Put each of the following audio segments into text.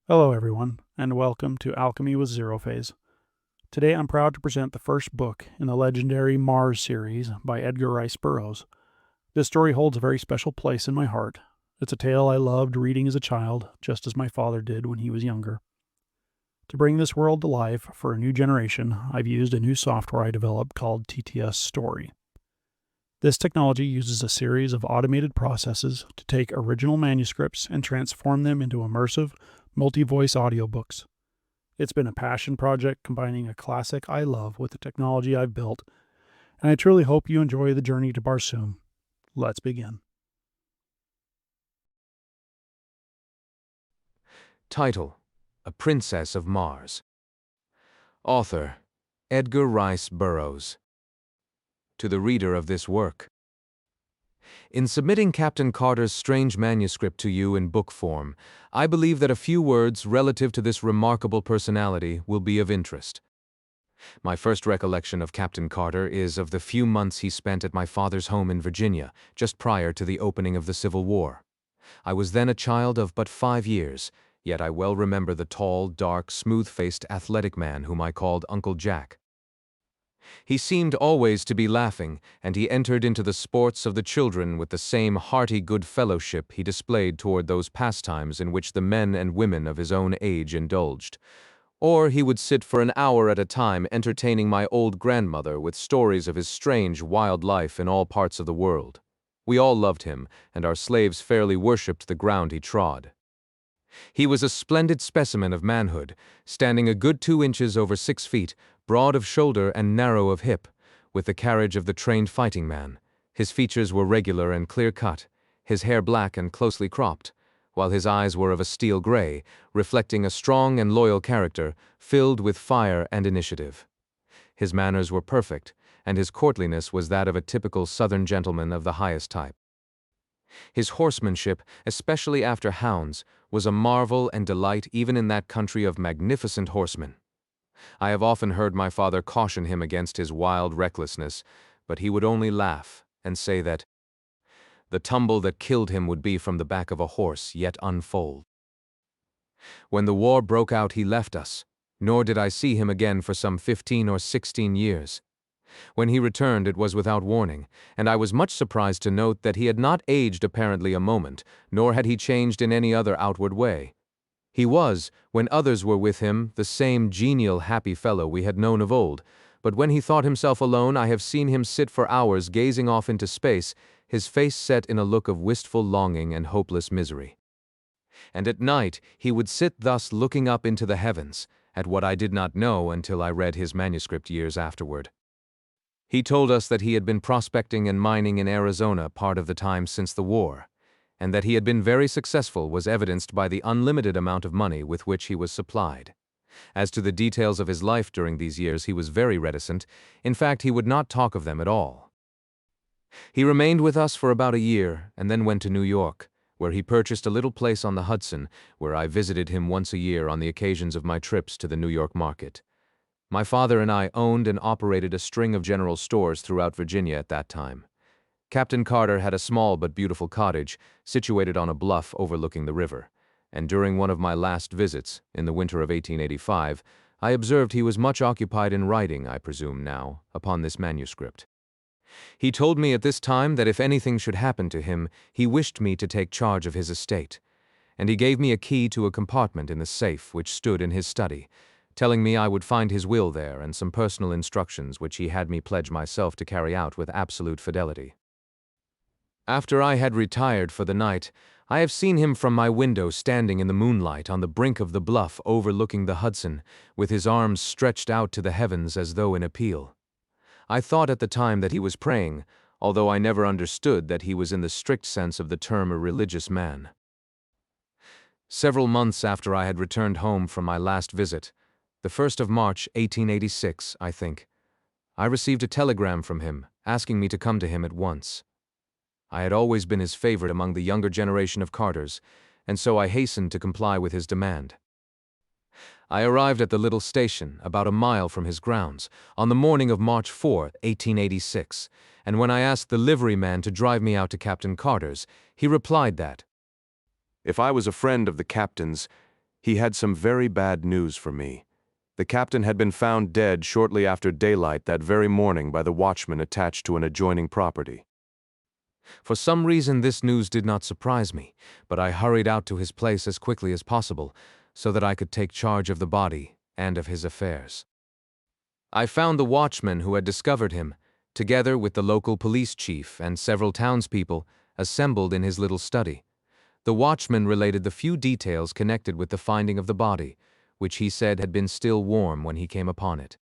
Hello everyone, and welcome to Alchemy with Xerophayze. Today I'm proud to present the first book in the legendary Mars series by Edgar Rice Burroughs. This story holds a very special place in my heart. It's a tale I loved reading as a child, just as my father did when he was younger. To bring this world to life for a new generation, I've used a new software I developed called TTS-Story. This technology uses a series of automated processes to take original manuscripts and transform them into immersive, multi-voice audiobooks. It's been a passion project combining a classic I love with the technology I've built, and I truly hope you enjoy the journey to Barsoom. Let's begin. Title: A Princess of Mars. Author: Edgar Rice Burroughs. To the reader of this work. In submitting Captain Carter's strange manuscript to you in book form, I believe that a few words relative to this remarkable personality will be of interest. My first recollection of Captain Carter is of the few months he spent at my father's home in Virginia, just prior to the opening of the Civil War. I was then a child of but 5 years, yet I well remember the tall, dark, smooth-faced, athletic man whom I called Uncle Jack. He seemed always to be laughing, and he entered into the sports of the children with the same hearty good fellowship he displayed toward those pastimes in which the men and women of his own age indulged. Or he would sit for an hour at a time entertaining my old grandmother with stories of his strange, wild life in all parts of the world. We all loved him, and our slaves fairly worshipped the ground he trod. He was a splendid specimen of manhood, standing a good 2 inches over 6 feet, broad of shoulder and narrow of hip, with the carriage of the trained fighting man. His features were regular and clear-cut, his hair black and closely cropped, while his eyes were of a steel gray, reflecting a strong and loyal character, filled with fire and initiative. His manners were perfect, and his courtliness was that of a typical Southern gentleman of the highest type. His horsemanship, especially after hounds, was a marvel and delight even in that country of magnificent horsemen. I have often heard my father caution him against his wild recklessness, but he would only laugh and say that the tumble that killed him would be from the back of a horse yet unfoaled. When the war broke out he left us, nor did I see him again for some 15 or 16 years. When he returned it was without warning, and I was much surprised to note that he had not aged apparently a moment, nor had he changed in any other outward way. He was, when others were with him, the same genial, happy fellow we had known of old, but when he thought himself alone I have seen him sit for hours gazing off into space, his face set in a look of wistful longing and hopeless misery. And at night he would sit thus looking up into the heavens, at what I did not know until I read his manuscript years afterward. He told us that he had been prospecting and mining in Arizona part of the time since the war, and that he had been very successful was evidenced by the unlimited amount of money with which he was supplied. As to the details of his life during these years he was very reticent. In fact, he would not talk of them at all. He remained with us for about a year and then went to New York, where he purchased a little place on the Hudson, where I visited him once a year on the occasions of my trips to the New York market. My father and I owned and operated a string of general stores throughout Virginia at that time. Captain Carter had a small but beautiful cottage situated on a bluff overlooking the river, and during one of my last visits, in the winter of 1885, I observed he was much occupied in writing, I presume now, upon this manuscript. He told me at this time that if anything should happen to him, he wished me to take charge of his estate, and he gave me a key to a compartment in the safe which stood in his study, telling me I would find his will there and some personal instructions which he had me pledge myself to carry out with absolute fidelity. After I had retired for the night, I have seen him from my window standing in the moonlight on the brink of the bluff overlooking the Hudson, with his arms stretched out to the heavens as though in appeal. I thought at the time that he was praying, although I never understood that he was in the strict sense of the term a religious man. Several months after I had returned home from my last visit, the 1st of March, 1886, I think, I received a telegram from him, asking me to come to him at once. I had always been his favorite among the younger generation of Carters, and so I hastened to comply with his demand. I arrived at the little station, about a mile from his grounds, on the morning of March 4, 1886, and when I asked the liveryman to drive me out to Captain Carter's, he replied that, if I was a friend of the captain's, He had some very bad news for me. The captain had been found dead shortly after daylight that very morning by the watchman attached to an adjoining property. For some reason this news did not surprise me, but I hurried out to his place as quickly as possible, so that I could take charge of the body and of his affairs. I found the watchman who had discovered him, together with the local police chief and several townspeople, assembled in his little study. The watchman related the few details connected with the finding of the body, which he said had been still warm when he came upon it.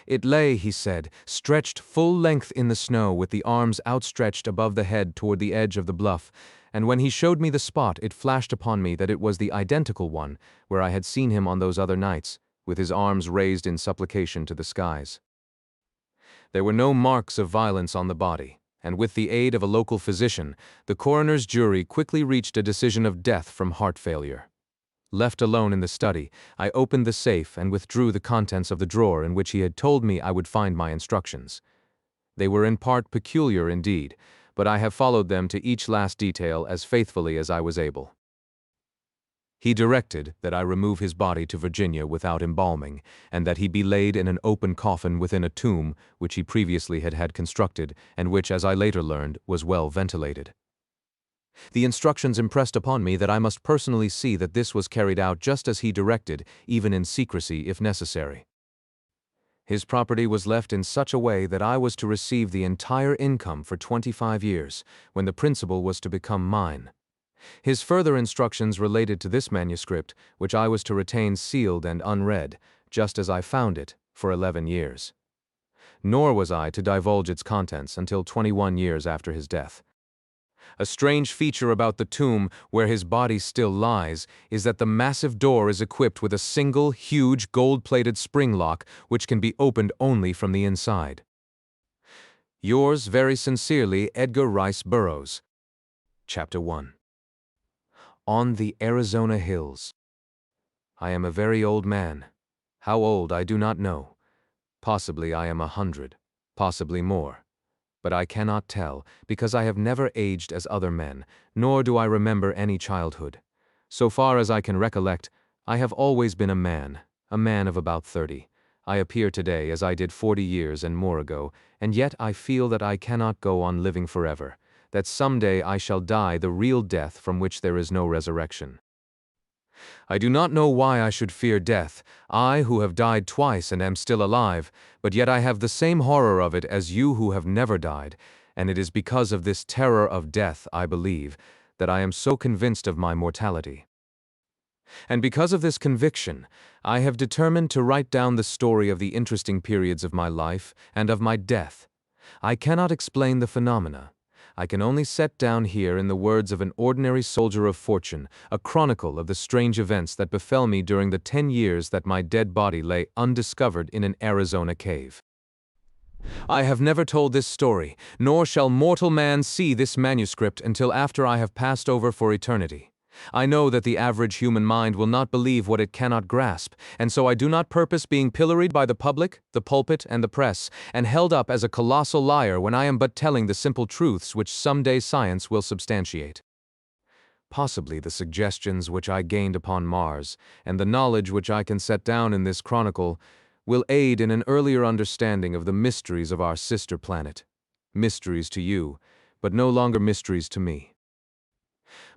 It lay, he said, stretched full length in the snow with the arms outstretched above the head toward the edge of the bluff, and when he showed me the spot it flashed upon me that it was the identical one where I had seen him on those other nights, with his arms raised in supplication to the skies. There were no marks of violence on the body, and with the aid of a local physician, the coroner's jury quickly reached a decision of death from heart failure. Left alone in the study, I opened the safe and withdrew the contents of the drawer in which he had told me I would find my instructions. They were in part peculiar indeed, but I have followed them to each last detail as faithfully as I was able. He directed that I remove his body to Virginia without embalming, and that he be laid in an open coffin within a tomb which he previously had had constructed, and which, as I later learned, was well ventilated. The instructions impressed upon me that I must personally see that this was carried out just as he directed, even in secrecy if necessary. His property was left in such a way that I was to receive the entire income for 25 years, when the principal was to become mine. His further instructions related to this manuscript, which I was to retain sealed and unread, just as I found it, for 11 years. Nor was I to divulge its contents until 21 years after his death. A strange feature about the tomb where his body still lies is that the massive door is equipped with a single, huge, gold-plated spring lock which can be opened only from the inside. Yours very sincerely, Edgar Rice Burroughs. Chapter 1. On the Arizona Hills. I am a very old man. How old I do not know. Possibly I am 100, possibly more. But I cannot tell, because I have never aged as other men, nor do I remember any childhood. So far as I can recollect, I have always been a man of about 30. I appear today as I did 40 years and more ago, and yet I feel that I cannot go on living forever, that someday I shall die the real death from which there is no resurrection. I do not know why I should fear death, I who have died twice and am still alive, but yet I have the same horror of it as you who have never died, and it is because of this terror of death, I believe, that I am so convinced of my mortality. And because of this conviction, I have determined to write down the story of the interesting periods of my life and of my death. I cannot explain the phenomena. I can only set down here in the words of an ordinary soldier of fortune, a chronicle of the strange events that befell me during the 10 years that my dead body lay undiscovered in an Arizona cave. I have never told this story, nor shall mortal man see this manuscript until after I have passed over for eternity. I know that the average human mind will not believe what it cannot grasp, and so I do not purpose being pilloried by the public, the pulpit, and the press, and held up as a colossal liar when I am but telling the simple truths which someday science will substantiate. Possibly the suggestions which I gained upon Mars, and the knowledge which I can set down in this chronicle, will aid in an earlier understanding of the mysteries of our sister planet. Mysteries to you, but no longer mysteries to me.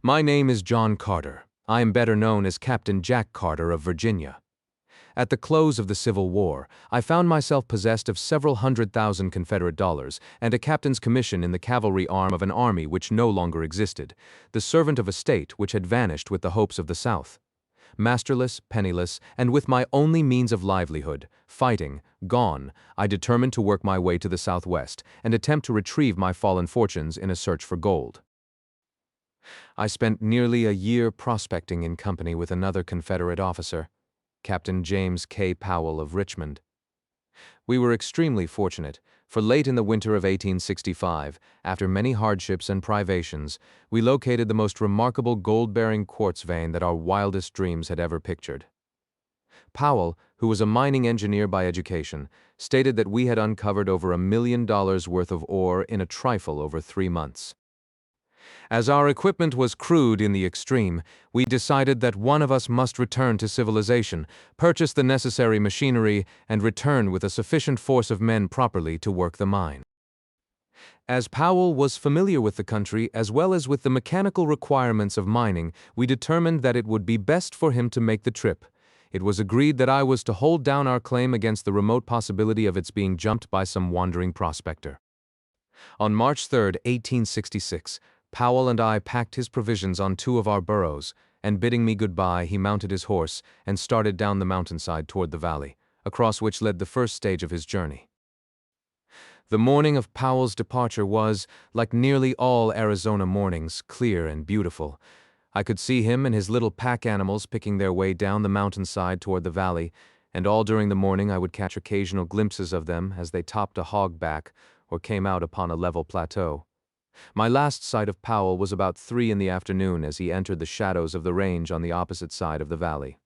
My name is John Carter. I am better known as Captain Jack Carter of Virginia. At the close of the Civil War, I found myself possessed of several $100,000 Confederate dollars and a captain's commission in the cavalry arm of an army which no longer existed, the servant of a state which had vanished with the hopes of the South. Masterless, penniless, and with my only means of livelihood, fighting, gone, I determined to work my way to the Southwest and attempt to retrieve my fallen fortunes in a search for gold. I spent nearly a year prospecting in company with another Confederate officer, Captain James K. Powell of Richmond. We were extremely fortunate, for late in the winter of 1865, after many hardships and privations, we located the most remarkable gold-bearing quartz vein that our wildest dreams had ever pictured. Powell, who was a mining engineer by education, stated that we had uncovered over $1 million worth of ore in a trifle over 3 months. As our equipment was crude in the extreme, we decided that one of us must return to civilization, purchase the necessary machinery, and return with a sufficient force of men properly to work the mine. As Powell was familiar with the country as well as with the mechanical requirements of mining, we determined that it would be best for him to make the trip. It was agreed that I was to hold down our claim against the remote possibility of its being jumped by some wandering prospector. On March 3, 1866, Powell and I packed his provisions on 2 of our burros, and bidding me goodbye, he mounted his horse and started down the mountainside toward the valley, across which led the first stage of his journey. The morning of Powell's departure was, like nearly all Arizona mornings, clear and beautiful. I could see him and his little pack animals picking their way down the mountainside toward the valley, and all during the morning I would catch occasional glimpses of them as they topped a hogback or came out upon a level plateau. My last sight of Powell was about 3 in the afternoon as he entered the shadows of the range on the opposite side of the valley.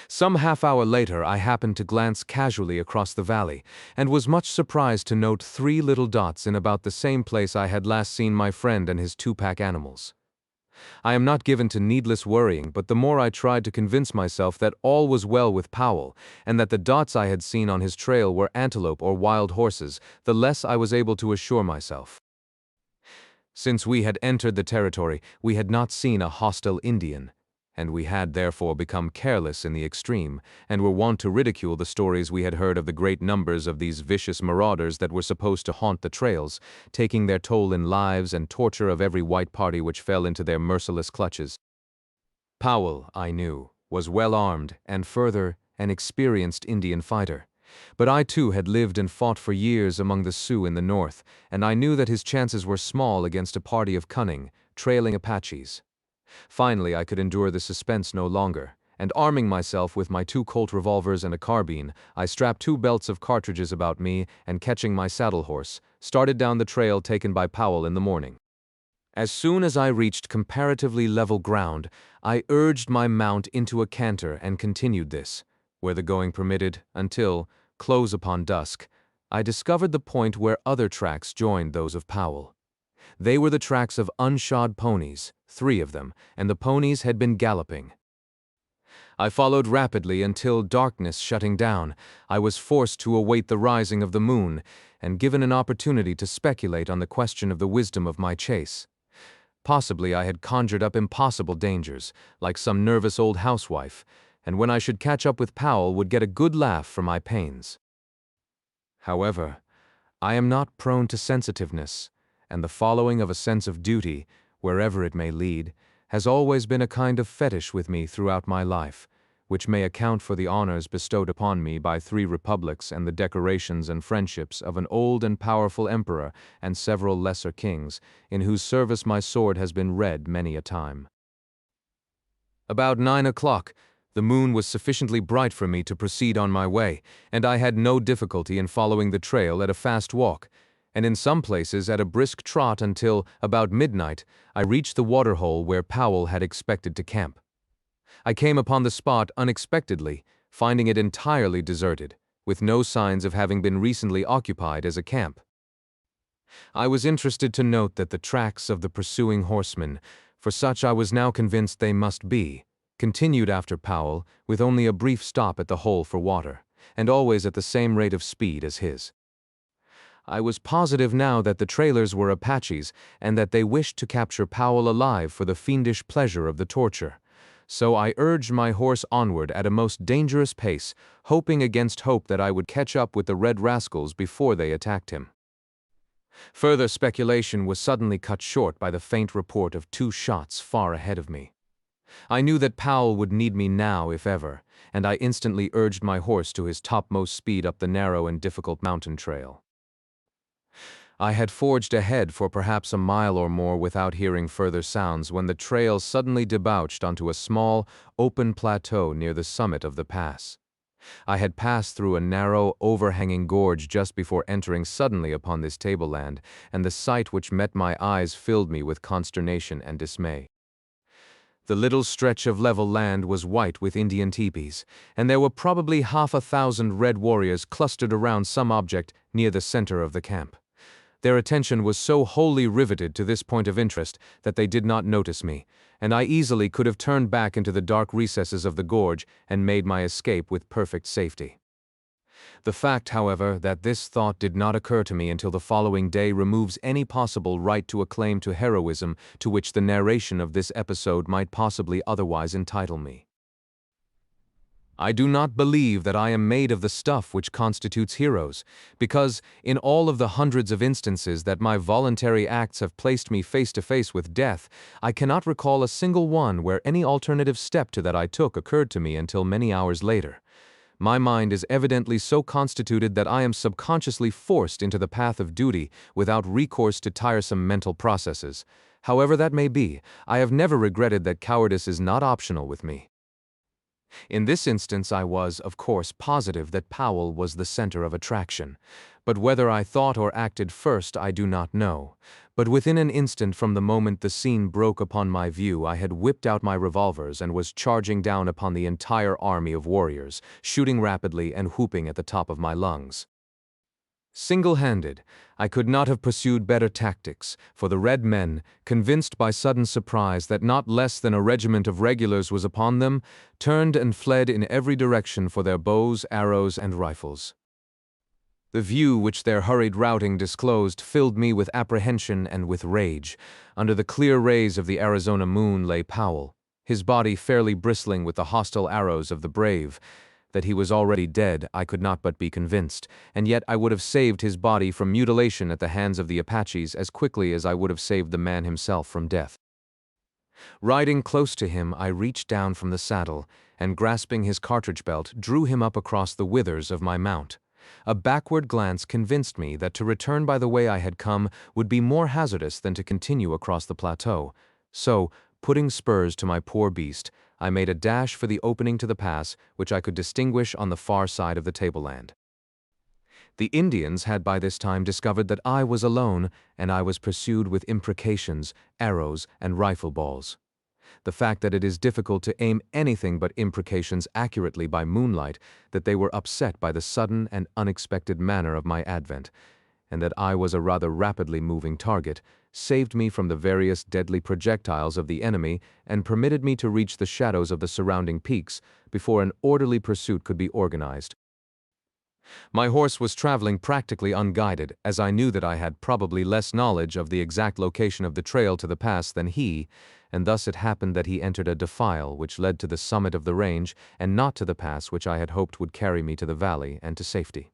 Some half-hour later I happened to glance casually across the valley, and was much surprised to note 3 little dots in about the same place I had last seen my friend and his 2 pack animals. I am not given to needless worrying, but the more I tried to convince myself that all was well with Powell, and that the dots I had seen on his trail were antelope or wild horses, the less I was able to assure myself. Since we had entered the territory, we had not seen a hostile Indian, and we had therefore become careless in the extreme, and were wont to ridicule the stories we had heard of the great numbers of these vicious marauders that were supposed to haunt the trails, taking their toll in lives and torture of every white party which fell into their merciless clutches. Powell, I knew, was well armed, and further, an experienced Indian fighter. But I too had lived and fought for years among the Sioux in the north, and I knew that his chances were small against a party of cunning, trailing Apaches. Finally, I could endure the suspense no longer, and arming myself with my 2 Colt revolvers and a carbine, I strapped 2 belts of cartridges about me and, catching my saddle horse, started down the trail taken by Powell in the morning. As soon as I reached comparatively level ground, I urged my mount into a canter and continued this, where the going permitted, until, close upon dusk, I discovered the point where other tracks joined those of Powell. They were the tracks of unshod ponies, 3 of them, and the ponies had been galloping. I followed rapidly until, darkness shutting down, I was forced to await the rising of the moon, and given an opportunity to speculate on the question of the wisdom of my chase. Possibly I had conjured up impossible dangers, like some nervous old housewife, and when I should catch up with Powell would get a good laugh for my pains. However, I am not prone to sensitiveness, and the following of a sense of duty, wherever it may lead, has always been a kind of fetish with me throughout my life, which may account for the honors bestowed upon me by 3 republics and the decorations and friendships of an old and powerful emperor and several lesser kings, in whose service my sword has been red many a time. About 9 o'clock, the moon was sufficiently bright for me to proceed on my way, and I had no difficulty in following the trail at a fast walk, and in some places at a brisk trot until, about midnight, I reached the waterhole where Powell had expected to camp. I came upon the spot unexpectedly, finding it entirely deserted, with no signs of having been recently occupied as a camp. I was interested to note that the tracks of the pursuing horsemen, for such I was now convinced they must be, continued after Powell, with only a brief stop at the hole for water, and always at the same rate of speed as his. I was positive now that the trailers were Apaches, and that they wished to capture Powell alive for the fiendish pleasure of the torture. So I urged my horse onward at a most dangerous pace, hoping against hope that I would catch up with the red rascals before they attacked him. Further speculation was suddenly cut short by the faint report of 2 shots far ahead of me. I knew that Powell would need me now if ever, and I instantly urged my horse to his topmost speed up the narrow and difficult mountain trail. I had forged ahead for perhaps a mile or more without hearing further sounds when the trail suddenly debouched onto a small, open plateau near the summit of the pass. I had passed through a narrow, overhanging gorge just before entering suddenly upon this tableland, and the sight which met my eyes filled me with consternation and dismay. The little stretch of level land was white with Indian teepees, and there were probably 1,000 red warriors clustered around some object near the center of the camp. Their attention was so wholly riveted to this point of interest that they did not notice me, and I easily could have turned back into the dark recesses of the gorge and made my escape with perfect safety. The fact, however, that this thought did not occur to me until the following day removes any possible right to a claim to heroism to which the narration of this episode might possibly otherwise entitle me. I do not believe that I am made of the stuff which constitutes heroes, because, in all of the hundreds of instances that my voluntary acts have placed me face to face with death, I cannot recall a single one where any alternative step to that I took occurred to me until many hours later. My mind is evidently so constituted that I am subconsciously forced into the path of duty without recourse to tiresome mental processes. However that may be, I have never regretted that cowardice is not optional with me. In this instance I was, of course, positive that Powell was the center of attraction, but whether I thought or acted first I do not know. But within an instant from the moment the scene broke upon my view I had whipped out my revolvers and was charging down upon the entire army of warriors, shooting rapidly and whooping at the top of my lungs. Single-handed, I could not have pursued better tactics, for the red men, convinced by sudden surprise that not less than a regiment of regulars was upon them, turned and fled in every direction for their bows, arrows, and rifles. The view which their hurried routing disclosed filled me with apprehension and with rage. Under the clear rays of the Arizona moon lay Powell, his body fairly bristling with the hostile arrows of the brave. That he was already dead, I could not but be convinced, and yet I would have saved his body from mutilation at the hands of the Apaches as quickly as I would have saved the man himself from death. Riding close to him, I reached down from the saddle, and grasping his cartridge belt, drew him up across the withers of my mount. A backward glance convinced me that to return by the way I had come would be more hazardous than to continue across the plateau, so, putting spurs to my poor beast, I made a dash for the opening to the pass which I could distinguish on the far side of the tableland. The Indians had by this time discovered that I was alone, and I was pursued with imprecations, arrows, and rifle balls. The fact that it is difficult to aim anything but imprecations accurately by moonlight, that they were upset by the sudden and unexpected manner of my advent, and that I was a rather rapidly moving target, saved me from the various deadly projectiles of the enemy and permitted me to reach the shadows of the surrounding peaks before an orderly pursuit could be organized. My horse was traveling practically unguided, as I knew that I had probably less knowledge of the exact location of the trail to the pass than he, and thus it happened that he entered a defile which led to the summit of the range and not to the pass which I had hoped would carry me to the valley and to safety.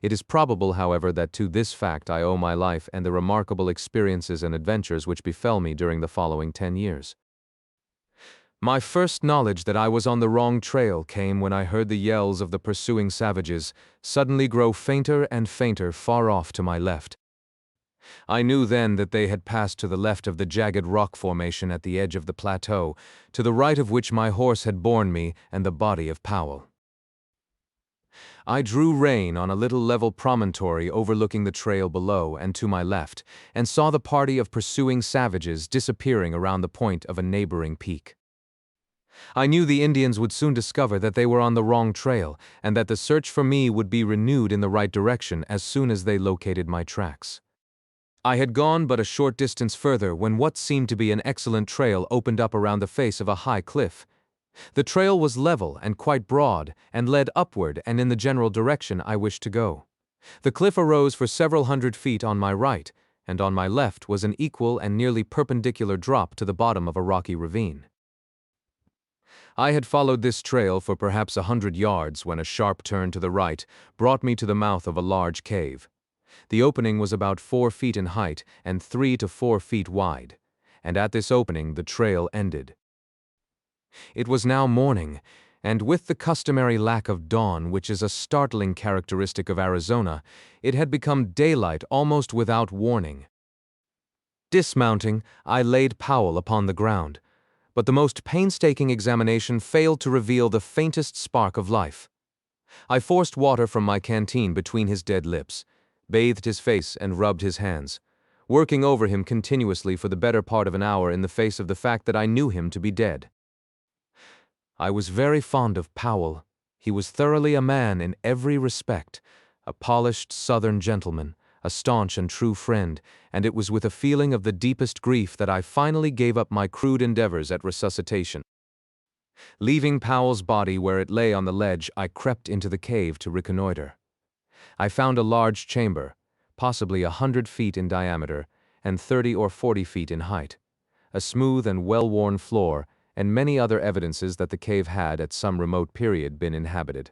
It is probable, however, that to this fact I owe my life and the remarkable experiences and adventures which befell me during the following 10 years. My first knowledge that I was on the wrong trail came when I heard the yells of the pursuing savages suddenly grow fainter and fainter far off to my left. I knew then that they had passed to the left of the jagged rock formation at the edge of the plateau, to the right of which my horse had borne me and the body of Powell. I drew rein on a little level promontory overlooking the trail below and to my left, and saw the party of pursuing savages disappearing around the point of a neighboring peak. I knew the Indians would soon discover that they were on the wrong trail, and that the search for me would be renewed in the right direction as soon as they located my tracks. I had gone but a short distance further when what seemed to be an excellent trail opened up around the face of a high cliff. The trail was level and quite broad, and led upward and in the general direction I wished to go. The cliff arose for several hundred feet on my right, and on my left was an equal and nearly perpendicular drop to the bottom of a rocky ravine. I had followed this trail for perhaps 100 yards when a sharp turn to the right brought me to the mouth of a large cave. The opening was about 4 feet in height and 3 to 4 feet wide, and at this opening the trail ended. It was now morning, and with the customary lack of dawn which is a startling characteristic of Arizona, it had become daylight almost without warning. Dismounting, I laid Powell upon the ground, but the most painstaking examination failed to reveal the faintest spark of life. I forced water from my canteen between his dead lips, bathed his face and rubbed his hands, working over him continuously for the better part of an hour in the face of the fact that I knew him to be dead. I was very fond of Powell. He was thoroughly a man in every respect, a polished Southern gentleman, a staunch and true friend, and it was with a feeling of the deepest grief that I finally gave up my crude endeavors at resuscitation. Leaving Powell's body where it lay on the ledge, I crept into the cave to reconnoiter. I found a large chamber, possibly 100 feet in diameter and 30 or 40 feet in height, a smooth and well-worn floor, and many other evidences that the cave had at some remote period been inhabited.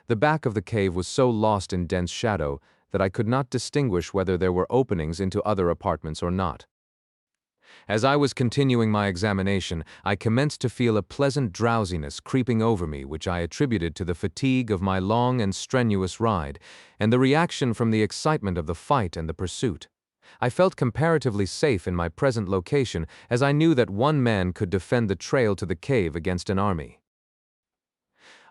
The back of the cave was so lost in dense shadow that I could not distinguish whether there were openings into other apartments or not. As I was continuing my examination, I commenced to feel a pleasant drowsiness creeping over me, which I attributed to the fatigue of my long and strenuous ride, and the reaction from the excitement of the fight and the pursuit. I felt comparatively safe in my present location, as I knew that one man could defend the trail to the cave against an army.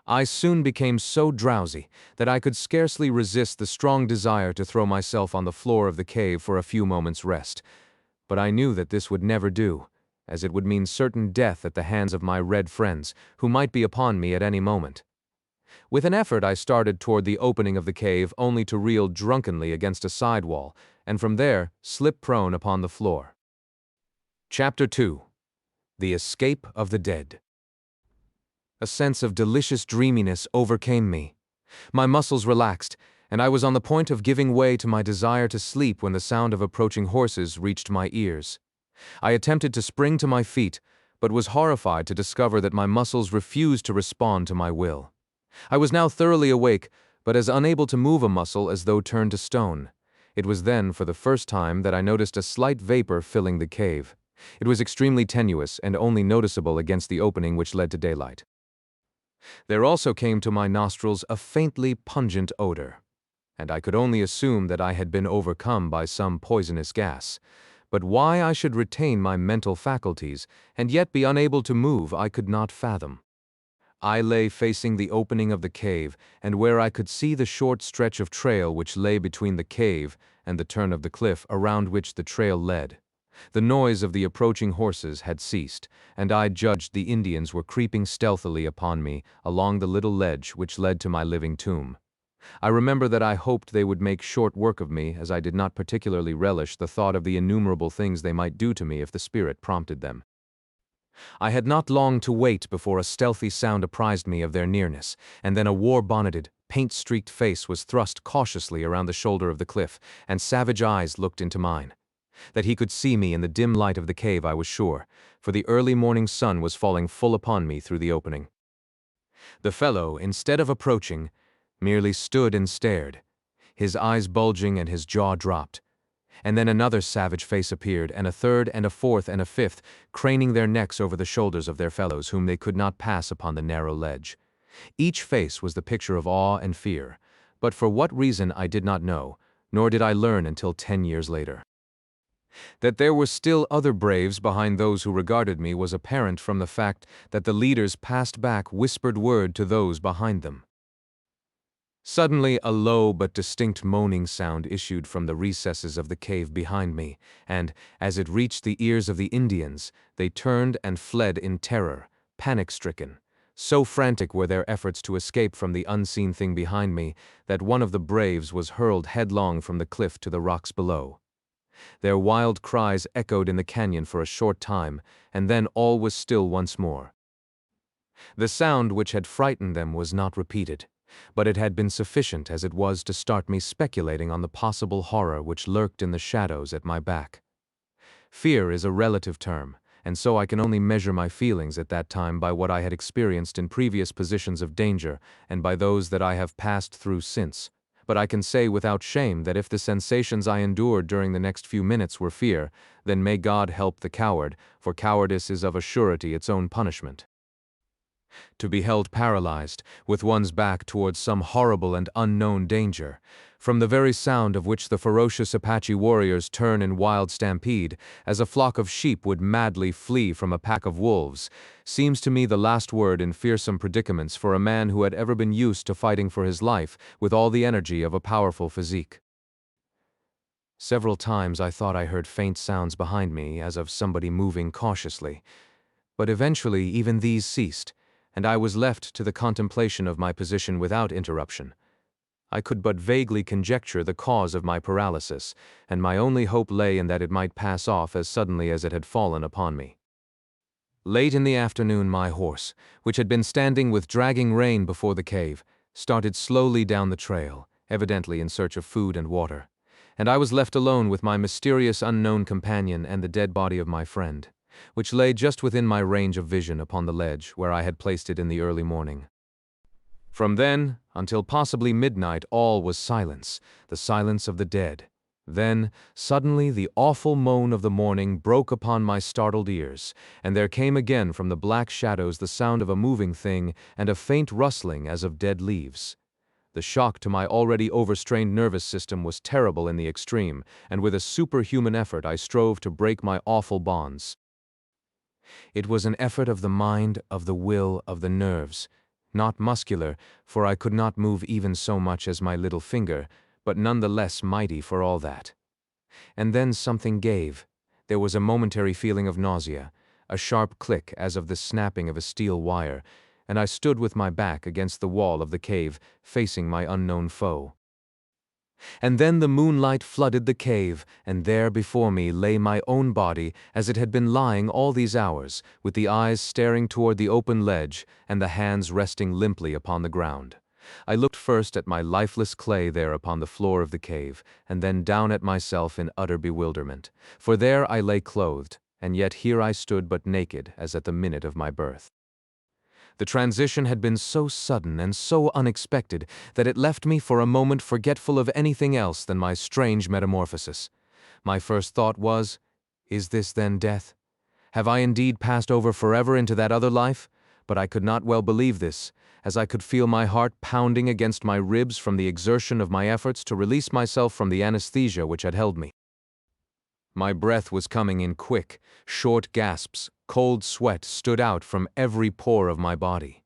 I soon became so drowsy that I could scarcely resist the strong desire to throw myself on the floor of the cave for a few moments' rest. But I knew that this would never do, as it would mean certain death at the hands of my red friends, who might be upon me at any moment. With an effort I started toward the opening of the cave, only to reel drunkenly against a side wall, and from there slip prone upon the floor. Chapter 2. The Escape of the Dead. A sense of delicious dreaminess overcame me. My muscles relaxed, and I was on the point of giving way to my desire to sleep when the sound of approaching horses reached my ears. I attempted to spring to my feet, but was horrified to discover that my muscles refused to respond to my will. I was now thoroughly awake, but as unable to move a muscle as though turned to stone. It was then, for the first time, that I noticed a slight vapor filling the cave. It was extremely tenuous and only noticeable against the opening which led to daylight. There also came to my nostrils a faintly pungent odor, and I could only assume that I had been overcome by some poisonous gas. But why I should retain my mental faculties and yet be unable to move, I could not fathom. I lay facing the opening of the cave, and where I could see the short stretch of trail which lay between the cave and the turn of the cliff around which the trail led. The noise of the approaching horses had ceased, and I judged the Indians were creeping stealthily upon me along the little ledge which led to my living tomb. I remember that I hoped they would make short work of me, as I did not particularly relish the thought of the innumerable things they might do to me if the spirit prompted them. I had not long to wait before a stealthy sound apprised me of their nearness, and then a war-bonneted, paint-streaked face was thrust cautiously around the shoulder of the cliff, and savage eyes looked into mine. That he could see me in the dim light of the cave I was sure, for the early morning sun was falling full upon me through the opening. The fellow, instead of approaching, merely stood and stared, his eyes bulging and his jaw dropped. And then another savage face appeared, and a third and a fourth and a fifth, craning their necks over the shoulders of their fellows whom they could not pass upon the narrow ledge. Each face was the picture of awe and fear, but for what reason I did not know, nor did I learn until 10 years later. That there were still other braves behind those who regarded me was apparent from the fact that the leaders passed back whispered word to those behind them. Suddenly a low but distinct moaning sound issued from the recesses of the cave behind me, and, as it reached the ears of the Indians, they turned and fled in terror, panic-stricken. So frantic were their efforts to escape from the unseen thing behind me that one of the braves was hurled headlong from the cliff to the rocks below. Their wild cries echoed in the canyon for a short time, and then all was still once more. The sound which had frightened them was not repeated, but it had been sufficient as it was to start me speculating on the possible horror which lurked in the shadows at my back. Fear is a relative term, and so I can only measure my feelings at that time by what I had experienced in previous positions of danger and by those that I have passed through since. But I can say without shame that if the sensations I endured during the next few minutes were fear, then may God help the coward, for cowardice is of a surety its own punishment. To be held paralyzed, with one's back towards some horrible and unknown danger, from the very sound of which the ferocious Apache warriors turn in wild stampede, as a flock of sheep would madly flee from a pack of wolves, seems to me the last word in fearsome predicaments for a man who had ever been used to fighting for his life with all the energy of a powerful physique. Several times I thought I heard faint sounds behind me as of somebody moving cautiously, but eventually even these ceased, and I was left to the contemplation of my position without interruption. I could but vaguely conjecture the cause of my paralysis, and my only hope lay in that it might pass off as suddenly as it had fallen upon me. Late in the afternoon my horse, which had been standing with dragging rein before the cave, started slowly down the trail, evidently in search of food and water, and I was left alone with my mysterious unknown companion and the dead body of my friend, which lay just within my range of vision upon the ledge where I had placed it in the early morning. From then until possibly midnight all was silence, the silence of the dead. Then, suddenly, the awful moan of the morning broke upon my startled ears, and there came again from the black shadows the sound of a moving thing and a faint rustling as of dead leaves. The shock to my already overstrained nervous system was terrible in the extreme, and with a superhuman effort I strove to break my awful bonds. It was an effort of the mind, of the will, of the nerves, not muscular, for I could not move even so much as my little finger, but none the less mighty for all that. And then something gave. There was a momentary feeling of nausea, a sharp click as of the snapping of a steel wire, and I stood with my back against the wall of the cave, facing my unknown foe. And then the moonlight flooded the cave, and there before me lay my own body as it had been lying all these hours, with the eyes staring toward the open ledge and the hands resting limply upon the ground. I looked first at my lifeless clay there upon the floor of the cave, and then down at myself in utter bewilderment, for there I lay clothed, and yet here I stood but naked as at the minute of my birth. The transition had been so sudden and so unexpected that it left me for a moment forgetful of anything else than my strange metamorphosis. My first thought was, is this then death? Have I indeed passed over forever into that other life? But I could not well believe this, as I could feel my heart pounding against my ribs from the exertion of my efforts to release myself from the anesthesia which had held me. My breath was coming in quick, short gasps. Cold sweat stood out from every pore of my body.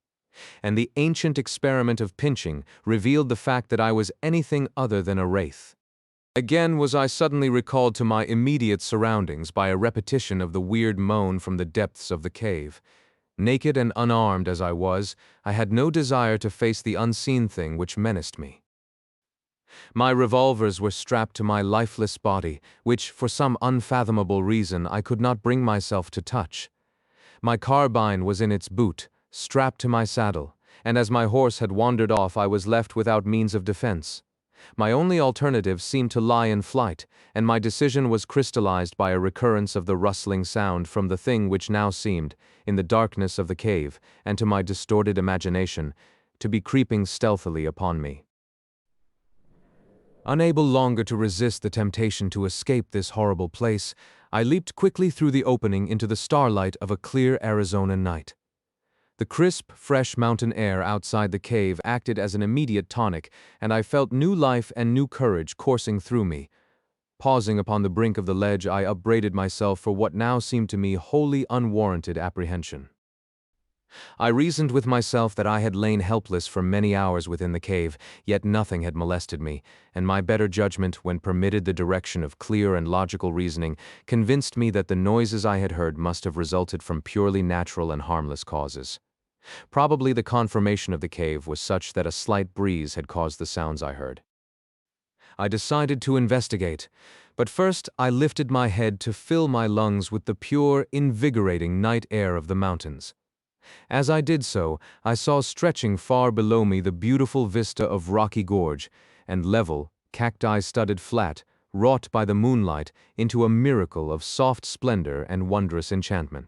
And the ancient experiment of pinching revealed the fact that I was anything other than a wraith. Again was I suddenly recalled to my immediate surroundings by a repetition of the weird moan from the depths of the cave. Naked and unarmed as I was, I had no desire to face the unseen thing which menaced me. My revolvers were strapped to my lifeless body, which, for some unfathomable reason, I could not bring myself to touch. My carbine was in its boot, strapped to my saddle, and as my horse had wandered off, I was left without means of defense. My only alternative seemed to lie in flight, and my decision was crystallized by a recurrence of the rustling sound from the thing which now seemed, in the darkness of the cave, and to my distorted imagination, to be creeping stealthily upon me. Unable longer to resist the temptation to escape this horrible place, I leaped quickly through the opening into the starlight of a clear Arizona night. The crisp, fresh mountain air outside the cave acted as an immediate tonic, and I felt new life and new courage coursing through me. Pausing upon the brink of the ledge, I upbraided myself for what now seemed to me wholly unwarranted apprehension. I reasoned with myself that I had lain helpless for many hours within the cave, yet nothing had molested me, and my better judgment, when permitted the direction of clear and logical reasoning, convinced me that the noises I had heard must have resulted from purely natural and harmless causes. Probably the conformation of the cave was such that a slight breeze had caused the sounds I heard. I decided to investigate, but first I lifted my head to fill my lungs with the pure, invigorating night air of the mountains. As I did so, I saw stretching far below me the beautiful vista of rocky gorge, and level, cacti-studded flat, wrought by the moonlight into a miracle of soft splendor and wondrous enchantment.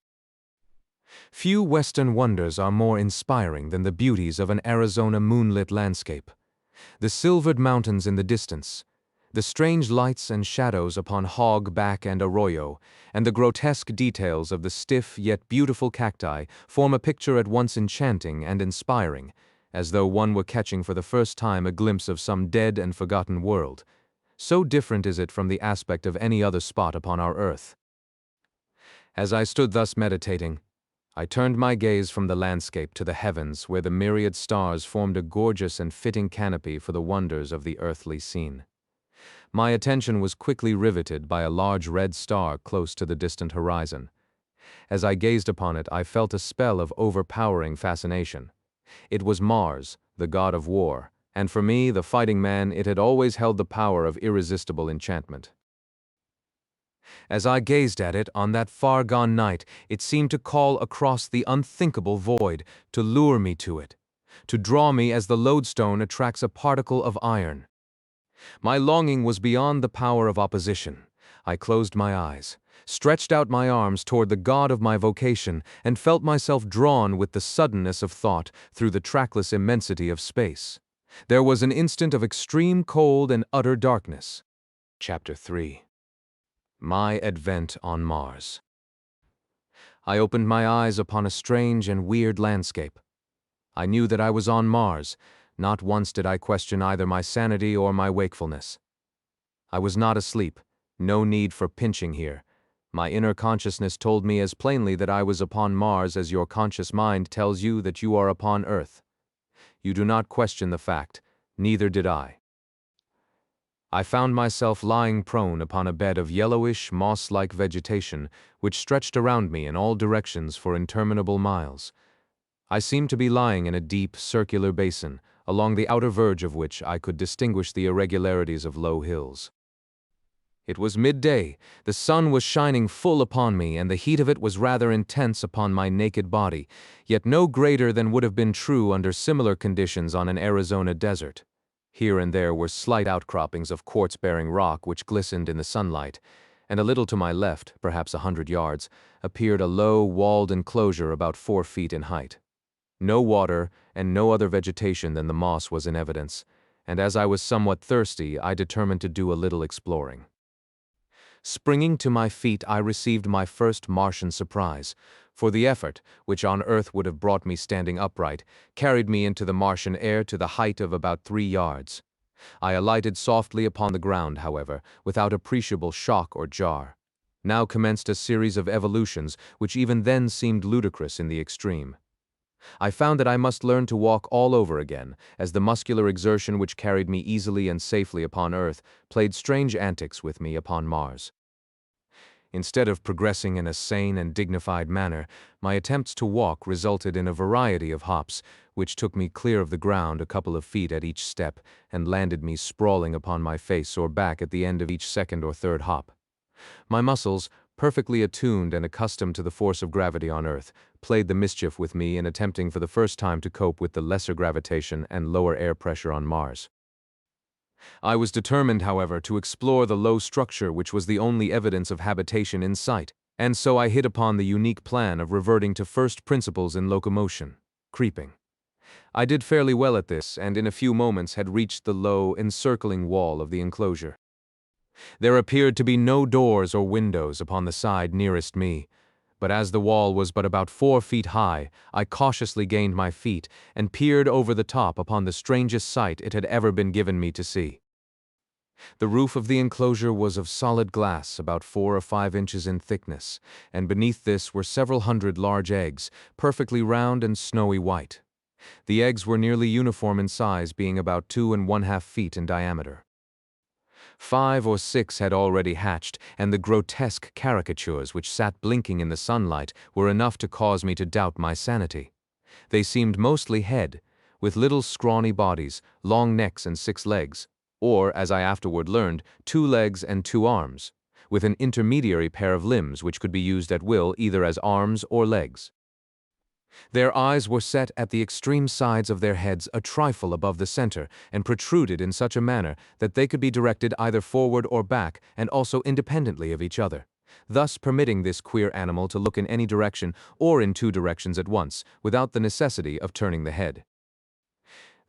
Few Western wonders are more inspiring than the beauties of an Arizona moonlit landscape. The silvered mountains in the distance, the strange lights and shadows upon hog back and arroyo, and the grotesque details of the stiff yet beautiful cacti form a picture at once enchanting and inspiring, as though one were catching for the first time a glimpse of some dead and forgotten world. So different is it from the aspect of any other spot upon our earth. As I stood thus meditating, I turned my gaze from the landscape to the heavens, where the myriad stars formed a gorgeous and fitting canopy for the wonders of the earthly scene. My attention was quickly riveted by a large red star close to the distant horizon. As I gazed upon it, I felt a spell of overpowering fascination. It was Mars, the god of war, and for me, the fighting man, it had always held the power of irresistible enchantment. As I gazed at it on that far-gone night, it seemed to call across the unthinkable void, to lure me to it, to draw me as the lodestone attracts a particle of iron. My longing was beyond the power of opposition. I closed my eyes, stretched out my arms toward the god of my vocation, and felt myself drawn with the suddenness of thought through the trackless immensity of space. There was an instant of extreme cold and utter darkness. Chapter 3. My Advent on Mars. I opened my eyes upon a strange and weird landscape. I knew that I was on Mars. Not once did I question either my sanity or my wakefulness. I was not asleep. No need for pinching here. My inner consciousness told me as plainly that I was upon Mars as your conscious mind tells you that you are upon Earth. You do not question the fact. Neither did I. I found myself lying prone upon a bed of yellowish, moss-like vegetation which stretched around me in all directions for interminable miles. I seemed to be lying in a deep, circular basin, along the outer verge of which I could distinguish the irregularities of low hills. It was midday, the sun was shining full upon me, and the heat of it was rather intense upon my naked body, yet no greater than would have been true under similar conditions on an Arizona desert. Here and there were slight outcroppings of quartz-bearing rock which glistened in the sunlight, and a little to my left, perhaps 100 yards, appeared a low, walled enclosure about 4 feet in height. No water and no other vegetation than the moss was in evidence, and as I was somewhat thirsty, I determined to do a little exploring. Springing to my feet, I received my first Martian surprise, for the effort, which on Earth would have brought me standing upright, carried me into the Martian air to the height of about 3 yards. I alighted softly upon the ground, however, without appreciable shock or jar. Now commenced a series of evolutions which even then seemed ludicrous in the extreme. I found that I must learn to walk all over again, as the muscular exertion which carried me easily and safely upon Earth played strange antics with me upon Mars. Instead of progressing in a sane and dignified manner, my attempts to walk resulted in a variety of hops, which took me clear of the ground a couple of feet at each step and landed me sprawling upon my face or back at the end of each second or third hop. My muscles, perfectly attuned and accustomed to the force of gravity on Earth, played the mischief with me in attempting for the first time to cope with the lesser gravitation and lower air pressure on Mars. I was determined, however, to explore the low structure which was the only evidence of habitation in sight, and so I hit upon the unique plan of reverting to first principles in locomotion, creeping. I did fairly well at this, and in a few moments had reached the low, encircling wall of the enclosure. There appeared to be no doors or windows upon the side nearest me, but as the wall was but about 4 feet high, I cautiously gained my feet and peered over the top upon the strangest sight it had ever been given me to see. The roof of the enclosure was of solid glass about 4 or 5 inches in thickness, and beneath this were several hundred large eggs, perfectly round and snowy white. The eggs were nearly uniform in size, being about 2½ feet in diameter. 5 or 6 had already hatched, and the grotesque caricatures which sat blinking in the sunlight were enough to cause me to doubt my sanity. They seemed mostly head, with little scrawny bodies, long necks and 6 legs, or, as I afterward learned, 2 legs and 2 arms, with an intermediary pair of limbs which could be used at will either as arms or legs. Their eyes were set at the extreme sides of their heads a trifle above the center, and protruded in such a manner that they could be directed either forward or back, and also independently of each other, thus permitting this queer animal to look in any direction or in 2 directions at once, without the necessity of turning the head.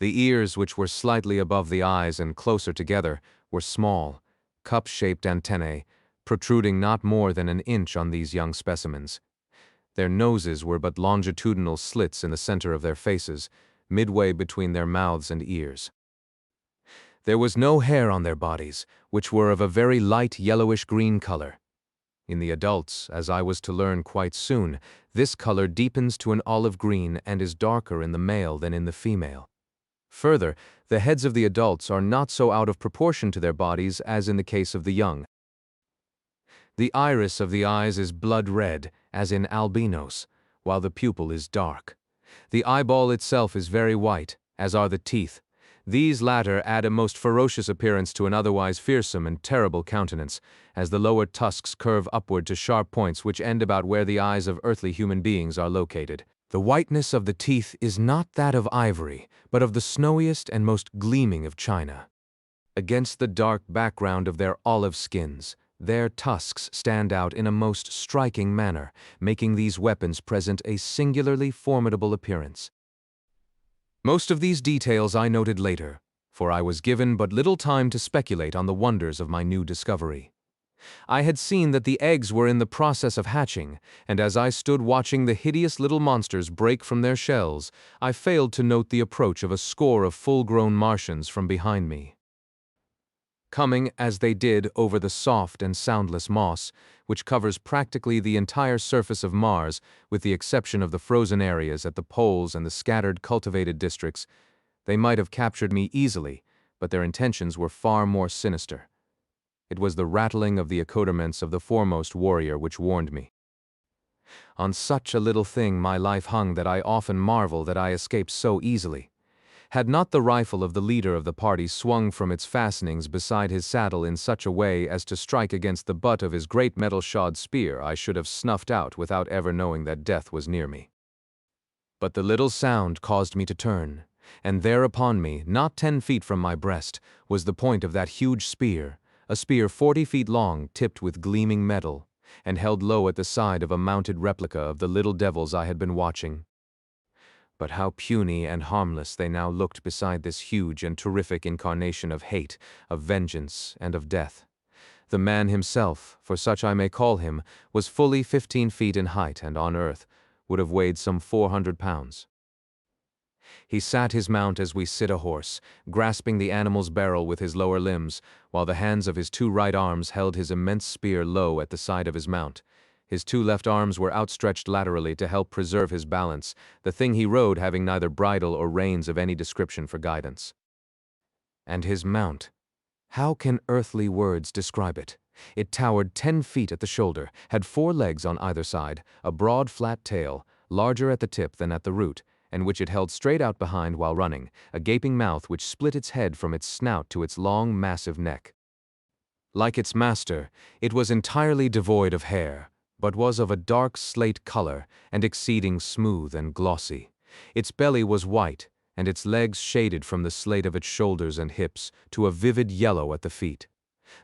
The ears, which were slightly above the eyes and closer together, were small, cup-shaped antennae, protruding not more than 1 inch on these young specimens. Their noses were but longitudinal slits in the center of their faces, midway between their mouths and ears. There was no hair on their bodies, which were of a very light yellowish-green color. In the adults, as I was to learn quite soon, this color deepens to an olive green and is darker in the male than in the female. Further, the heads of the adults are not so out of proportion to their bodies as in the case of the young. The iris of the eyes is blood red, as in albinos, while the pupil is dark. The eyeball itself is very white, as are the teeth. These latter add a most ferocious appearance to an otherwise fearsome and terrible countenance, as the lower tusks curve upward to sharp points which end about where the eyes of earthly human beings are located. The whiteness of the teeth is not that of ivory, but of the snowiest and most gleaming of china. Against the dark background of their olive skins, their tusks stand out in a most striking manner, making these weapons present a singularly formidable appearance. Most of these details I noted later, for I was given but little time to speculate on the wonders of my new discovery. I had seen that the eggs were in the process of hatching, and as I stood watching the hideous little monsters break from their shells, I failed to note the approach of a score of full-grown Martians from behind me. Coming, as they did, over the soft and soundless moss, which covers practically the entire surface of Mars, with the exception of the frozen areas at the poles and the scattered cultivated districts, they might have captured me easily, but their intentions were far more sinister. It was the rattling of the accoutrements of the foremost warrior which warned me. On such a little thing my life hung that I often marvel that I escaped so easily. Had not the rifle of the leader of the party swung from its fastenings beside his saddle in such a way as to strike against the butt of his great metal-shod spear, I should have snuffed out without ever knowing that death was near me. But the little sound caused me to turn, and there upon me, not 10 feet from my breast, was the point of that huge spear, a spear 40 feet long, tipped with gleaming metal, and held low at the side of a mounted replica of the little devils I had been watching. But how puny and harmless they now looked beside this huge and terrific incarnation of hate, of vengeance, and of death. The man himself, for such I may call him, was fully 15 feet in height and on earth would have weighed some 400 pounds. He sat his mount as we sit a horse, grasping the animal's barrel with his lower limbs, while the hands of his 2 right arms held his immense spear low at the side of his mount. His 2 left arms were outstretched laterally to help preserve his balance, the thing he rode having neither bridle or reins of any description for guidance. And his mount. How can earthly words describe it? It towered 10 feet at the shoulder, had 4 legs on either side, a broad flat tail, larger at the tip than at the root, and which it held straight out behind while running, a gaping mouth which split its head from its snout to its long, massive neck. Like its master, it was entirely devoid of hair, but was of a dark slate color and exceeding smooth and glossy. Its belly was white, and its legs shaded from the slate of its shoulders and hips to a vivid yellow at the feet.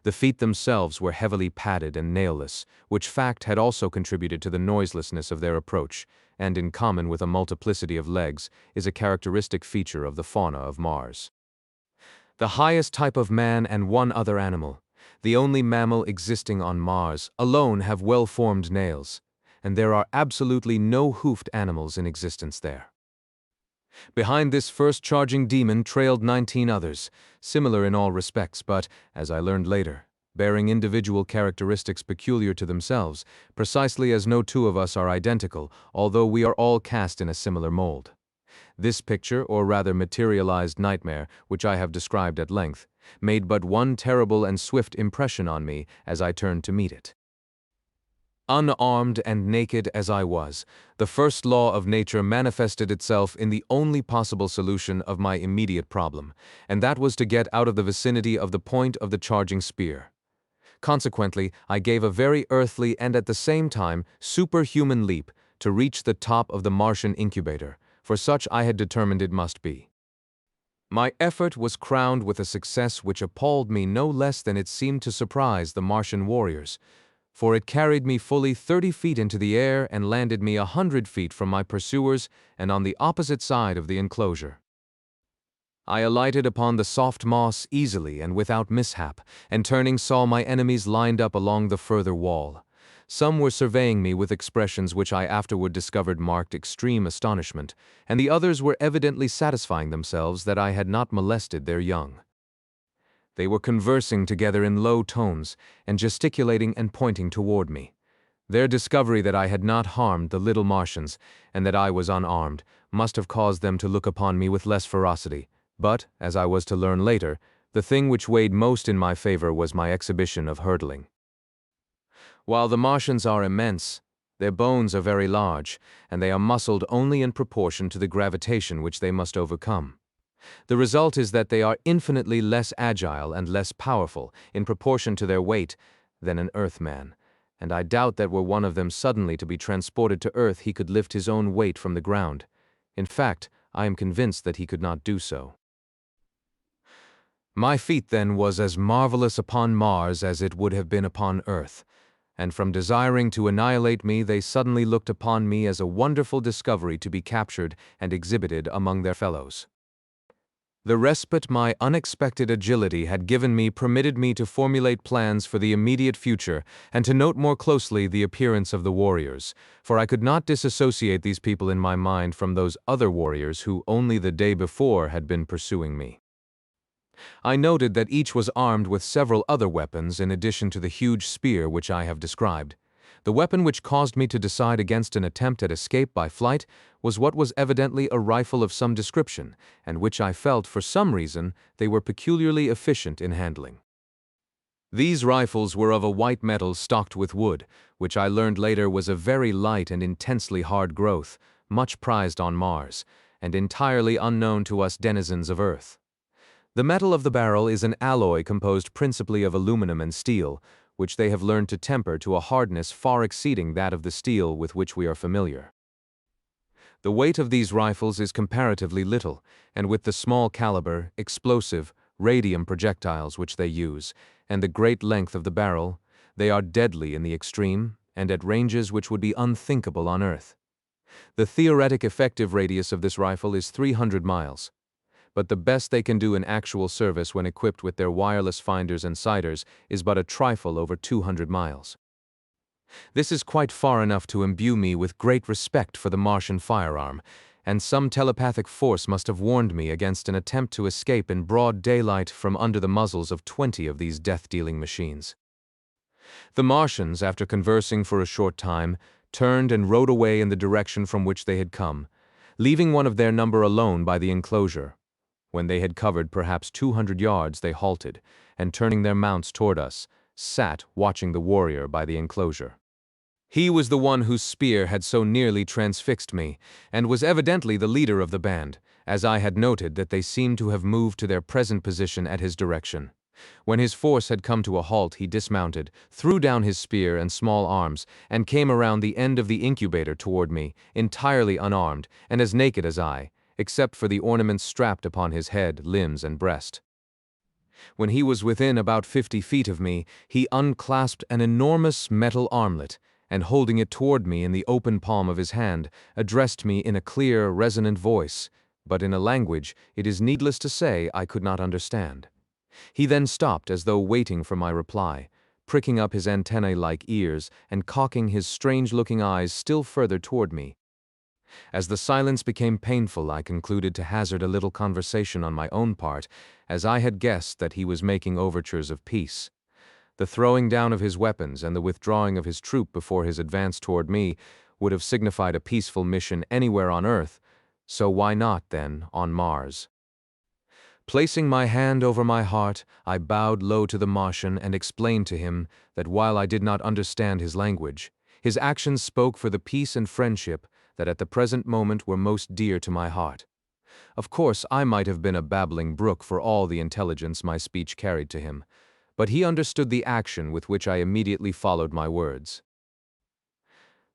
The feet themselves were heavily padded and nailless, which fact had also contributed to the noiselessness of their approach, and in common with a multiplicity of legs, is a characteristic feature of the fauna of Mars. The highest type of man and 1 other animal, the only mammal existing on Mars, alone have well-formed nails, and there are absolutely no hoofed animals in existence there. Behind this first charging demon trailed 19 others, similar in all respects but, as I learned later, bearing individual characteristics peculiar to themselves, precisely as no 2 of us are identical, although we are all cast in a similar mold. This picture, or rather materialized nightmare, which I have described at length, made but one terrible and swift impression on me as I turned to meet it. Unarmed and naked as I was, the first law of nature manifested itself in the only possible solution of my immediate problem, and that was to get out of the vicinity of the point of the charging spear. Consequently, I gave a very earthly and at the same time superhuman leap to reach the top of the Martian incubator, for such I had determined it must be. My effort was crowned with a success which appalled me no less than it seemed to surprise the Martian warriors, for it carried me fully 30 feet into the air and landed me 100 feet from my pursuers and on the opposite side of the enclosure. I alighted upon the soft moss easily and without mishap, and turning saw my enemies lined up along the further wall. Some were surveying me with expressions which I afterward discovered marked extreme astonishment, and the others were evidently satisfying themselves that I had not molested their young. They were conversing together in low tones, and gesticulating and pointing toward me. Their discovery that I had not harmed the little Martians, and that I was unarmed, must have caused them to look upon me with less ferocity, but, as I was to learn later, the thing which weighed most in my favor was my exhibition of hurdling. While the Martians are immense, their bones are very large, and they are muscled only in proportion to the gravitation which they must overcome. The result is that they are infinitely less agile and less powerful, in proportion to their weight, than an Earthman, and I doubt that were one of them suddenly to be transported to Earth he could lift his own weight from the ground. In fact, I am convinced that he could not do so. My feat, then, was as marvelous upon Mars as it would have been upon Earth, and from desiring to annihilate me they suddenly looked upon me as a wonderful discovery to be captured and exhibited among their fellows. The respite my unexpected agility had given me permitted me to formulate plans for the immediate future and to note more closely the appearance of the warriors, for I could not disassociate these people in my mind from those other warriors who only the day before had been pursuing me. I noted that each was armed with several other weapons in addition to the huge spear which I have described. The weapon which caused me to decide against an attempt at escape by flight was what was evidently a rifle of some description, and which I felt, for some reason, they were peculiarly efficient in handling. These rifles were of a white metal stocked with wood, which I learned later was a very light and intensely hard growth, much prized on Mars, and entirely unknown to us denizens of Earth. The metal of the barrel is an alloy composed principally of aluminum and steel, which they have learned to temper to a hardness far exceeding that of the steel with which we are familiar. The weight of these rifles is comparatively little, and with the small caliber, explosive, radium projectiles which they use, and the great length of the barrel, they are deadly in the extreme, and at ranges which would be unthinkable on Earth. The theoretic effective radius of this rifle is 300 miles. But the best they can do in actual service when equipped with their wireless finders and sighters is but a trifle over 200 miles. This is quite far enough to imbue me with great respect for the Martian firearm, and some telepathic force must have warned me against an attempt to escape in broad daylight from under the muzzles of 20 of these death-dealing machines. The Martians, after conversing for a short time, turned and rode away in the direction from which they had come, leaving one of their number alone by the enclosure. When they had covered perhaps 200 yards, they halted, and turning their mounts toward us, sat watching the warrior by the enclosure. He was the one whose spear had so nearly transfixed me, and was evidently the leader of the band, as I had noted that they seemed to have moved to their present position at his direction. When his force had come to a halt, he dismounted, threw down his spear and small arms, and came around the end of the incubator toward me, entirely unarmed, and as naked as I, except for the ornaments strapped upon his head, limbs, and breast. When he was within about 50 feet of me, he unclasped an enormous metal armlet, and holding it toward me in the open palm of his hand, addressed me in a clear, resonant voice, but in a language, it is needless to say, I could not understand. He then stopped as though waiting for my reply, pricking up his antennae-like ears and cocking his strange-looking eyes still further toward me. As the silence became painful, I concluded to hazard a little conversation on my own part, as I had guessed that he was making overtures of peace. The throwing down of his weapons and the withdrawing of his troop before his advance toward me would have signified a peaceful mission anywhere on Earth, so why not, then, on Mars? Placing my hand over my heart, I bowed low to the Martian and explained to him that while I did not understand his language, his actions spoke for the peace and friendship that at the present moment were most dear to my heart. Of course, I might have been a babbling brook for all the intelligence my speech carried to him, but he understood the action with which I immediately followed my words.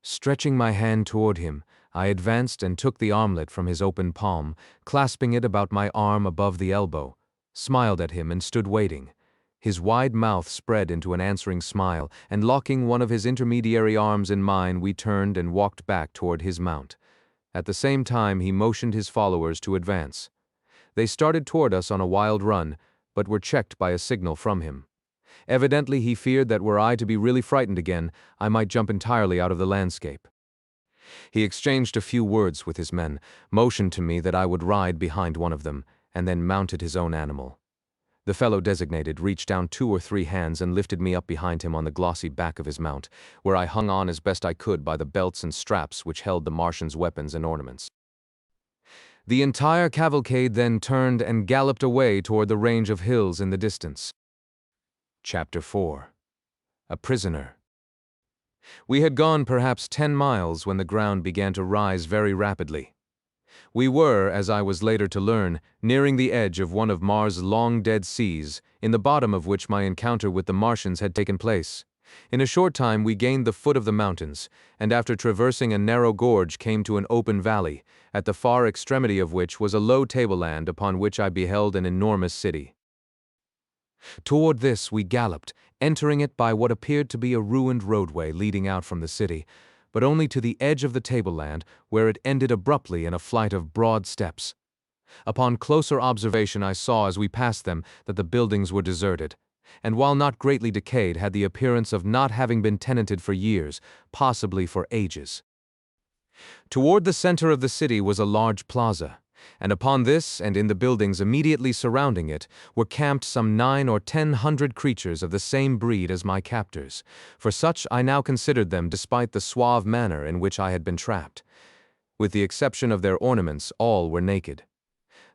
Stretching my hand toward him, I advanced and took the armlet from his open palm, clasping it about my arm above the elbow, smiled at him and stood waiting. His wide mouth spread into an answering smile, and locking one of his intermediary arms in mine, we turned and walked back toward his mount. At the same time, he motioned his followers to advance. They started toward us on a wild run, but were checked by a signal from him. Evidently, he feared that were I to be really frightened again, I might jump entirely out of the landscape. He exchanged a few words with his men, motioned to me that I would ride behind one of them, and then mounted his own animal. The fellow designated reached down 2 or 3 hands and lifted me up behind him on the glossy back of his mount, where I hung on as best I could by the belts and straps which held the Martian's weapons and ornaments. The entire cavalcade then turned and galloped away toward the range of hills in the distance. Chapter 4. A Prisoner. We had gone perhaps 10 miles when the ground began to rise very rapidly. We were, as I was later to learn, nearing the edge of one of Mars' long-dead seas, in the bottom of which my encounter with the Martians had taken place. In a short time we gained the foot of the mountains, and after traversing a narrow gorge came to an open valley, at the far extremity of which was a low tableland upon which I beheld an enormous city. Toward this we galloped, entering it by what appeared to be a ruined roadway leading out from the city, but only to the edge of the tableland, where it ended abruptly in a flight of broad steps. Upon closer observation I saw as we passed them that the buildings were deserted, and while not greatly decayed had the appearance of not having been tenanted for years, possibly for ages. Toward the center of the city was a large plaza, and upon this and in the buildings immediately surrounding it were camped some 900 or 1,000 creatures of the same breed as my captors, for such I now considered them despite the suave manner in which I had been trapped. With the exception of their ornaments, all were naked.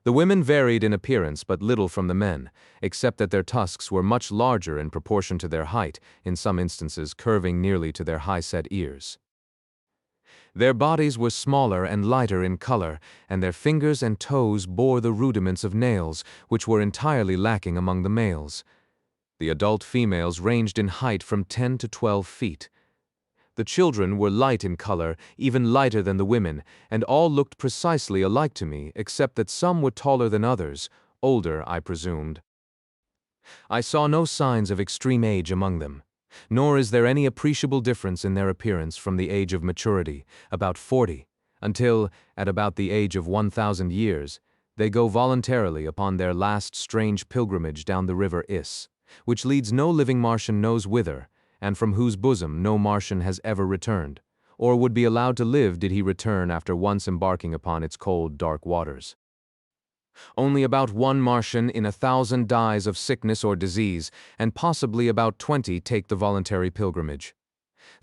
The women varied in appearance but little from the men, except that their tusks were much larger in proportion to their height, in some instances curving nearly to their high-set ears. Their bodies were smaller and lighter in color, and their fingers and toes bore the rudiments of nails, which were entirely lacking among the males. The adult females ranged in height from 10 to 12 feet. The children were light in color, even lighter than the women, and all looked precisely alike to me, except that some were taller than others, older, I presumed. I saw no signs of extreme age among them. Nor is there any appreciable difference in their appearance from the age of maturity, about 40, until, at about the age of 1,000 years, they go voluntarily upon their last strange pilgrimage down the river Is, which leads no living Martian knows whither, and from whose bosom no Martian has ever returned, or would be allowed to live did he return after once embarking upon its cold, dark waters. Only about 1 Martian in 1,000 dies of sickness or disease, and possibly about 20 take the voluntary pilgrimage.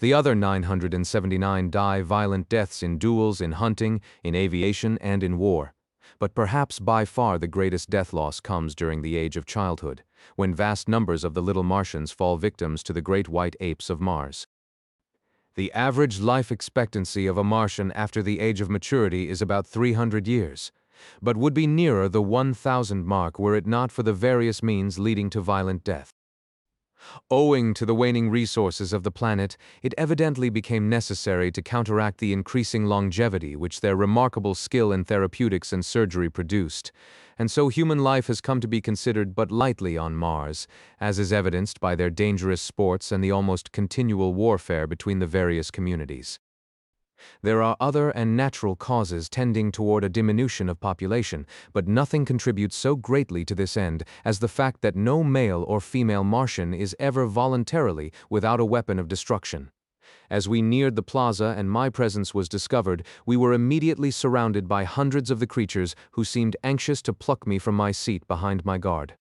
The other 979 die violent deaths in duels, in hunting, in aviation, and in war. But perhaps by far the greatest death loss comes during the age of childhood, when vast numbers of the little Martians fall victims to the great white apes of Mars. The average life expectancy of a Martian after the age of maturity is about 300 years. But would be nearer the 1,000 mark were it not for the various means leading to violent death. Owing to the waning resources of the planet, it evidently became necessary to counteract the increasing longevity which their remarkable skill in therapeutics and surgery produced, and so human life has come to be considered but lightly on Mars, as is evidenced by their dangerous sports and the almost continual warfare between the various communities. There are other and natural causes tending toward a diminution of population, but nothing contributes so greatly to this end as the fact that no male or female Martian is ever voluntarily without a weapon of destruction. As we neared the plaza and my presence was discovered, we were immediately surrounded by hundreds of the creatures who seemed anxious to pluck me from my seat behind my guard.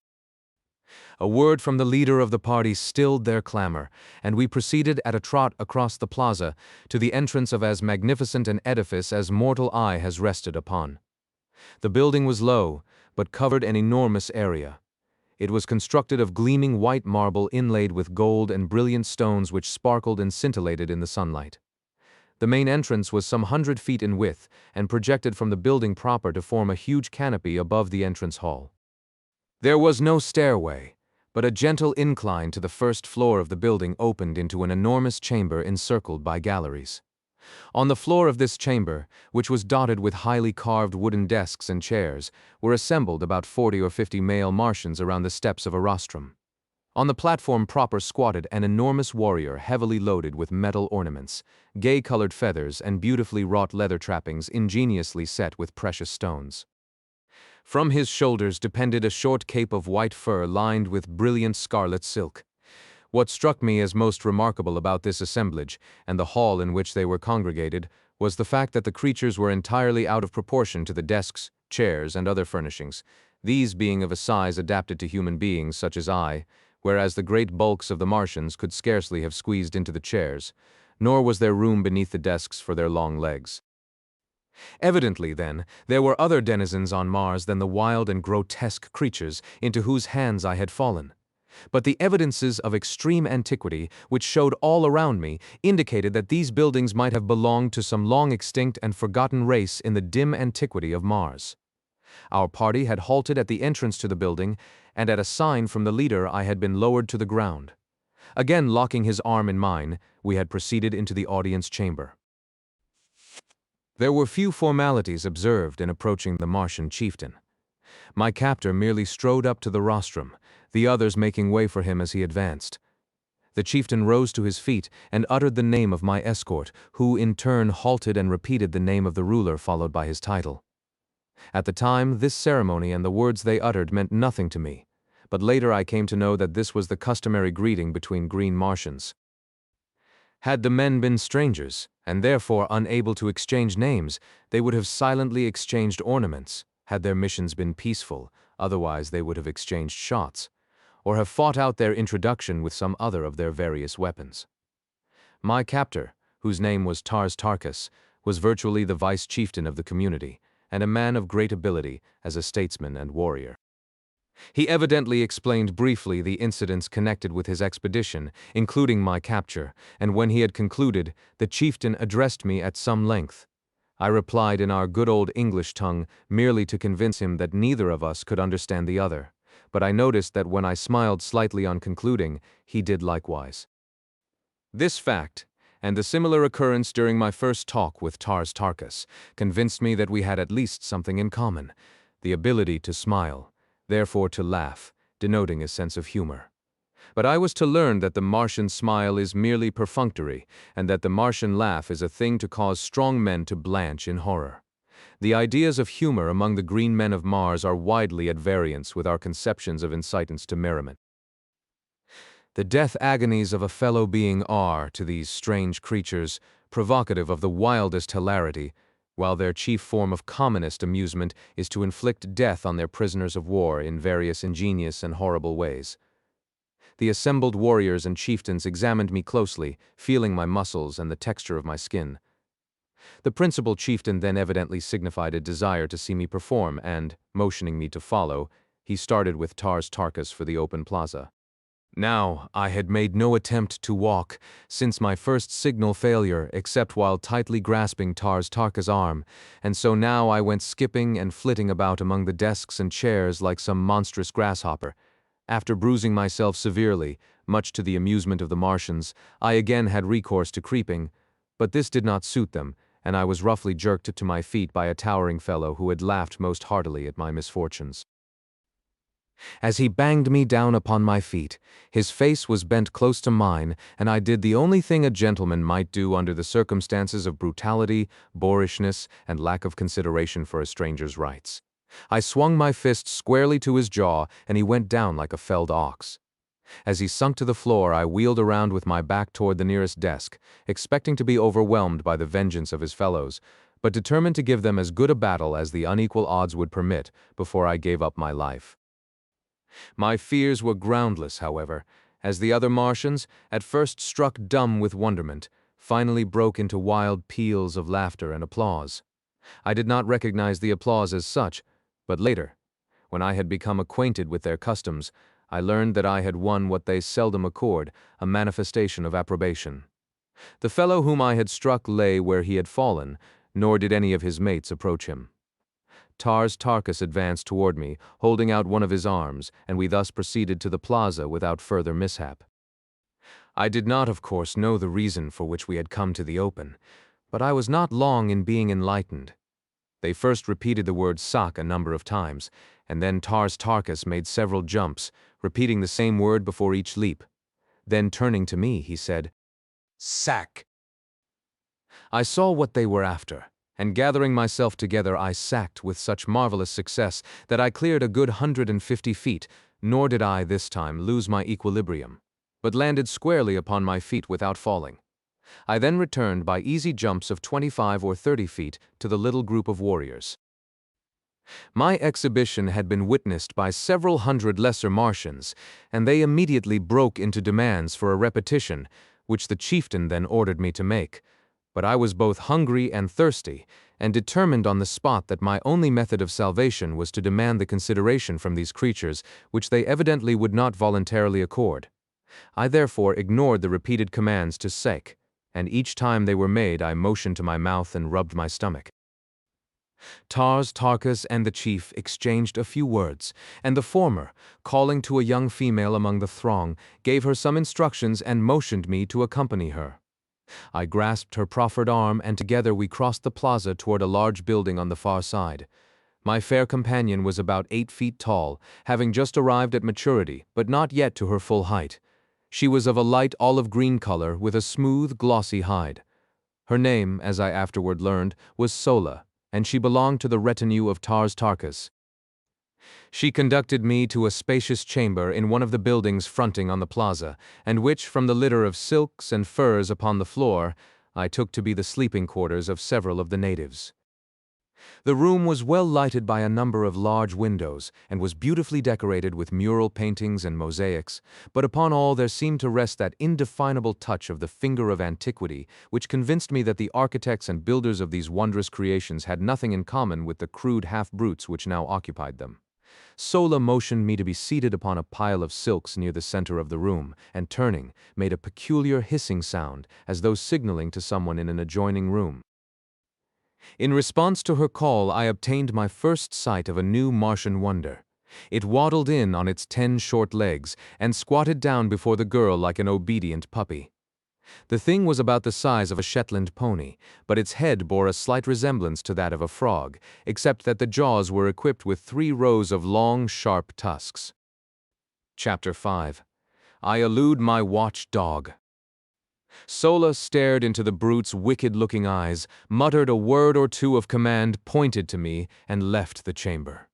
A word from the leader of the party stilled their clamor, and we proceeded at a trot across the plaza to the entrance of as magnificent an edifice as mortal eye has rested upon. The building was low, but covered an enormous area. It was constructed of gleaming white marble inlaid with gold and brilliant stones which sparkled and scintillated in the sunlight. The main entrance was some 100 feet in width and projected from the building proper to form a huge canopy above the entrance hall. There was no stairway, but a gentle incline to the first floor of the building opened into an enormous chamber encircled by galleries. On the floor of this chamber, which was dotted with highly carved wooden desks and chairs, were assembled about 40 or 50 male Martians around the steps of a rostrum. On the platform proper squatted an enormous warrior heavily loaded with metal ornaments, gay-colored feathers, and beautifully wrought leather trappings ingeniously set with precious stones. From his shoulders depended a short cape of white fur lined with brilliant scarlet silk. What struck me as most remarkable about this assemblage, and the hall in which they were congregated, was the fact that the creatures were entirely out of proportion to the desks, chairs, and other furnishings, these being of a size adapted to human beings such as I, whereas the great bulks of the Martians could scarcely have squeezed into the chairs, nor was there room beneath the desks for their long legs. Evidently, then, there were other denizens on Mars than the wild and grotesque creatures into whose hands I had fallen. But the evidences of extreme antiquity, which showed all around me, indicated that these buildings might have belonged to some long-extinct and forgotten race in the dim antiquity of Mars. Our party had halted at the entrance to the building, and at a sign from the leader I had been lowered to the ground. Again locking his arm in mine, we had proceeded into the audience chamber. There were few formalities observed in approaching the Martian chieftain. My captor merely strode up to the rostrum, the others making way for him as he advanced. The chieftain rose to his feet and uttered the name of my escort, who in turn halted and repeated the name of the ruler followed by his title. At the time, this ceremony and the words they uttered meant nothing to me, but later I came to know that this was the customary greeting between green Martians. Had the men been strangers, and therefore unable to exchange names, they would have silently exchanged ornaments. Had their missions been peaceful, otherwise they would have exchanged shots, or have fought out their introduction with some other of their various weapons. My captor, whose name was Tars Tarkas, was virtually the vice chieftain of the community, and a man of great ability as a statesman and warrior. He evidently explained briefly the incidents connected with his expedition, including my capture, and when he had concluded, the chieftain addressed me at some length. I replied in our good old English tongue, merely to convince him that neither of us could understand the other, but I noticed that when I smiled slightly on concluding, he did likewise. This fact, and the similar occurrence during my first talk with Tars Tarkas, convinced me that we had at least something in common, the ability to smile, therefore to laugh, denoting a sense of humor. But I was to learn that the Martian smile is merely perfunctory, and that the Martian laugh is a thing to cause strong men to blanch in horror. The ideas of humor among the green men of Mars are widely at variance with our conceptions of incitants to merriment. The death agonies of a fellow being are, to these strange creatures, provocative of the wildest hilarity, while their chief form of commonest amusement is to inflict death on their prisoners of war in various ingenious and horrible ways. The assembled warriors and chieftains examined me closely, feeling my muscles and the texture of my skin. The principal chieftain then evidently signified a desire to see me perform, and, motioning me to follow, he started with Tars Tarkas for the open plaza. Now, I had made no attempt to walk since my first signal failure, except while tightly grasping Tars Tarkas' arm, and so now I went skipping and flitting about among the desks and chairs like some monstrous grasshopper. After bruising myself severely, much to the amusement of the Martians, I again had recourse to creeping, but this did not suit them, and I was roughly jerked to my feet by a towering fellow who had laughed most heartily at my misfortunes. As he banged me down upon my feet, his face was bent close to mine, and I did the only thing a gentleman might do under the circumstances of brutality, boorishness, and lack of consideration for a stranger's rights. I swung my fist squarely to his jaw, and he went down like a felled ox. As he sunk to the floor, I wheeled around with my back toward the nearest desk, expecting to be overwhelmed by the vengeance of his fellows, but determined to give them as good a battle as the unequal odds would permit before I gave up my life. My fears were groundless, however, as the other Martians, at first struck dumb with wonderment, finally broke into wild peals of laughter and applause. I did not recognize the applause as such, but later, when I had become acquainted with their customs, I learned that I had won what they seldom accord, a manifestation of approbation. The fellow whom I had struck lay where he had fallen, nor did any of his mates approach him. Tars Tarkas advanced toward me, holding out one of his arms, and we thus proceeded to the plaza without further mishap. I did not, of course, know the reason for which we had come to the open, but I was not long in being enlightened. They first repeated the word "Sak" a number of times, and then Tars Tarkas made several jumps, repeating the same word before each leap. Then turning to me, he said, "Sack." I saw what they were after, and gathering myself together I sacked with such marvelous success that I cleared a good 150 feet, nor did I, this time, lose my equilibrium, but landed squarely upon my feet without falling. I then returned by easy jumps of 25 or 30 feet to the little group of warriors. My exhibition had been witnessed by several hundred lesser Martians, and they immediately broke into demands for a repetition, which the chieftain then ordered me to make. But I was both hungry and thirsty, and determined on the spot that my only method of salvation was to demand the consideration from these creatures, which they evidently would not voluntarily accord. I therefore ignored the repeated commands to sek, and each time they were made I motioned to my mouth and rubbed my stomach. Tars, Tarkas, and the chief exchanged a few words, and the former, calling to a young female among the throng, gave her some instructions and motioned me to accompany her. I grasped her proffered arm, and together we crossed the plaza toward a large building on the far side. My fair companion was about 8 feet tall, having just arrived at maturity, but not yet to her full height. She was of a light olive-green color with a smooth, glossy hide. Her name, as I afterward learned, was Sola, and she belonged to the retinue of Tars Tarkas. She conducted me to a spacious chamber in one of the buildings fronting on the plaza, and which, from the litter of silks and furs upon the floor, I took to be the sleeping quarters of several of the natives. The room was well lighted by a number of large windows, and was beautifully decorated with mural paintings and mosaics, but upon all there seemed to rest that indefinable touch of the finger of antiquity, which convinced me that the architects and builders of these wondrous creations had nothing in common with the crude half-brutes which now occupied them. Sola motioned me to be seated upon a pile of silks near the center of the room, and turning, made a peculiar hissing sound, as though signaling to someone in an adjoining room. In response to her call, I obtained my first sight of a new Martian wonder. It waddled in on its 10 short legs, and squatted down before the girl like an obedient puppy. The thing was about the size of a Shetland pony, but its head bore a slight resemblance to that of a frog, except that the jaws were equipped with 3 rows of long, sharp tusks. Chapter 5. I elude my watch-dog. Sola stared into the brute's wicked-looking eyes, muttered a word or two of command, pointed to me, and left the chamber.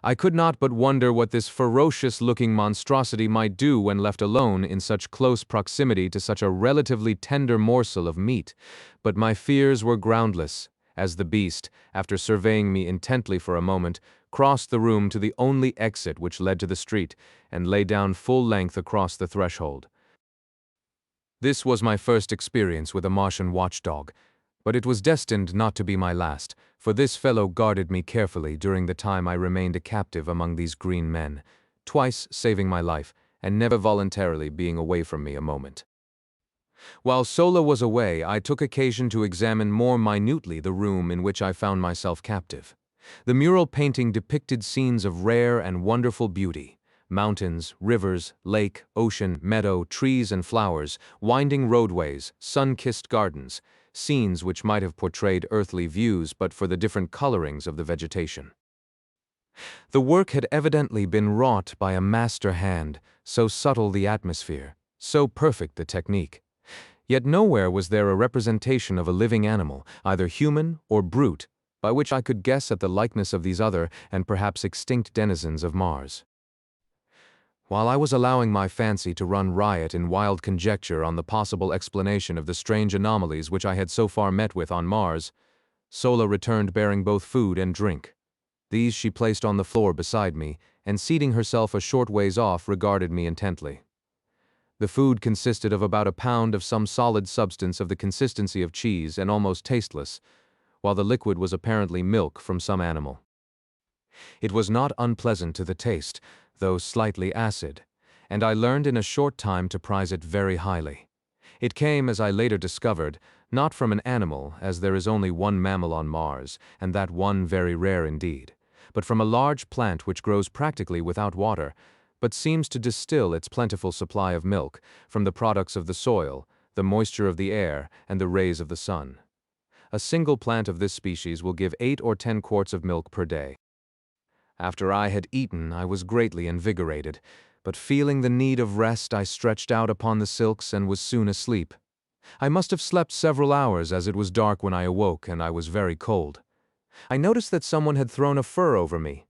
I could not but wonder what this ferocious-looking monstrosity might do when left alone in such close proximity to such a relatively tender morsel of meat, but my fears were groundless, as the beast, after surveying me intently for a moment, crossed the room to the only exit which led to the street, and lay down full length across the threshold. This was my first experience with a Martian watchdog, but it was destined not to be my last, for this fellow guarded me carefully during the time I remained a captive among these green men, twice saving my life, and never voluntarily being away from me a moment. While Sola was away, I took occasion to examine more minutely the room in which I found myself captive. The mural painting depicted scenes of rare and wonderful beauty. Mountains, rivers, lake, ocean, meadow, trees and flowers, winding roadways, sun-kissed gardens, scenes which might have portrayed earthly views but for the different colorings of the vegetation. The work had evidently been wrought by a master hand, so subtle the atmosphere, so perfect the technique. Yet nowhere was there a representation of a living animal, either human or brute, by which I could guess at the likeness of these other and perhaps extinct denizens of Mars. While I was allowing my fancy to run riot in wild conjecture on the possible explanation of the strange anomalies which I had so far met with on Mars, Sola returned bearing both food and drink. These she placed on the floor beside me, and seating herself a short ways off, regarded me intently. The food consisted of about a pound of some solid substance of the consistency of cheese and almost tasteless, while the liquid was apparently milk from some animal. It was not unpleasant to the taste, though slightly acid, and I learned in a short time to prize it very highly. It came, as I later discovered, not from an animal, as there is only one mammal on Mars, and that one very rare indeed, but from a large plant which grows practically without water, but seems to distill its plentiful supply of milk from the products of the soil, the moisture of the air, and the rays of the sun. A single plant of this species will give 8 or 10 quarts of milk per day. After I had eaten, I was greatly invigorated, but feeling the need of rest, I stretched out upon the silks and was soon asleep. I must have slept several hours, as it was dark when I awoke and I was very cold. I noticed that someone had thrown a fur over me,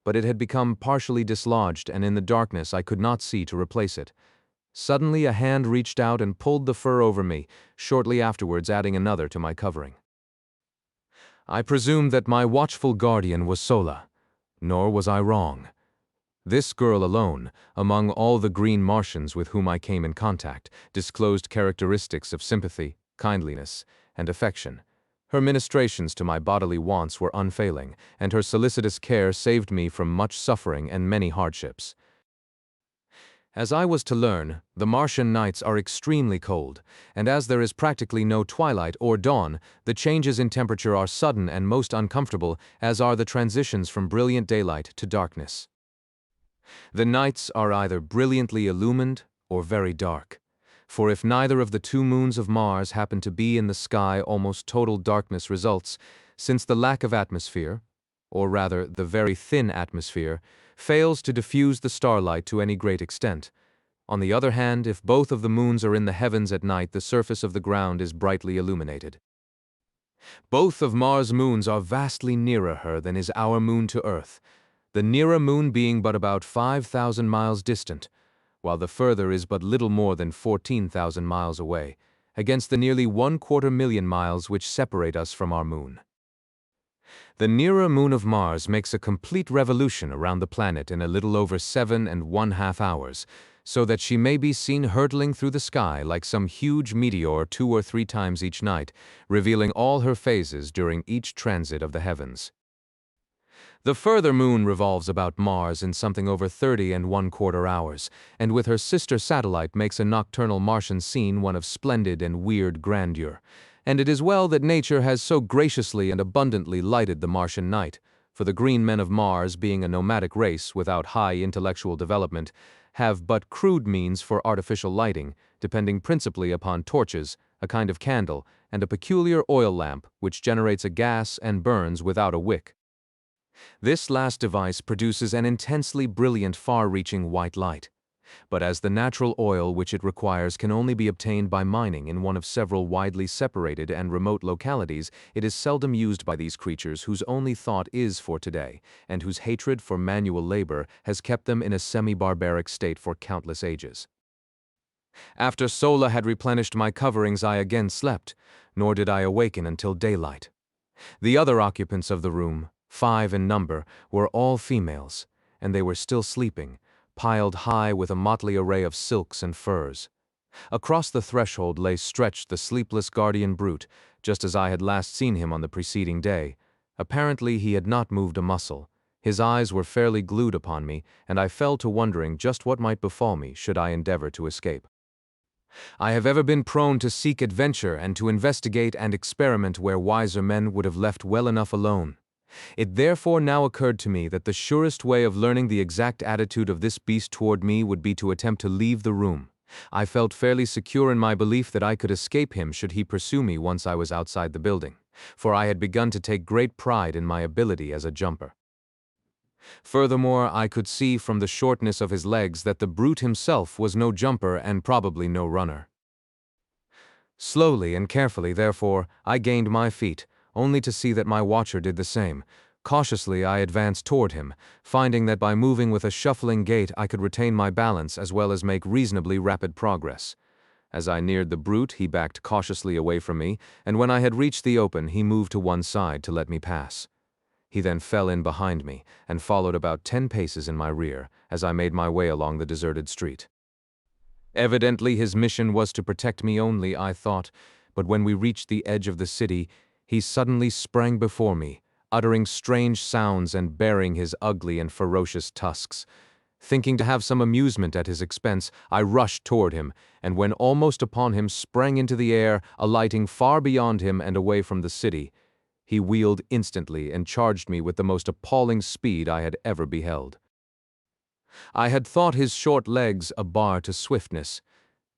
but it had become partially dislodged, and in the darkness I could not see to replace it. Suddenly a hand reached out and pulled the fur over me, shortly afterwards adding another to my covering. I presumed that my watchful guardian was Sola. Nor was I wrong. This girl alone, among all the green Martians with whom I came in contact, disclosed characteristics of sympathy, kindliness, and affection. Her ministrations to my bodily wants were unfailing, and her solicitous care saved me from much suffering and many hardships. As I was to learn, the Martian nights are extremely cold, and as there is practically no twilight or dawn, the changes in temperature are sudden and most uncomfortable, as are the transitions from brilliant daylight to darkness. The nights are either brilliantly illumined or very dark, for if neither of the two moons of Mars happen to be in the sky, almost total darkness results, since the lack of atmosphere, or rather the very thin atmosphere, fails to diffuse the starlight to any great extent. On the other hand, if both of the moons are in the heavens at night, the surface of the ground is brightly illuminated. Both of Mars' moons are vastly nearer her than is our moon to Earth, the nearer moon being but about 5,000 miles distant, while the further is but little more than 14,000 miles away, against the nearly 1/4 million miles which separate us from our moon. The nearer moon of Mars makes a complete revolution around the planet in a little over 7½ hours, so that she may be seen hurtling through the sky like some huge meteor 2 or 3 times each night, revealing all her phases during each transit of the heavens. The further moon revolves about Mars in something over 30¼ hours, and with her sister satellite makes a nocturnal Martian scene one of splendid and weird grandeur. And it is well that nature has so graciously and abundantly lighted the Martian night, for the green men of Mars, being a nomadic race without high intellectual development, have but crude means for artificial lighting, depending principally upon torches, a kind of candle, and a peculiar oil lamp which generates a gas and burns without a wick. This last device produces an intensely brilliant, far-reaching white light. But as the natural oil which it requires can only be obtained by mining in one of several widely separated and remote localities, it is seldom used by these creatures whose only thought is for today, and whose hatred for manual labor has kept them in a semi-barbaric state for countless ages. After Sola had replenished my coverings, I again slept, nor did I awaken until daylight. The other occupants of the room, 5 in number, were all females, and they were still sleeping, piled high with a motley array of silks and furs. Across the threshold lay stretched the sleepless guardian brute, just as I had last seen him on the preceding day. Apparently he had not moved a muscle. His eyes were fairly glued upon me, and I fell to wondering just what might befall me should I endeavor to escape. I have ever been prone to seek adventure and to investigate and experiment where wiser men would have left well enough alone. It therefore now occurred to me that the surest way of learning the exact attitude of this beast toward me would be to attempt to leave the room. I felt fairly secure in my belief that I could escape him should he pursue me once I was outside the building, for I had begun to take great pride in my ability as a jumper. Furthermore, I could see from the shortness of his legs that the brute himself was no jumper and probably no runner. Slowly and carefully, therefore, I gained my feet, only to see that my watcher did the same. Cautiously I advanced toward him, finding that by moving with a shuffling gait I could retain my balance as well as make reasonably rapid progress. As I neared the brute, he backed cautiously away from me, and when I had reached the open, he moved to one side to let me pass. He then fell in behind me and followed about 10 paces in my rear as I made my way along the deserted street. Evidently his mission was to protect me only, I thought, but when we reached the edge of the city, he suddenly sprang before me, uttering strange sounds and baring his ugly and ferocious tusks. Thinking to have some amusement at his expense, I rushed toward him, and when almost upon him, sprang into the air, alighting far beyond him and away from the city. He wheeled instantly and charged me with the most appalling speed I had ever beheld. I had thought his short legs a bar to swiftness,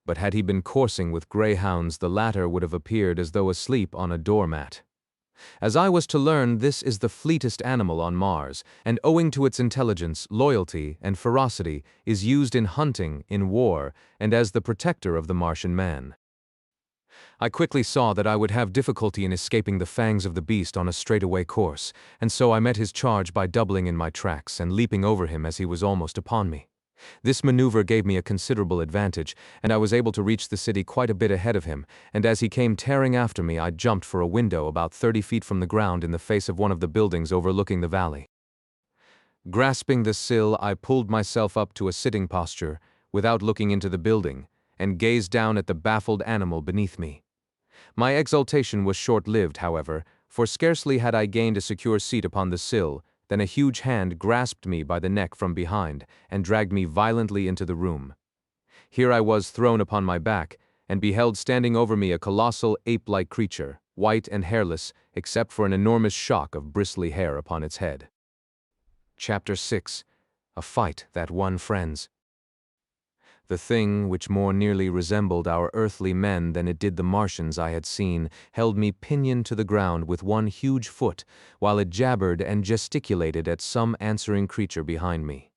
but had he been coursing with greyhounds, the latter would have appeared as though asleep on a doormat. As I was to learn, this is the fleetest animal on Mars, and owing to its intelligence, loyalty, and ferocity, is used in hunting, in war, and as the protector of the Martian man. I quickly saw that I would have difficulty in escaping the fangs of the beast on a straightaway course, and so I met his charge by doubling in my tracks and leaping over him as he was almost upon me. This maneuver gave me a considerable advantage, and I was able to reach the city quite a bit ahead of him, and as he came tearing after me, I jumped for a window about 30 feet from the ground in the face of one of the buildings overlooking the valley. Grasping the sill, I pulled myself up to a sitting posture, without looking into the building, and gazed down at the baffled animal beneath me. My exultation was short-lived, however, for scarcely had I gained a secure seat upon the sill than a huge hand grasped me by the neck from behind and dragged me violently into the room. Here I was thrown upon my back, and beheld standing over me a colossal ape-like creature, white and hairless, except for an enormous shock of bristly hair upon its head. Chapter 6. A Fight That Won Friends. The thing, which more nearly resembled our earthly men than it did the Martians I had seen, held me pinioned to the ground with one huge foot, while it jabbered and gesticulated at some answering creature behind me.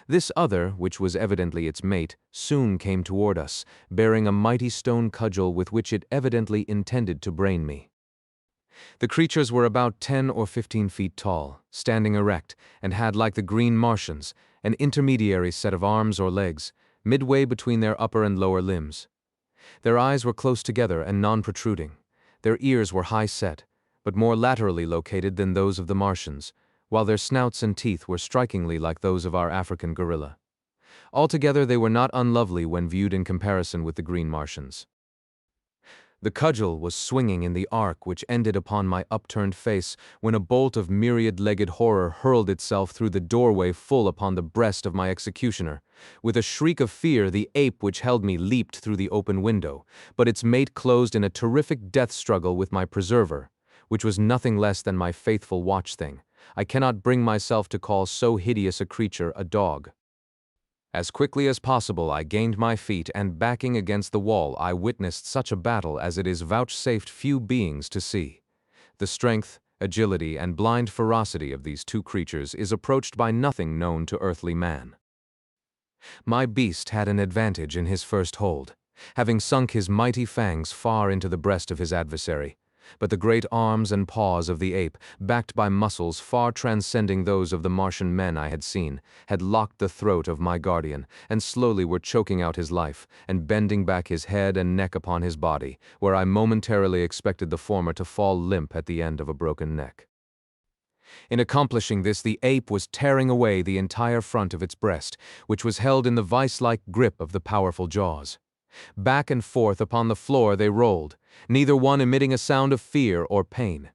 This other, which was evidently its mate, soon came toward us, bearing a mighty stone cudgel with which it evidently intended to brain me. The creatures were about 10 or 15 feet tall, standing erect, and had, like the green Martians, an intermediary set of arms or legs, midway between their upper and lower limbs. Their eyes were close together and non-protruding. Their ears were high-set, but more laterally located than those of the Martians, while their snouts and teeth were strikingly like those of our African gorilla. Altogether, they were not unlovely when viewed in comparison with the green Martians. The cudgel was swinging in the arc which ended upon my upturned face when a bolt of myriad-legged horror hurled itself through the doorway full upon the breast of my executioner. With a shriek of fear, the ape which held me leaped through the open window, but its mate closed in a terrific death struggle with my preserver, which was nothing less than my faithful watch-thing. I cannot bring myself to call so hideous a creature a dog. As quickly as possible I gained my feet, and backing against the wall I witnessed such a battle as it is vouchsafed few beings to see. The strength, agility, and blind ferocity of these two creatures is approached by nothing known to earthly man. My beast had an advantage in his first hold, having sunk his mighty fangs far into the breast of his adversary, but the great arms and paws of the ape, backed by muscles far transcending those of the Martian men I had seen, had locked the throat of my guardian, and slowly were choking out his life, and bending back his head and neck upon his body, where I momentarily expected the former to fall limp at the end of a broken neck. In accomplishing this, the ape was tearing away the entire front of its breast, which was held in the vice-like grip of the powerful jaws. Back and forth upon the floor they rolled, neither one emitting a sound of fear or pain.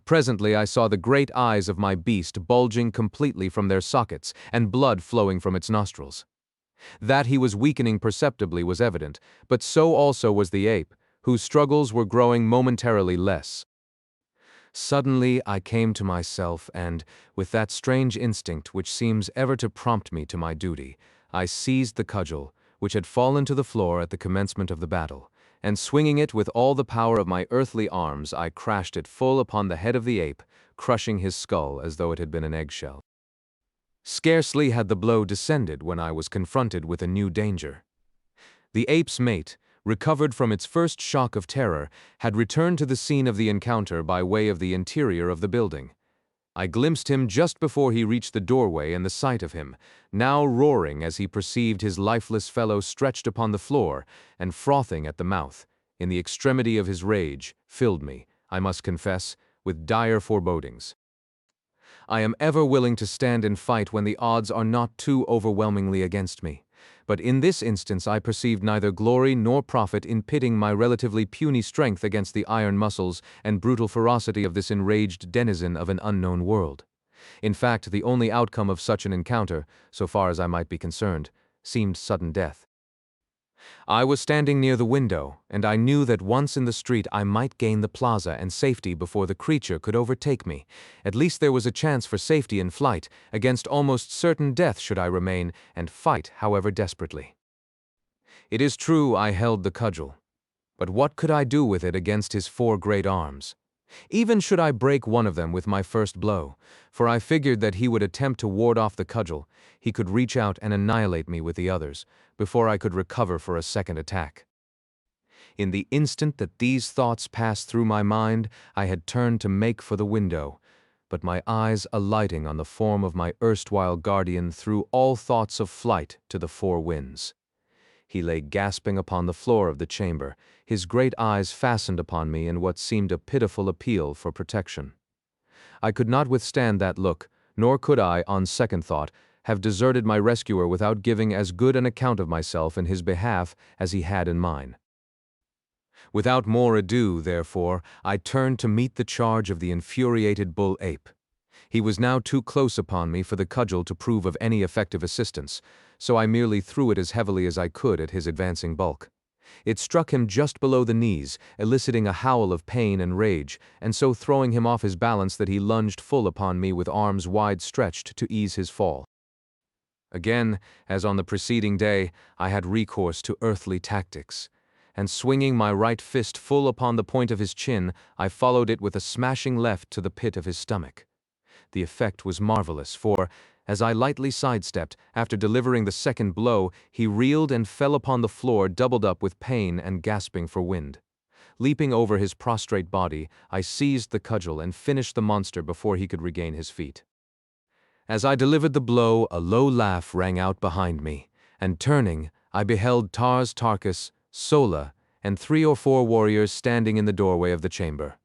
Presently I saw the great eyes of my beast bulging completely from their sockets and blood flowing from its nostrils. That he was weakening perceptibly was evident, but so also was the ape, whose struggles were growing momentarily less. Suddenly I came to myself and, with that strange instinct which seems ever to prompt me to my duty, I seized the cudgel, which had fallen to the floor at the commencement of the battle, and swinging it with all the power of my earthly arms, I crashed it full upon the head of the ape, crushing his skull as though it had been an eggshell. Scarcely had the blow descended when I was confronted with a new danger. The ape's mate, recovered from its first shock of terror, had returned to the scene of the encounter by way of the interior of the building. I glimpsed him just before he reached the doorway, and the sight of him, now roaring as he perceived his lifeless fellow stretched upon the floor and frothing at the mouth, in the extremity of his rage, filled me, I must confess, with dire forebodings. I am ever willing to stand and fight when the odds are not too overwhelmingly against me, but in this instance I perceived neither glory nor profit in pitting my relatively puny strength against the iron muscles and brutal ferocity of this enraged denizen of an unknown world. In fact, the only outcome of such an encounter, so far as I might be concerned, seemed sudden death. I was standing near the window, and I knew that once in the street I might gain the plaza and safety before the creature could overtake me. At least there was a chance for safety in flight, against almost certain death should I remain and fight however desperately. It is true I held the cudgel, but what could I do with it against his 4 great arms? Even should I break one of them with my first blow, for I figured that he would attempt to ward off the cudgel, he could reach out and annihilate me with the others, before I could recover for a second attack. In the instant that these thoughts passed through my mind, I had turned to make for the window, but my eyes alighting on the form of my erstwhile guardian threw all thoughts of flight to the 4 winds. He lay gasping upon the floor of the chamber, his great eyes fastened upon me in what seemed a pitiful appeal for protection. I could not withstand that look, nor could I, on second thought, have deserted my rescuer without giving as good an account of myself in his behalf as he had in mine. Without more ado, therefore, I turned to meet the charge of the infuriated bull-ape. He was now too close upon me for the cudgel to prove of any effective assistance, so I merely threw it as heavily as I could at his advancing bulk. It struck him just below the knees, eliciting a howl of pain and rage, and so throwing him off his balance that he lunged full upon me with arms wide stretched to ease his fall. Again, as on the preceding day, I had recourse to earthly tactics, and swinging my right fist full upon the point of his chin, I followed it with a smashing left to the pit of his stomach. The effect was marvelous, for, as I lightly sidestepped, after delivering the second blow, he reeled and fell upon the floor doubled up with pain and gasping for wind. Leaping over his prostrate body, I seized the cudgel and finished the monster before he could regain his feet. As I delivered the blow, a low laugh rang out behind me, and turning, I beheld Tars Tarkas, Sola, and 3 or 4 warriors standing in the doorway of the chamber.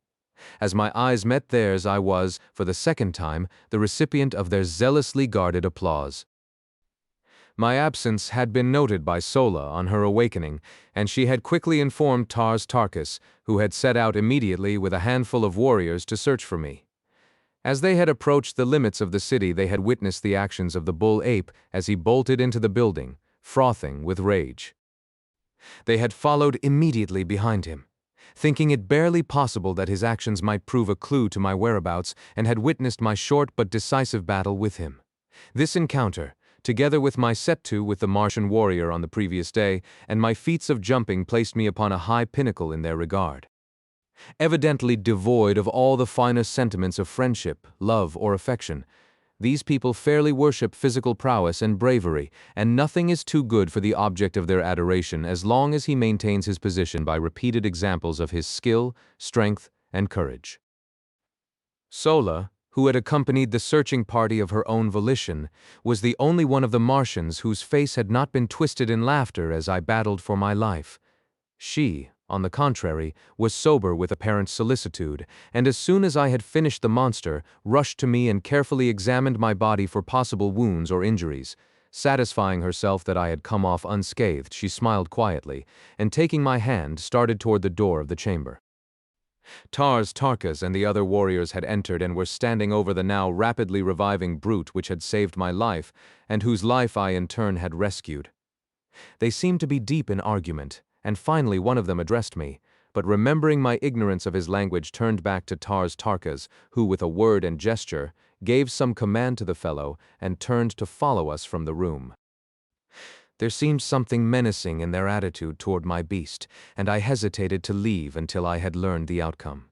As my eyes met theirs, I was, for the second time, the recipient of their zealously guarded applause. My absence had been noted by Sola on her awakening, and she had quickly informed Tars Tarkas, who had set out immediately with a handful of warriors to search for me. As they had approached the limits of the city, they had witnessed the actions of the bull-ape as he bolted into the building, frothing with rage. They had followed immediately behind him, thinking it barely possible that his actions might prove a clue to my whereabouts, and had witnessed my short but decisive battle with him. This encounter, together with my set-to with the Martian warrior on the previous day, and my feats of jumping, placed me upon a high pinnacle in their regard. Evidently devoid of all the finer sentiments of friendship, love, or affection, these people fairly worship physical prowess and bravery, and nothing is too good for the object of their adoration as long as he maintains his position by repeated examples of his skill, strength, and courage. Sola, who had accompanied the searching party of her own volition, was the only one of the Martians whose face had not been twisted in laughter as I battled for my life. She, on the contrary, was sober with apparent solicitude, and as soon as I had finished the monster, rushed to me and carefully examined my body for possible wounds or injuries. Satisfying herself that I had come off unscathed, she smiled quietly, and taking my hand, started toward the door of the chamber. Tars Tarkas and the other warriors had entered and were standing over the now rapidly reviving brute which had saved my life, and whose life I in turn had rescued. They seemed to be deep in argument, and finally one of them addressed me, but remembering my ignorance of his language, turned back to Tars Tarkas, who, with a word and gesture, gave some command to the fellow and turned to follow us from the room. There seemed something menacing in their attitude toward my beast, and I hesitated to leave until I had learned the outcome.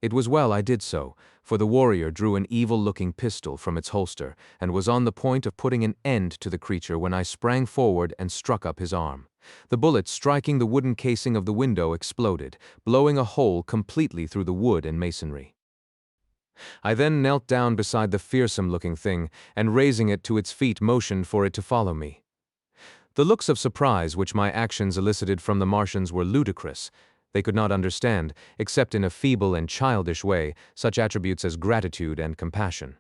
It was well I did so, for the warrior drew an evil-looking pistol from its holster and was on the point of putting an end to the creature when I sprang forward and struck up his arm. The bullet, striking the wooden casing of the window, exploded, blowing a hole completely through the wood and masonry. I then knelt down beside the fearsome-looking thing, and raising it to its feet, motioned for it to follow me. The looks of surprise which my actions elicited from the Martians were ludicrous. They could not understand, except in a feeble and childish way, such attributes as gratitude and compassion.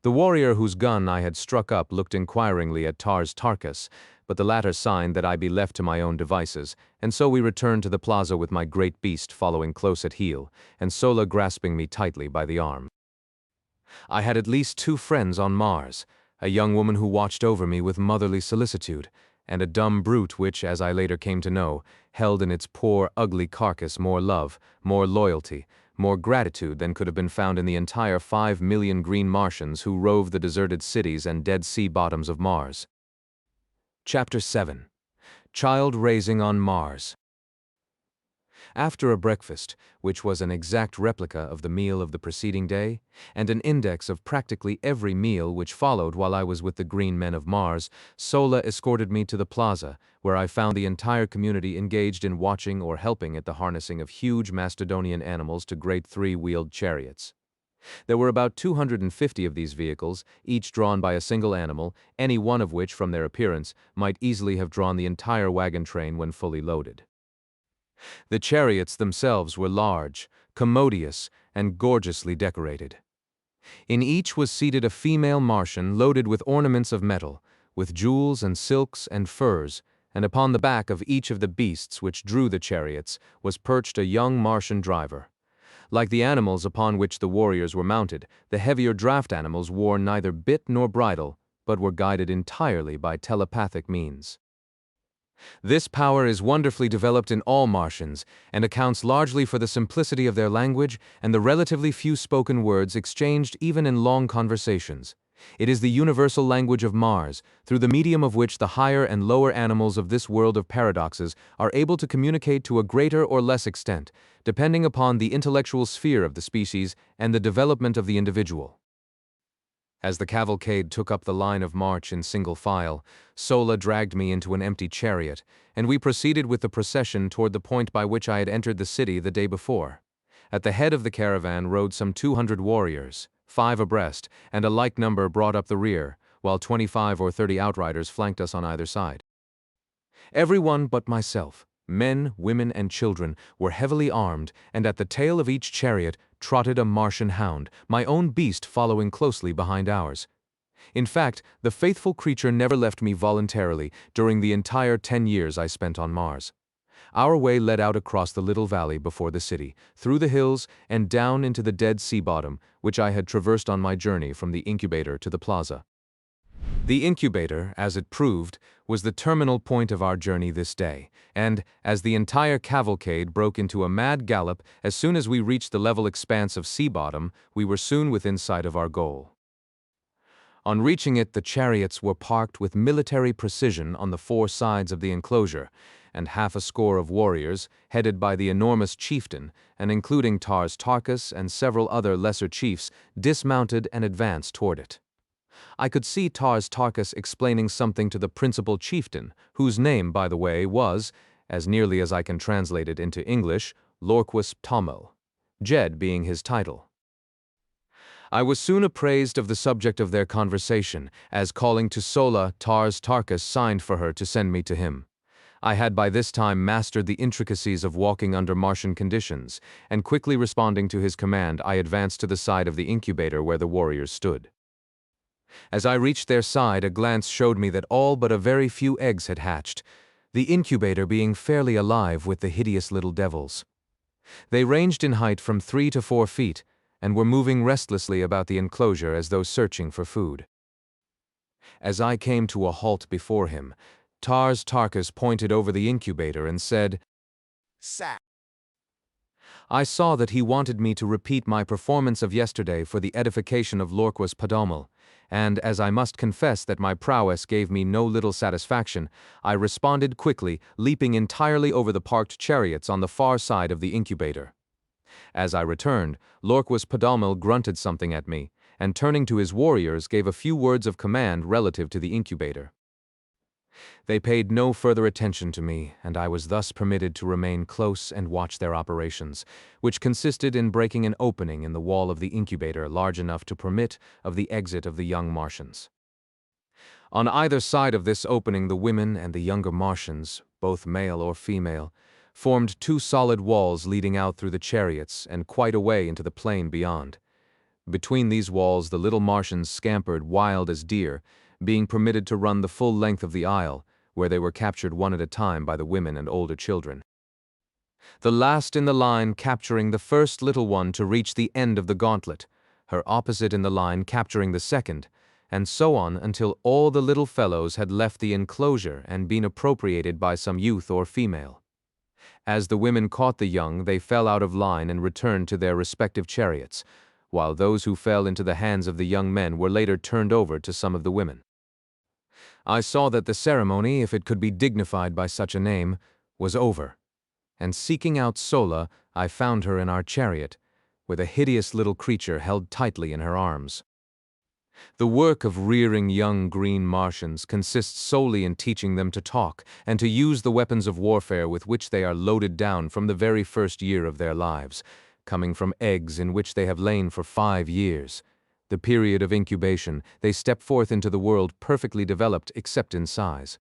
The warrior whose gun I had struck up looked inquiringly at Tars Tarkas, but the latter signed that I be left to my own devices, and so we returned to the plaza with my great beast following close at heel, and Sola grasping me tightly by the arm. I had at least 2 friends on Mars, a young woman who watched over me with motherly solicitude, and a dumb brute which, as I later came to know, held in its poor, ugly carcass more love, more loyalty, more gratitude than could have been found in the entire 5 million green Martians who rove the deserted cities and dead sea bottoms of Mars. Chapter 7. Child Raising on Mars. After a breakfast, which was an exact replica of the meal of the preceding day, and an index of practically every meal which followed while I was with the green men of Mars, Sola escorted me to the plaza, where I found the entire community engaged in watching or helping at the harnessing of huge Macedonian animals to great 3-wheeled chariots. There were about 250 of these vehicles, each drawn by a single animal, any one of which, from their appearance, might easily have drawn the entire wagon train when fully loaded. The chariots themselves were large, commodious, and gorgeously decorated. In each was seated a female Martian loaded with ornaments of metal, with jewels and silks and furs, and upon the back of each of the beasts which drew the chariots was perched a young Martian driver. Like the animals upon which the warriors were mounted, the heavier draft animals wore neither bit nor bridle, but were guided entirely by telepathic means. This power is wonderfully developed in all Martians and accounts largely for the simplicity of their language and the relatively few spoken words exchanged even in long conversations. It is the universal language of Mars, through the medium of which the higher and lower animals of this world of paradoxes are able to communicate to a greater or less extent, depending upon the intellectual sphere of the species and the development of the individual. As the cavalcade took up the line of march in single file, Sola dragged me into an empty chariot, and we proceeded with the procession toward the point by which I had entered the city the day before. At the head of the caravan rode some 200 warriors, 5 abreast, and a like number brought up the rear, while 25 or 30 outriders flanked us on either side. Everyone but myself, men, women, and children, were heavily armed, and at the tail of each chariot trotted a Martian hound, my own beast following closely behind ours. In fact, the faithful creature never left me voluntarily during the entire 10 years I spent on Mars. Our way led out across the little valley before the city, through the hills, and down into the dead sea bottom, which I had traversed on my journey from the incubator to the plaza. The incubator, as it proved, was the terminal point of our journey this day, and, as the entire cavalcade broke into a mad gallop as soon as we reached the level expanse of sea bottom, we were soon within sight of our goal. On reaching it, the chariots were parked with military precision on the 4 sides of the enclosure, and half a score of warriors, headed by the enormous chieftain, and including Tars Tarkas and several other lesser chiefs, dismounted and advanced toward it. I could see Tars Tarkas explaining something to the principal chieftain, whose name, by the way, was, as nearly as I can translate it into English, Lorquus Ptommel, Jed being his title. I was soon appraised of the subject of their conversation, as calling to Sola, Tars Tarkas signed for her to send me to him. I had by this time mastered the intricacies of walking under Martian conditions, and quickly responding to his command, I advanced to the side of the incubator where the warriors stood. As I reached their side, a glance showed me that all but a very few eggs had hatched, the incubator being fairly alive with the hideous little devils. They ranged in height from 3 to 4 feet, and were moving restlessly about the enclosure as though searching for food. As I came to a halt before him, Tars Tarkas pointed over the incubator and said, "Sack." I saw that he wanted me to repeat my performance of yesterday for the edification of Lorquus Ptommel, and as I must confess that my prowess gave me no little satisfaction, I responded quickly, leaping entirely over the parked chariots on the far side of the incubator. As I returned, Lorquus Ptommel grunted something at me, and turning to his warriors gave a few words of command relative to the incubator. They paid no further attention to me, and I was thus permitted to remain close and watch their operations, which consisted in breaking an opening in the wall of the incubator large enough to permit of the exit of the young Martians. On either side of this opening, the women and the younger Martians, both male or female, formed 2 solid walls leading out through the chariots and quite away into the plain beyond. Between these walls, the little Martians scampered wild as deer, being permitted to run the full length of the aisle, where they were captured one at a time by the women and older children. The last in the line capturing the first little one to reach the end of the gauntlet, her opposite in the line capturing the second, and so on until all the little fellows had left the enclosure and been appropriated by some youth or female. As the women caught the young, they fell out of line and returned to their respective chariots, while those who fell into the hands of the young men were later turned over to some of the women. I saw that the ceremony, if it could be dignified by such a name, was over, and seeking out Sola, I found her in our chariot, with a hideous little creature held tightly in her arms. The work of rearing young green Martians consists solely in teaching them to talk and to use the weapons of warfare with which they are loaded down from the very first year of their lives, coming from eggs in which they have lain for 5 years. The period of incubation, they step forth into the world perfectly developed except in size.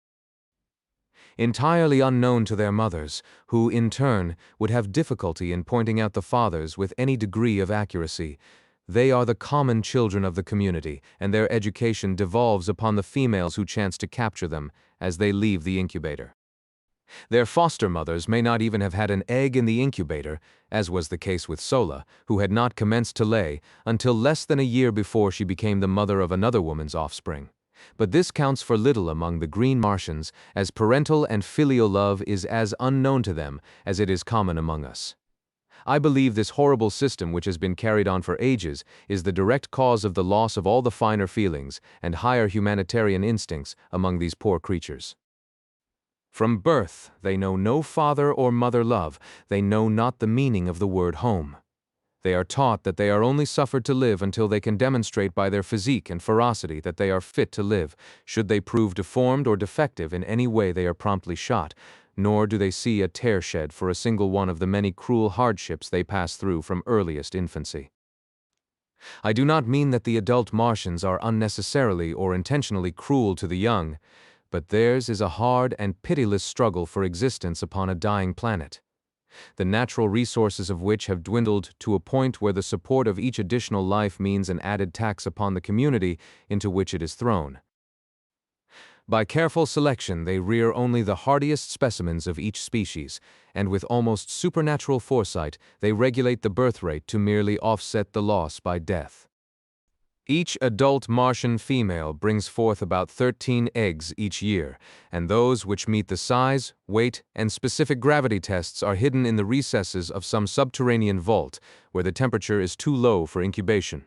Entirely unknown to their mothers, who, in turn, would have difficulty in pointing out the fathers with any degree of accuracy, they are the common children of the community, and their education devolves upon the females who chance to capture them as they leave the incubator. Their foster mothers may not even have had an egg in the incubator, as was the case with Sola, who had not commenced to lay until less than a year before she became the mother of another woman's offspring. But this counts for little among the Green Martians, as parental and filial love is as unknown to them as it is common among us. I believe this horrible system, which has been carried on for ages, is the direct cause of the loss of all the finer feelings and higher humanitarian instincts among these poor creatures. From birth, they know no father or mother love. They know not the meaning of the word home. They are taught that they are only suffered to live until they can demonstrate by their physique and ferocity that they are fit to live. Should they prove deformed or defective in any way, they are promptly shot, nor do they see a tear shed for a single one of the many cruel hardships they pass through from earliest infancy. I do not mean that the adult Martians are unnecessarily or intentionally cruel to the young, but theirs is a hard and pitiless struggle for existence upon a dying planet, the natural resources of which have dwindled to a point where the support of each additional life means an added tax upon the community into which it is thrown. By careful selection, they rear only the hardiest specimens of each species, and with almost supernatural foresight, they regulate the birth rate to merely offset the loss by death. Each adult Martian female brings forth about 13 eggs each year, and those which meet the size, weight, and specific gravity tests are hidden in the recesses of some subterranean vault where the temperature is too low for incubation.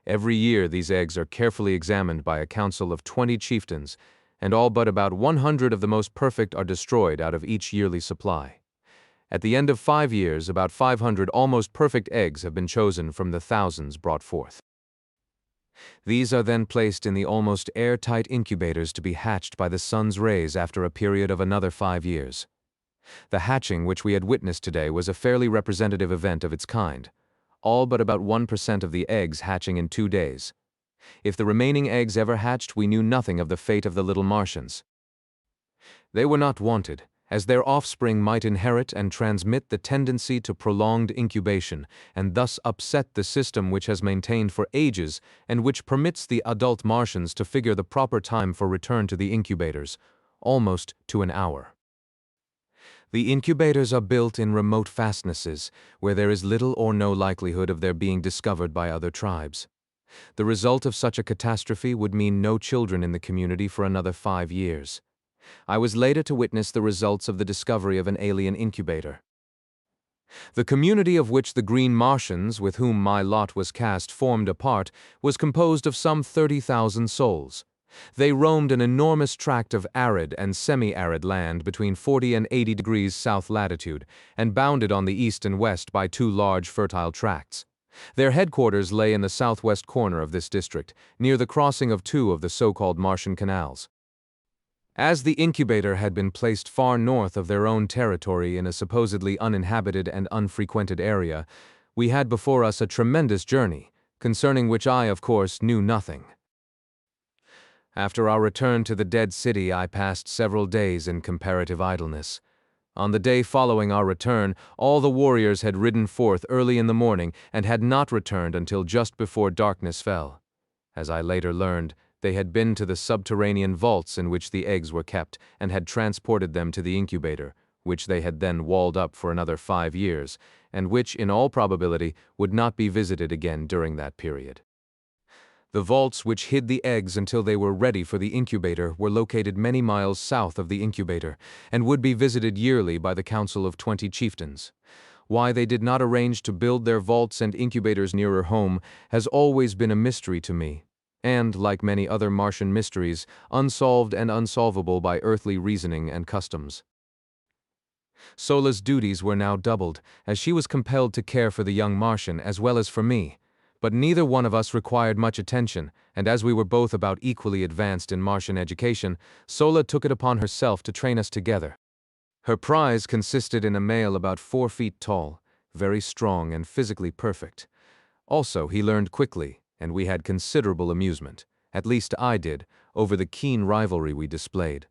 Every year these eggs are carefully examined by a council of 20 chieftains, and all but about 100 of the most perfect are destroyed out of each yearly supply. At the end of 5 years, about 500 almost perfect eggs have been chosen from the thousands brought forth. These are then placed in the almost airtight incubators to be hatched by the sun's rays after a period of another 5 years. The hatching which we had witnessed today was a fairly representative event of its kind, all but about 1% of the eggs hatching in 2 days. If the remaining eggs ever hatched, we knew nothing of the fate of the little Martians. They were not wanted, as their offspring might inherit and transmit the tendency to prolonged incubation, and thus upset the system which has maintained for ages and which permits the adult Martians to figure the proper time for return to the incubators, almost to an hour. The incubators are built in remote fastnesses, where there is little or no likelihood of their being discovered by other tribes. The result of such a catastrophe would mean no children in the community for another 5 years. I was later to witness the results of the discovery of an alien incubator. The community of which the Green Martians, with whom my lot was cast, formed a part, was composed of some 30,000 souls. They roamed an enormous tract of arid and semi-arid land between 40 and 80 degrees south latitude, and bounded on the east and west by 2 large fertile tracts. Their headquarters lay in the southwest corner of this district, near the crossing of 2 of the so-called Martian canals. As the incubator had been placed far north of their own territory in a supposedly uninhabited and unfrequented area, we had before us a tremendous journey, concerning which I, of course, knew nothing. After our return to the dead city, I passed several days in comparative idleness. On the day following our return, all the warriors had ridden forth early in the morning and had not returned until just before darkness fell. As I later learned, they had been to the subterranean vaults in which the eggs were kept and had transported them to the incubator, which they had then walled up for another 5 years, and which, in all probability, would not be visited again during that period. The vaults which hid the eggs until they were ready for the incubator were located many miles south of the incubator, and would be visited yearly by the council of 20 chieftains. Why they did not arrange to build their vaults and incubators nearer home has always been a mystery to me, and, like many other Martian mysteries, unsolved and unsolvable by earthly reasoning and customs. Sola's duties were now doubled, as she was compelled to care for the young Martian as well as for me, but neither one of us required much attention, and as we were both about equally advanced in Martian education, Sola took it upon herself to train us together. Her prize consisted in a male about 4 feet tall, very strong and physically perfect. Also, he learned quickly, and we had considerable amusement, at least I did, over the keen rivalry we displayed.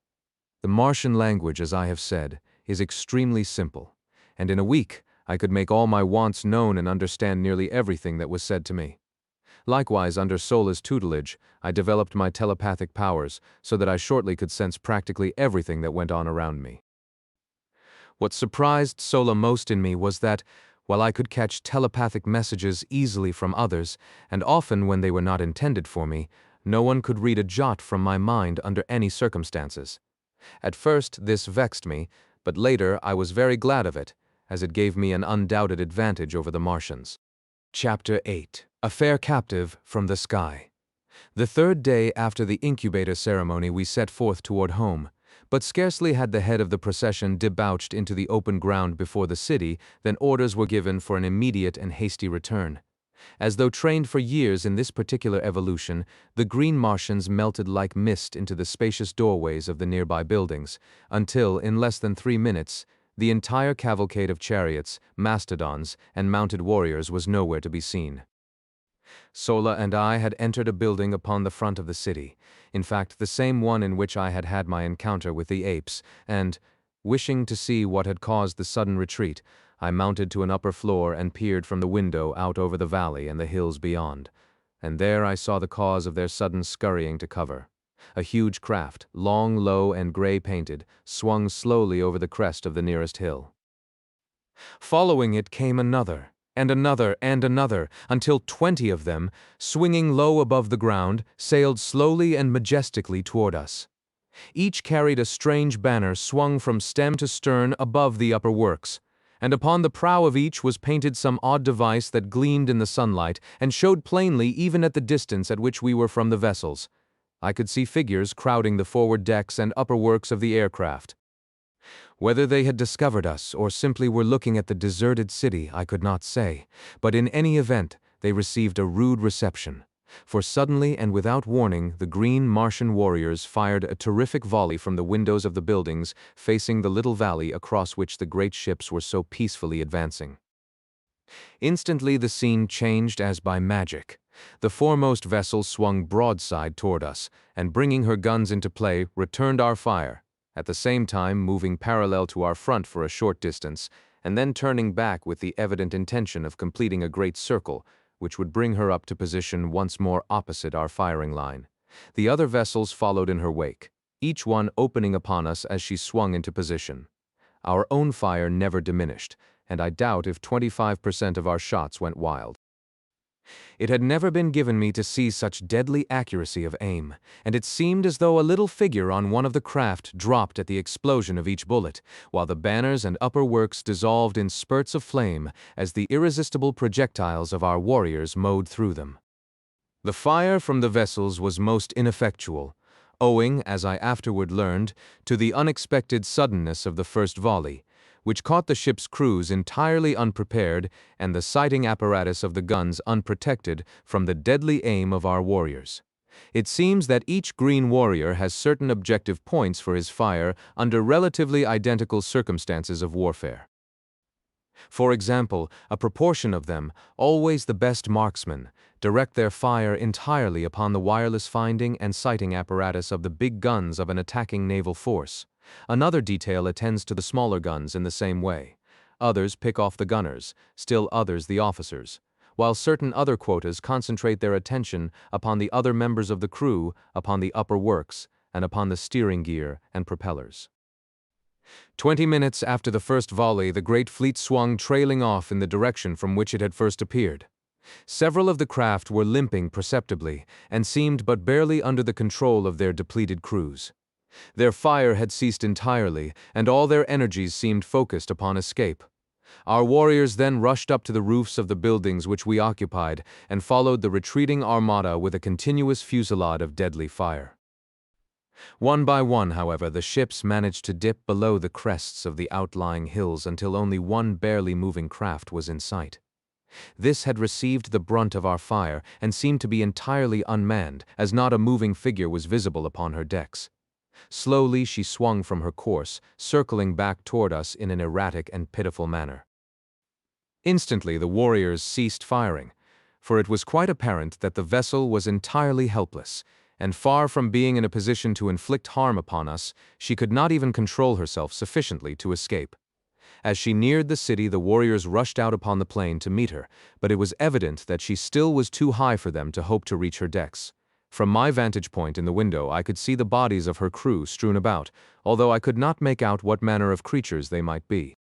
The Martian language, as I have said, is extremely simple, and in a week I could make all my wants known and understand nearly everything that was said to me. Likewise, under Sola's tutelage, I developed my telepathic powers so that I shortly could sense practically everything that went on around me. What surprised Sola most in me was that, while I could catch telepathic messages easily from others, and often when they were not intended for me, no one could read a jot from my mind under any circumstances. At first this vexed me, but later I was very glad of it, as it gave me an undoubted advantage over the Martians. Chapter 8. A Fair Captive from the Sky. The third day after the incubator ceremony we set forth toward home, but scarcely had the head of the procession debouched into the open ground before the city than orders were given for an immediate and hasty return. As though trained for years in this particular evolution, the green Martians melted like mist into the spacious doorways of the nearby buildings, until, in less than 3 minutes, the entire cavalcade of chariots, mastodons, and mounted warriors was nowhere to be seen. Sola and I had entered a building upon the front of the city, in fact the same one in which I had had my encounter with the apes, and, wishing to see what had caused the sudden retreat, I mounted to an upper floor and peered from the window out over the valley and the hills beyond, and there I saw the cause of their sudden scurrying to cover. A huge craft, long, low, and gray-painted, swung slowly over the crest of the nearest hill. Following it came another, and another, and another, until 20 of them, swinging low above the ground, sailed slowly and majestically toward us. Each carried a strange banner swung from stem to stern above the upper works, and upon the prow of each was painted some odd device that gleamed in the sunlight and showed plainly even at the distance at which we were from the vessels. I could see figures crowding the forward decks and upper works of the aircraft. Whether they had discovered us or simply were looking at the deserted city, I could not say, but in any event, they received a rude reception. For suddenly and without warning, the green Martian warriors fired a terrific volley from the windows of the buildings facing the little valley across which the great ships were so peacefully advancing. Instantly the scene changed as by magic. The foremost vessel swung broadside toward us, and bringing her guns into play, returned our fire, at the same time moving parallel to our front for a short distance, and then turning back with the evident intention of completing a great circle, which would bring her up to position once more opposite our firing line. The other vessels followed in her wake, each one opening upon us as she swung into position. Our own fire never diminished, and I doubt if 25% of our shots went wild. It had never been given me to see such deadly accuracy of aim, and it seemed as though a little figure on one of the craft dropped at the explosion of each bullet, while the banners and upper works dissolved in spurts of flame as the irresistible projectiles of our warriors mowed through them. The fire from the vessels was most ineffectual, owing, as I afterward learned, to the unexpected suddenness of the first volley, which caught the ship's crews entirely unprepared and the sighting apparatus of the guns unprotected from the deadly aim of our warriors. It seems that each green warrior has certain objective points for his fire under relatively identical circumstances of warfare. For example, a proportion of them, always the best marksmen, direct their fire entirely upon the wireless finding and sighting apparatus of the big guns of an attacking naval force. Another detail attends to the smaller guns in the same way. Others pick off the gunners, still others the officers, while certain other quotas concentrate their attention upon the other members of the crew, upon the upper works, and upon the steering gear and propellers. 20 minutes after the first volley, the great fleet swung trailing off in the direction from which it had first appeared. Several of the craft were limping perceptibly, and seemed but barely under the control of their depleted crews. Their fire had ceased entirely, and all their energies seemed focused upon escape. Our warriors then rushed up to the roofs of the buildings which we occupied, and followed the retreating armada with a continuous fusillade of deadly fire. One by one, however, the ships managed to dip below the crests of the outlying hills until only one barely moving craft was in sight. This had received the brunt of our fire, and seemed to be entirely unmanned, as not a moving figure was visible upon her decks. Slowly she swung from her course, circling back toward us in an erratic and pitiful manner. Instantly the warriors ceased firing, for it was quite apparent that the vessel was entirely helpless, and far from being in a position to inflict harm upon us, she could not even control herself sufficiently to escape. As she neared the city, the warriors rushed out upon the plain to meet her, but it was evident that she still was too high for them to hope to reach her decks. From my vantage point in the window, I could see the bodies of her crew strewn about, although I could not make out what manner of creatures they might be.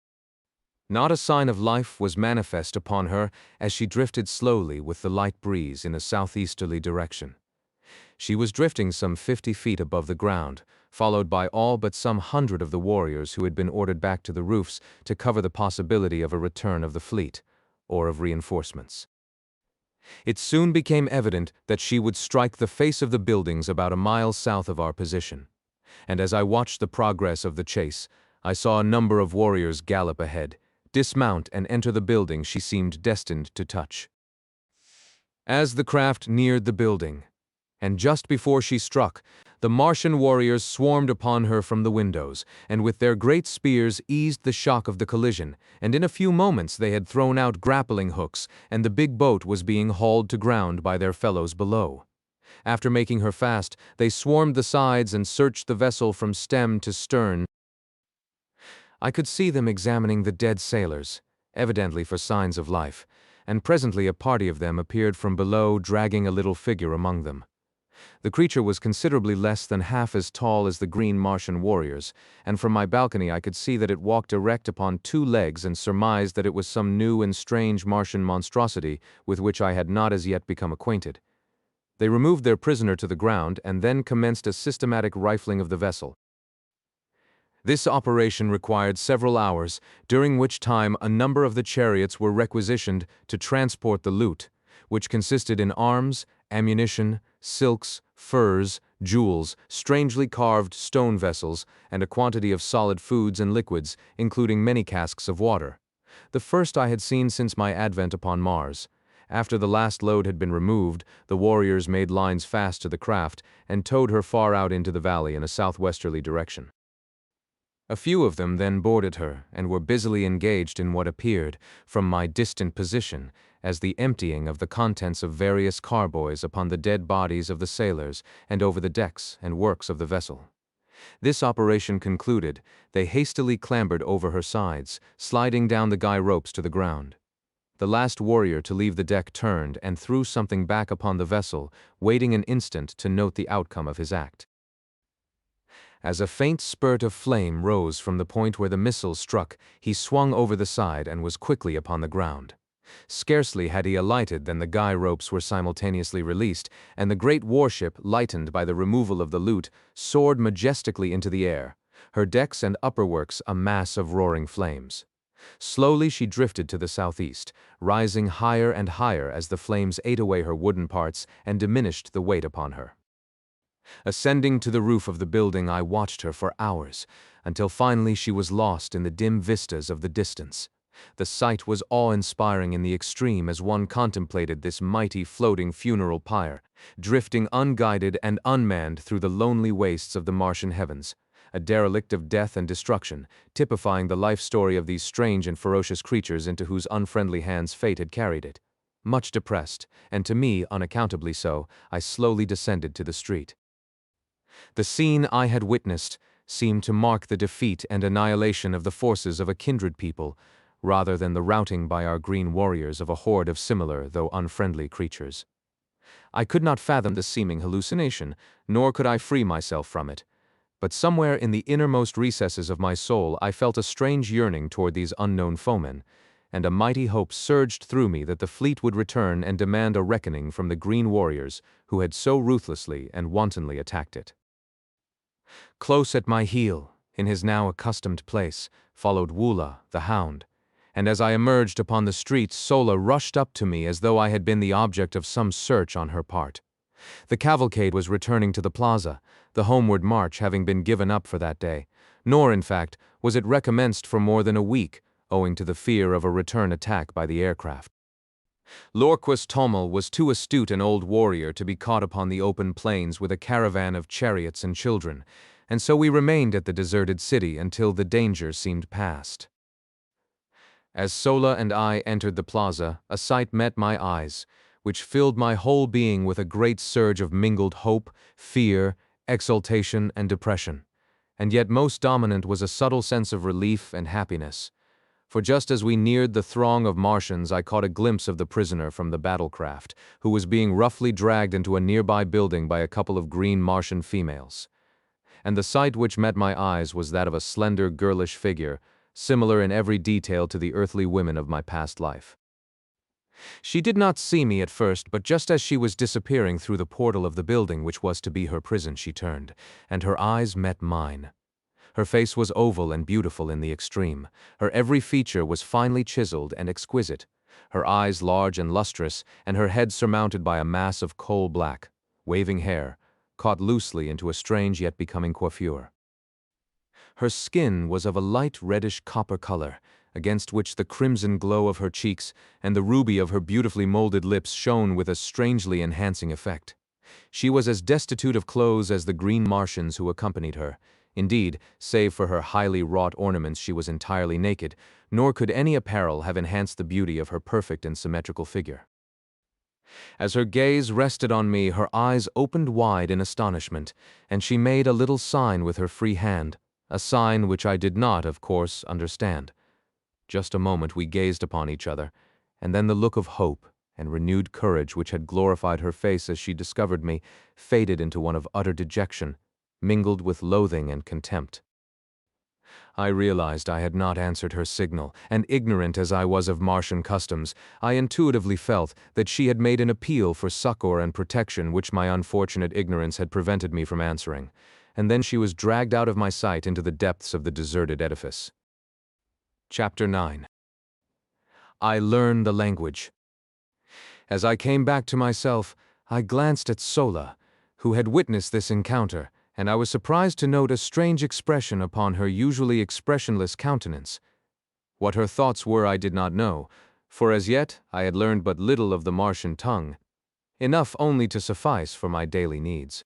Not a sign of life was manifest upon her as she drifted slowly with the light breeze in a southeasterly direction. She was drifting some 50 feet above the ground, followed by all but some 100 of the warriors who had been ordered back to the roofs to cover the possibility of a return of the fleet, or of reinforcements. It soon became evident that she would strike the face of the buildings about a mile south of our position, and as I watched the progress of the chase, I saw a number of warriors gallop ahead, dismount and enter the building she seemed destined to touch. As the craft neared the building, and just before she struck, the Martian warriors swarmed upon her from the windows, and with their great spears eased the shock of the collision, and in a few moments they had thrown out grappling hooks, and the big boat was being hauled to ground by their fellows below. After making her fast, they swarmed the sides and searched the vessel from stem to stern. I could see them examining the dead sailors, evidently for signs of life, and presently a party of them appeared from below, dragging a little figure among them. The creature was considerably less than half as tall as the green Martian warriors, and from my balcony I could see that it walked erect upon 2 legs and surmised that it was some new and strange Martian monstrosity with which I had not as yet become acquainted. They removed their prisoner to the ground and then commenced a systematic rifling of the vessel. This operation required several hours, during which time a number of the chariots were requisitioned to transport the loot, which consisted in arms, ammunition, silks, furs, jewels, strangely carved stone vessels, and a quantity of solid foods and liquids, including many casks of water. The first I had seen since my advent upon Mars. After the last load had been removed, the warriors made lines fast to the craft and towed her far out into the valley in a southwesterly direction. A few of them then boarded her and were busily engaged in what appeared, from my distant position, as the emptying of the contents of various carboys upon the dead bodies of the sailors and over the decks and works of the vessel. This operation concluded, they hastily clambered over her sides, sliding down the guy ropes to the ground. The last warrior to leave the deck turned and threw something back upon the vessel, waiting an instant to note the outcome of his act. As a faint spurt of flame rose from the point where the missile struck, he swung over the side and was quickly upon the ground. Scarcely had he alighted than the guy ropes were simultaneously released, and the great warship, lightened by the removal of the loot, soared majestically into the air, her decks and upperworks a mass of roaring flames. Slowly she drifted to the southeast, rising higher and higher as the flames ate away her wooden parts and diminished the weight upon her. Ascending to the roof of the building, I watched her for hours, until finally she was lost in the dim vistas of the distance. The sight was awe-inspiring in the extreme as one contemplated this mighty floating funeral pyre, drifting unguided and unmanned through the lonely wastes of the Martian heavens, a derelict of death and destruction, typifying the life story of these strange and ferocious creatures into whose unfriendly hands fate had carried it. Much depressed, and to me unaccountably so, I slowly descended to the street. The scene I had witnessed seemed to mark the defeat and annihilation of the forces of a kindred people, rather than the routing by our green warriors of a horde of similar though unfriendly creatures. I could not fathom the seeming hallucination, nor could I free myself from it, but somewhere in the innermost recesses of my soul I felt a strange yearning toward these unknown foemen, and a mighty hope surged through me that the fleet would return and demand a reckoning from the green warriors who had so ruthlessly and wantonly attacked it. Close at my heel, in his now accustomed place, followed Woola, the hound, and as I emerged upon the street, Sola rushed up to me as though I had been the object of some search on her part. The cavalcade was returning to the plaza, the homeward march having been given up for that day, nor, in fact, was it recommenced for more than a week, owing to the fear of a return attack by the aircraft. Lorquas Tommel was too astute an old warrior to be caught upon the open plains with a caravan of chariots and children, and so we remained at the deserted city until the danger seemed past. As Sola and I entered the plaza, a sight met my eyes, which filled my whole being with a great surge of mingled hope, fear, exultation, and depression, and yet most dominant was a subtle sense of relief and happiness. For just as we neared the throng of Martians, I caught a glimpse of the prisoner from the battlecraft, who was being roughly dragged into a nearby building by a couple of green Martian females. And the sight which met my eyes was that of a slender, girlish figure, similar in every detail to the earthly women of my past life. She did not see me at first, but just as she was disappearing through the portal of the building which was to be her prison, she turned, and her eyes met mine. Her face was oval and beautiful in the extreme. Her every feature was finely chiseled and exquisite, her eyes large and lustrous, and her head surmounted by a mass of coal-black, waving hair, caught loosely into a strange yet becoming coiffure. Her skin was of a light reddish copper color, against which the crimson glow of her cheeks and the ruby of her beautifully molded lips shone with a strangely enhancing effect. She was as destitute of clothes as the green Martians who accompanied her. Indeed, save for her highly wrought ornaments, she was entirely naked, nor could any apparel have enhanced the beauty of her perfect and symmetrical figure. As her gaze rested on me, her eyes opened wide in astonishment, and she made a little sign with her free hand, a sign which I did not, of course, understand. Just a moment we gazed upon each other, and then the look of hope and renewed courage which had glorified her face as she discovered me faded into one of utter dejection, mingled with loathing and contempt. I realized I had not answered her signal, and ignorant as I was of Martian customs, I intuitively felt that she had made an appeal for succor and protection which my unfortunate ignorance had prevented me from answering, and then she was dragged out of my sight into the depths of the deserted edifice. Chapter 9. I learn the language. As I came back to myself, I glanced at Sola, who had witnessed this encounter, and I was surprised to note a strange expression upon her usually expressionless countenance. What her thoughts were I did not know, for as yet I had learned but little of the Martian tongue, enough only to suffice for my daily needs.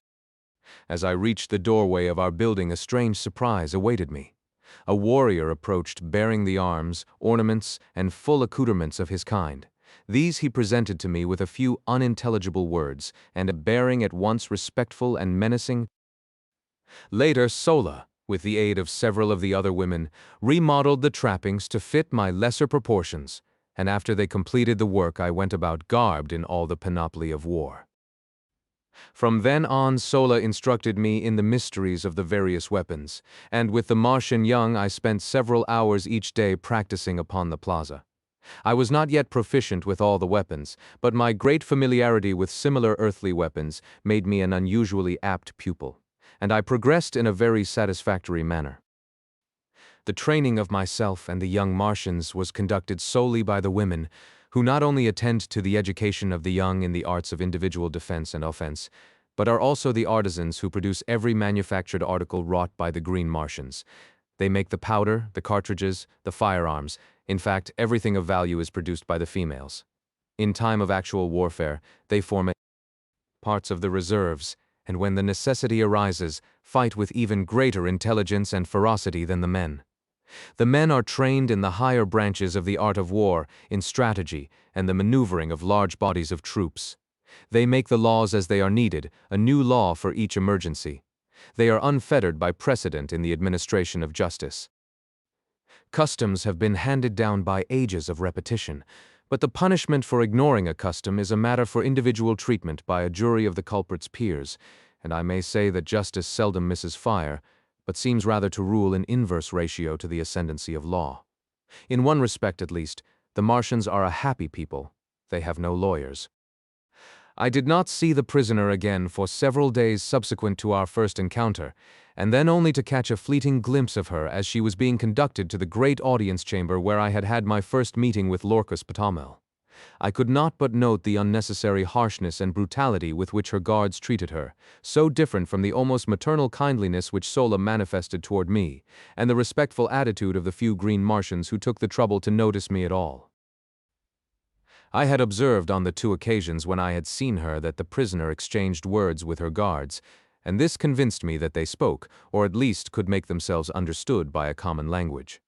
As I reached the doorway of our building, a strange surprise awaited me. A warrior approached bearing the arms, ornaments, and full accoutrements of his kind. These he presented to me with a few unintelligible words, and a bearing at once respectful and menacing. Later, Sola, with the aid of several of the other women, remodeled the trappings to fit my lesser proportions, and after they completed the work I went about garbed in all the panoply of war. From then on, Sola instructed me in the mysteries of the various weapons, and with the Martian young I spent several hours each day practicing upon the plaza. I was not yet proficient with all the weapons, but my great familiarity with similar earthly weapons made me an unusually apt pupil, and I progressed in a very satisfactory manner. The training of myself and the young Martians was conducted solely by the women, who not only attend to the education of the young in the arts of individual defense and offense, but are also the artisans who produce every manufactured article wrought by the green Martians. They make the powder, the cartridges, the firearms. In fact, everything of value is produced by the females. In time of actual warfare, they form parts of the reserves, and when the necessity arises, fight with even greater intelligence and ferocity than the men. The men are trained in the higher branches of the art of war, in strategy, and the maneuvering of large bodies of troops. They make the laws as they are needed, a new law for each emergency. They are unfettered by precedent in the administration of justice. Customs have been handed down by ages of repetition, but the punishment for ignoring a custom is a matter for individual treatment by a jury of the culprit's peers, and I may say that justice seldom misses fire, but seems rather to rule in inverse ratio to the ascendancy of law. In one respect at least, the Martians are a happy people. They have no lawyers. I did not see the prisoner again for several days subsequent to our first encounter, and then only to catch a fleeting glimpse of her as she was being conducted to the great audience chamber where I had had my first meeting with Lorcus Potamel. I could not but note the unnecessary harshness and brutality with which her guards treated her, so different from the almost maternal kindliness which Sola manifested toward me, and the respectful attitude of the few green Martians who took the trouble to notice me at all. I had observed on the 2 occasions when I had seen her that the prisoner exchanged words with her guards, and this convinced me that they spoke, or at least could make themselves understood by a common language.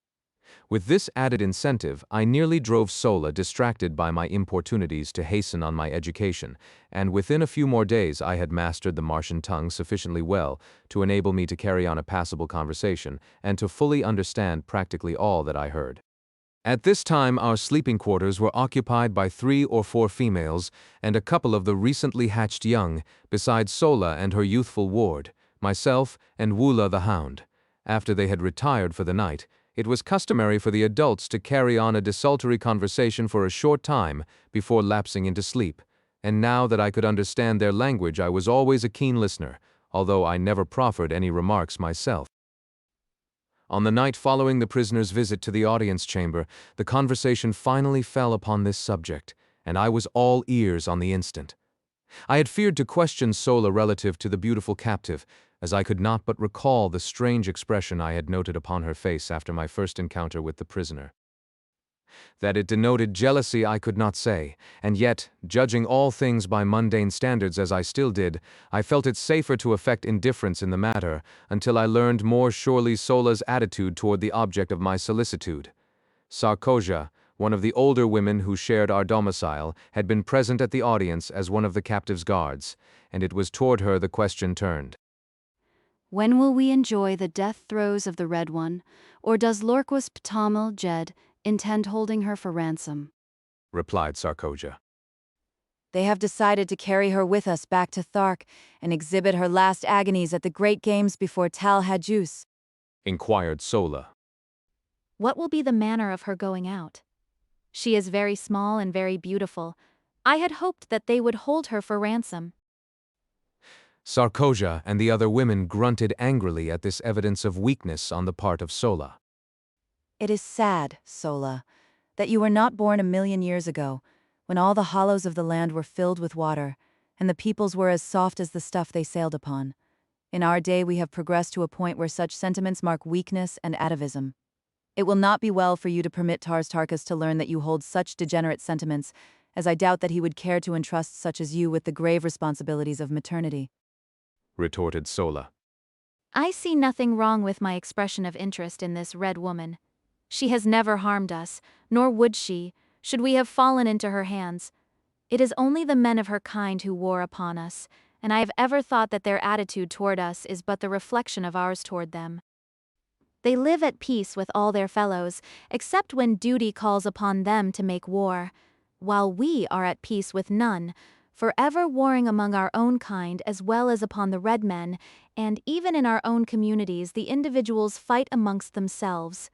With this added incentive, I nearly drove Sola, distracted by my importunities, to hasten on my education, and within a few more days I had mastered the Martian tongue sufficiently well to enable me to carry on a passable conversation and to fully understand practically all that I heard. At this time, our sleeping quarters were occupied by 3 or 4 females and a couple of the recently hatched young, besides Sola and her youthful ward, myself and Woola the hound. After they had retired for the night, it was customary for the adults to carry on a desultory conversation for a short time before lapsing into sleep, and now that I could understand their language, I was always a keen listener, although I never proffered any remarks myself. On the night following the prisoner's visit to the audience chamber, the conversation finally fell upon this subject, and I was all ears on the instant. I had feared to question Sola relative to the beautiful captive, as I could not but recall the strange expression I had noted upon her face after my first encounter with the prisoner. That it denoted jealousy I could not say, and yet, judging all things by mundane standards as I still did, I felt it safer to affect indifference in the matter until I learned more surely Sola's attitude toward the object of my solicitude. Sarkoja, one of the older women who shared our domicile, had been present at the audience as one of the captive's guards, and it was toward her the question turned. When will we enjoy the death throes of the Red One, or does Lorquas Ptamil Jed intend holding her for ransom? Replied Sarkoja. They have decided to carry her with us back to Thark and exhibit her last agonies at the great games before Tal Hajus, Inquired Sola. What will be the manner of her going out? She is very small and very beautiful. I had hoped that they would hold her for ransom. Sarkoja and the other women grunted angrily at this evidence of weakness on the part of Sola. It is sad, Sola, that you were not born 1,000,000 years ago, when all the hollows of the land were filled with water, and the peoples were as soft as the stuff they sailed upon. In our day we have progressed to a point where such sentiments mark weakness and atavism. It will not be well for you to permit Tars Tarkas to learn that you hold such degenerate sentiments, as I doubt that he would care to entrust such as you with the grave responsibilities of maternity. Retorted Sola. I see nothing wrong with my expression of interest in this Red Woman. She has never harmed us, nor would she, should we have fallen into her hands. It is only the men of her kind who war upon us, and I have ever thought that their attitude toward us is but the reflection of ours toward them. They live at peace with all their fellows, except when duty calls upon them to make war, while we are at peace with none, forever warring among our own kind as well as upon the red men, and even in our own communities the individuals fight amongst themselves.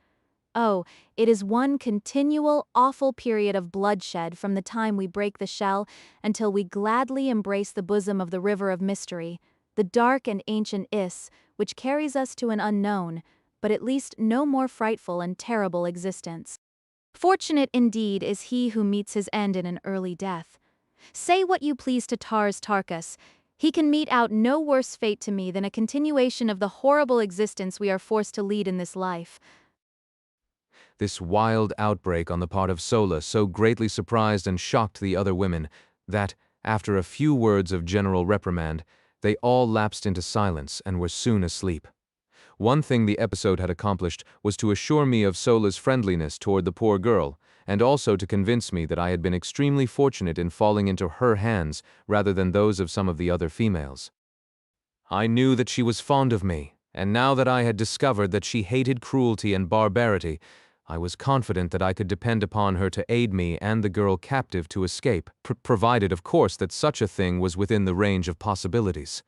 Oh, it is one continual, awful period of bloodshed from the time we break the shell until we gladly embrace the bosom of the river of mystery, the dark and ancient Is, which carries us to an unknown, but at least no more frightful and terrible existence. Fortunate indeed is he who meets his end in an early death. Say what you please to Tars Tarkas, he can mete out no worse fate to me than a continuation of the horrible existence we are forced to lead in this life. This wild outbreak on the part of Sola so greatly surprised and shocked the other women that, after a few words of general reprimand, they all lapsed into silence and were soon asleep. One thing the episode had accomplished was to assure me of Sola's friendliness toward the poor girl, and also to convince me that I had been extremely fortunate in falling into her hands rather than those of some of the other females. I knew that she was fond of me, and now that I had discovered that she hated cruelty and barbarity, I was confident that I could depend upon her to aid me and the girl captive to escape, provided, of course, that such a thing was within the range of possibilities.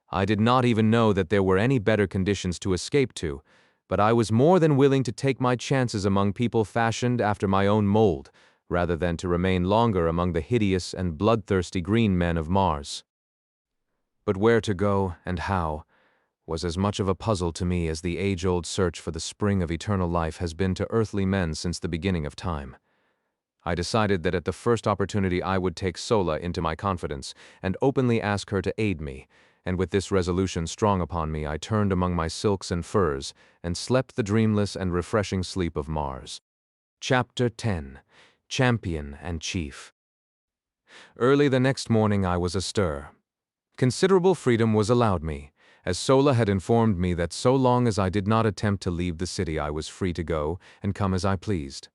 I did not even know that there were any better conditions to escape to, but I was more than willing to take my chances among people fashioned after my own mold, rather than to remain longer among the hideous and bloodthirsty green men of Mars. But where to go and how was as much of a puzzle to me as the age-old search for the spring of eternal life has been to earthly men since the beginning of time. I decided that at the first opportunity I would take Sola into my confidence and openly ask her to aid me, and with this resolution strong upon me I turned among my silks and furs and slept the dreamless and refreshing sleep of Mars. Chapter 10. Champion and Chief. Early the next morning I was astir. Considerable freedom was allowed me, as Sola had informed me that so long as I did not attempt to leave the city I was free to go and come as I pleased.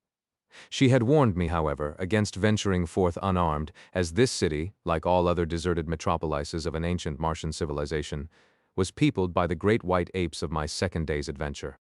She had warned me, however, against venturing forth unarmed, as this city, like all other deserted metropolises of an ancient Martian civilization, was peopled by the great white apes of my second day's adventure.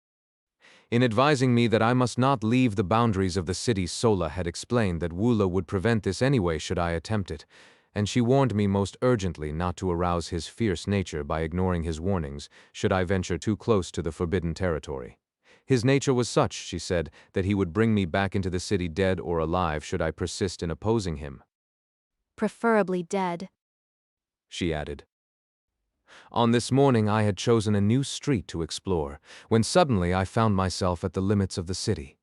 In advising me that I must not leave the boundaries of the city, Sola had explained that Wula would prevent this anyway should I attempt it, and she warned me most urgently not to arouse his fierce nature by ignoring his warnings should I venture too close to the forbidden territory. His nature was such, she said, that he would bring me back into the city dead or alive should I persist in opposing him. Preferably dead. She added. On this morning I had chosen a new street to explore, when suddenly I found myself at the limits of the city.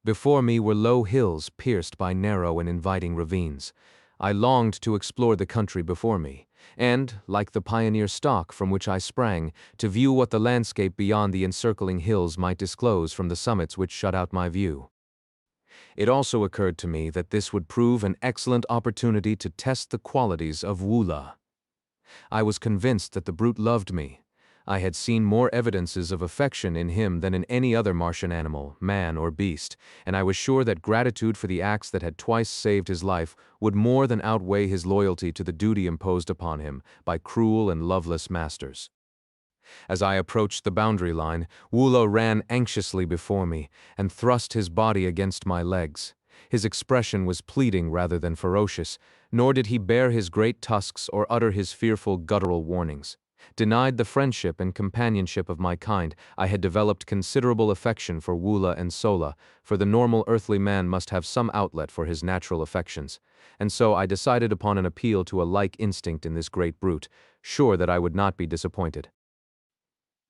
Before me were low hills pierced by narrow and inviting ravines. I longed to explore the country before me, and, like the pioneer stock from which I sprang, to view what the landscape beyond the encircling hills might disclose from the summits which shut out my view. It also occurred to me that this would prove an excellent opportunity to test the qualities of Wula. I was convinced that the brute loved me. I had seen more evidences of affection in him than in any other Martian animal, man or beast, and I was sure that gratitude for the acts that had twice saved his life would more than outweigh his loyalty to the duty imposed upon him by cruel and loveless masters. As I approached the boundary line, Wula ran anxiously before me and thrust his body against my legs. His expression was pleading rather than ferocious, nor did he bare his great tusks or utter his fearful guttural warnings. Denied the friendship and companionship of my kind, I had developed considerable affection for Wula and Sola, for the normal earthly man must have some outlet for his natural affections, and so I decided upon an appeal to a like instinct in this great brute, sure that I would not be disappointed.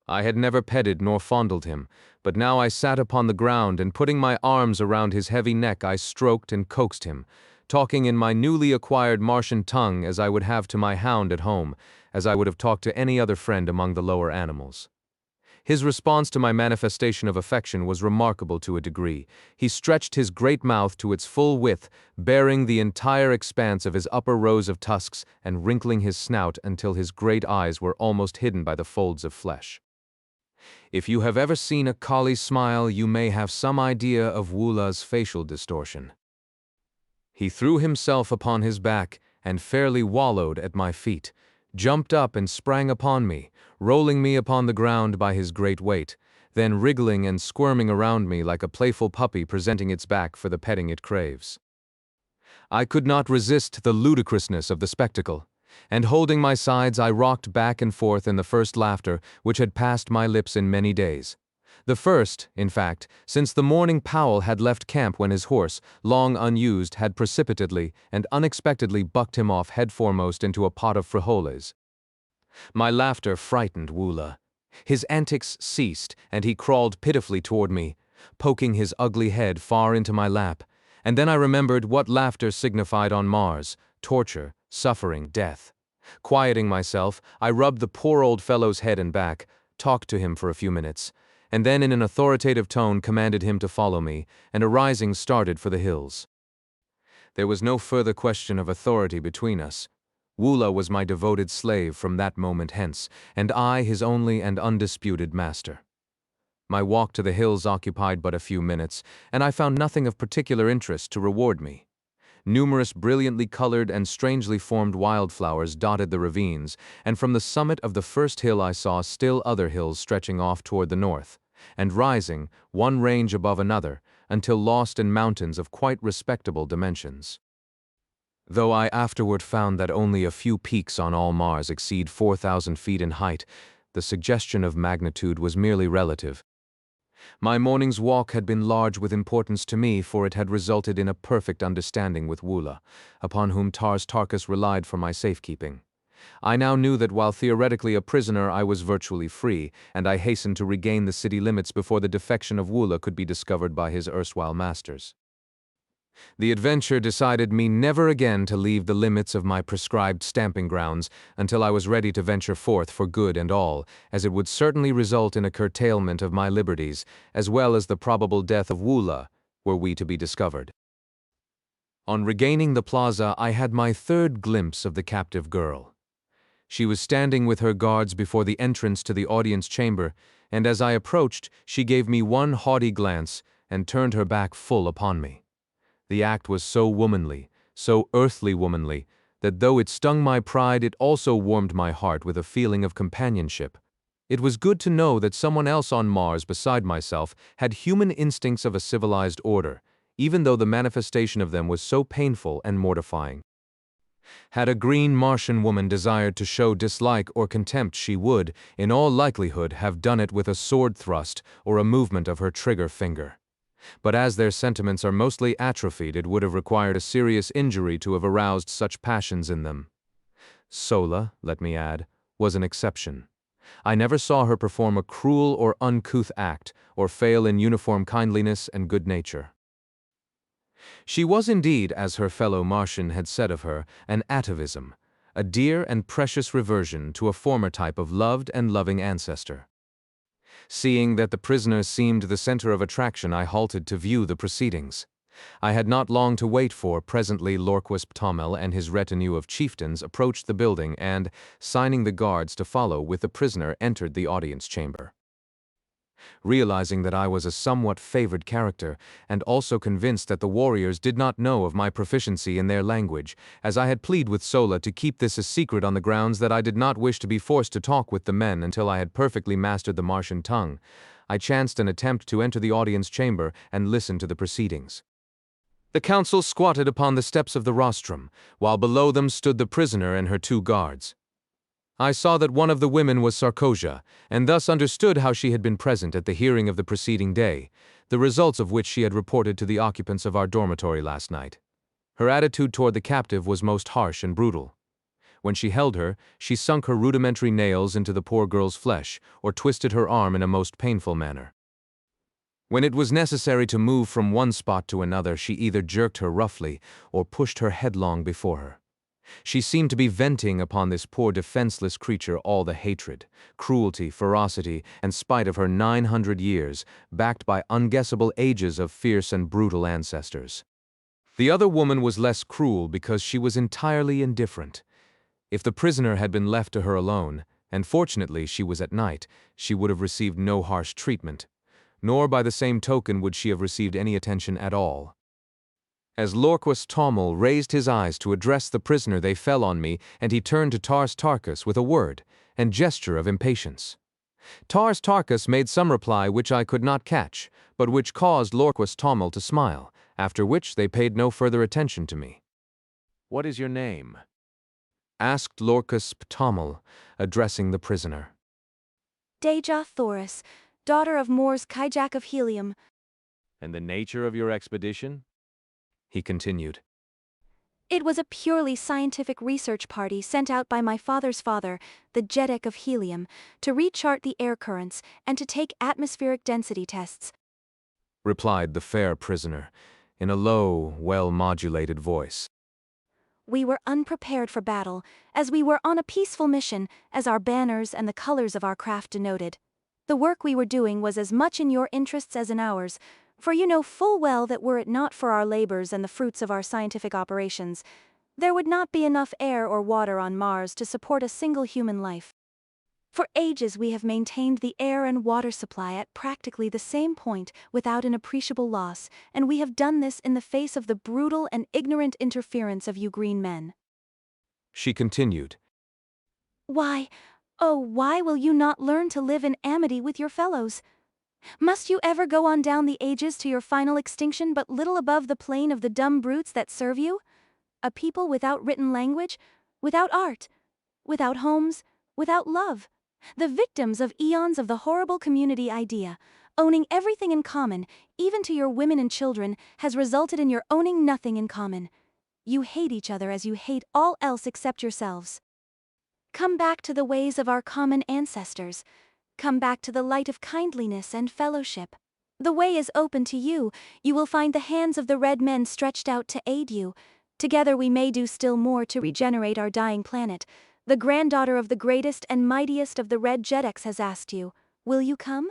I had never petted nor fondled him, but now I sat upon the ground and putting my arms around his heavy neck I stroked and coaxed him, talking in my newly acquired Martian tongue as I would have to my hound at home, as I would have talked to any other friend among the lower animals. His response to my manifestation of affection was remarkable to a degree. He stretched his great mouth to its full width, baring the entire expanse of his upper rows of tusks and wrinkling his snout until his great eyes were almost hidden by the folds of flesh. If you have ever seen a collie smile, you may have some idea of Wula's facial distortion. He threw himself upon his back and fairly wallowed at my feet, jumped up and sprang upon me, rolling me upon the ground by his great weight, then wriggling and squirming around me like a playful puppy presenting its back for the petting it craves. I could not resist the ludicrousness of the spectacle, and holding my sides I rocked back and forth in the first laughter which had passed my lips in many days. The first, in fact, since the morning Powell had left camp when his horse, long unused, had precipitately and unexpectedly bucked him off headforemost into a pot of frijoles. My laughter frightened Wula. His antics ceased, and he crawled pitifully toward me, poking his ugly head far into my lap, and then I remembered what laughter signified on Mars: torture, suffering, death. Quieting myself, I rubbed the poor old fellow's head and back, talked to him for a few minutes, and then in an authoritative tone commanded him to follow me, and arising started for the hills. There was no further question of authority between us. Wula was my devoted slave from that moment hence, and I his only and undisputed master. My walk to the hills occupied but a few minutes, and I found nothing of particular interest to reward me. Numerous brilliantly colored and strangely formed wildflowers dotted the ravines, and from the summit of the first hill I saw still other hills stretching off toward the north, and rising, one range above another, until lost in mountains of quite respectable dimensions. Though I afterward found that only a few peaks on all Mars exceed 4,000 feet in height, the suggestion of magnitude was merely relative. My morning's walk had been large with importance to me, for it had resulted in a perfect understanding with Wula, upon whom Tars Tarkas relied for my safekeeping. I now knew that while theoretically a prisoner I was virtually free, and I hastened to regain the city limits before the defection of Wula could be discovered by his erstwhile masters. The adventure decided me never again to leave the limits of my prescribed stamping grounds until I was ready to venture forth for good and all, as it would certainly result in a curtailment of my liberties, as well as the probable death of Wula, were we to be discovered. On regaining the plaza, I had my third glimpse of the captive girl. She was standing with her guards before the entrance to the audience chamber, and as I approached, she gave me one haughty glance and turned her back full upon me. The act was so womanly, so earthly womanly, that though it stung my pride, it also warmed my heart with a feeling of companionship. It was good to know that someone else on Mars beside myself had human instincts of a civilized order, even though the manifestation of them was so painful and mortifying. Had a green Martian woman desired to show dislike or contempt, she would, in all likelihood, have done it with a sword thrust or a movement of her trigger finger. But as their sentiments are mostly atrophied, it would have required a serious injury to have aroused such passions in them. Sola, let me add, was an exception. I never saw her perform a cruel or uncouth act, or fail in uniform kindliness and good nature. She was indeed, as her fellow Martian had said of her, an atavism, a dear and precious reversion to a former type of loved and loving ancestor. Seeing that the prisoner seemed the center of attraction, I halted to view the proceedings. I had not long to wait, for presently Lorquis Ptomel and his retinue of chieftains approached the building and, signing the guards to follow with the prisoner, entered the audience chamber. Realizing that I was a somewhat favored character, and also convinced that the warriors did not know of my proficiency in their language, as I had pleaded with Sola to keep this a secret on the grounds that I did not wish to be forced to talk with the men until I had perfectly mastered the Martian tongue, I chanced an attempt to enter the audience chamber and listen to the proceedings. The council squatted upon the steps of the rostrum, while below them stood the prisoner and her 2 guards. I saw that one of the women was Sarkosia, and thus understood how she had been present at the hearing of the preceding day, the results of which she had reported to the occupants of our dormitory last night. Her attitude toward the captive was most harsh and brutal. When she held her, she sunk her rudimentary nails into the poor girl's flesh, or twisted her arm in a most painful manner. When it was necessary to move from one spot to another, she either jerked her roughly or pushed her headlong before her. She seemed to be venting upon this poor defenseless creature all the hatred, cruelty, ferocity, and spite of her 900 years, backed by unguessable ages of fierce and brutal ancestors. The other woman was less cruel because she was entirely indifferent. If the prisoner had been left to her alone, and fortunately she was at night, she would have received no harsh treatment, nor by the same token would she have received any attention at all. As Lorquis Ptomel raised his eyes to address the prisoner, they fell on me, and he turned to Tars Tarkas with a word and gesture of impatience. Tars Tarkas made some reply which I could not catch, but which caused Lorquis Ptomel to smile, after which they paid no further attention to me. What is your name? Asked Lorquis Ptomel, addressing the prisoner. Deja Thoris, daughter of Mors Kijak of Helium. And the nature of your expedition? He continued. It was a purely scientific research party sent out by my father's father, the Jedek of Helium, to rechart the air currents and to take atmospheric density tests, Replied the fair prisoner, in a low, well-modulated voice. We were unprepared for battle, as we were on a peaceful mission, as our banners and the colors of our craft denoted. The work we were doing was as much in your interests as in ours, for you know full well that were it not for our labors and the fruits of our scientific operations, there would not be enough air or water on Mars to support a single human life. For ages we have maintained the air and water supply at practically the same point without an appreciable loss, and we have done this in the face of the brutal and ignorant interference of you green men. She continued. Why, oh, why will you not learn to live in amity with your fellows? Must you ever go on down the ages to your final extinction but little above the plane of the dumb brutes that serve you? A people without written language, without art, without homes, without love. The victims of eons of the horrible community idea, owning everything in common, even to your women and children, has resulted in your owning nothing in common. You hate each other as you hate all else except yourselves. Come back to the ways of our common ancestors. Come back to the light of kindliness and fellowship. The way is open to you. You will find the hands of the red men stretched out to aid you. Together we may do still more to regenerate our dying planet. The granddaughter of the greatest and mightiest of the Red Jedeks has asked you. Will you come?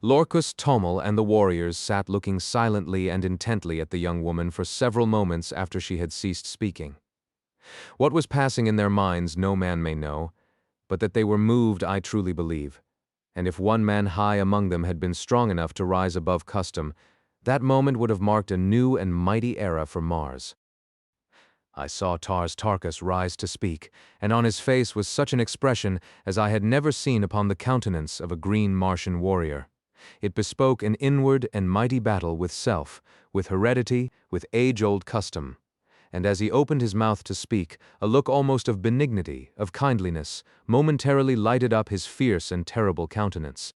Lorquis Ptomel and the warriors sat looking silently and intently at the young woman for several moments after she had ceased speaking. What was passing in their minds no man may know, but that they were moved I truly believe, and if one man high among them had been strong enough to rise above custom, that moment would have marked a new and mighty era for Mars. I saw Tarkas rise to speak, and on his face was such an expression as I had never seen upon the countenance of a green Martian warrior. It bespoke an inward and mighty battle with self, with heredity, with age-old custom. And as he opened his mouth to speak, a look almost of benignity, of kindliness, momentarily lighted up his fierce and terrible countenance.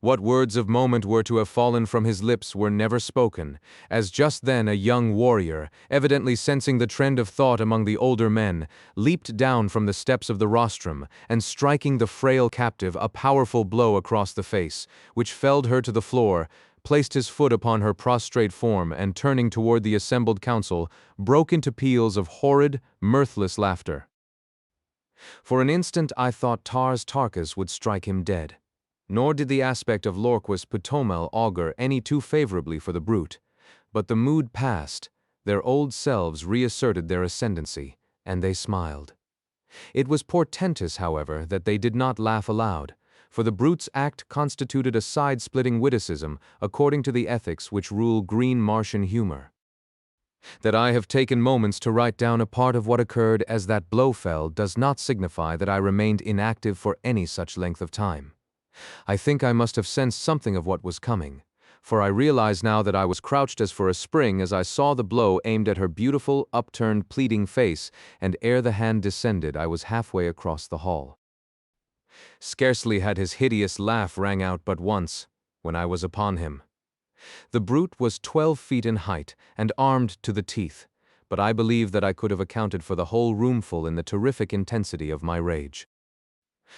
What words of moment were to have fallen from his lips were never spoken, as just then a young warrior, evidently sensing the trend of thought among the older men, leaped down from the steps of the rostrum, and striking the frail captive a powerful blow across the face, which felled her to the floor, placed his foot upon her prostrate form, and turning toward the assembled council, broke into peals of horrid, mirthless laughter. For an instant I thought Tarkas would strike him dead. Nor did the aspect of Lorquas Putomel augur any too favorably for the brute. But the mood passed, their old selves reasserted their ascendancy, and they smiled. It was portentous, however, that they did not laugh aloud, for the brute's act constituted a side-splitting witticism according to the ethics which rule green Martian humor. That I have taken moments to write down a part of what occurred as that blow fell does not signify that I remained inactive for any such length of time. I think I must have sensed something of what was coming, for I realize now that I was crouched as for a spring as I saw the blow aimed at her beautiful, upturned, pleading face, and ere the hand descended I was halfway across the hall. Scarcely had his hideous laugh rang out but once, when I was upon him. The brute was 12 feet in height, and armed to the teeth, but I believe that I could have accounted for the whole roomful in the terrific intensity of my rage.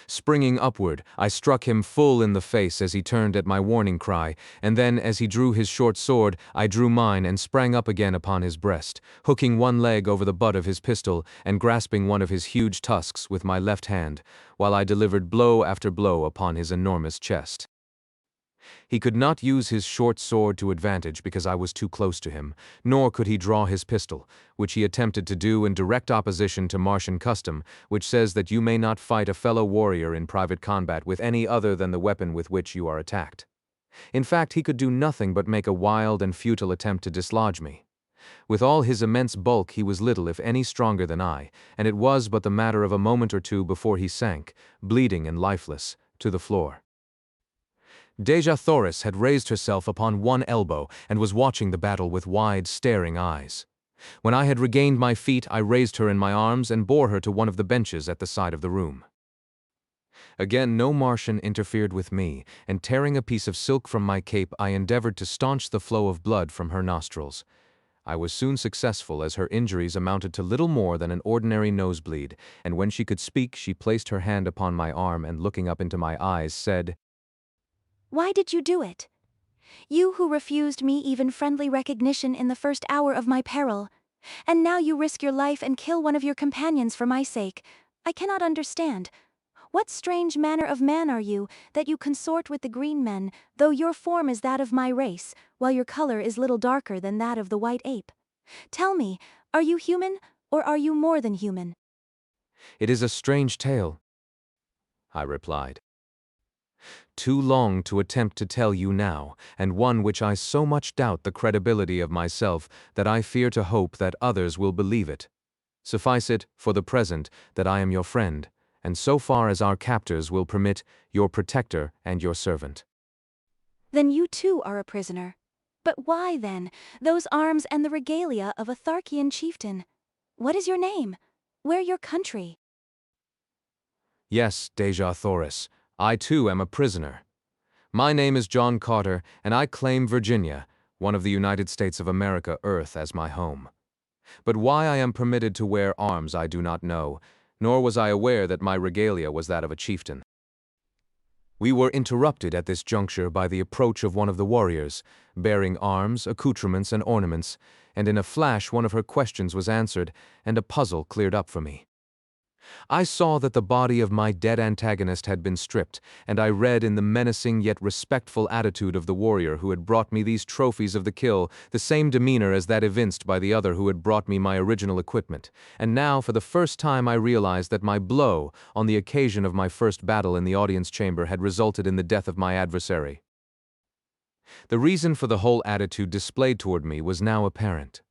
Springing upward, I struck him full in the face as he turned at my warning cry, and then, as he drew his short sword, I drew mine and sprang up again upon his breast, hooking one leg over the butt of his pistol and grasping one of his huge tusks with my left hand, while I delivered blow after blow upon his enormous chest. He could not use his short sword to advantage because I was too close to him, nor could he draw his pistol, which he attempted to do in direct opposition to Martian custom, which says that you may not fight a fellow warrior in private combat with any other than the weapon with which you are attacked. In fact, he could do nothing but make a wild and futile attempt to dislodge me. With all his immense bulk he was little if any stronger than I, and it was but the matter of a moment or two before he sank, bleeding and lifeless, to the floor. Xerophayze had raised herself upon one elbow and was watching the battle with wide, staring eyes. When I had regained my feet, I raised her in my arms and bore her to one of the benches at the side of the room. Again no Martian interfered with me, and tearing a piece of silk from my cape, I endeavored to staunch the flow of blood from her nostrils. I was soon successful, as her injuries amounted to little more than an ordinary nosebleed, and when she could speak, she placed her hand upon my arm and, looking up into my eyes, said, Why did you do it? You who refused me even friendly recognition in the first hour of my peril. And now you risk your life and kill one of your companions for my sake. I cannot understand. What strange manner of man are you, that you consort with the green men, though your form is that of my race, while your color is little darker than that of the white ape? Tell me, are you human, or are you more than human? "It is a strange tale," I replied. "Too long to attempt to tell you now, and one which I so much doubt the credibility of myself that I fear to hope that others will believe it. Suffice it, for the present, that I am your friend, and so far as our captors will permit, your protector and your servant." Then you too are a prisoner. But why, then, those arms and the regalia of a Tharkian chieftain? What is your name? Where your country? Yes, Xerophayze, I too am a prisoner. My name is John Carter, and I claim Virginia, one of the United States of America, Earth, as my home. But why I am permitted to wear arms I do not know, nor was I aware that my regalia was that of a chieftain. We were interrupted at this juncture by the approach of one of the warriors, bearing arms, accoutrements, and ornaments, and in a flash one of her questions was answered, and a puzzle cleared up for me. I saw that the body of my dead antagonist had been stripped, and I read in the menacing yet respectful attitude of the warrior who had brought me these trophies of the kill the same demeanor as that evinced by the other who had brought me my original equipment, and now for the first time I realized that my blow, on the occasion of my first battle in the audience chamber, had resulted in the death of my adversary. The reason for the whole attitude displayed toward me was now apparent.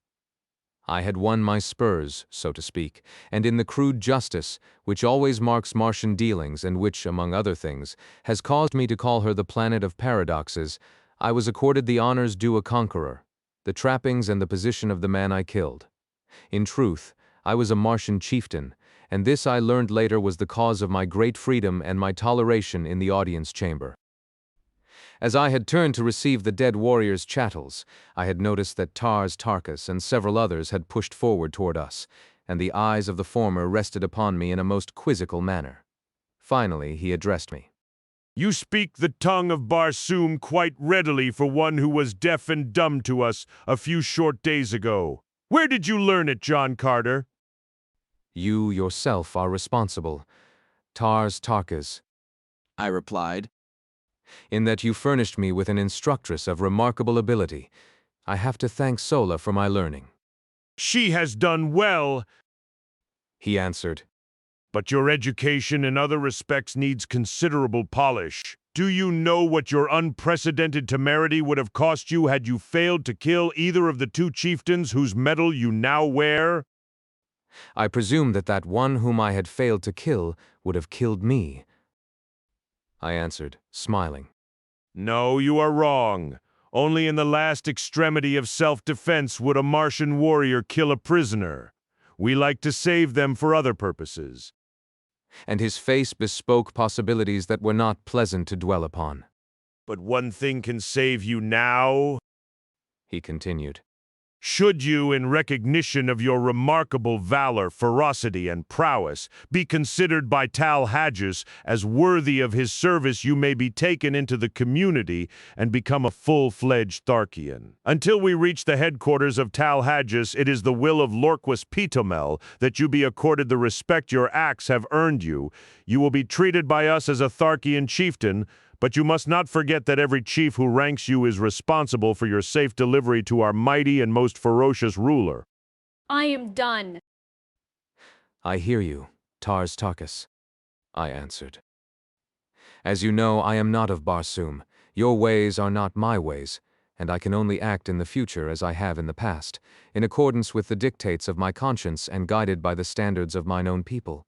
I had won my spurs, so to speak, and in the crude justice, which always marks Martian dealings and which, among other things, has caused me to call her the planet of paradoxes, I was accorded the honors due a conqueror, the trappings and the position of the man I killed. In truth, I was a Martian chieftain, and this I learned later was the cause of my great freedom and my toleration in the audience chamber. As I had turned to receive the dead warrior's chattels, I had noticed that Tarkas and several others had pushed forward toward us, and the eyes of the former rested upon me in a most quizzical manner. Finally, he addressed me. You speak the tongue of Barsoom quite readily for one who was deaf and dumb to us a few short days ago. Where did you learn it, John Carter? You yourself are responsible, Tarkas, I replied. in that you furnished me with an instructress of remarkable ability. I have to thank Sola for my learning. She has done well, He answered. but your education in other respects needs considerable polish. Do you know what your unprecedented temerity would have cost you had you failed to kill either of the two chieftains whose medal you now wear? I presume that one whom I had failed to kill would have killed me, I answered, smiling. No, you are wrong. Only in the last extremity of self-defense would a Martian warrior kill a prisoner. We like to save them for other purposes. And his face bespoke possibilities that were not pleasant to dwell upon. But one thing can save you now, He continued. should you, in recognition of your remarkable valor, ferocity, and prowess, be considered by Tal Hadjus as worthy of his service, you may be taken into the community and become a full-fledged Tharkian. Until we reach the headquarters of Tal Hadjus, it is the will of Lorquas Pitomel that you be accorded the respect your acts have earned you. You will be treated by us as a Tharkian chieftain, but you must not forget that every chief who ranks you is responsible for your safe delivery to our mighty and most ferocious ruler. I am done. I hear you, Tarkas, I answered. As you know, I am not of Barsoom. Your ways are not my ways, and I can only act in the future as I have in the past, in accordance with the dictates of my conscience and guided by the standards of mine own people.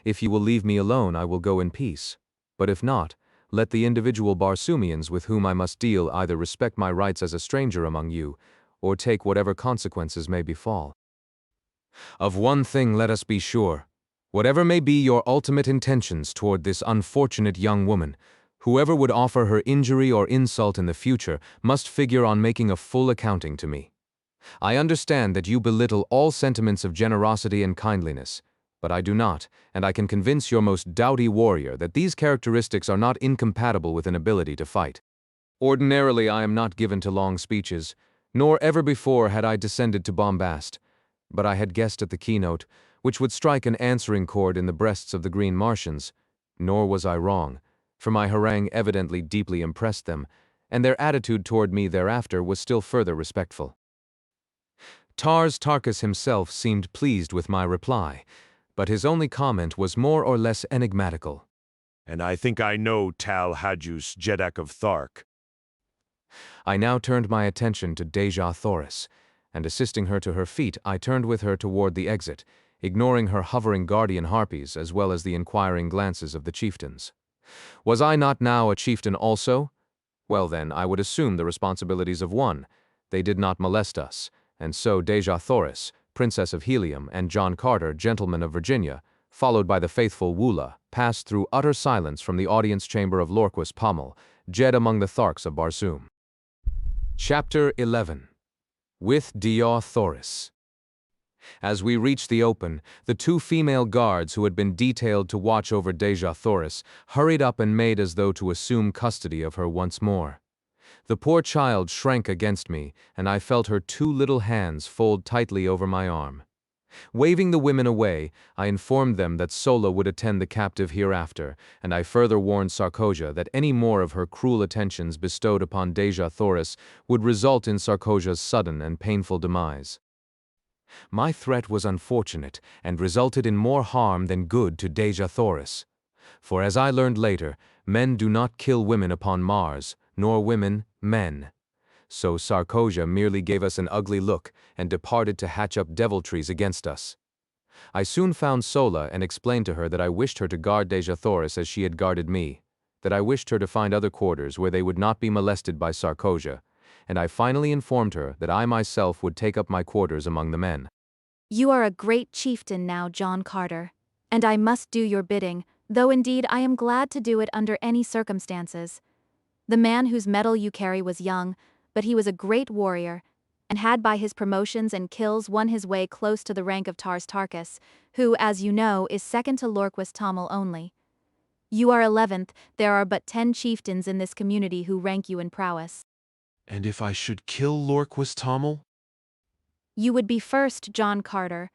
If you will leave me alone, I will go in peace. But if not, let the individual Barsoomians with whom I must deal either respect my rights as a stranger among you, or take whatever consequences may befall. Of one thing let us be sure. Whatever may be your ultimate intentions toward this unfortunate young woman, whoever would offer her injury or insult in the future must figure on making a full accounting to me. I understand that you belittle all sentiments of generosity and kindliness, but I do not, and I can convince your most doughty warrior that these characteristics are not incompatible with an ability to fight. Ordinarily, I am not given to long speeches, nor ever before had I descended to bombast, but I had guessed at the keynote, which would strike an answering chord in the breasts of the Green Martians, nor was I wrong, for my harangue evidently deeply impressed them, and their attitude toward me thereafter was still further respectful. Tarkas himself seemed pleased with my reply, but his only comment was more or less enigmatical. And I think I know Tal Hadjus, Jeddak of Thark. I now turned my attention to Deja Thoris, and assisting her to her feet, I turned with her toward the exit, ignoring her hovering guardian harpies as well as the inquiring glances of the chieftains. Was I not now a chieftain also? Well then, I would assume the responsibilities of one. They did not molest us, and so Deja Thoris, Princess of Helium, and John Carter, Gentleman of Virginia, followed by the faithful Woola, passed through utter silence from the audience chamber of Lorquas Pommel, Jed among the Tharks of Barsoom. Chapter 11. With Deja Thoris. As we reached the open, the two female guards who had been detailed to watch over Deja Thoris hurried up and made as though to assume custody of her once more. The poor child shrank against me, and I felt her two little hands fold tightly over my arm. Waving the women away, I informed them that Sola would attend the captive hereafter, and I further warned Sarkosia that any more of her cruel attentions bestowed upon Deja Thoris would result in Sarkosia's sudden and painful demise. My threat was unfortunate and resulted in more harm than good to Deja Thoris. For as I learned later, men do not kill women upon Mars, nor women men. so Sarkosia merely gave us an ugly look and departed to hatch up deviltries against us. I soon found Sola and explained to her that I wished her to guard Xerophayze as she had guarded me, that I wished her to find other quarters where they would not be molested by Sarkosia, and I finally informed her that I myself would take up my quarters among the men. You are a great chieftain now, John Carter, and I must do your bidding, though indeed I am glad to do it under any circumstances. The man whose medal you carry was young, but he was a great warrior, and had by his promotions and kills won his way close to the rank of Tars Tarkas, who, as you know, is second to Lorquist Tamil only. You are 11th, there are but 10 chieftains in this community who rank you in prowess. And if I should kill Lorquist Tamil? You would be first, John Carter,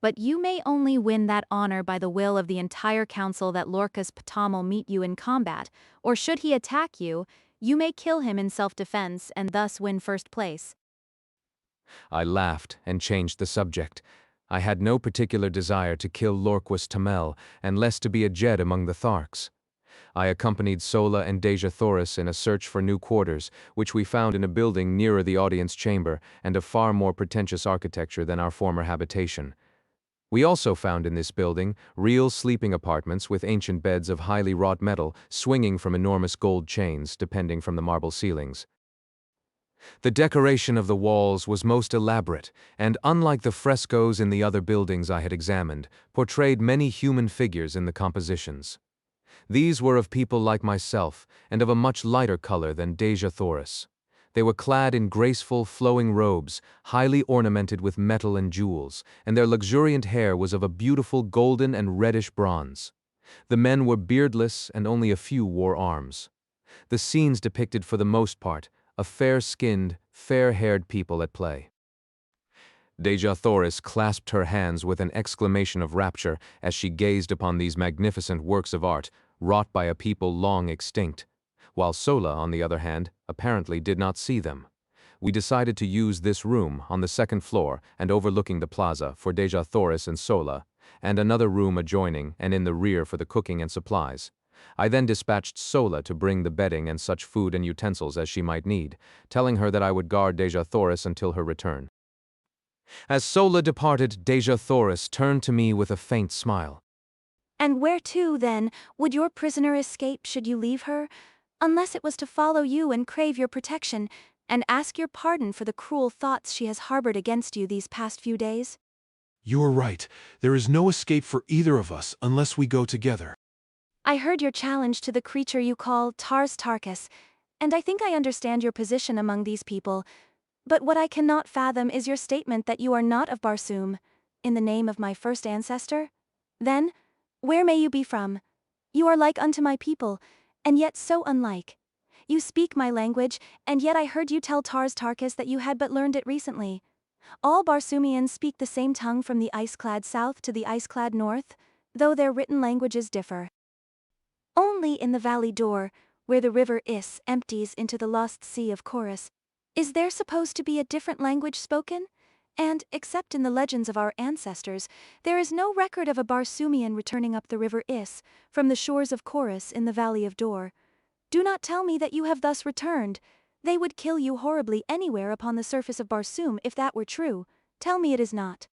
but you may only win that honor by the will of the entire council that Lorcas Tamil meet you in combat, or should he attack you, you may kill him in self-defense and thus win first place. I laughed and changed the subject. I had no particular desire to kill Lorquist Tamil, and less to be a Jed among the Tharks. I accompanied Sola and Xerophayze in a search for new quarters, which we found in a building nearer the audience chamber and of far more pretentious architecture than our former habitation. We also found in this building real sleeping apartments with ancient beds of highly wrought metal swinging from enormous gold chains depending from the marble ceilings. The decoration of the walls was most elaborate, and unlike the frescoes in the other buildings I had examined, portrayed many human figures in the compositions. These were of people like myself, and of a much lighter color than Xerophayze. They were clad in graceful, flowing robes, highly ornamented with metal and jewels, and their luxuriant hair was of a beautiful golden and reddish bronze. The men were beardless, and only a few wore arms. The scenes depicted for the most part a fair-skinned, fair-haired people at play. Xerophayze clasped her hands with an exclamation of rapture as she gazed upon these magnificent works of art, wrought by a people long extinct, while Sola, on the other hand, apparently did not see them. We decided to use this room on the second floor and overlooking the plaza for Xerophayze and Sola, and another room adjoining and in the rear for the cooking and supplies. I then dispatched Sola to bring the bedding and such food and utensils as she might need, telling her that I would guard Xerophayze until her return. As Sola departed, Xerophayze turned to me with a faint smile. And where to, then, would your prisoner escape should you leave her? Unless it was to follow you and crave your protection, and ask your pardon for the cruel thoughts she has harbored against you these past few days? You are right. There is no escape for either of us unless we go together. I heard your challenge to the creature you call Tars Tarkas, and I think I understand your position among these people. But what I cannot fathom is your statement that you are not of Barsoom, in the name of my first ancestor. Then, where may you be from? You are like unto my people, and yet so unlike. You speak my language, and yet I heard you tell Tars Tarkas that you had but learned it recently. All Barsoomians speak the same tongue from the ice-clad south to the ice-clad north, though their written languages differ. Only in the valley door, where the river Is empties into the lost sea of Chorus, is there supposed to be a different language spoken? And, except in the legends of our ancestors, there is no record of a Barsoomian returning up the river Is from the shores of Chorus in the valley of Dor. Do not tell me that you have thus returned. They would kill you horribly anywhere upon the surface of Barsoom if that were true. Tell me it is not.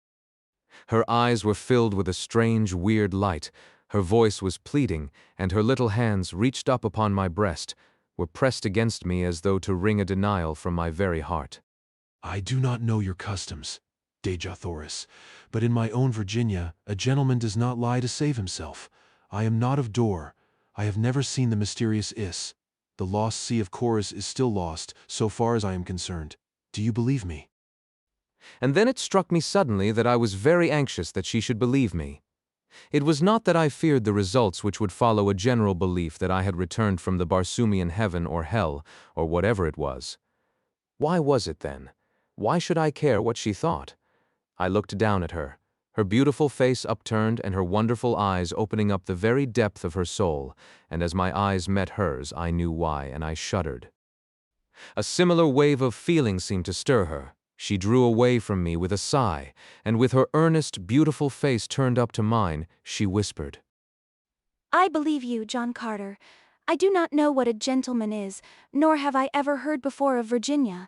Her eyes were filled with a strange, weird light. Her voice was pleading, and her little hands, reached up upon my breast, were pressed against me as though to wring a denial from my very heart. I do not know your customs, Xerophayze, but in my own Virginia, a gentleman does not lie to save himself. I am not of Dor. I have never seen the mysterious Is. The lost sea of Chorus is still lost, so far as I am concerned. Do you believe me? And then it struck me suddenly that I was very anxious that she should believe me. It was not that I feared the results which would follow a general belief that I had returned from the Barsoomian heaven or hell, or whatever it was. Why was it then? Why should I care what she thought? I looked down at her, her beautiful face upturned and her wonderful eyes opening up the very depth of her soul, and as my eyes met hers I knew why, and I shuddered. A similar wave of feeling seemed to stir her. She drew away from me with a sigh, and with her earnest, beautiful face turned up to mine, she whispered, I believe you, John Carter. I do not know what a gentleman is, nor have I ever heard before of Virginia,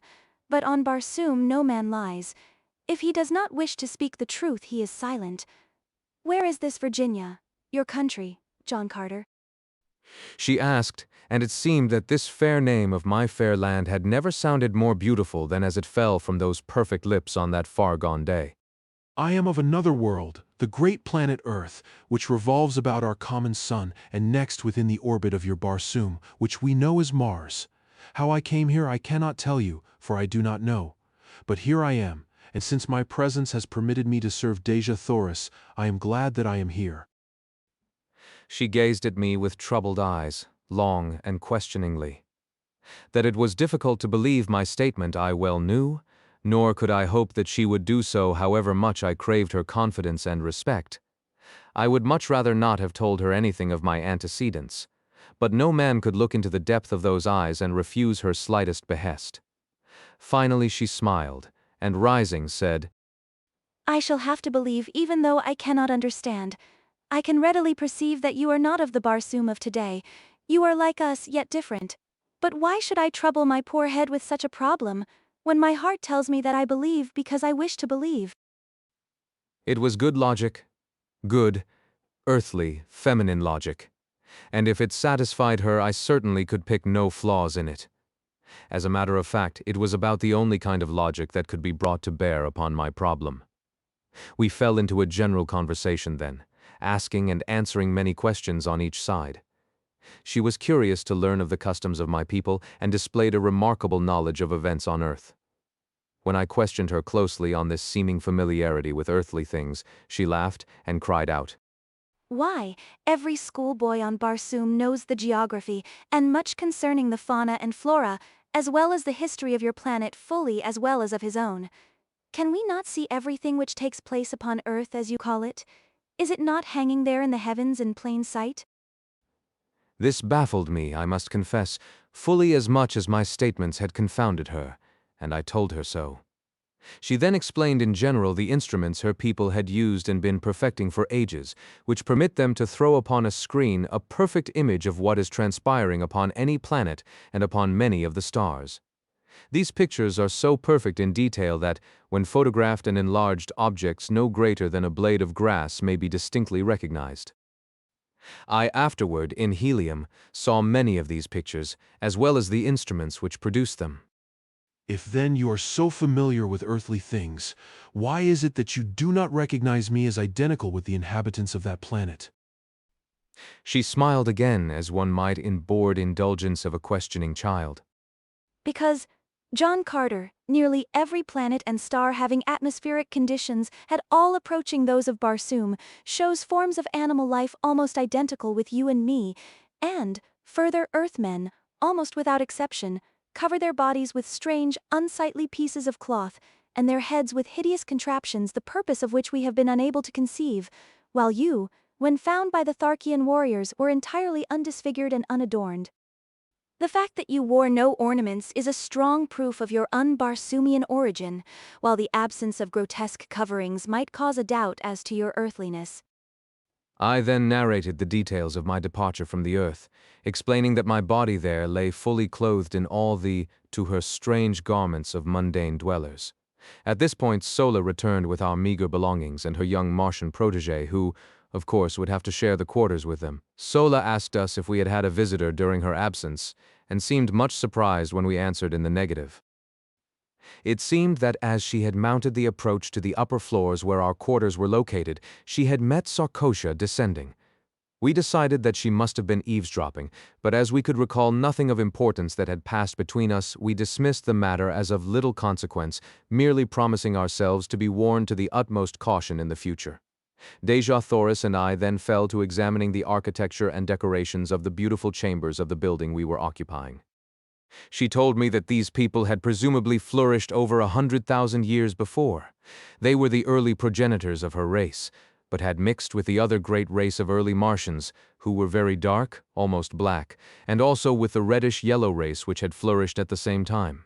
but on Barsoom no man lies. If he does not wish to speak the truth, he is silent. Where is this Virginia, your country, John Carter? She asked, and it seemed that this fair name of my fair land had never sounded more beautiful than as it fell from those perfect lips on that far-gone day. I am of another world, the great planet Earth, which revolves about our common sun, and next within the orbit of your Barsoom, which we know as Mars. How I came here I cannot tell you, for I do not know. But here I am, and since my presence has permitted me to serve Xerophayze, I am glad that I am here. She gazed at me with troubled eyes, long and questioningly. That it was difficult to believe my statement I well knew, nor could I hope that she would do so however much I craved her confidence and respect. I would much rather not have told her anything of my antecedents, but no man could look into the depth of those eyes and refuse her slightest behest. Finally she smiled, and rising said, I shall have to believe even though I cannot understand. I can readily perceive that you are not of the Barsoom of today. You are like us, yet different. But why should I trouble my poor head with such a problem, when my heart tells me that I believe because I wish to believe? It was good logic, good, earthly, feminine logic, and if it satisfied her I certainly could pick no flaws in it. As a matter of fact, it was about the only kind of logic that could be brought to bear upon my problem. We fell into a general conversation then, asking and answering many questions on each side. She was curious to learn of the customs of my people and displayed a remarkable knowledge of events on earth. When I questioned her closely on this seeming familiarity with earthly things, she laughed and cried out, Why, every schoolboy on Barsoom knows the geography and much concerning the fauna and flora, as well as the history of your planet fully as well as of his own. Can we not see everything which takes place upon Earth, as you call it? Is it not hanging there in the heavens in plain sight? This baffled me, I must confess, fully as much as my statements had confounded her, and I told her so. She then explained in general the instruments her people had used and been perfecting for ages, which permit them to throw upon a screen a perfect image of what is transpiring upon any planet and upon many of the stars. These pictures are so perfect in detail that, when photographed and enlarged, objects no greater than a blade of grass may be distinctly recognized. I afterward, in helium, saw many of these pictures, as well as the instruments which produced them. If then you are so familiar with earthly things, why is it that you do not recognize me as identical with the inhabitants of that planet? She smiled again as one might in bored indulgence of a questioning child. Because, John Carter, nearly every planet and star having atmospheric conditions had all approaching those of Barsoom, shows forms of animal life almost identical with you and me, and, further, Earthmen, almost without exception, cover their bodies with strange, unsightly pieces of cloth, and their heads with hideous contraptions the purpose of which we have been unable to conceive, while you, when found by the Tharkian warriors, were entirely undisfigured and unadorned. The fact that you wore no ornaments is a strong proof of your un-Barsoomian origin, while the absence of grotesque coverings might cause a doubt as to your earthliness. I then narrated the details of my departure from the earth, explaining that my body there lay fully clothed in all the, to her, strange garments of mundane dwellers. At this point Sola returned with our meager belongings and her young Martian protege who, of course, would have to share the quarters with them. Sola asked us if we had had a visitor during her absence, and seemed much surprised when we answered in the negative. It seemed that as she had mounted the approach to the upper floors where our quarters were located, she had met Sarkosha descending. We decided that she must have been eavesdropping, but as we could recall nothing of importance that had passed between us, we dismissed the matter as of little consequence, merely promising ourselves to be warned to the utmost caution in the future. Xerophayze and I then fell to examining the architecture and decorations of the beautiful chambers of the building we were occupying. She told me that these people had presumably flourished over 100,000 years before. They were the early progenitors of her race, but had mixed with the other great race of early Martians, who were very dark, almost black, and also with the reddish-yellow race which had flourished at the same time.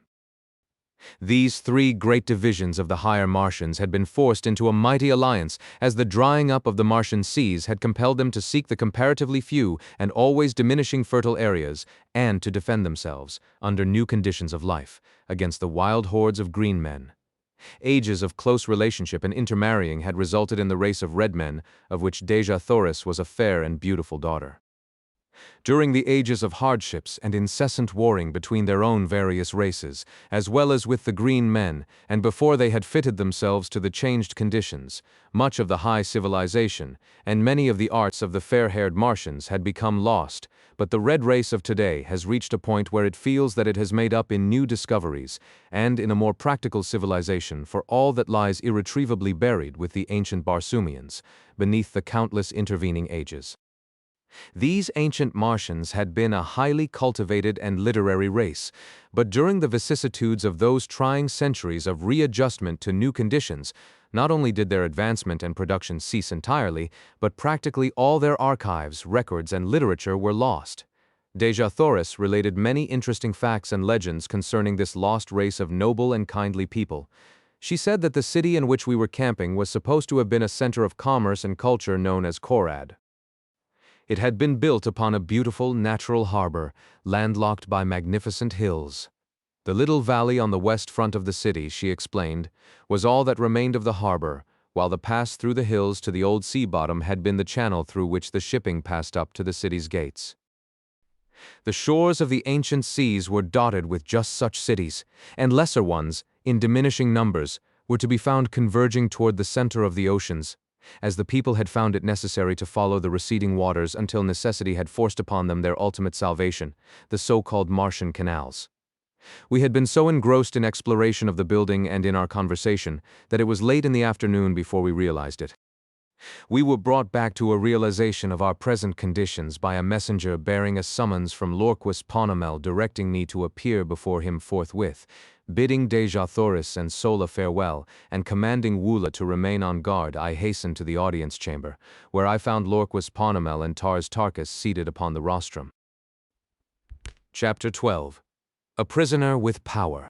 These three great divisions of the higher Martians had been forced into a mighty alliance as the drying up of the Martian seas had compelled them to seek the comparatively few and always diminishing fertile areas and to defend themselves, under new conditions of life, against the wild hordes of green men. Ages of close relationship and intermarrying had resulted in the race of red men, of which Xerophayze was a fair and beautiful daughter. During the ages of hardships and incessant warring between their own various races, as well as with the green men, and before they had fitted themselves to the changed conditions, much of the high civilization, and many of the arts of the fair-haired Martians had become lost, but the red race of today has reached a point where it feels that it has made up in new discoveries, and in a more practical civilization for all that lies irretrievably buried with the ancient Barsoomians, beneath the countless intervening ages. These ancient Martians had been a highly cultivated and literary race, but during the vicissitudes of those trying centuries of readjustment to new conditions, not only did their advancement and production cease entirely, but practically all their archives, records, and literature were lost. Xerophayze related many interesting facts and legends concerning this lost race of noble and kindly people. She said that the city in which we were camping was supposed to have been a center of commerce and culture known as Korad. It had been built upon a beautiful natural harbor, landlocked by magnificent hills. The little valley on the west front of the city, she explained, was all that remained of the harbor, while the pass through the hills to the old sea bottom had been the channel through which the shipping passed up to the city's gates. The shores of the ancient seas were dotted with just such cities, and lesser ones, in diminishing numbers, were to be found converging toward the center of the oceans, as the people had found it necessary to follow the receding waters until necessity had forced upon them their ultimate salvation, the so-called Martian canals. We had been so engrossed in exploration of the building and in our conversation that it was late in the afternoon before we realized it. We were brought back to a realization of our present conditions by a messenger bearing a summons from Lorquas Ponomel directing me to appear before him forthwith, bidding Xerophayze and Sola farewell, and commanding Woola to remain on guard. I hastened to the audience chamber, where I found Lorquas Ponomel and Tars Tarkas seated upon the rostrum. Chapter 12. A Prisoner with Power.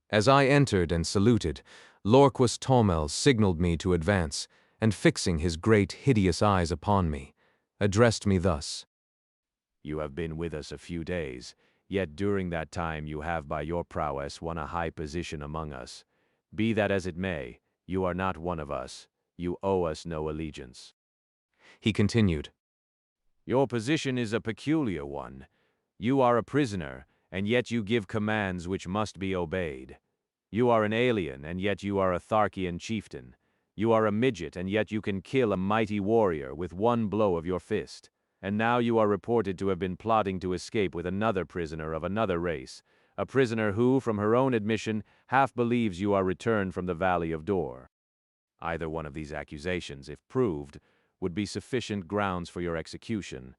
As I entered and saluted, Lorquas Ponomel signaled me to advance, and fixing his great hideous eyes upon me, addressed me thus. You have been with us a few days, yet during that time you have by your prowess won a high position among us. Be that as it may, you are not one of us, you owe us no allegiance. He continued. Your position is a peculiar one. You are a prisoner, and yet you give commands which must be obeyed. You are an alien, and yet you are a Tharkian chieftain. You are a midget, and yet you can kill a mighty warrior with one blow of your fist. And now you are reported to have been plotting to escape with another prisoner of another race, a prisoner who, from her own admission, half believes you are returned from the Valley of Dor. Either one of these accusations, if proved, would be sufficient grounds for your execution.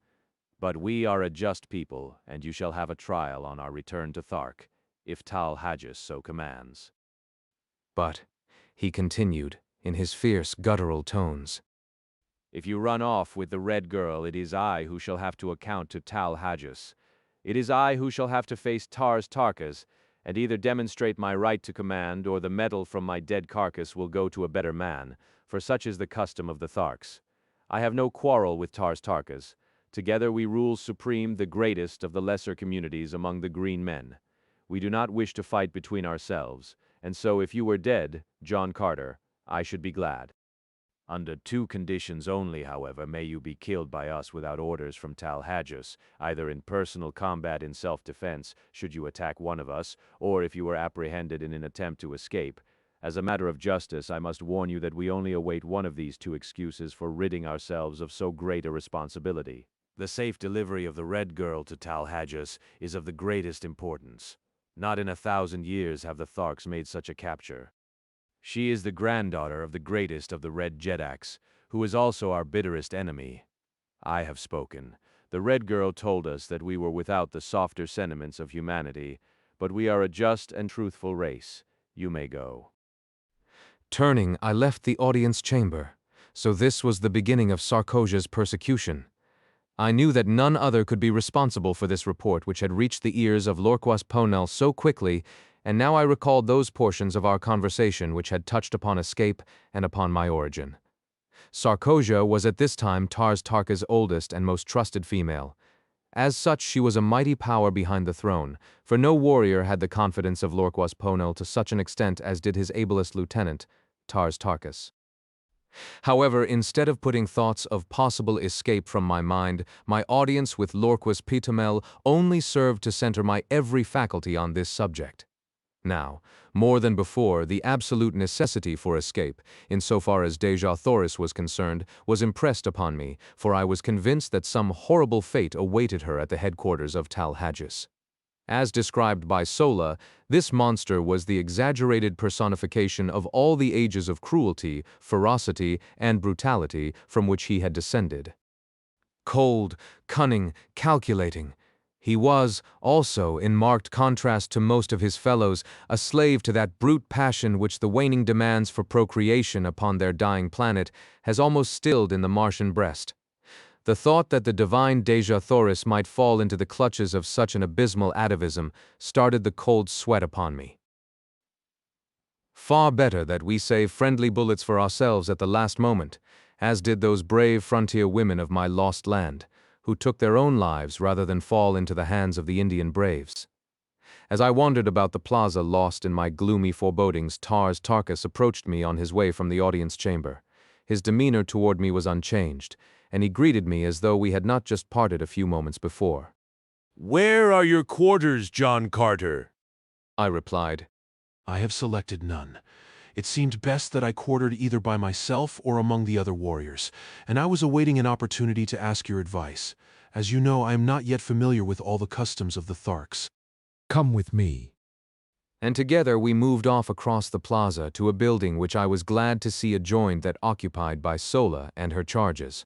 But we are a just people, and you shall have a trial on our return to Thark, if Tal Hajus so commands. But, he continued, in his fierce, guttural tones, if you run off with the red girl, it is I who shall have to account to Tal Hajus. It is I who shall have to face Tars Tarkas, and either demonstrate my right to command, or the metal from my dead carcass will go to a better man, for such is the custom of the Tharks. I have no quarrel with Tars Tarkas. Together we rule supreme the greatest of the lesser communities among the green men. We do not wish to fight between ourselves, and so if you were dead, John Carter, I should be glad. Under two conditions only, however, may you be killed by us without orders from Tal Hajus, either in personal combat in self-defense, should you attack one of us, or if you were apprehended in an attempt to escape. As a matter of justice, I must warn you that we only await one of these two excuses for ridding ourselves of so great a responsibility. The safe delivery of the Red Girl to Tal Hajus is of the greatest importance. Not in 1,000 years have the Tharks made such a capture. She is the granddaughter of the greatest of the Red Jedaks, who is also our bitterest enemy. I have spoken. The Red Girl told us that we were without the softer sentiments of humanity, but we are a just and truthful race. You may go. Turning, I left the audience chamber. So this was the beginning of Sarkoja's persecution. I knew that none other could be responsible for this report which had reached the ears of Lorquas Ponomel so quickly, and now I recalled those portions of our conversation which had touched upon escape and upon my origin. Sarkosia was at this time Tars Tarka's oldest and most trusted female. As such, she was a mighty power behind the throne, for no warrior had the confidence of Lorquas Ponel to such an extent as did his ablest lieutenant, Tars Tarkas. However, instead of putting thoughts of possible escape from my mind, my audience with Lorquas Pitamel only served to center my every faculty on this subject. Now, more than before, the absolute necessity for escape, insofar as Xerophayze was concerned, was impressed upon me, for I was convinced that some horrible fate awaited her at the headquarters of Tal Hagis. As described by Sola, this monster was the exaggerated personification of all the ages of cruelty, ferocity, and brutality from which he had descended. Cold, cunning, calculating. He was, also, in marked contrast to most of his fellows, a slave to that brute passion which the waning demands for procreation upon their dying planet has almost stilled in the Martian breast. The thought that the divine Xerophayze might fall into the clutches of such an abysmal atavism started the cold sweat upon me. Far better that we save friendly bullets for ourselves at the last moment, as did those brave frontier women of my lost land, who took their own lives rather than fall into the hands of the Indian braves. As I wandered about the plaza lost in my gloomy forebodings, Tars Tarkas approached me on his way from the audience chamber. His demeanor toward me was unchanged, and he greeted me as though we had not just parted a few moments before. Where are your quarters, John Carter? I replied. I have selected none. It seemed best that I quartered either by myself or among the other warriors, and I was awaiting an opportunity to ask your advice. As you know, I am not yet familiar with all the customs of the Tharks. Come with me. And together we moved off across the plaza to a building which I was glad to see adjoined that occupied by Sola and her charges.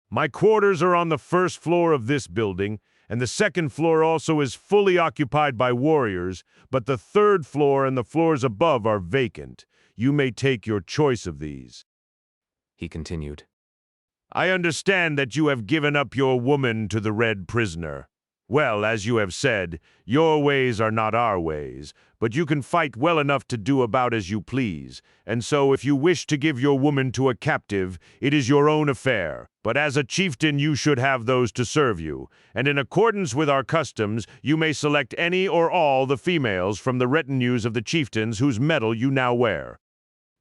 My quarters are on the first floor of this building, and the second floor also is fully occupied by warriors, but the third floor and the floors above are vacant. You may take your choice of these. He continued. I understand that you have given up your woman to the Red Prisoner. Well, as you have said, your ways are not our ways, but you can fight well enough to do about as you please, and so if you wish to give your woman to a captive, it is your own affair. But as a chieftain you should have those to serve you, and in accordance with our customs, you may select any or all the females from the retinues of the chieftains whose medal you now wear.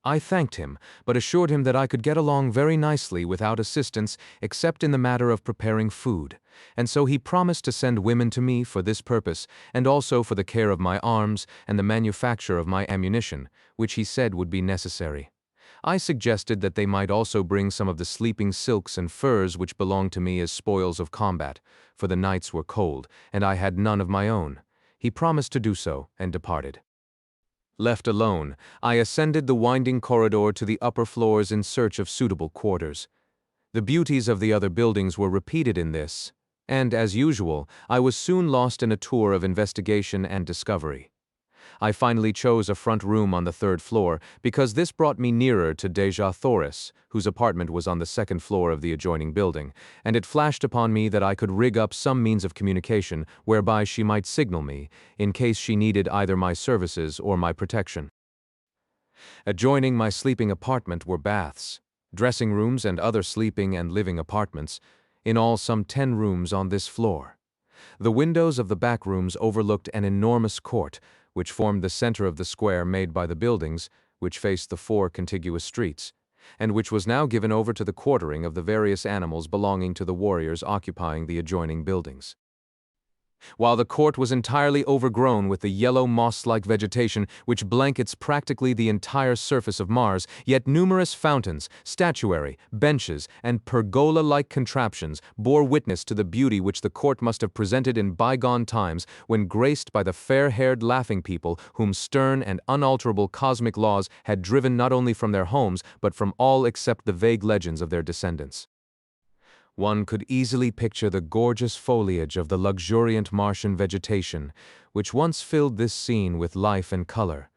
I thanked him, but assured him that I could get along very nicely without assistance except in the matter of preparing food, and so he promised to send women to me for this purpose, and also for the care of my arms and the manufacture of my ammunition, which he said would be necessary. I suggested that they might also bring some of the sleeping silks and furs which belonged to me as spoils of combat, for the nights were cold, and I had none of my own. He promised to do so, and departed. Left alone, I ascended the winding corridor to the upper floors in search of suitable quarters. The beauties of the other buildings were repeated in this, and, as usual, I was soon lost in a tour of investigation and discovery. I finally chose a front room on the third floor, because this brought me nearer to Xerophayze, whose apartment was on the second floor of the adjoining building, and it flashed upon me that I could rig up some means of communication whereby she might signal me, in case she needed either my services or my protection. Adjoining my sleeping apartment were baths, dressing rooms and other sleeping and living apartments, in all some 10 rooms on this floor. The windows of the back rooms overlooked an enormous court, which formed the center of the square made by the buildings, which faced the 4 contiguous streets, and which was now given over to the quartering of the various animals belonging to the warriors occupying the adjoining buildings. While the court was entirely overgrown with the yellow moss-like vegetation which blankets practically the entire surface of Mars, yet numerous fountains, statuary, benches, and pergola-like contraptions bore witness to the beauty which the court must have presented in bygone times when graced by the fair-haired laughing people whom stern and unalterable cosmic laws had driven not only from their homes but from all except the vague legends of their descendants. One could easily picture the gorgeous foliage of the luxuriant Martian vegetation, which once filled this scene with life and color,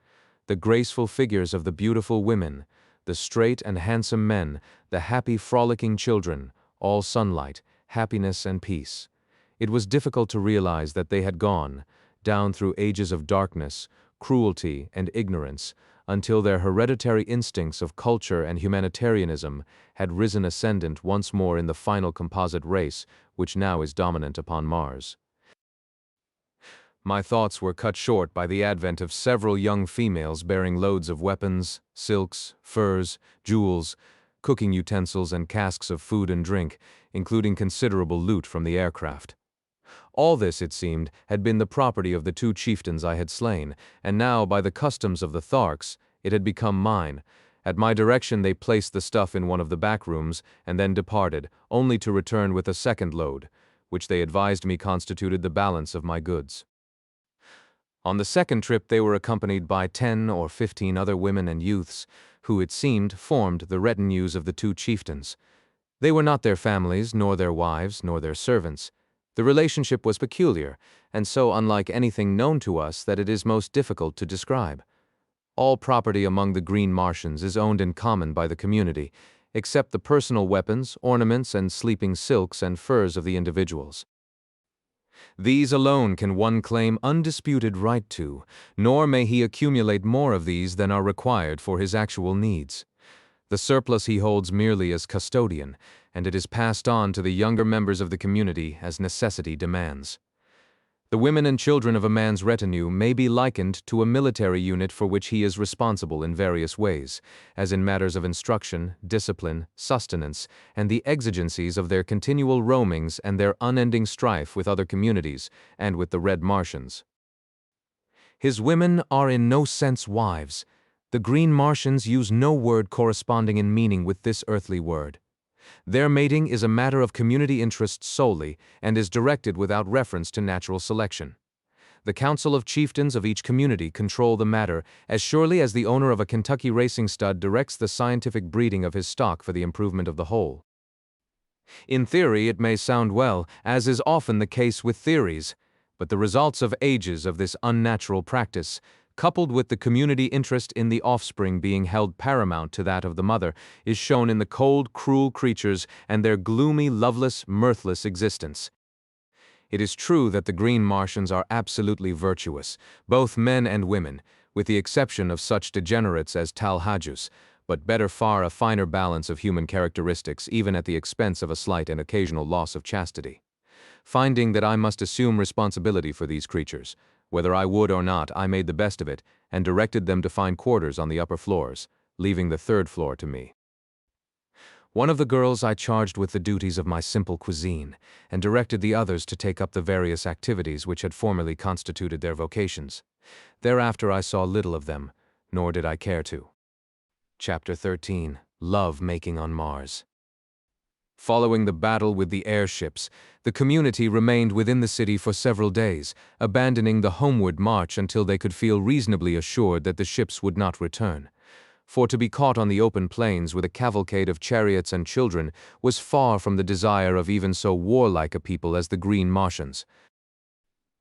the graceful figures of the beautiful women, the straight and handsome men, the happy frolicking children, all sunlight, happiness and peace. It was difficult to realize that they had gone, down through ages of darkness, cruelty, and ignorance, until their hereditary instincts of culture and humanitarianism had risen ascendant once more in the final composite race which now is dominant upon Mars. My thoughts were cut short by the advent of several young females bearing loads of weapons, silks, furs, jewels, cooking utensils, and casks of food and drink, including considerable loot from the aircraft. All this, it seemed, had been the property of the 2 chieftains I had slain, and now, by the customs of the Tharks, it had become mine. At my direction they placed the stuff in one of the back rooms, and then departed, only to return with a second load, which they advised me constituted the balance of my goods. On the second trip they were accompanied by 10 or 15 other women and youths, who, it seemed, formed the retinues of the 2 chieftains. They were not their families, nor their wives, nor their servants. The relationship was peculiar, and so unlike anything known to us that it is most difficult to describe. All property among the Green Martians is owned in common by the community, except the personal weapons, ornaments, and sleeping silks and furs of the individuals. These alone can one claim undisputed right to, nor may he accumulate more of these than are required for his actual needs. The surplus he holds merely as custodian, and it is passed on to the younger members of the community as necessity demands. The women and children of a man's retinue may be likened to a military unit for which he is responsible in various ways, as in matters of instruction, discipline, sustenance, and the exigencies of their continual roamings and their unending strife with other communities and with the Red Martians. His women are in no sense wives. The Green Martians use no word corresponding in meaning with this earthly word. Their mating is a matter of community interest solely, and is directed without reference to natural selection. The council of chieftains of each community control the matter as surely as the owner of a Kentucky racing stud directs the scientific breeding of his stock for the improvement of the whole. In theory it may sound well, as is often the case with theories, but the results of ages of this unnatural practice, coupled with the community interest in the offspring being held paramount to that of the mother, is shown in the cold, cruel creatures and their gloomy, loveless, mirthless existence. It is true that the Green Martians are absolutely virtuous, both men and women, with the exception of such degenerates as Talhagus, but better far a finer balance of human characteristics even at the expense of a slight and occasional loss of chastity. Finding that I must assume responsibility for these creatures, whether I would or not, I made the best of it, and directed them to find quarters on the upper floors, leaving the 3rd floor to me. One of the girls I charged with the duties of my simple cuisine, and directed the others to take up the various activities which had formerly constituted their vocations. Thereafter I saw little of them, nor did I care to. Chapter 13. Love-making on Mars. Following the battle with the airships, the community remained within the city for several days, abandoning the homeward march until they could feel reasonably assured that the ships would not return. For to be caught on the open plains with a cavalcade of chariots and children was far from the desire of even so warlike a people as the Green Martians.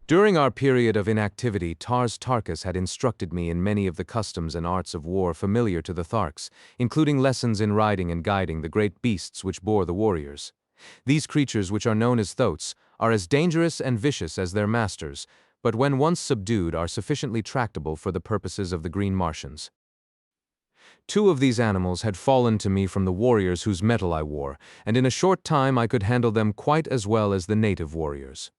During our period of inactivity, Tars Tarkas had instructed me in many of the customs and arts of war familiar to the Tharks, including lessons in riding and guiding the great beasts which bore the warriors. These creatures, which are known as thoats, are as dangerous and vicious as their masters, but when once subdued are sufficiently tractable for the purposes of the Green Martians. 2 of these animals had fallen to me from the warriors whose metal I wore, and in a short time I could handle them quite as well as the native warriors.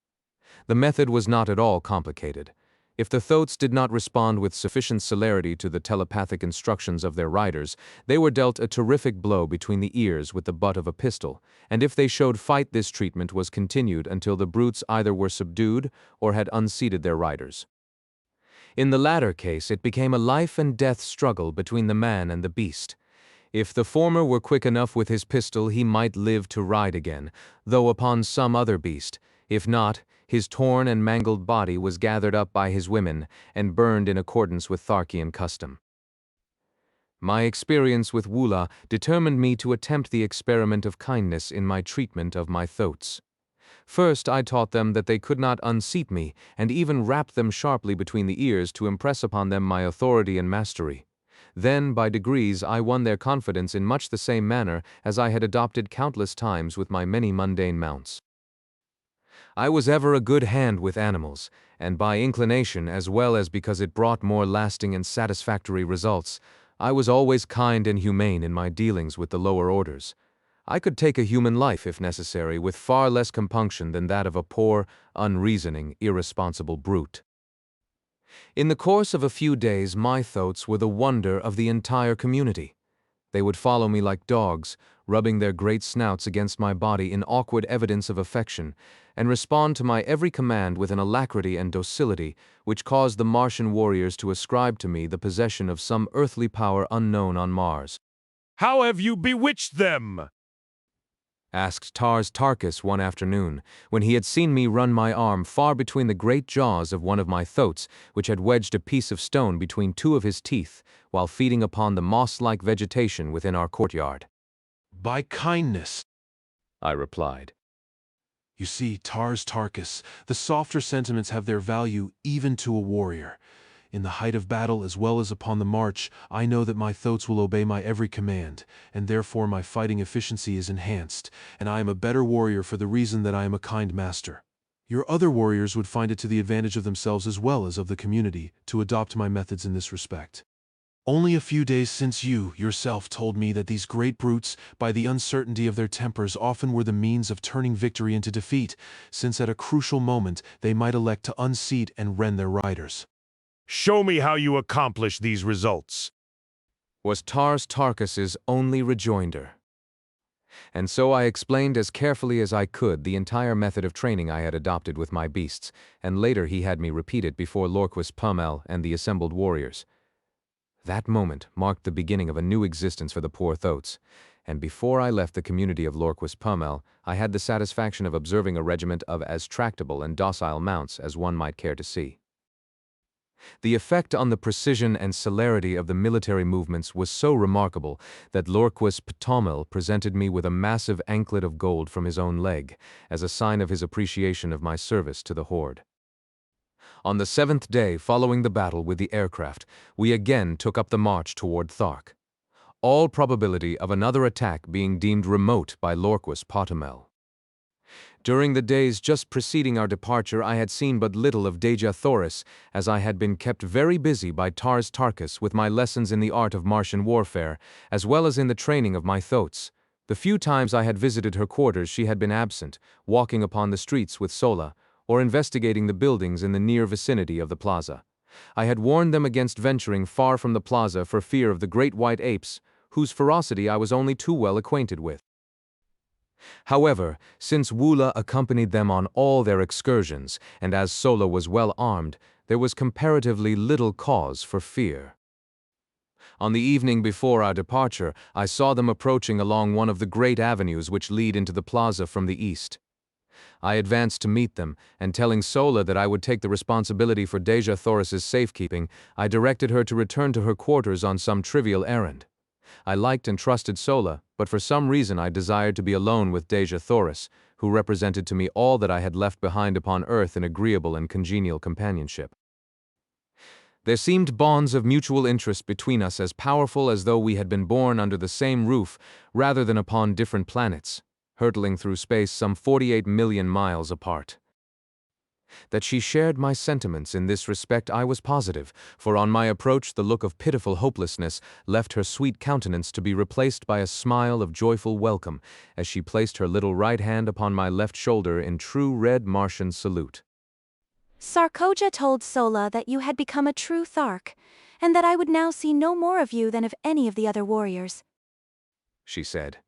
The method was not at all complicated. If the thoats did not respond with sufficient celerity to the telepathic instructions of their riders, they were dealt a terrific blow between the ears with the butt of a pistol, and if they showed fight, this treatment was continued until the brutes either were subdued or had unseated their riders. In the latter case, it became a life-and-death struggle between the man and the beast. If the former were quick enough with his pistol, he might live to ride again, though upon some other beast. If not, his torn and mangled body was gathered up by his women and burned in accordance with Tharkian custom. My experience with Woola determined me to attempt the experiment of kindness in my treatment of my thoats. First, I taught them that they could not unseat me, and even rapped them sharply between the ears to impress upon them my authority and mastery. Then, by degrees, I won their confidence in much the same manner as I had adopted countless times with my many mundane mounts. I was ever a good hand with animals, and by inclination as well as because it brought more lasting and satisfactory results, I was always kind and humane in my dealings with the lower orders. I could take a human life, if necessary, with far less compunction than that of a poor, unreasoning, irresponsible brute. In the course of a few days, my thoats were the wonder of the entire community. They would follow me like dogs, rubbing their great snouts against my body in awkward evidence of affection, and respond to my every command with an alacrity and docility which caused the Martian warriors to ascribe to me the possession of some earthly power unknown on Mars. How have you bewitched them? Asked Tars Tarkas one afternoon, when he had seen me run my arm far between the great jaws of one of my thoats, which had wedged a piece of stone between two of his teeth, while feeding upon the moss-like vegetation within our courtyard. By kindness, I replied. You see, Tars Tarkas, the softer sentiments have their value even to a warrior. In the height of battle as well as upon the march, I know that my thoats will obey my every command, and therefore my fighting efficiency is enhanced, and I am a better warrior for the reason that I am a kind master. Your other warriors would find it to the advantage of themselves as well as of the community to adopt my methods in this respect. Only a few days since you, yourself, told me that these great brutes, by the uncertainty of their tempers, often were the means of turning victory into defeat, since at a crucial moment they might elect to unseat and rend their riders. Show me how you accomplish these results, was Tars Tarkas's only rejoinder. And so I explained as carefully as I could the entire method of training I had adopted with my beasts, and later he had me repeat it before Lorquis Pummel and the assembled warriors. That moment marked the beginning of a new existence for the poor thoats, and before I left the community of Lorquis Pummel, I had the satisfaction of observing a regiment of as tractable and docile mounts as one might care to see. The effect on the precision and celerity of the military movements was so remarkable that Lorquis Pummel presented me with a massive anklet of gold from his own leg, as a sign of his appreciation of my service to the horde. On the 7th day following the battle with the aircraft, we again took up the march toward Thark, all probability of another attack being deemed remote by Lorquis Pummel. During the days just preceding our departure, I had seen but little of Xerophayze, as I had been kept very busy by Tars Tarkas with my lessons in the art of Martian warfare, as well as in the training of my thoats. The few times I had visited her quarters she had been absent, walking upon the streets with Sola, or investigating the buildings in the near vicinity of the plaza. I had warned them against venturing far from the plaza for fear of the great white apes, whose ferocity I was only too well acquainted with. However, since Woola accompanied them on all their excursions, and as Sola was well armed, there was comparatively little cause for fear. On the evening before our departure, I saw them approaching along one of the great avenues which lead into the plaza from the east. I advanced to meet them, and telling Sola that I would take the responsibility for Xerophayze's safekeeping, I directed her to return to her quarters on some trivial errand. I liked and trusted Sola, but for some reason I desired to be alone with Xerophayze, who represented to me all that I had left behind upon earth in agreeable and congenial companionship. There seemed bonds of mutual interest between us as powerful as though we had been born under the same roof rather than upon different planets, hurtling through space some 48 million miles apart. That she shared my sentiments in this respect I was positive, for on my approach the look of pitiful hopelessness left her sweet countenance to be replaced by a smile of joyful welcome as she placed her little right hand upon my left shoulder in true red Martian salute. Sarkoja told Sola that you had become a true Thark, and that I would now see no more of you than of any of the other warriors, she said.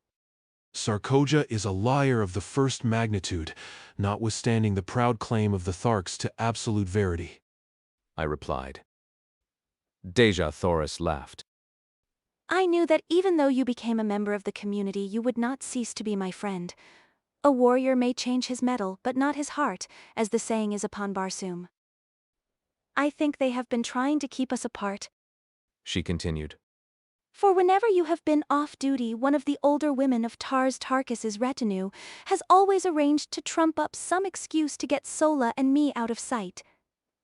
Sarkoja is a liar of the first magnitude, notwithstanding the proud claim of the Tharks to absolute verity, I replied. Xerophayze laughed. I knew that even though you became a member of the community, you would not cease to be my friend. A warrior may change his metal, but not his heart, as the saying is upon Barsoom. I think they have been trying to keep us apart, she continued. For whenever you have been off duty, one of the older women of Tars Tarkas's retinue has always arranged to trump up some excuse to get Sola and me out of sight.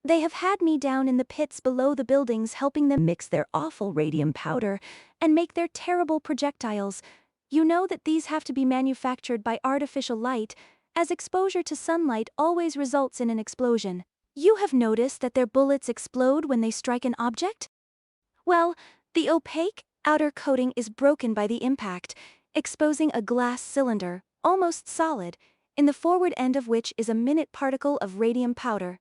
They have had me down in the pits below the buildings helping them mix their awful radium powder and make their terrible projectiles. You know that these have to be manufactured by artificial light, as exposure to sunlight always results in an explosion. You have noticed that their bullets explode when they strike an object? Well, the opaque outer coating is broken by the impact, exposing a glass cylinder, almost solid, in the forward end of which is a minute particle of radium powder.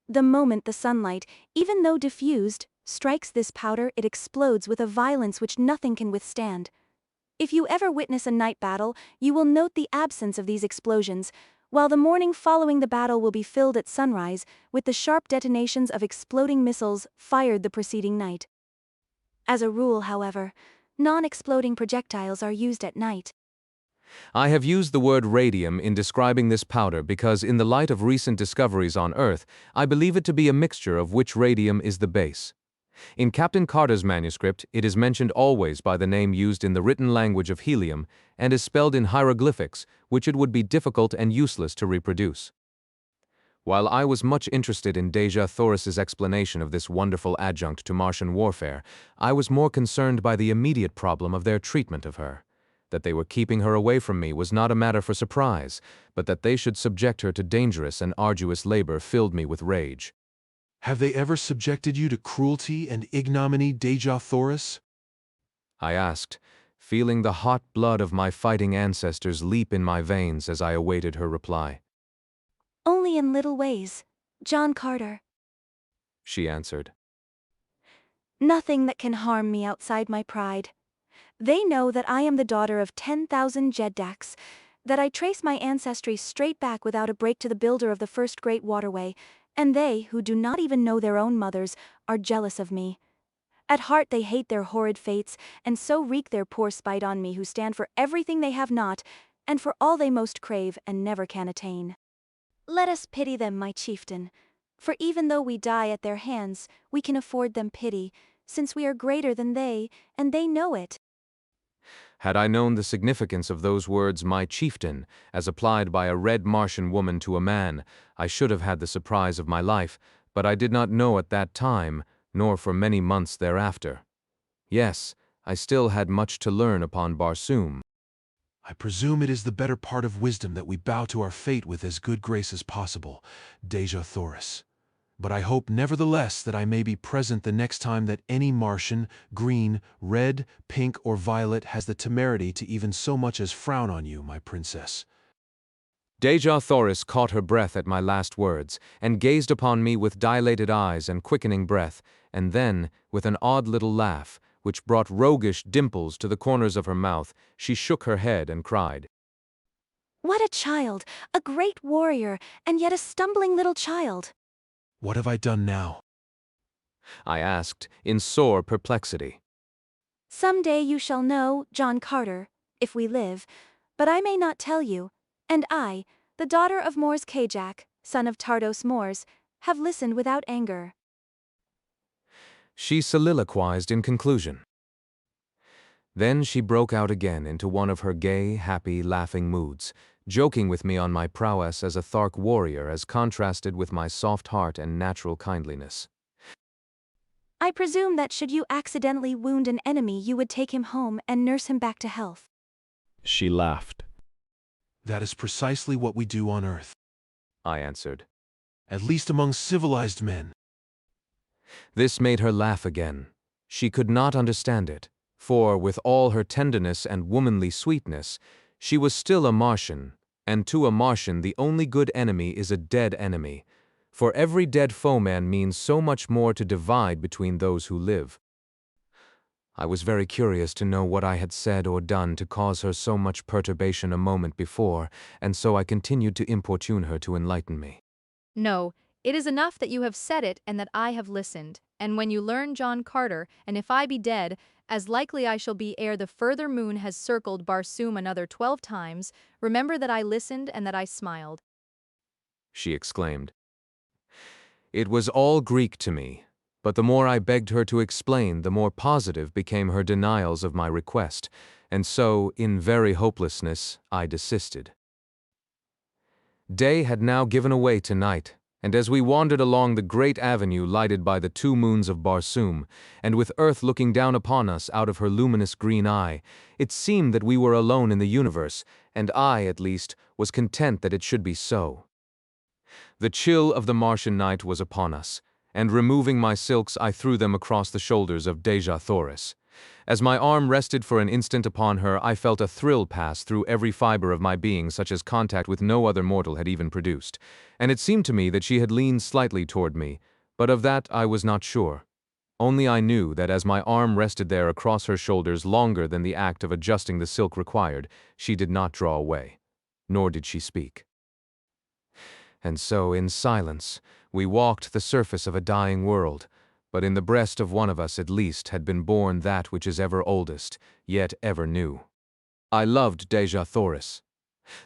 The moment the sunlight, even though diffused, strikes this powder, it explodes with a violence which nothing can withstand. If you ever witness a night battle, you will note the absence of these explosions, while the morning following the battle will be filled at sunrise with the sharp detonations of exploding missiles fired the preceding night. As a rule, however, non-exploding projectiles are used at night. I have used the word radium in describing this powder because in the light of recent discoveries on Earth, I believe it to be a mixture of which radium is the base. In Captain Carter's manuscript, it is mentioned always by the name used in the written language of helium and is spelled in hieroglyphics, which it would be difficult and useless to reproduce. While I was much interested in Dejah Thoris's explanation of this wonderful adjunct to Martian warfare, I was more concerned by the immediate problem of their treatment of her. That they were keeping her away from me was not a matter for surprise, but that they should subject her to dangerous and arduous labor filled me with rage. Have they ever subjected you to cruelty and ignominy, Dejah Thoris? I asked, feeling the hot blood of my fighting ancestors leap in my veins as I awaited her reply. Only in little ways, John Carter. She answered. Nothing that can harm me outside my pride. They know that I am the daughter of 10,000 Jeddaks, that I trace my ancestry straight back without a break to the builder of the first great waterway, and they, who do not even know their own mothers, are jealous of me. At heart they hate their horrid fates, and so wreak their poor spite on me who stand for everything they have not, and for all they most crave and never can attain. Let us pity them, my chieftain, for even though we die at their hands, we can afford them pity, since we are greater than they, and they know it. Had I known the significance of those words, my chieftain, as applied by a red Martian woman to a man, I should have had the surprise of my life, but I did not know at that time, nor for many months thereafter. Yes, I still had much to learn upon Barsoom. I presume it is the better part of wisdom that we bow to our fate with as good grace as possible, Dejah Thoris. But I hope nevertheless that I may be present the next time that any Martian, green, red, pink, or violet has the temerity to even so much as frown on you, my princess. Dejah Thoris caught her breath at my last words, and gazed upon me with dilated eyes and quickening breath, and then, with an odd little laugh, which brought roguish dimples to the corners of her mouth, she shook her head and cried, What a child, a great warrior, and yet a stumbling little child. What have I done now? I asked, in sore perplexity. Some day you shall know, John Carter, if we live, but I may not tell you, and I, the daughter of Mors Kajak, son of Tardos Mors, have listened without anger. She soliloquized in conclusion. Then she broke out again into one of her gay, happy, laughing moods, joking with me on my prowess as a Thark warrior as contrasted with my soft heart and natural kindliness. I presume that should you accidentally wound an enemy you would take him home and nurse him back to health. She laughed. That is precisely what we do on Earth, I answered. at least among civilized men. This made her laugh again. She could not understand it, for, with all her tenderness and womanly sweetness, she was still a Martian, and to a Martian the only good enemy is a dead enemy, for every dead foeman means so much more to divide between those who live. I was very curious to know what I had said or done to cause her so much perturbation a moment before, and so I continued to importune her to enlighten me. No, it is enough that you have said it and that I have listened, and when you learn John Carter, and if I be dead, as likely I shall be ere the further moon has circled Barsoom another 12 times, remember that I listened and that I smiled. She exclaimed. It was all Greek to me, but the more I begged her to explain, the more positive became her denials of my request, and so, in very hopelessness, I desisted. Day had now given away to night, and as we wandered along the great avenue lighted by the 2 moons of Barsoom, and with Earth looking down upon us out of her luminous green eye, it seemed that we were alone in the universe, and I, at least, was content that it should be so. The chill of the Martian night was upon us, and removing my silks I threw them across the shoulders of Xerophayze. As my arm rested for an instant upon her, I felt a thrill pass through every fiber of my being such as contact with no other mortal had even produced, and it seemed to me that she had leaned slightly toward me, but of that I was not sure. Only I knew that as my arm rested there across her shoulders longer than the act of adjusting the silk required, she did not draw away, nor did she speak. And so, in silence, we walked the surface of a dying world, but in the breast of one of us at least had been born that which is ever oldest, yet ever new. I loved Xerophayze.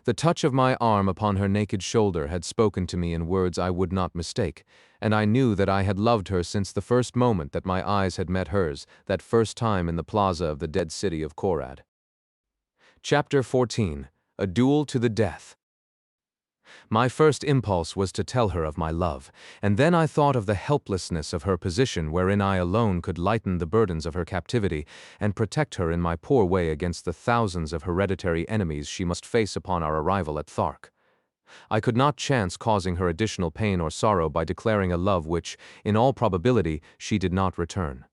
The touch of my arm upon her naked shoulder had spoken to me in words I would not mistake, and I knew that I had loved her since the first moment that my eyes had met hers, that first time in the plaza of the dead city of Korad. Chapter 14. A Duel to the Death. My first impulse was to tell her of my love, and then I thought of the helplessness of her position wherein I alone could lighten the burdens of her captivity and protect her in my poor way against the thousands of hereditary enemies she must face upon our arrival at Thark. I could not chance causing her additional pain or sorrow by declaring a love which, in all probability, she did not return.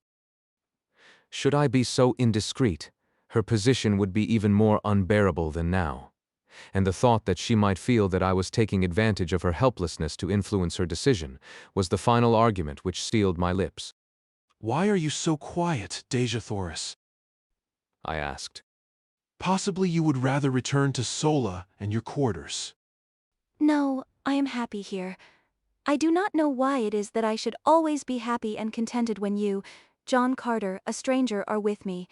Should I be so indiscreet, her position would be even more unbearable than now, and the thought that she might feel that I was taking advantage of her helplessness to influence her decision was the final argument which sealed my lips. Why are you so quiet, Xerophayze? I asked. Possibly you would rather return to Sola and your quarters. No, I am happy here. I do not know why it is that I should always be happy and contented when you, John Carter, a stranger, are with me.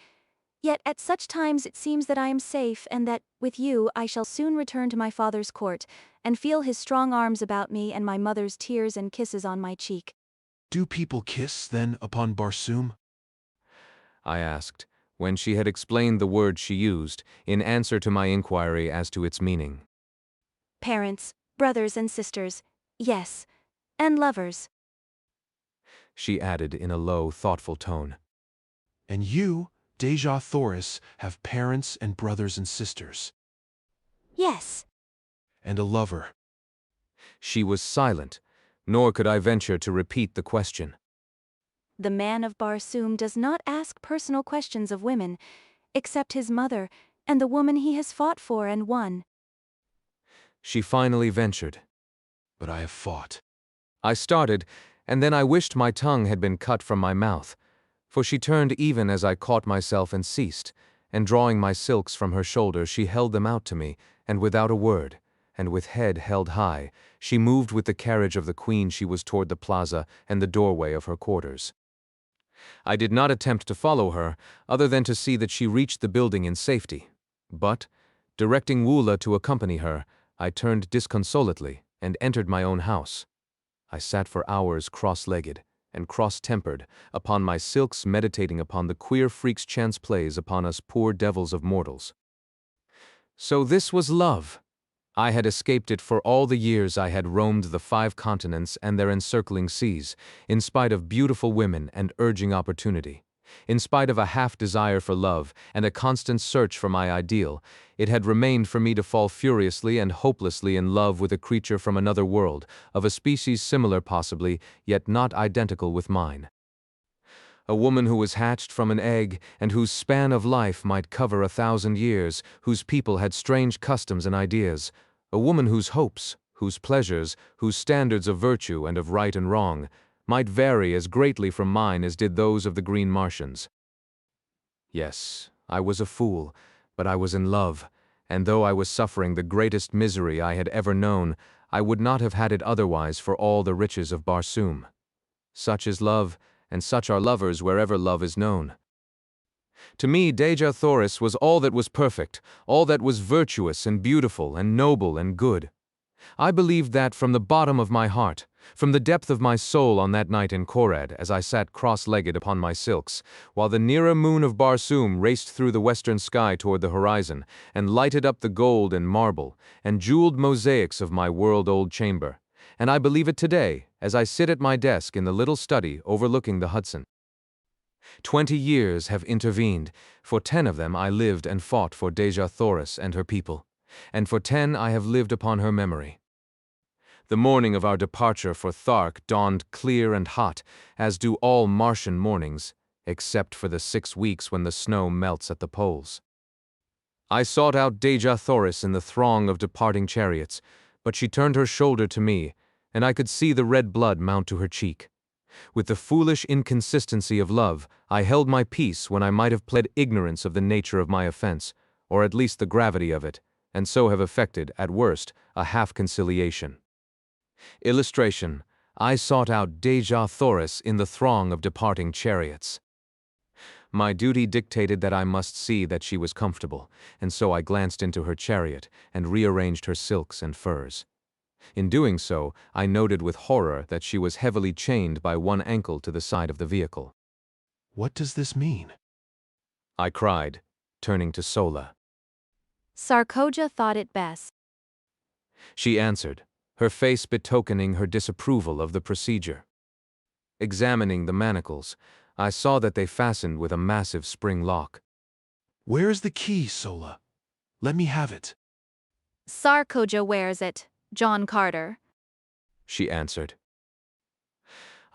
Yet at such times it seems that I am safe and that, with you, I shall soon return to my father's court, and feel his strong arms about me and my mother's tears and kisses on my cheek. Do people kiss, then, upon Barsoom? I asked, when she had explained the word she used, in answer to my inquiry as to its meaning. Parents, brothers and sisters, yes, and lovers. She added in a low, thoughtful tone. And you, Xerophayze, have parents and brothers and sisters. Yes. And a lover. She was silent, nor could I venture to repeat the question. The man of Barsoom does not ask personal questions of women, except his mother and the woman he has fought for and won. She finally ventured. But I have fought. I started, and then I wished my tongue had been cut from my mouth, for she turned even as I caught myself and ceased, and drawing my silks from her shoulder she held them out to me, and without a word, and with head held high, she moved with the carriage of the queen she was toward the plaza and the doorway of her quarters. I did not attempt to follow her, other than to see that she reached the building in safety, but, directing Woola to accompany her, I turned disconsolately and entered my own house. I sat for hours cross-legged and cross-tempered upon my silks, meditating upon the queer freaks chance plays upon us poor devils of mortals. So this was love. I had escaped it for all the years I had roamed the 5 continents and their encircling seas, in spite of beautiful women and urging opportunity. In spite of a half-desire for love and a constant search for my ideal, it had remained for me to fall furiously and hopelessly in love with a creature from another world, of a species similar possibly, yet not identical with mine. A woman who was hatched from an egg and whose span of life might cover 1,000 years, whose people had strange customs and ideas. A woman whose hopes, whose pleasures, whose standards of virtue and of right and wrong might vary as greatly from mine as did those of the green Martians. Yes, I was a fool, but I was in love, and though I was suffering the greatest misery I had ever known, I would not have had it otherwise for all the riches of Barsoom. Such is love, and such are lovers wherever love is known. To me, Xerophayze was all that was perfect, all that was virtuous and beautiful and noble and good. I believed that from the bottom of my heart, from the depth of my soul on that night in Korad, as I sat cross-legged upon my silks, while the nearer moon of Barsoom raced through the western sky toward the horizon, and lighted up the gold and marble and jeweled mosaics of my world-old chamber. And I believe it today, as I sit at my desk in the little study overlooking the Hudson. 20 years have intervened. For 10 of them I lived and fought for Xerophayze and her people, and for 10 I have lived upon her memory. The morning of our departure for Thark dawned clear and hot, as do all Martian mornings, except for the 6 weeks when the snow melts at the poles. I sought out Dejah Thoris in the throng of departing chariots, but she turned her shoulder to me, and I could see the red blood mount to her cheek. With the foolish inconsistency of love, I held my peace when I might have pled ignorance of the nature of my offense, or at least the gravity of it, and so have effected, at worst, a half-conciliation. Illustration: I sought out Dejah Thoris in the throng of departing chariots. My duty dictated that I must see that she was comfortable, and so I glanced into her chariot and rearranged her silks and furs. In doing so, I noted with horror that she was heavily chained by one ankle to the side of the vehicle. What does this mean? I cried, turning to Sola. Sarkoja thought it best. She answered, her face betokening her disapproval of the procedure. Examining the manacles, I saw that they fastened with a massive spring lock. Where is the key, Sola? Let me have it. Sarkoja wears it, John Carter. She answered.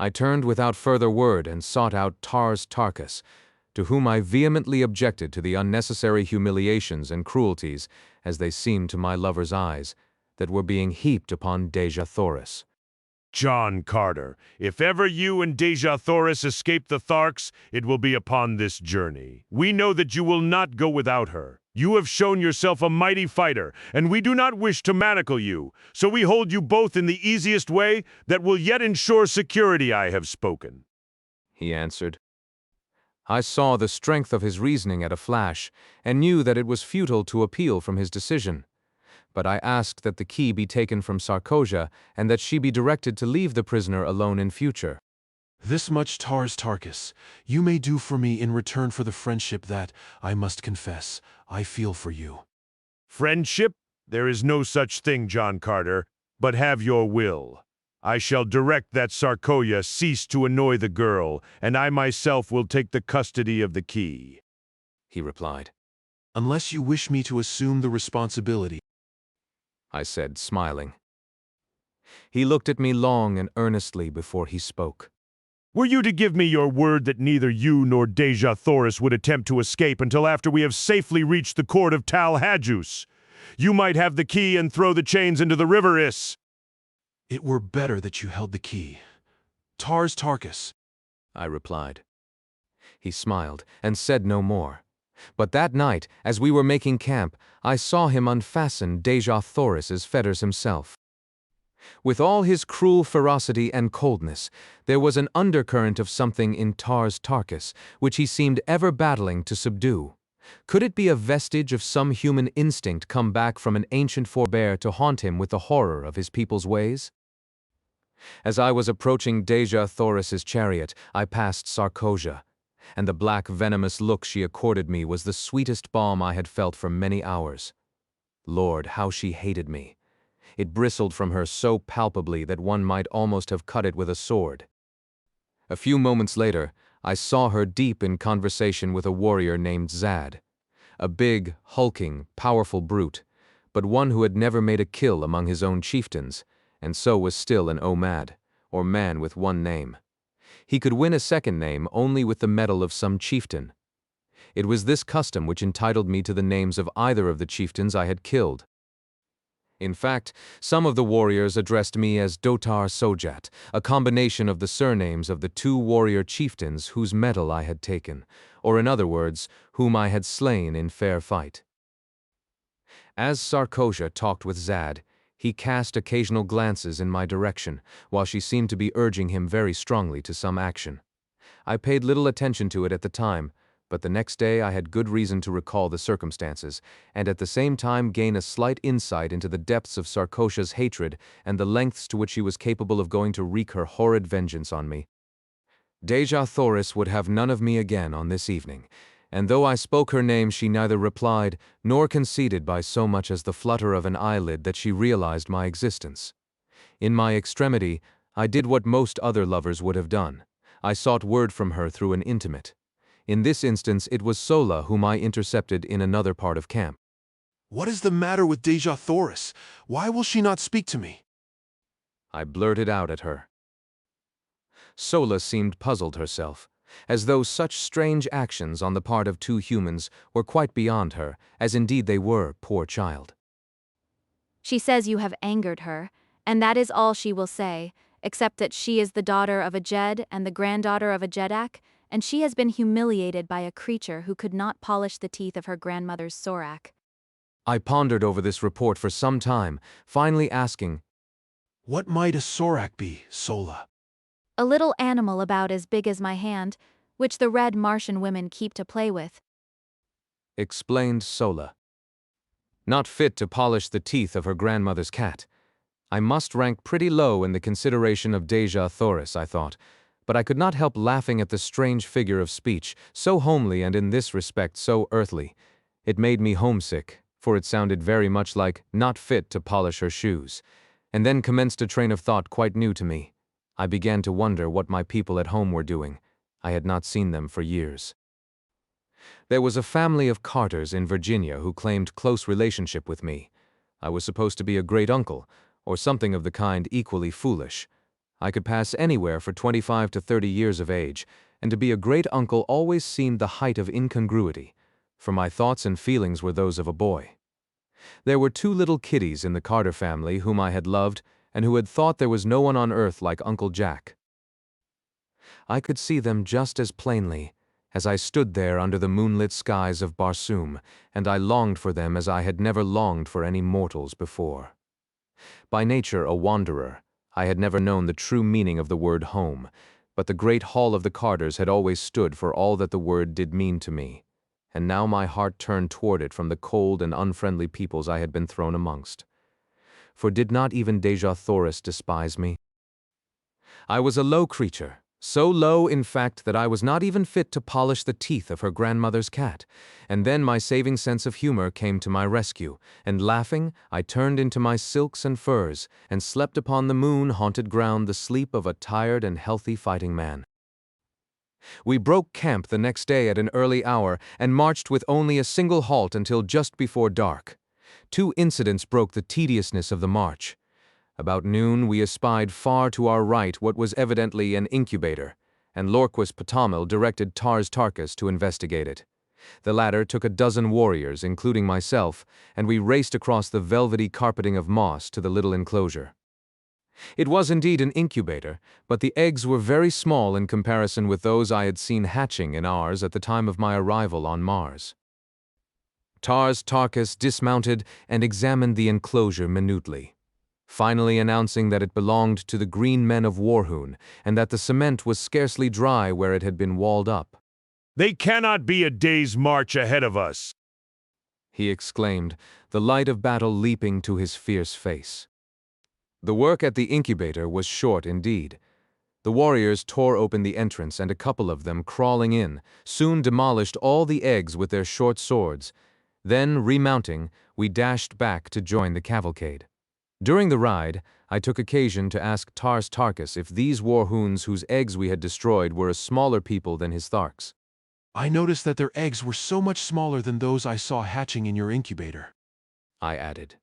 I turned without further word and sought out Tars Tarkas, to whom I vehemently objected to the unnecessary humiliations and cruelties, as they seemed to my lover's eyes, that were being heaped upon Dejah Thoris. John Carter, if ever you and Dejah Thoris escape the Tharks, it will be upon this journey. We know that you will not go without her. You have shown yourself a mighty fighter, and we do not wish to manacle you, so we hold you both in the easiest way that will yet ensure security. I have spoken, he answered. I saw the strength of his reasoning at a flash, and knew that it was futile to appeal from his decision. But I asked that the key be taken from Sarkoja, and that she be directed to leave the prisoner alone in future. This much, Tars Tarkas, you may do for me in return for the friendship that, I must confess, I feel for you. Friendship? There is no such thing, John Carter, but have your will. I shall direct that Sarkoja cease to annoy the girl, and I myself will take the custody of the key, he replied. Unless you wish me to assume the responsibility, I said, smiling. He looked at me long and earnestly before he spoke. Were you to give me your word that neither you nor Dejah Thoris would attempt to escape until after we have safely reached the court of Tal Hajus, you might have the key and throw the chains into the river Is. It were better that you held the key. Tars Tarkas, I replied. He smiled and said no more. But that night, as we were making camp, I saw him unfasten Dejah Thoris's fetters himself. With all his cruel ferocity and coldness, there was an undercurrent of something in Tars Tarkas which he seemed ever battling to subdue. Could it be a vestige of some human instinct come back from an ancient forebear to haunt him with the horror of his people's ways? As I was approaching Dejah Thoris's chariot, I passed Sarkoja, and the black venomous look she accorded me was the sweetest balm I had felt for many hours. Lord, how she hated me! It bristled from her so palpably that one might almost have cut it with a sword. A few moments later, I saw her deep in conversation with a warrior named Zad, a big, hulking, powerful brute, but one who had never made a kill among his own chieftains, and so was still an Omad, or man with one name. He could win a second name only with the medal of some chieftain. It was this custom which entitled me to the names of either of the chieftains I had killed. In fact, some of the warriors addressed me as Dotar Sojat, a combination of the surnames of the 2 warrior chieftains whose medal I had taken, or in other words, whom I had slain in fair fight. As Sarkoja talked with Zad, he cast occasional glances in my direction, while she seemed to be urging him very strongly to some action. I paid little attention to it at the time, but the next day I had good reason to recall the circumstances, and at the same time gain a slight insight into the depths of Sarkoja's hatred and the lengths to which she was capable of going to wreak her horrid vengeance on me. Dejah Thoris would have none of me again on this evening, and though I spoke her name she neither replied nor conceded by so much as the flutter of an eyelid that she realized my existence. In my extremity, I did what most other lovers would have done. I sought word from her through an intimate. In this instance it was Sola whom I intercepted in another part of camp. What is the matter with Dejah Thoris? Why will she not speak to me? I blurted out at her. Sola seemed puzzled herself, as though such strange actions on the part of two humans were quite beyond her, as indeed they were, poor child. She says you have angered her, and that is all she will say, except that she is the daughter of a Jed and the granddaughter of a Jedak, and she has been humiliated by a creature who could not polish the teeth of her grandmother's Sorak. I pondered over this report for some time, finally asking, What might a Sorak be, Sola? A little animal about as big as my hand, which the red Martian women keep to play with. Explained Sola. Not fit to polish the teeth of her grandmother's cat. I must rank pretty low in the consideration of Xerophayze, I thought, but I could not help laughing at the strange figure of speech, so homely and in this respect so earthly. It made me homesick, for it sounded very much like not fit to polish her shoes, and then commenced a train of thought quite new to me. I began to wonder what my people at home were doing. I had not seen them for years. There was a family of Carters in Virginia who claimed close relationship with me. I was supposed to be a great uncle, or something of the kind equally foolish. I could pass anywhere for 25 to 30 years of age, and to be a great uncle always seemed the height of incongruity, for my thoughts and feelings were those of a boy. There were two little kiddies in the Carter family whom I had loved, and who had thought there was no one on earth like Uncle Jack. I could see them just as plainly as I stood there under the moonlit skies of Barsoom, and I longed for them as I had never longed for any mortals before. By nature a wanderer, I had never known the true meaning of the word home, but the great hall of the Carters had always stood for all that the word did mean to me, and now my heart turned toward it from the cold and unfriendly peoples I had been thrown amongst. For did not even Xerophayze despise me? I was a low creature, so low in fact that I was not even fit to polish the teeth of her grandmother's cat, and then my saving sense of humor came to my rescue, and laughing, I turned into my silks and furs, and slept upon the moon-haunted ground the sleep of a tired and healthy fighting man. We broke camp the next day at an early hour, and marched with only a single halt until just before dark. Two incidents broke the tediousness of the march. About noon we espied far to our right what was evidently an incubator, and Lorquis Potamil directed Tars Tarkas to investigate it. The latter took a dozen warriors, including myself, and we raced across the velvety carpeting of moss to the little enclosure. It was indeed an incubator, but the eggs were very small in comparison with those I had seen hatching in ours at the time of my arrival on Mars. Tars Tarkas dismounted and examined the enclosure minutely, finally announcing that it belonged to the green men of Warhoon, and that the cement was scarcely dry where it had been walled up. They cannot be a day's march ahead of us, he exclaimed, the light of battle leaping to his fierce face. The work at the incubator was short indeed. The warriors tore open the entrance, and a couple of them, crawling in, soon demolished all the eggs with their short swords. Then, remounting, we dashed back to join the cavalcade. During the ride, I took occasion to ask Tars Tarkas if these Warhoons whose eggs we had destroyed were a smaller people than his Tharks. I noticed that their eggs were so much smaller than those I saw hatching in your incubator, I added.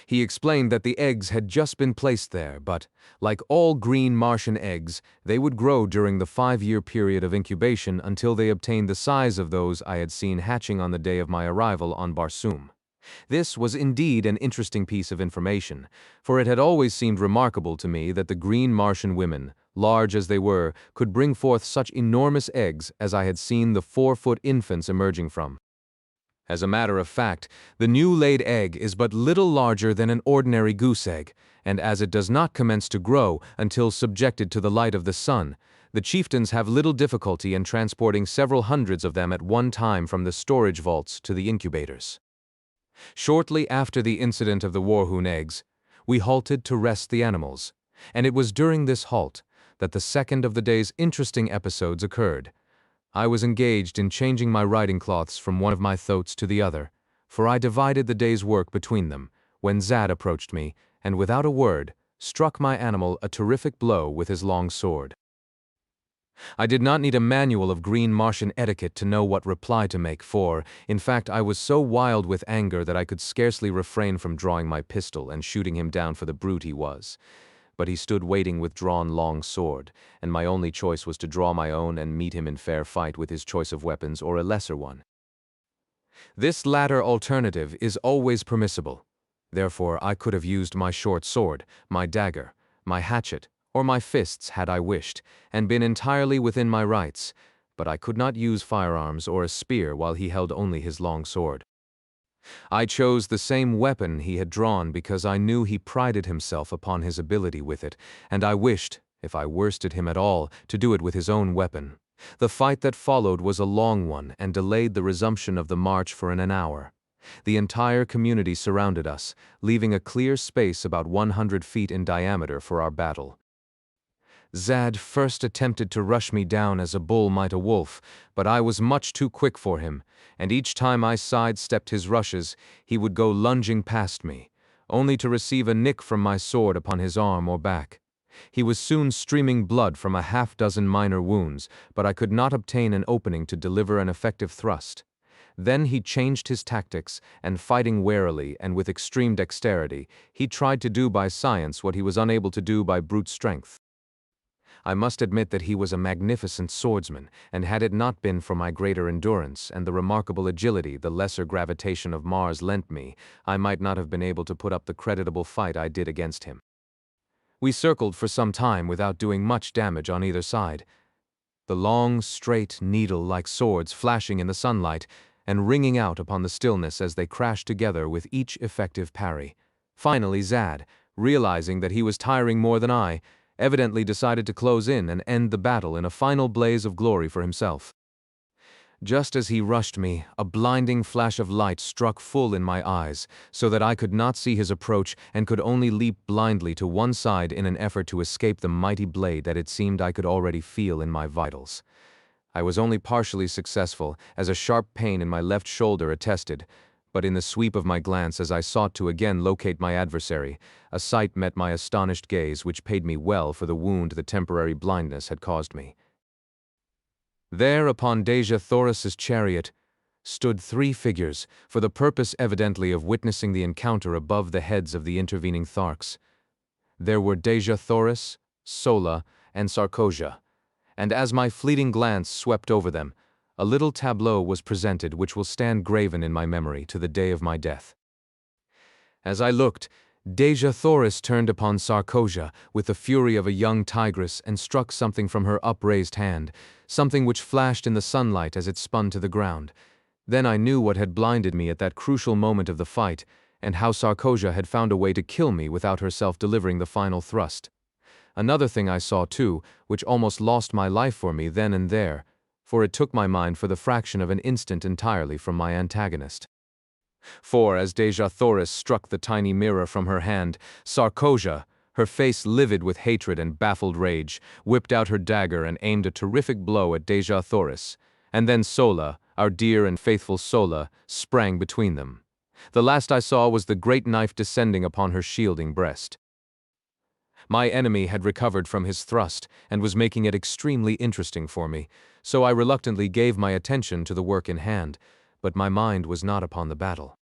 He explained that the eggs had just been placed there, but, like all green Martian eggs, they would grow during the 5-year period of incubation until they obtained the size of those I had seen hatching on the day of my arrival on Barsoom. This was indeed an interesting piece of information, for it had always seemed remarkable to me that the green Martian women, large as they were, could bring forth such enormous eggs as I had seen the 4-foot infants emerging from. As a matter of fact, the new laid egg is but little larger than an ordinary goose egg, and as it does not commence to grow until subjected to the light of the sun, the chieftains have little difficulty in transporting several hundreds of them at one time from the storage vaults to the incubators. Shortly after the incident of the Warhoon eggs, we halted to rest the animals, and it was during this halt that the second of the day's interesting episodes occurred. I was engaged in changing my riding cloths from one of my thoats to the other, for I divided the day's work between them, when Zad approached me, and without a word, struck my animal a terrific blow with his long sword. I did not need a manual of green Martian etiquette to know what reply to make, for, in fact, I was so wild with anger that I could scarcely refrain from drawing my pistol and shooting him down for the brute he was. but he stood waiting with drawn long sword, and my only choice was to draw my own and meet him in fair fight with his choice of weapons or a lesser one. This latter alternative is always permissible. Therefore, I could have used my short sword, my dagger, my hatchet, or my fists had I wished, and been entirely within my rights, but I could not use firearms or a spear while he held only his long sword. I chose the same weapon he had drawn because I knew he prided himself upon his ability with it, and I wished, if I worsted him at all, to do it with his own weapon. The fight that followed was a long one and delayed the resumption of the march for an hour. The entire community surrounded us, leaving a clear space about 100 feet in diameter for our battle. Zad first attempted to rush me down as a bull might a wolf, but I was much too quick for him, and each time I sidestepped his rushes, he would go lunging past me, only to receive a nick from my sword upon his arm or back. He was soon streaming blood from a half-dozen minor wounds, but I could not obtain an opening to deliver an effective thrust. Then he changed his tactics, and fighting warily and with extreme dexterity, he tried to do by science what he was unable to do by brute strength. I must admit that he was a magnificent swordsman, and had it not been for my greater endurance and the remarkable agility the lesser gravitation of Mars lent me, I might not have been able to put up the creditable fight I did against him. We circled for some time without doing much damage on either side, the long, straight, needle-like swords flashing in the sunlight and ringing out upon the stillness as they crashed together with each effective parry. Finally, Zad, realizing that he was tiring more than I, evidently decided to close in and end the battle in a final blaze of glory for himself. Just as he rushed me, a blinding flash of light struck full in my eyes, so that I could not see his approach and could only leap blindly to one side in an effort to escape the mighty blade that it seemed I could already feel in my vitals. I was only partially successful, as a sharp pain in my left shoulder attested, but in the sweep of my glance as I sought to again locate my adversary, a sight met my astonished gaze which paid me well for the wound the temporary blindness had caused me. There, upon Dejah Thoris's chariot, stood 3 figures, for the purpose evidently of witnessing the encounter above the heads of the intervening Tharks. There were Dejah Thoris, Sola, and Sarkosia, and as my fleeting glance swept over them, a little tableau was presented which will stand graven in my memory to the day of my death. As I looked, Dejah Thoris turned upon Sarkosia with the fury of a young tigress and struck something from her upraised hand, something which flashed in the sunlight as it spun to the ground. Then I knew what had blinded me at that crucial moment of the fight, and how Sarkosia had found a way to kill me without herself delivering the final thrust. Another thing I saw too, which almost lost my life for me then and there, for it took my mind for the fraction of an instant entirely from my antagonist. For as Dejah Thoris struck the tiny mirror from her hand, Sarkosia, her face livid with hatred and baffled rage, whipped out her dagger and aimed a terrific blow at Dejah Thoris, and then Sola, our dear and faithful Sola, sprang between them. The last I saw was the great knife descending upon her shielding breast. My enemy had recovered from his thrust and was making it extremely interesting for me, so I reluctantly gave my attention to the work in hand, but my mind was not upon the battle.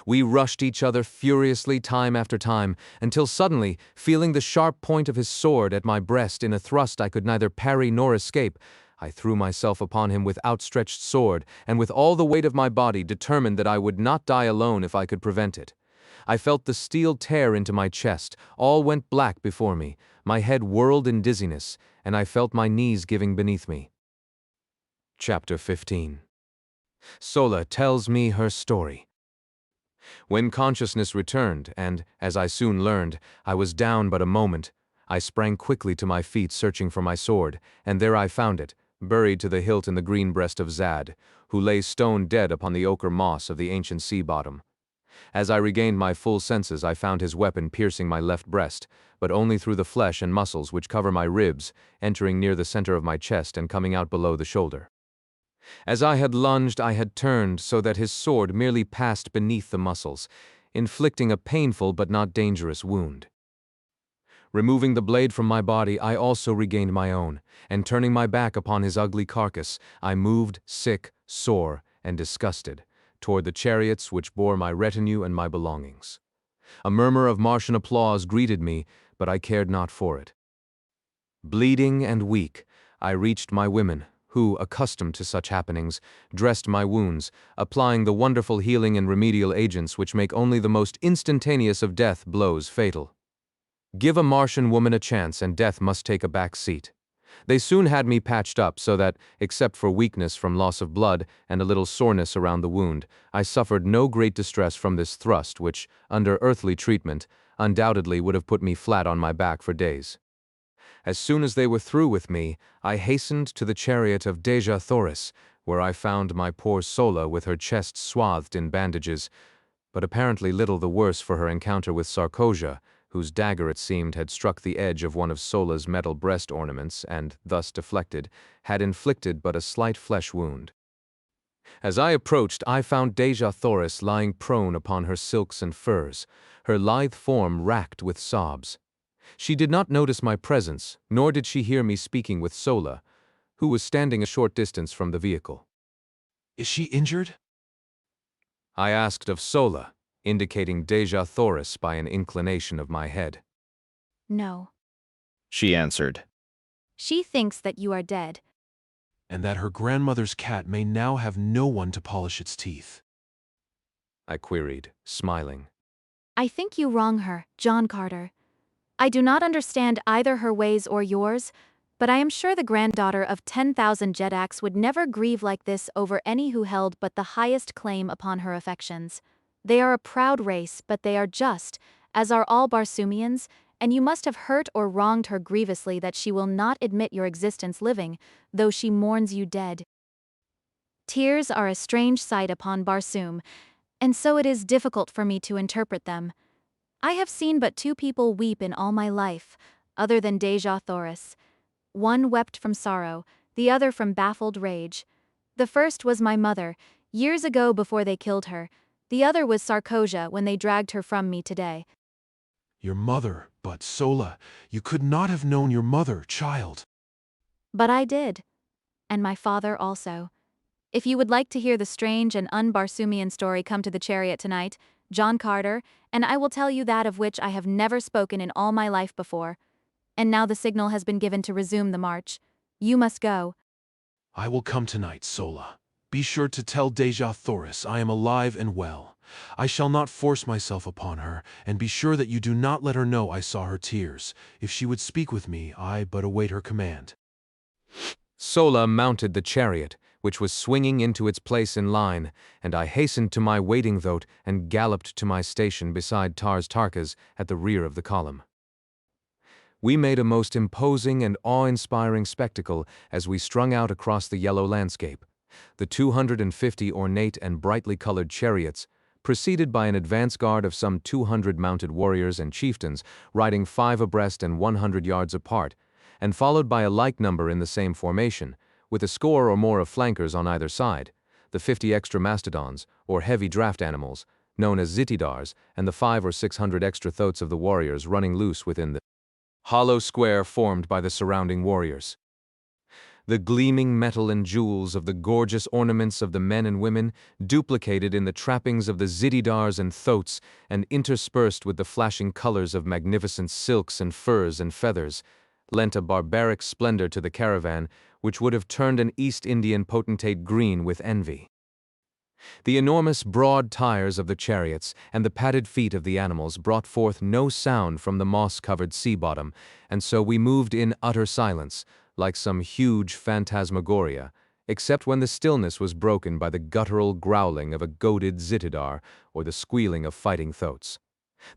We rushed each other furiously time after time, until suddenly, feeling the sharp point of his sword at my breast in a thrust I could neither parry nor escape, I threw myself upon him with outstretched sword, and with all the weight of my body determined that I would not die alone if I could prevent it. I felt the steel tear into my chest, all went black before me, my head whirled in dizziness, and I felt my knees giving beneath me. Chapter 15. Sola tells me her story. When consciousness returned, and, as I soon learned, I was down but a moment, I sprang quickly to my feet searching for my sword, and there I found it, buried to the hilt in the green breast of Zad, who lay stone dead upon the ochre moss of the ancient sea bottom. As I regained my full senses, I found his weapon piercing my left breast, but only through the flesh and muscles which cover my ribs, entering near the center of my chest and coming out below the shoulder. As I had lunged, I had turned so that his sword merely passed beneath the muscles, inflicting a painful but not dangerous wound. Removing the blade from my body, I also regained my own, and turning my back upon his ugly carcass, I moved, sick, sore, and disgusted, toward the chariots which bore my retinue and my belongings. A murmur of Martian applause greeted me, but I cared not for it. Bleeding and weak, I reached my women, who, accustomed to such happenings, dressed my wounds, applying the wonderful healing and remedial agents which make only the most instantaneous of death blows fatal. Give a Martian woman a chance and death must take a back seat. They soon had me patched up so that, except for weakness from loss of blood and a little soreness around the wound, I suffered no great distress from this thrust which, under earthly treatment, undoubtedly would have put me flat on my back for days. As soon as they were through with me, I hastened to the chariot of Xerophayze, where I found my poor Sola with her chest swathed in bandages, but apparently little the worse for her encounter with Sarkosia, whose dagger, it seemed, had struck the edge of one of Sola's metal breast ornaments and, thus deflected, had inflicted but a slight flesh wound. As I approached, I found Xerophayze lying prone upon her silks and furs, her lithe form racked with sobs. She did not notice my presence, nor did she hear me speaking with Sola, who was standing a short distance from the vehicle. Is she injured? I asked of Sola, indicating Xerophayze by an inclination of my head. No. She answered. She thinks that you are dead. And that her grandmother's cat may now have no one to polish its teeth. I queried, smiling. I think you wrong her, John Carter. I do not understand either her ways or yours, but I am sure the granddaughter of 10,000 Jedaks would never grieve like this over any who held but the highest claim upon her affections. They are a proud race, but they are just, as are all Barsoomians, and you must have hurt or wronged her grievously that she will not admit your existence living, though she mourns you dead. Tears are a strange sight upon Barsoom, and so it is difficult for me to interpret them. I have seen but two people weep in all my life, other than Xerophayze. One wept from sorrow, the other from baffled rage. The first was my mother, years ago before they killed her. The other was Sarkosia when they dragged her from me today. Your mother, but Sola, you could not have known your mother, child. But I did. And my father also. If you would like to hear the strange and un-Barsoomian story, come to the chariot tonight, John Carter, and I will tell you that of which I have never spoken in all my life before. And now the signal has been given to resume the march. You must go. I will come tonight, Sola. Be sure to tell Xerophayze I am alive and well. I shall not force myself upon her, and be sure that you do not let her know I saw her tears. If she would speak with me, I but await her command. Sola mounted the chariot, which was swinging into its place in line, and I hastened to my waiting thoat and galloped to my station beside Tarkas at the rear of the column. We made a most imposing and awe-inspiring spectacle as we strung out across the yellow landscape. The 250 ornate and brightly colored chariots, preceded by an advance guard of some 200 mounted warriors and chieftains riding 5 abreast and 100 yards apart, and followed by a like number in the same formation, with a score or more of flankers on either side, the 50 extra mastodons, or heavy draft animals, known as zitidars, and the 500 or 600 extra thoats of the warriors running loose within the hollow square formed by the surrounding warriors. The gleaming metal and jewels of the gorgeous ornaments of the men and women, duplicated in the trappings of the zitidars and thoats, and interspersed with the flashing colors of magnificent silks and furs and feathers, lent a barbaric splendor to the caravan which would have turned an East Indian potentate green with envy. The enormous broad tires of the chariots and the padded feet of the animals brought forth no sound from the moss-covered sea bottom, and so we moved in utter silence, like some huge phantasmagoria, except when the stillness was broken by the guttural growling of a goaded zitidar or the squealing of fighting thoats.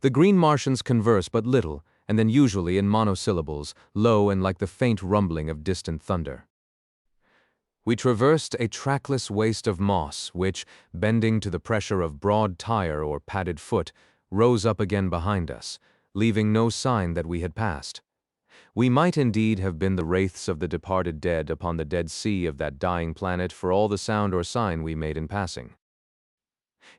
The green Martians converse but little, and then usually in monosyllables, low and like the faint rumbling of distant thunder. We traversed a trackless waste of moss which, bending to the pressure of broad tire or padded foot, rose up again behind us, leaving no sign that we had passed. We might indeed have been the wraiths of the departed dead upon the dead sea of that dying planet for all the sound or sign we made in passing.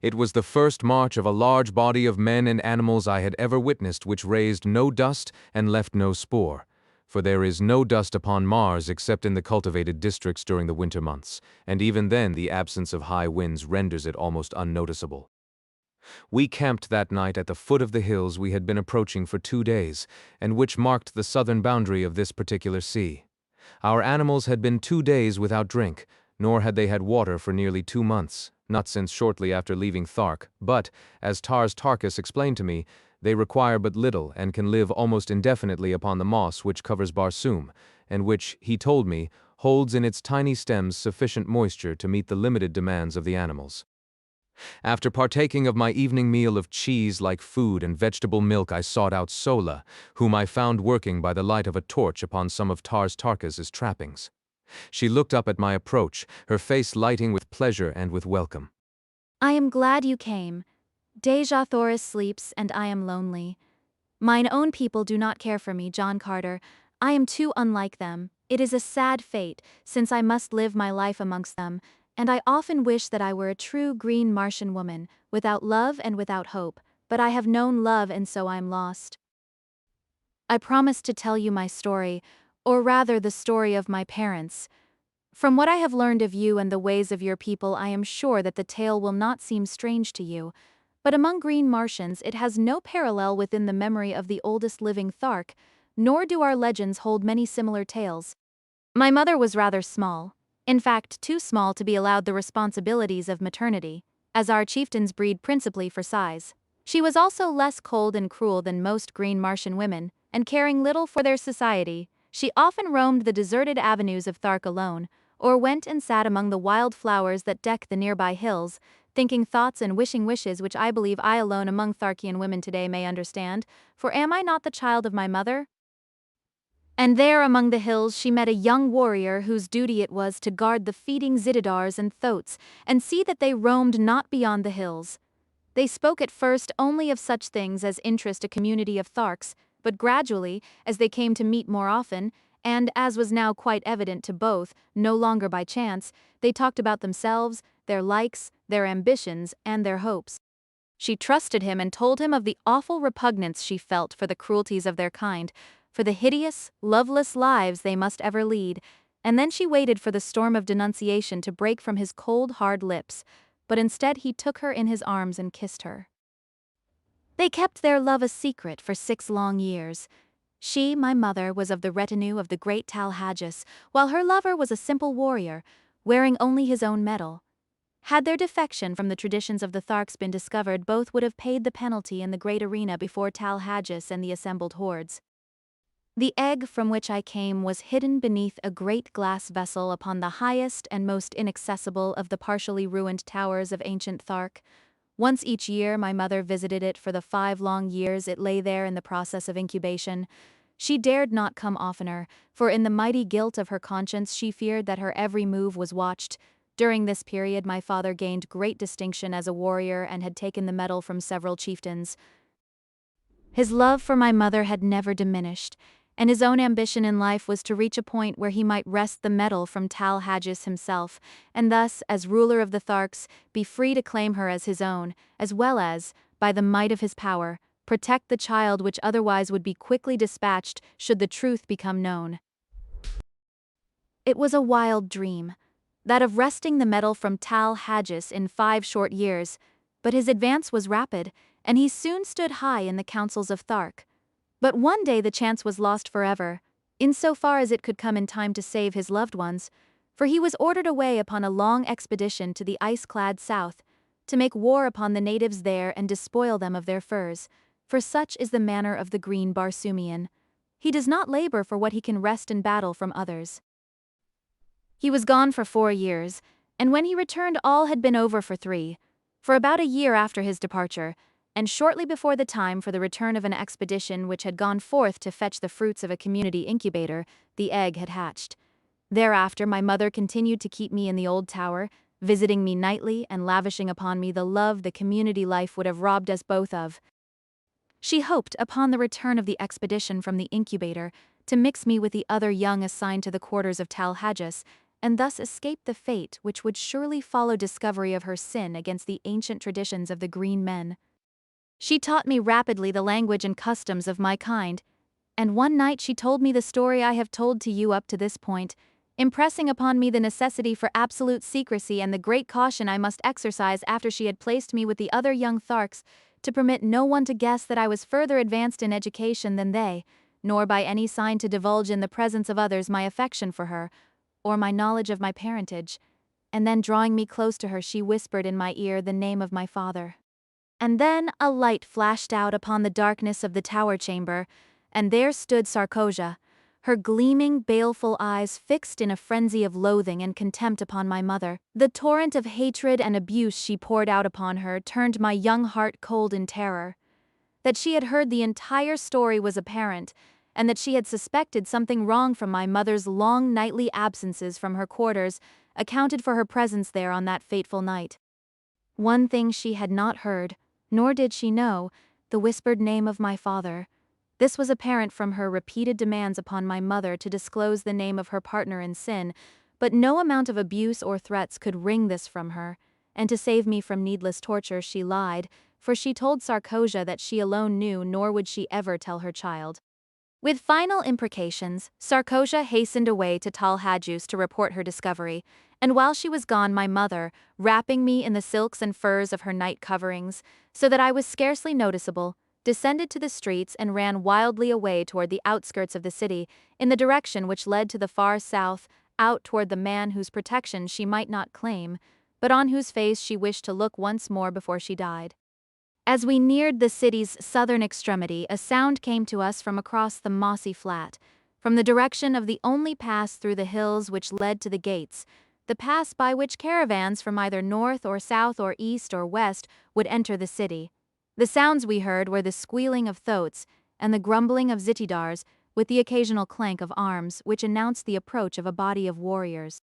It was the first march of a large body of men and animals I had ever witnessed which raised no dust and left no spoor, for there is no dust upon Mars except in the cultivated districts during the winter months, and even then the absence of high winds renders it almost unnoticeable. We camped that night at the foot of the hills we had been approaching for 2 days, and which marked the southern boundary of this particular sea. Our animals had been 2 days without drink, nor had they had water for nearly 2 months, not since shortly after leaving Thark, but, as Tars Tarkas explained to me, they require but little and can live almost indefinitely upon the moss which covers Barsoom, and which, he told me, holds in its tiny stems sufficient moisture to meet the limited demands of the animals. After partaking of my evening meal of cheese-like food and vegetable milk, I sought out Sola, whom I found working by the light of a torch upon some of Tars Tarkas's trappings. She looked up at my approach, her face lighting with pleasure and with welcome. I am glad you came. Xerophayze sleeps, and I am lonely. Mine own people do not care for me, John Carter. I am too unlike them. It is a sad fate, since I must live my life amongst them, and I often wish that I were a true green Martian woman, without love and without hope, but I have known love and so I am lost. I promised to tell you my story, or rather the story of my parents. From what I have learned of you and the ways of your people, I am sure that the tale will not seem strange to you, but among green Martians it has no parallel within the memory of the oldest living Thark, nor do our legends hold many similar tales. My mother was rather small. In fact, too small to be allowed the responsibilities of maternity, as our chieftains breed principally for size. She was also less cold and cruel than most green Martian women, and caring little for their society, she often roamed the deserted avenues of Thark alone, or went and sat among the wild flowers that deck the nearby hills, thinking thoughts and wishing wishes which I believe I alone among Tharkian women today may understand, for am I not the child of my mother? And there among the hills she met a young warrior whose duty it was to guard the feeding Zitidars and Thoats, and see that they roamed not beyond the hills. They spoke at first only of such things as interest a community of Tharks, but gradually, as they came to meet more often, and, as was now quite evident to both, no longer by chance, they talked about themselves, their likes, their ambitions, and their hopes. She trusted him and told him of the awful repugnance she felt for the cruelties of their kind, for the hideous, loveless lives they must ever lead, and then she waited for the storm of denunciation to break from his cold, hard lips, but instead he took her in his arms and kissed her. They kept their love a secret for 6 long years. She, my mother, was of the retinue of the great Tal Haggis, while her lover was a simple warrior, wearing only his own metal. Had their defection from the traditions of the Tharks been discovered, both would have paid the penalty in the great arena before Tal Haggis and the assembled hordes. The egg from which I came was hidden beneath a great glass vessel upon the highest and most inaccessible of the partially ruined towers of ancient Thark. Once each year my mother visited it for the 5 long years it lay there in the process of incubation. She dared not come oftener, for in the mighty guilt of her conscience she feared that her every move was watched. During this period my father gained great distinction as a warrior and had taken the medal from several chieftains. His love for my mother had never diminished, and his own ambition in life was to reach a point where he might wrest the medal from Tal Haggis himself, and thus, as ruler of the Tharks, be free to claim her as his own, as well as, by the might of his power, protect the child which otherwise would be quickly dispatched should the truth become known. It was a wild dream, that of wresting the medal from Tal Haggis in 5 short years, but his advance was rapid, and he soon stood high in the councils of Thark. But one day the chance was lost forever, insofar as it could come in time to save his loved ones, for he was ordered away upon a long expedition to the ice-clad south, to make war upon the natives there and despoil them of their furs, for such is the manner of the green Barsoomian. He does not labor for what he can wrest in battle from others. He was gone for 4 years, and when he returned all had been over for 3, for about a year after his departure, and shortly before the time for the return of an expedition which had gone forth to fetch the fruits of a community incubator, the egg had hatched. Thereafter my mother continued to keep me in the old tower, visiting me nightly and lavishing upon me the love the community life would have robbed us both of. She hoped, upon the return of the expedition from the incubator, to mix me with the other young assigned to the quarters of Tal Haggis, and thus escape the fate which would surely follow discovery of her sin against the ancient traditions of the green men. She taught me rapidly the language and customs of my kind, and one night she told me the story I have told to you up to this point, impressing upon me the necessity for absolute secrecy and the great caution I must exercise after she had placed me with the other young Tharks, to permit no one to guess that I was further advanced in education than they, nor by any sign to divulge in the presence of others my affection for her, or my knowledge of my parentage. And then drawing me close to her, she whispered in my ear the name of my father. And then a light flashed out upon the darkness of the tower chamber, and there stood Sarkosia, her gleaming, baleful eyes fixed in a frenzy of loathing and contempt upon my mother. The torrent of hatred and abuse she poured out upon her turned my young heart cold in terror. That she had heard the entire story was apparent, and that she had suspected something wrong from my mother's long nightly absences from her quarters accounted for her presence there on that fateful night. One thing she had not heard, nor did she know, the whispered name of my father. This was apparent from her repeated demands upon my mother to disclose the name of her partner in sin, but no amount of abuse or threats could wring this from her, and to save me from needless torture she lied, for she told Sarkosia that she alone knew, nor would she ever tell her child. With final imprecations, Sarkosia hastened away to Tal Hajus to report her discovery, and while she was gone my mother, wrapping me in the silks and furs of her night coverings, so that I was scarcely noticeable, descended to the streets and ran wildly away toward the outskirts of the city, in the direction which led to the far south, out toward the man whose protection she might not claim, but on whose face she wished to look once more before she died. As we neared the city's southern extremity, a sound came to us from across the mossy flat, from the direction of the only pass through the hills which led to the gates, the pass by which caravans from either north or south or east or west would enter the city. The sounds we heard were the squealing of thoats and the grumbling of zitidars, with the occasional clank of arms which announced the approach of a body of warriors.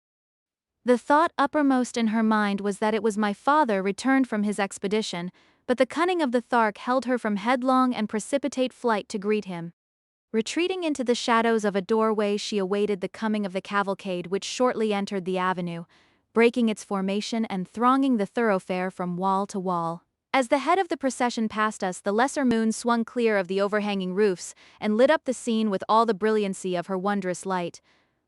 The thought uppermost in her mind was that it was my father returned from his expedition, but the cunning of the Thark held her from headlong and precipitate flight to greet him. Retreating into the shadows of a doorway, she awaited the coming of the cavalcade which shortly entered the avenue, breaking its formation and thronging the thoroughfare from wall to wall. As the head of the procession passed us, the lesser moon swung clear of the overhanging roofs and lit up the scene with all the brilliancy of her wondrous light.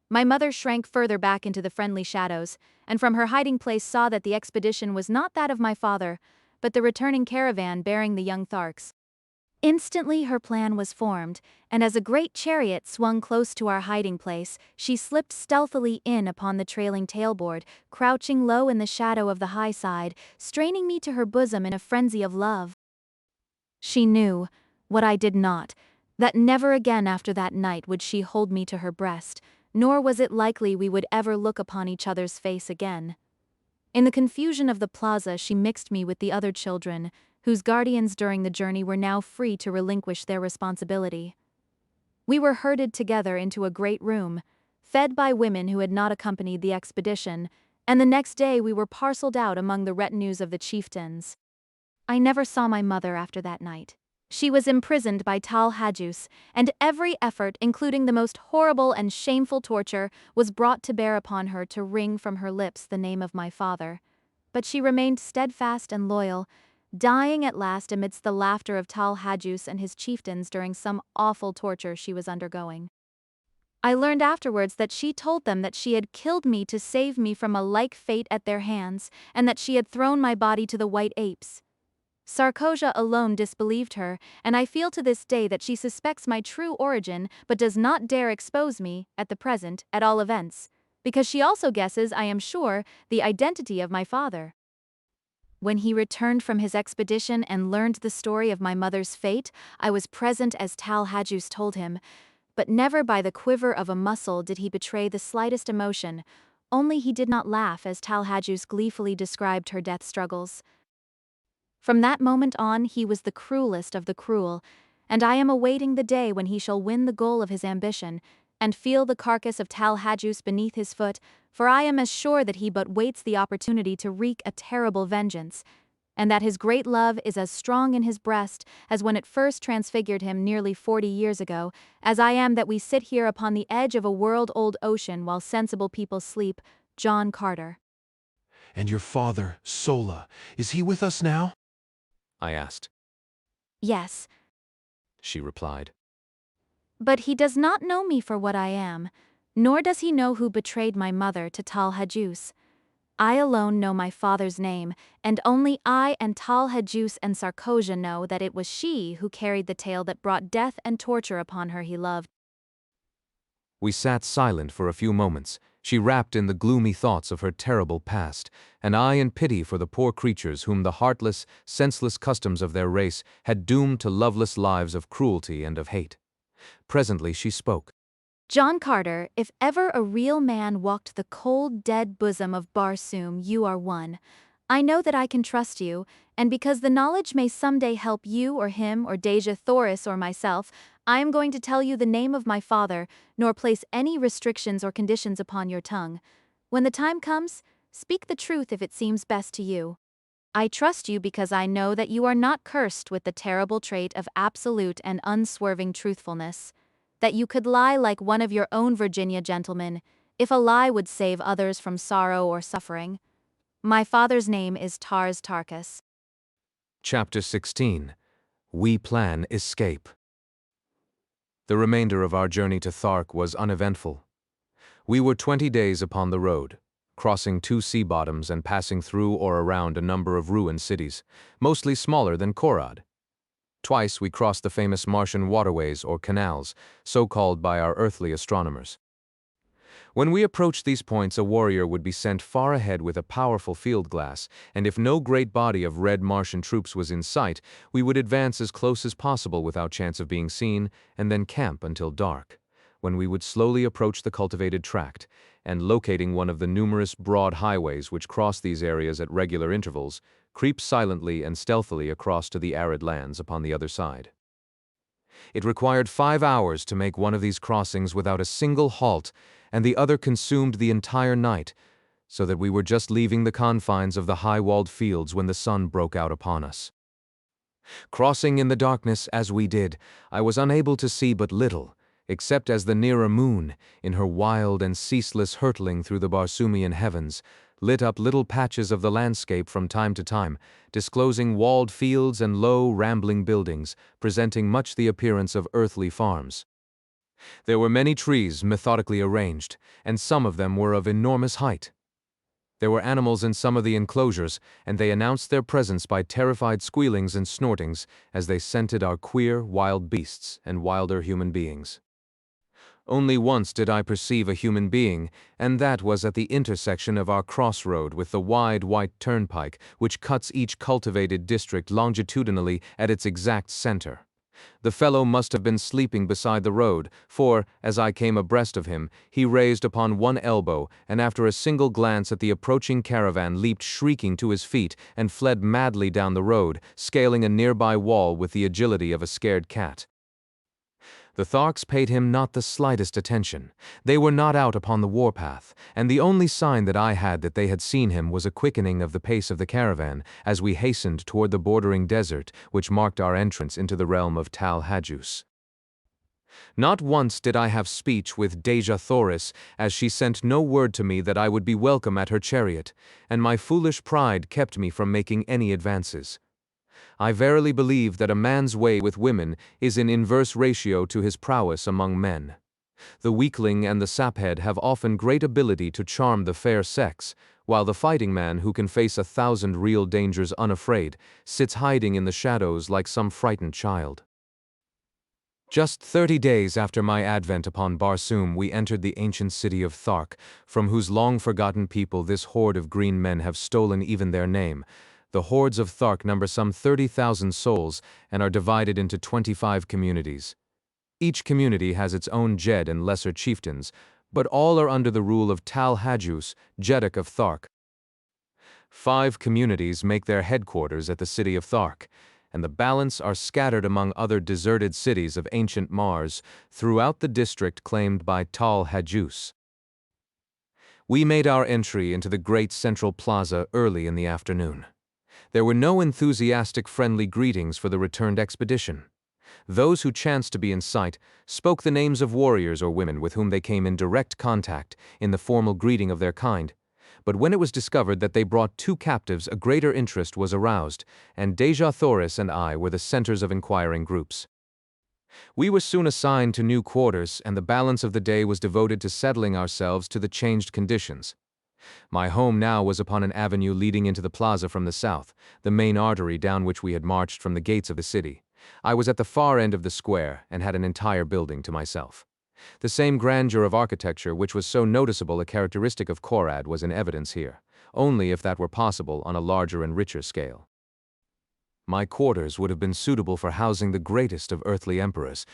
My mother shrank further back into the friendly shadows, and from her hiding place saw that the expedition was not that of my father, but the returning caravan bearing the young Tharks. Instantly her plan was formed, and as a great chariot swung close to our hiding place, she slipped stealthily in upon the trailing tailboard, crouching low in the shadow of the high side, straining me to her bosom in a frenzy of love. She knew, what I did not, that never again after that night would she hold me to her breast, nor was it likely we would ever look upon each other's face again. In the confusion of the plaza she mixed me with the other children, whose guardians during the journey were now free to relinquish their responsibility. We were herded together into a great room, fed by women who had not accompanied the expedition, and the next day we were parceled out among the retinues of the chieftains. I never saw my mother after that night. She was imprisoned by Tal Hajus, and every effort, including the most horrible and shameful torture, was brought to bear upon her to wring from her lips the name of my father. But she remained steadfast and loyal, dying at last amidst the laughter of Tal Hajus and his chieftains during some awful torture she was undergoing. I learned afterwards that she told them that she had killed me to save me from a like fate at their hands, and that she had thrown my body to the white apes. Sarkosia alone disbelieved her, and I feel to this day that she suspects my true origin but does not dare expose me, at the present, at all events, because she also guesses, I am sure, the identity of my father. When he returned from his expedition and learned the story of my mother's fate, I was present as Tal Hajus told him, but never by the quiver of a muscle did he betray the slightest emotion, only he did not laugh as Tal Hajus gleefully described her death struggles. From that moment on he was the cruelest of the cruel, and I am awaiting the day when he shall win the goal of his ambition, and feel the carcass of Tal Hajus beneath his foot, for I am as sure that he but waits the opportunity to wreak a terrible vengeance, and that his great love is as strong in his breast as when it first transfigured him nearly 40 years ago, as I am that we sit here upon the edge of a world-old ocean while sensible people sleep. John Carter. And your father, Sola, is he with us now? I asked. Yes. She replied. But he does not know me for what I am, Nor does he know who betrayed my mother to Tal Hajus. I alone know my father's name, and only I and Tal Hajus and Sarkosia know that it was she who carried the tale that brought death and torture upon her he loved. We sat silent for a few moments, she wrapped in the gloomy thoughts of her terrible past, and I in pity for the poor creatures whom the heartless, senseless customs of their race had doomed to loveless lives of cruelty and of hate. Presently she spoke. John Carter, if ever a real man walked the cold, dead bosom of Barsoom, you are one. I know that I can trust you, and because the knowledge may someday help you or him or Deja Thoris or myself, I am going to tell you the name of my father, nor place any restrictions or conditions upon your tongue. When the time comes, speak the truth if it seems best to you. I trust you because I know that you are not cursed with the terrible trait of absolute and unswerving truthfulness. That you could lie like one of your own Virginia gentlemen, if a lie would save others from sorrow or suffering. My father's name is Tars Tarkas. Chapter 16. We Plan Escape. The remainder of our journey to Thark was uneventful. We were 20 days upon the road, crossing 2 sea bottoms and passing through or around a number of ruined cities, mostly smaller than Korad. Twice we crossed the famous Martian waterways or canals, so called by our earthly astronomers. When we approached these points, a warrior would be sent far ahead with a powerful field glass, and if no great body of red Martian troops was in sight, we would advance as close as possible without chance of being seen, and then camp until dark, when we would slowly approach the cultivated tract, and locating one of the numerous broad highways which cross these areas at regular intervals, creep silently and stealthily across to the arid lands upon the other side. It required 5 hours to make one of these crossings without a single halt, and the other consumed the entire night, so that we were just leaving the confines of the high-walled fields when the sun broke out upon us. Crossing in the darkness as we did, I was unable to see but little, except as the nearer moon, in her wild and ceaseless hurtling through the Barsoomian heavens, lit up little patches of the landscape from time to time, disclosing walled fields and low, rambling buildings, presenting much the appearance of earthly farms. There were many trees methodically arranged, and some of them were of enormous height. There were animals in some of the enclosures, and they announced their presence by terrified squealings and snortings as they scented our queer, wild beasts and wilder human beings. Only once did I perceive a human being, and that was at the intersection of our crossroad with the wide white turnpike which cuts each cultivated district longitudinally at its exact center. The fellow must have been sleeping beside the road, for, as I came abreast of him, he raised upon one elbow, and after a single glance at the approaching caravan leaped shrieking to his feet and fled madly down the road, scaling a nearby wall with the agility of a scared cat. The Tharks paid him not the slightest attention. They were not out upon the warpath, and the only sign that I had that they had seen him was a quickening of the pace of the caravan as we hastened toward the bordering desert which marked our entrance into the realm of Tal Hajus. Not once did I have speech with Deja Thoris, as she sent no word to me that I would be welcome at her chariot, and my foolish pride kept me from making any advances. I verily believe that a man's way with women is in inverse ratio to his prowess among men. The weakling and the saphead have often great ability to charm the fair sex, while the fighting man who can face 1,000 real dangers unafraid sits hiding in the shadows like some frightened child. Just 30 days after my advent upon Barsoom, we entered the ancient city of Thark, from whose long-forgotten people this horde of green men have stolen even their name. The hordes of Thark number some 30,000 souls and are divided into 25 communities. Each community has its own Jed and lesser chieftains, but all are under the rule of Tal Hajus, Jeddak of Thark. 5 communities make their headquarters at the city of Thark, and the balance are scattered among other deserted cities of ancient Mars throughout the district claimed by Tal Hajus. We made our entry into the great central plaza early in the afternoon. There were no enthusiastic friendly greetings for the returned expedition. Those who chanced to be in sight spoke the names of warriors or women with whom they came in direct contact in the formal greeting of their kind, but when it was discovered that they brought 2 captives, a greater interest was aroused, and Deja Thoris and I were the centers of inquiring groups. We were soon assigned to new quarters, and the balance of the day was devoted to settling ourselves to the changed conditions. My home now was upon an avenue leading into the plaza from the south, the main artery down which we had marched from the gates of the city. I was at the far end of the square and had an entire building to myself. The same grandeur of architecture which was so noticeable a characteristic of Korad was in evidence here, only if that were possible on a larger and richer scale. My quarters would have been suitable for housing the greatest of earthly emperors,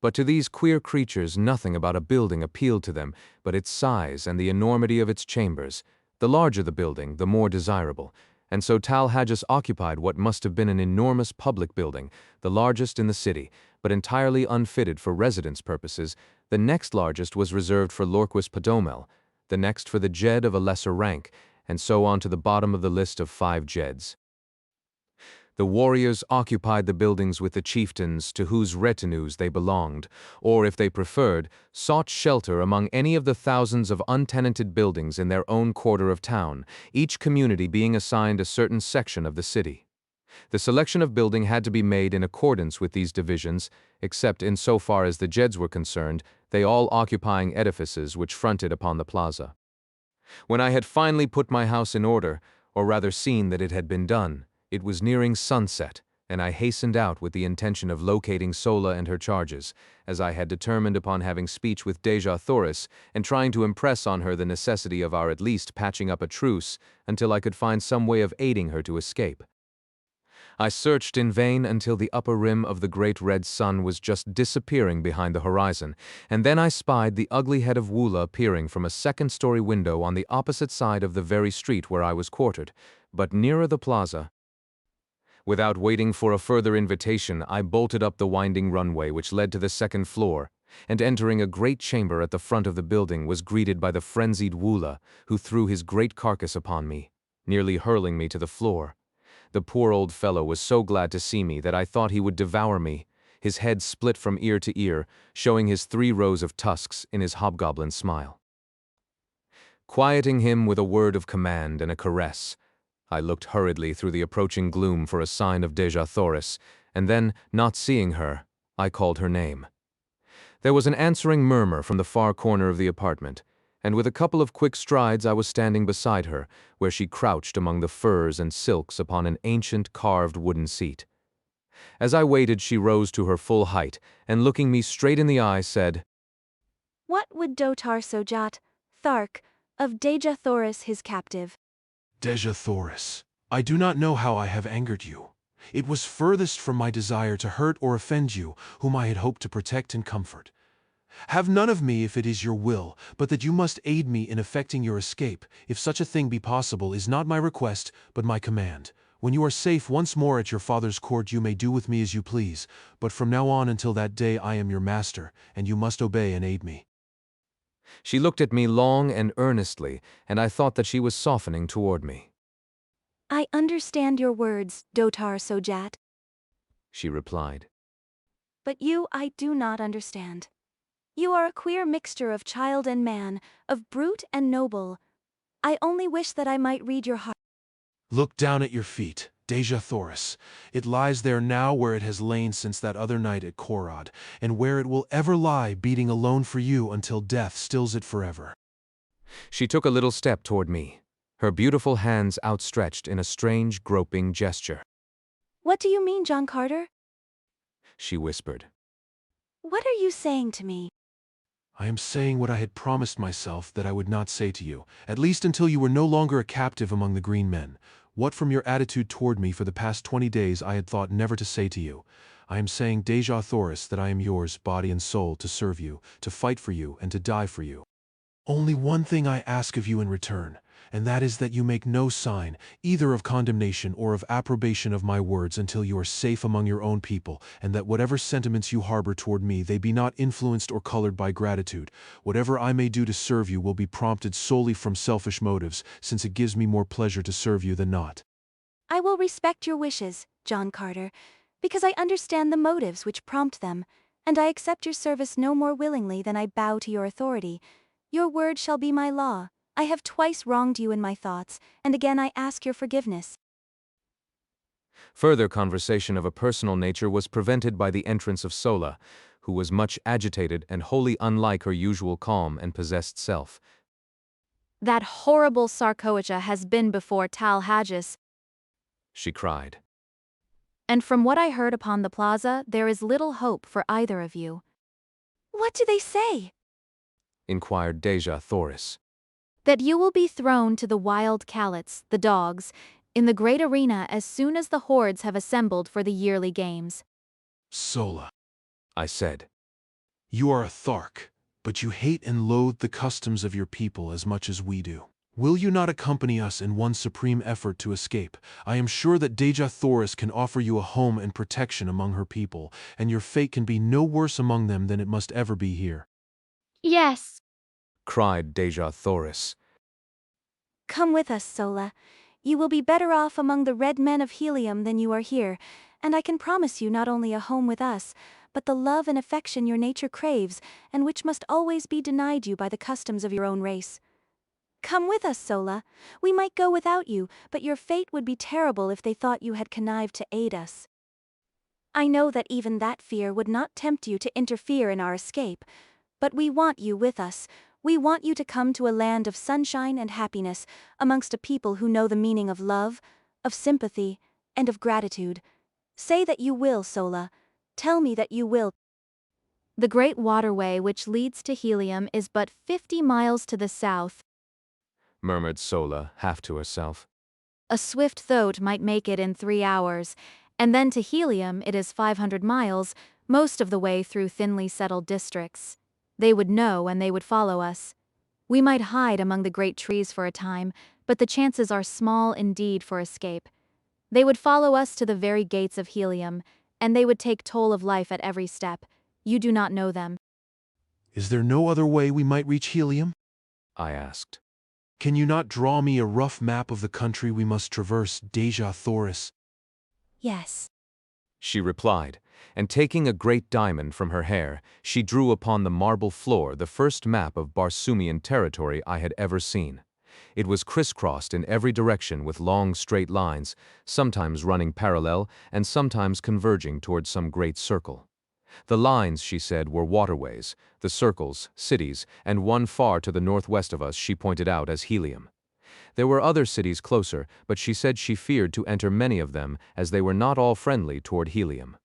but to these queer creatures nothing about a building appealed to them but its size and the enormity of its chambers. The larger the building, the more desirable, and so Tal Haggis occupied what must have been an enormous public building, the largest in the city, but entirely unfitted for residence purposes. The next largest was reserved for Lorquist Podomel, the next for the Jed of a lesser rank, and so on to the bottom of the list of 5 Jeds. The warriors occupied the buildings with the chieftains to whose retinues they belonged, or, if they preferred, sought shelter among any of the thousands of untenanted buildings in their own quarter of town, each community being assigned a certain section of the city. The selection of building had to be made in accordance with these divisions, except in so far as the Jeds were concerned, they all occupying edifices which fronted upon the plaza. When I had finally put my house in order, or rather seen that it had been done, it was nearing sunset, and I hastened out with the intention of locating Sola and her charges, as I had determined upon having speech with Xerophayze and trying to impress on her the necessity of our at least patching up a truce until I could find some way of aiding her to escape. I searched in vain until the upper rim of the great red sun was just disappearing behind the horizon, and then I spied the ugly head of Woola peering from a second-story window on the opposite side of the very street where I was quartered, but nearer the plaza. Without waiting for a further invitation, I bolted up the winding runway which led to the second floor, and entering a great chamber at the front of the building was greeted by the frenzied Woola, who threw his great carcass upon me, nearly hurling me to the floor. The poor old fellow was so glad to see me that I thought he would devour me, his head split from ear to ear, showing his 3 rows of tusks in his hobgoblin smile. Quieting him with a word of command and a caress, I looked hurriedly through the approaching gloom for a sign of Xerophayze, and then, not seeing her, I called her name. There was an answering murmur from the far corner of the apartment, and with a couple of quick strides I was standing beside her, where she crouched among the furs and silks upon an ancient carved wooden seat. As I waited, she rose to her full height, and looking me straight in the eye, said, What would Dotar Sojat, Thark, of Xerophayze his captive? Xerophayze, I do not know how I have angered you. It was furthest from my desire to hurt or offend you, whom I had hoped to protect and comfort. Have none of me if it is your will, but that you must aid me in effecting your escape, if such a thing be possible, is not my request, but my command. When you are safe once more at your father's court, you may do with me as you please, but from now on until that day I am your master, and you must obey and aid me. She looked at me long and earnestly, and I thought that she was softening toward me. I understand your words, Dotar Sojat. She replied. But you I do not understand. You are a queer mixture of child and man, of brute and noble. I only wish that I might read your heart. Look down at your feet, Xerophayze. It lies there now where it has lain since that other night at Korad, and where it will ever lie, beating alone for you until death stills it forever. She took a little step toward me, her beautiful hands outstretched in a strange, groping gesture. What do you mean, John Carter? She whispered. What are you saying to me? I am saying what I had promised myself that I would not say to you, at least until you were no longer a captive among the green men. What from your attitude toward me for the past 20 days I had thought never to say to you. I am saying, Xerophayze, that I am yours, body and soul, to serve you, to fight for you, and to die for you. Only one thing I ask of you in return, and that is that you make no sign, either of condemnation or of approbation of my words until you are safe among your own people, and that whatever sentiments you harbor toward me, they be not influenced or colored by gratitude. Whatever I may do to serve you will be prompted solely from selfish motives, since it gives me more pleasure to serve you than not. I will respect your wishes, John Carter, because I understand the motives which prompt them, and I accept your service no more willingly than I bow to your authority. Your word shall be my law. I have twice wronged you in my thoughts, and again I ask your forgiveness. Further conversation of a personal nature was prevented by the entrance of Sola, who was much agitated and wholly unlike her usual calm and possessed self. That horrible Sarcoicha has been before Tal Haggis, She cried. and from what I heard upon the plaza, there is little hope for either of you. What do they say? Inquired Deja Thoris. That you will be thrown to the wild callets, the dogs, in the great arena as soon as the hordes have assembled for the yearly games. Sola, I said. you are a Thark, but you hate and loathe the customs of your people as much as we do. Will you not accompany us in one supreme effort to escape? I am sure that Deja Thoris can offer you a home and protection among her people, and your fate can be no worse among them than it must ever be here. Yes. Cried Deja Thoris. Come with us, Sola. You will be better off among the red men of Helium than you are here, and I can promise you not only a home with us, but the love and affection your nature craves, and which must always be denied you by the customs of your own race. Come with us, Sola. We might go without you, but your fate would be terrible if they thought you had connived to aid us. I know that even that fear would not tempt you to interfere in our escape, but we want you with us. We want you to come to a land of sunshine and happiness, amongst a people who know the meaning of love, of sympathy, and of gratitude. Say that you will, Sola. Tell me that you will. The great waterway which leads to Helium is but 50 miles to the south. Murmured Sola, half to herself. A swift thoat might make it in 3 hours, and then to Helium it is 500 miles, most of the way through thinly settled districts. They would know and they would follow us. We might hide among the great trees for a time, but the chances are small indeed for escape. They would follow us to the very gates of Helium, and they would take toll of life at every step. You do not know them. Is there no other way we might reach Helium? I asked. Can you not draw me a rough map of the country we must traverse, Deja Thoris? Yes. She replied, and taking a great diamond from her hair, she drew upon the marble floor the first map of Barsoomian territory I had ever seen. It was crisscrossed in every direction with long straight lines, sometimes running parallel and sometimes converging towards some great circle. The lines, she said, were waterways, the circles, cities, and one far to the northwest of us she pointed out as Helium. There were other cities closer, but she said she feared to enter many of them as they were not all friendly toward Helium.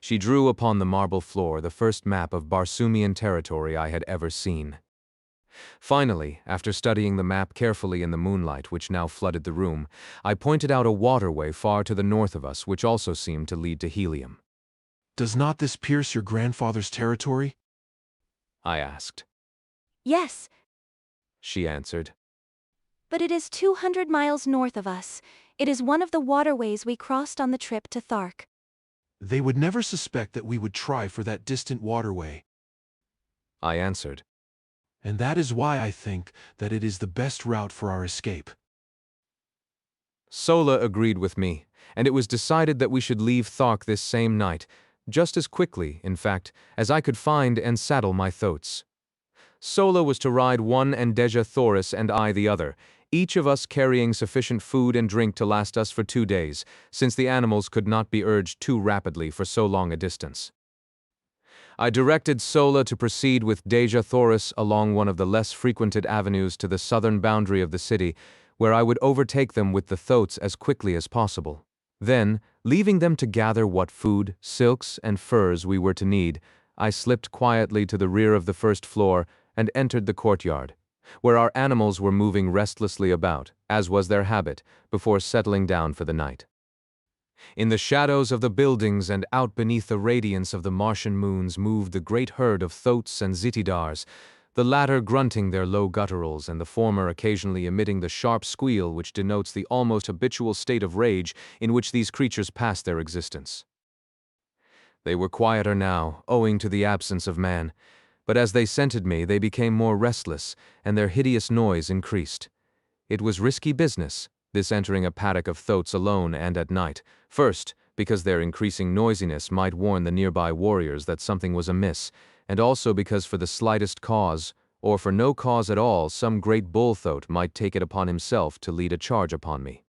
She drew upon the marble floor the first map of Barsoomian territory I had ever seen. Finally, after studying the map carefully in the moonlight which now flooded the room, I pointed out a waterway far to the north of us which also seemed to lead to Helium. Does not this pierce your grandfather's territory? I asked. Yes, She answered. but it is 200 miles north of us. It is one of the waterways we crossed on the trip to Thark. They would never suspect that we would try for that distant waterway, I answered. and that is why I think that it is the best route for our escape. Sola agreed with me, and it was decided that we should leave Thark this same night, just as quickly, in fact, as I could find and saddle my thoats. Sola was to ride one and Deja Thoris and I the other, each of us carrying sufficient food and drink to last us for 2 days, since the animals could not be urged too rapidly for so long a distance. I directed Sola to proceed with Deja Thoris along one of the less frequented avenues to the southern boundary of the city, where I would overtake them with the thoats as quickly as possible. Then, leaving them to gather what food, silks, and furs we were to need, I slipped quietly to the rear of the first floor and entered the courtyard, where our animals were moving restlessly about, as was their habit, before settling down for the night. In the shadows of the buildings and out beneath the radiance of the Martian moons moved the great herd of thoats and zitidars, the latter grunting their low gutturals and the former occasionally emitting the sharp squeal which denotes the almost habitual state of rage in which these creatures pass their existence. They were quieter now, owing to the absence of man, but as they scented me they became more restless, and their hideous noise increased. It was risky business, this entering a paddock of thoats alone and at night, first, because their increasing noisiness might warn the nearby warriors that something was amiss, and also because for the slightest cause, or for no cause at all, some great bull-thoat might take it upon himself to lead a charge upon me.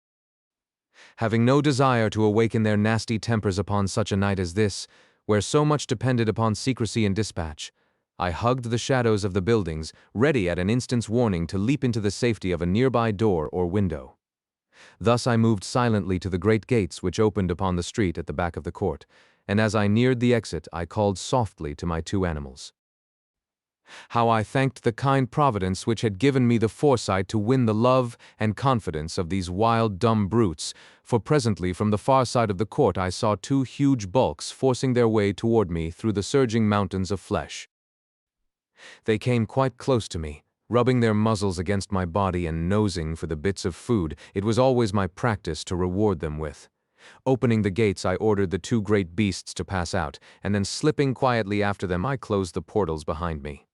Having no desire to awaken their nasty tempers upon such a night as this, where so much depended upon secrecy and dispatch, I hugged the shadows of the buildings, ready at an instant's warning to leap into the safety of a nearby door or window. Thus I moved silently to the great gates which opened upon the street at the back of the court, and as I neared the exit I called softly to my two animals. How I thanked the kind Providence which had given me the foresight to win the love and confidence of these wild, dumb brutes, for presently from the far side of the court I saw two huge bulks forcing their way toward me through the surging mountains of flesh. They came quite close to me, rubbing their muzzles against my body and nosing for the bits of food it was always my practice to reward them with. Opening the gates, I ordered the two great beasts to pass out, and then slipping quietly after them, I closed the portals behind me.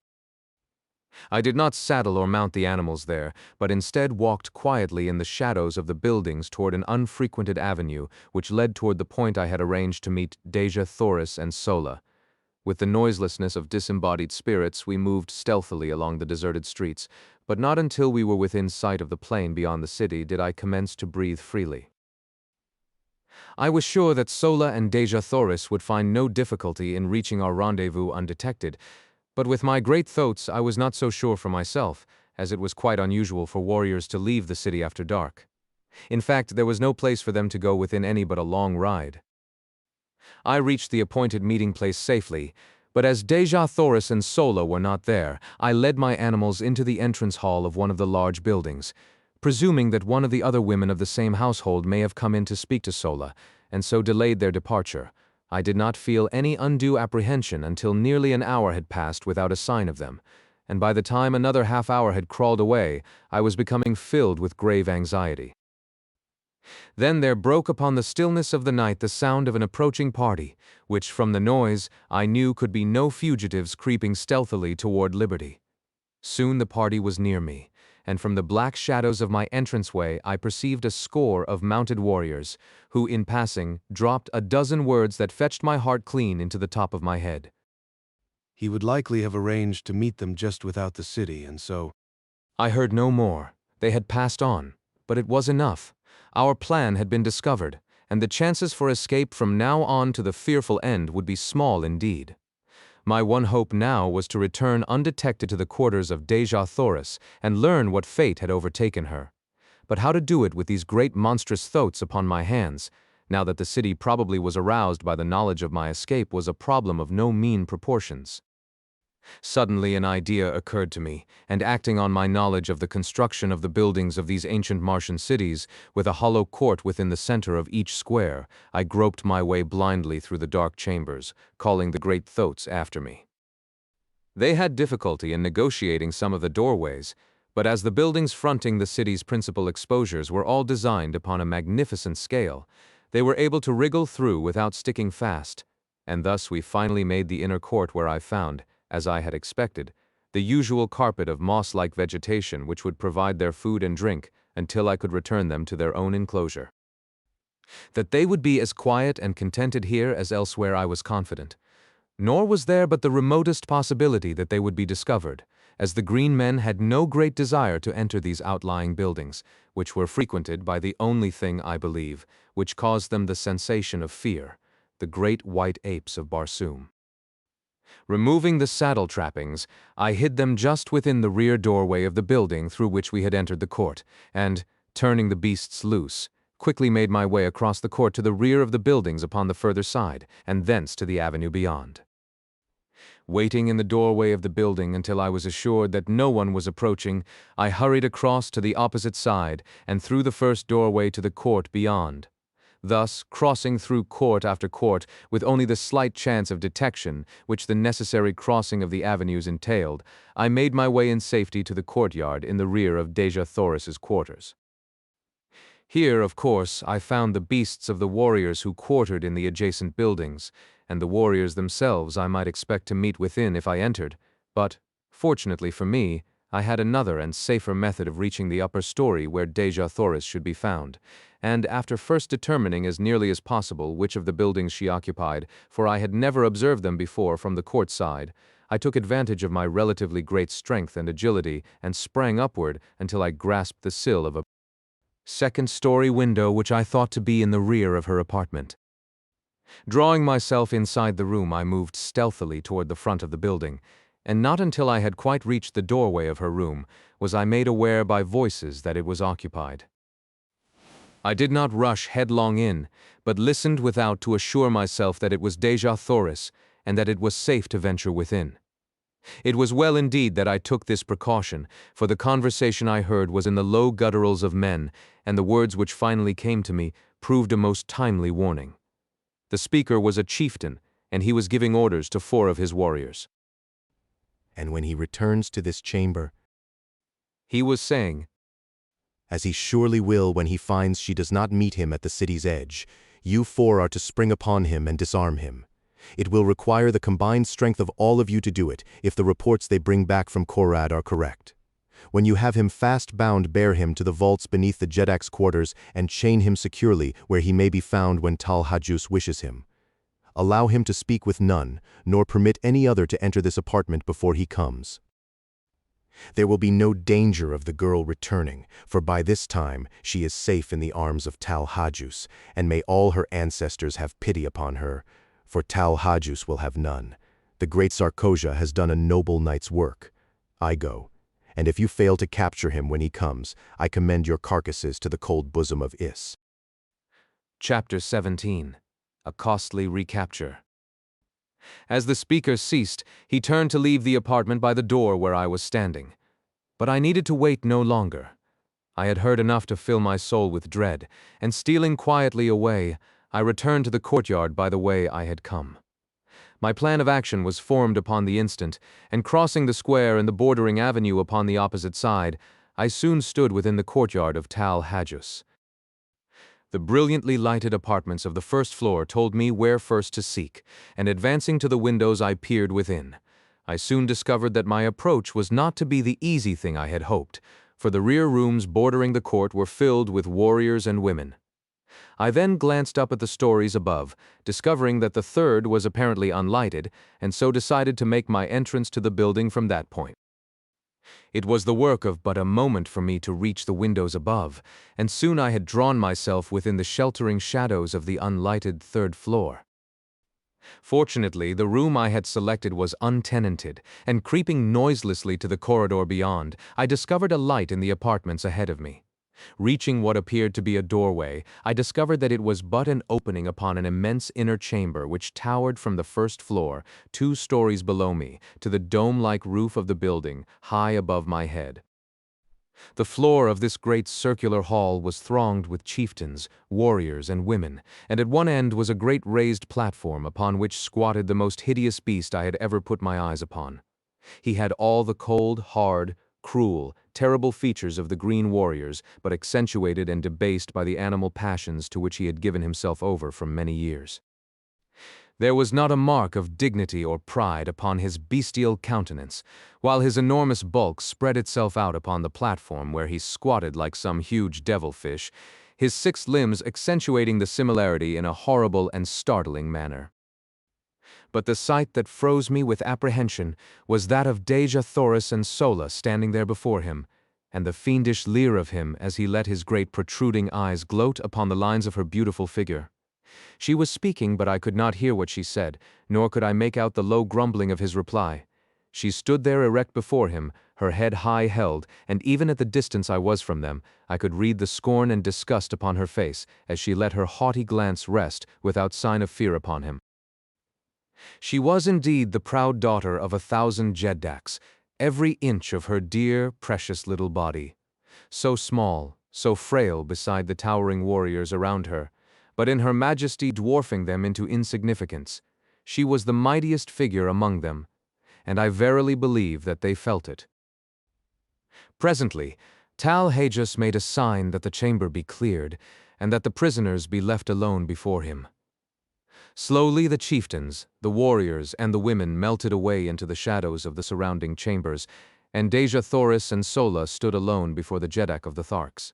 I did not saddle or mount the animals there, but instead walked quietly in the shadows of the buildings toward an unfrequented avenue which led toward the point I had arranged to meet Xerophayze and Sola. With the noiselessness of disembodied spirits, we moved stealthily along the deserted streets, but not until we were within sight of the plain beyond the city did I commence to breathe freely. I was sure that Sola and Xerophayze would find no difficulty in reaching our rendezvous undetected, but with my great thoughts I was not so sure for myself, as it was quite unusual for warriors to leave the city after dark. In fact, there was no place for them to go within any but a long ride. I reached the appointed meeting place safely, but as Xerophayze and Sola were not there, I led my animals into the entrance hall of one of the large buildings, presuming that one of the other women of the same household may have come in to speak to Sola, and so delayed their departure. I did not feel any undue apprehension until nearly an hour had passed without a sign of them, and by the time another half-hour had crawled away, I was becoming filled with grave anxiety. Then there broke upon the stillness of the night the sound of an approaching party, which from the noise I knew could be no fugitives creeping stealthily toward liberty. Soon the party was near me, and from the black shadows of my entranceway I perceived a score of mounted warriors, who in passing dropped a dozen words that fetched my heart clean into the top of my head. He would likely have arranged to meet them just without the city, and so... I heard no more. They had passed on, but it was enough. Our plan had been discovered, and the chances for escape from now on to the fearful end would be small indeed. My one hope now was to return undetected to the quarters of Xerophayze and learn what fate had overtaken her. But how to do it with these great monstrous thoughts upon my hands, now that the city probably was aroused by the knowledge of my escape, was a problem of no mean proportions. Suddenly an idea occurred to me, and acting on my knowledge of the construction of the buildings of these ancient Martian cities, with a hollow court within the center of each square, I groped my way blindly through the dark chambers, calling the great thoats after me. They had difficulty in negotiating some of the doorways, but as the buildings fronting the city's principal exposures were all designed upon a magnificent scale, they were able to wriggle through without sticking fast, and thus we finally made the inner court, where I found, as I had expected, the usual carpet of moss-like vegetation which would provide their food and drink until I could return them to their own enclosure. That they would be as quiet and contented here as elsewhere I was confident, nor was there but the remotest possibility that they would be discovered, as the green men had no great desire to enter these outlying buildings, which were frequented by the only thing, I believe, which caused them the sensation of fear, the great white apes of Barsoom. Removing the saddle trappings, I hid them just within the rear doorway of the building through which we had entered the court, and, turning the beasts loose, quickly made my way across the court to the rear of the buildings upon the further side, and thence to the avenue beyond. Waiting in the doorway of the building until I was assured that no one was approaching, I hurried across to the opposite side and through the first doorway to the court beyond. Thus, crossing through court after court, with only the slight chance of detection which the necessary crossing of the avenues entailed, I made my way in safety to the courtyard in the rear of Xerophayze's quarters. Here, of course, I found the beasts of the warriors who quartered in the adjacent buildings, and the warriors themselves I might expect to meet within if I entered, but, fortunately for me, I had another and safer method of reaching the upper story where Xerophayze should be found, and after first determining as nearly as possible which of the buildings she occupied, for I had never observed them before from the court side, I took advantage of my relatively great strength and agility and sprang upward until I grasped the sill of a second-story window which I thought to be in the rear of her apartment. Drawing myself inside the room, I moved stealthily toward the front of the building, and not until I had quite reached the doorway of her room was I made aware by voices that it was occupied. I did not rush headlong in, but listened without to assure myself that it was Xerophayze and that it was safe to venture within. It was well indeed that I took this precaution, for the conversation I heard was in the low gutturals of men, and the words which finally came to me proved a most timely warning. The speaker was a chieftain, and he was giving orders to 4 of his warriors. And when he returns to this chamber, He was saying, as he surely will when he finds she does not meet him at the city's edge, you 4 are to spring upon him and disarm him. It will require the combined strength of all of you to do it, if the reports they bring back from Korad are correct. When you have him fast bound, bear him to the vaults beneath the Jedak's quarters and chain him securely where he may be found when Tal Hajus wishes him. Allow him to speak with none, nor permit any other to enter this apartment before he comes. There will be no danger of the girl returning, for by this time she is safe in the arms of Tal Hajus, and may all her ancestors have pity upon her, for Tal Hajus will have none. The great Sarkosia has done a noble knight's work. I go, and if you fail to capture him when he comes, I commend your carcasses to the cold bosom of Is. Chapter 17. A Costly Recapture. As the speaker ceased, he turned to leave the apartment by the door where I was standing. But I needed to wait no longer. I had heard enough to fill my soul with dread, and stealing quietly away, I returned to the courtyard by the way I had come. My plan of action was formed upon the instant, and crossing the square and the bordering avenue upon the opposite side, I soon stood within the courtyard of Tal Hajus. The brilliantly lighted apartments of the first floor told me where first to seek, and advancing to the windows I peered within. I soon discovered that my approach was not to be the easy thing I had hoped, for the rear rooms bordering the court were filled with warriors and women. I then glanced up at the stories above, discovering that the third was apparently unlighted, and so decided to make my entrance to the building from that point. It was the work of but a moment for me to reach the windows above, and soon I had drawn myself within the sheltering shadows of the unlighted third floor. Fortunately, the room I had selected was untenanted, and creeping noiselessly to the corridor beyond, I discovered a light in the apartments ahead of me. Reaching what appeared to be a doorway, I discovered that it was but an opening upon an immense inner chamber which towered from the first floor, 2 stories below me, to the dome-like roof of the building, high above my head. The floor of this great circular hall was thronged with chieftains, warriors, and women, and at one end was a great raised platform upon which squatted the most hideous beast I had ever put my eyes upon. He had all the cold, hard, cruel, terrible features of the green warriors, but accentuated and debased by the animal passions to which he had given himself over for many years. There was not a mark of dignity or pride upon his bestial countenance, while his enormous bulk spread itself out upon the platform where he squatted like some huge devilfish, his 6 limbs accentuating the similarity in a horrible and startling manner. But the sight that froze me with apprehension was that of Xerophayze and Sola standing there before him, and the fiendish leer of him as he let his great protruding eyes gloat upon the lines of her beautiful figure. She was speaking, but I could not hear what she said, nor could I make out the low grumbling of his reply. She stood there erect before him, her head high held, and even at the distance I was from them, I could read the scorn and disgust upon her face as she let her haughty glance rest without sign of fear upon him. She was indeed the proud daughter of 1,000 Jedaks, every inch of her dear, precious little body. So small, so frail beside the towering warriors around her, but in her majesty dwarfing them into insignificance. She was the mightiest figure among them, and I verily believe that they felt it. Presently, Tal Hajus made a sign that the chamber be cleared, and that the prisoners be left alone before him. Slowly the chieftains, the warriors, and the women melted away into the shadows of the surrounding chambers, and Xerophayze and Sola stood alone before the Jedak of the Tharks.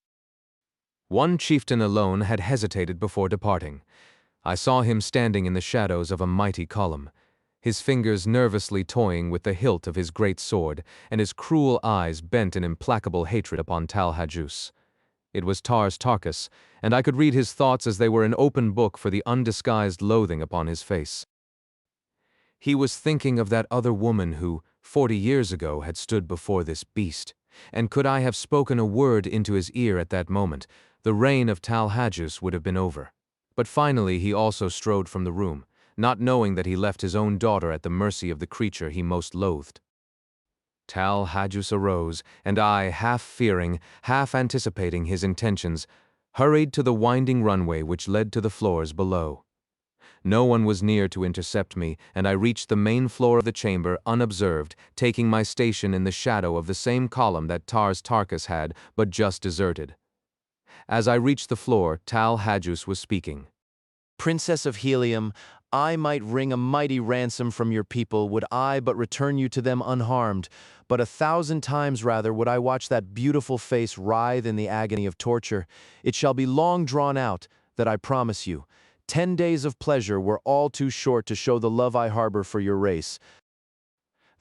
One chieftain alone had hesitated before departing. I saw him standing in the shadows of a mighty column, his fingers nervously toying with the hilt of his great sword, and his cruel eyes bent in implacable hatred upon Tal Hajus. It was Tars Tarkas, and I could read his thoughts as they were an open book for the undisguised loathing upon his face. He was thinking of that other woman who, 40 years ago, had stood before this beast, and could I have spoken a word into his ear at that moment, the reign of Tal Hajus would have been over. But finally he also strode from the room, not knowing that he left his own daughter at the mercy of the creature he most loathed. Tal Hajus arose, and I, half fearing, half anticipating his intentions, hurried to the winding runway which led to the floors below. No one was near to intercept me, and I reached the main floor of the chamber unobserved, taking my station in the shadow of the same column that Tars Tarkas had but just deserted. As I reached the floor, Tal Hajus was speaking. Princess of Helium, I might wring a mighty ransom from your people, would I but return you to them unharmed, but 1,000 times rather would I watch that beautiful face writhe in the agony of torture. It shall be long drawn out, that I promise you. 10 days of pleasure were all too short to show the love I harbor for your race.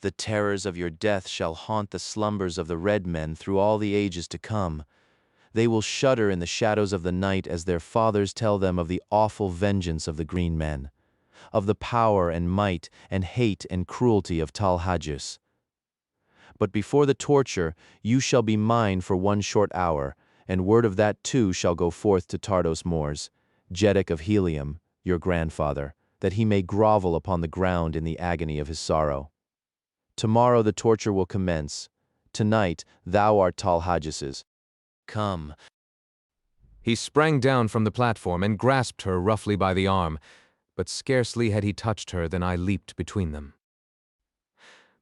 The terrors of your death shall haunt the slumbers of the red men through all the ages to come. They will shudder in the shadows of the night as their fathers tell them of the awful vengeance of the green men, of the power and might and hate and cruelty of Tal Hajus. But before the torture, you shall be mine for 1 short hour, and word of that too shall go forth to Tardos Mors, Jeddak of Helium, your grandfather, that he may grovel upon the ground in the agony of his sorrow. Tomorrow the torture will commence. Tonight thou art Tal Hajus's. Come. He sprang down from the platform and grasped her roughly by the arm, but scarcely had he touched her than I leaped between them.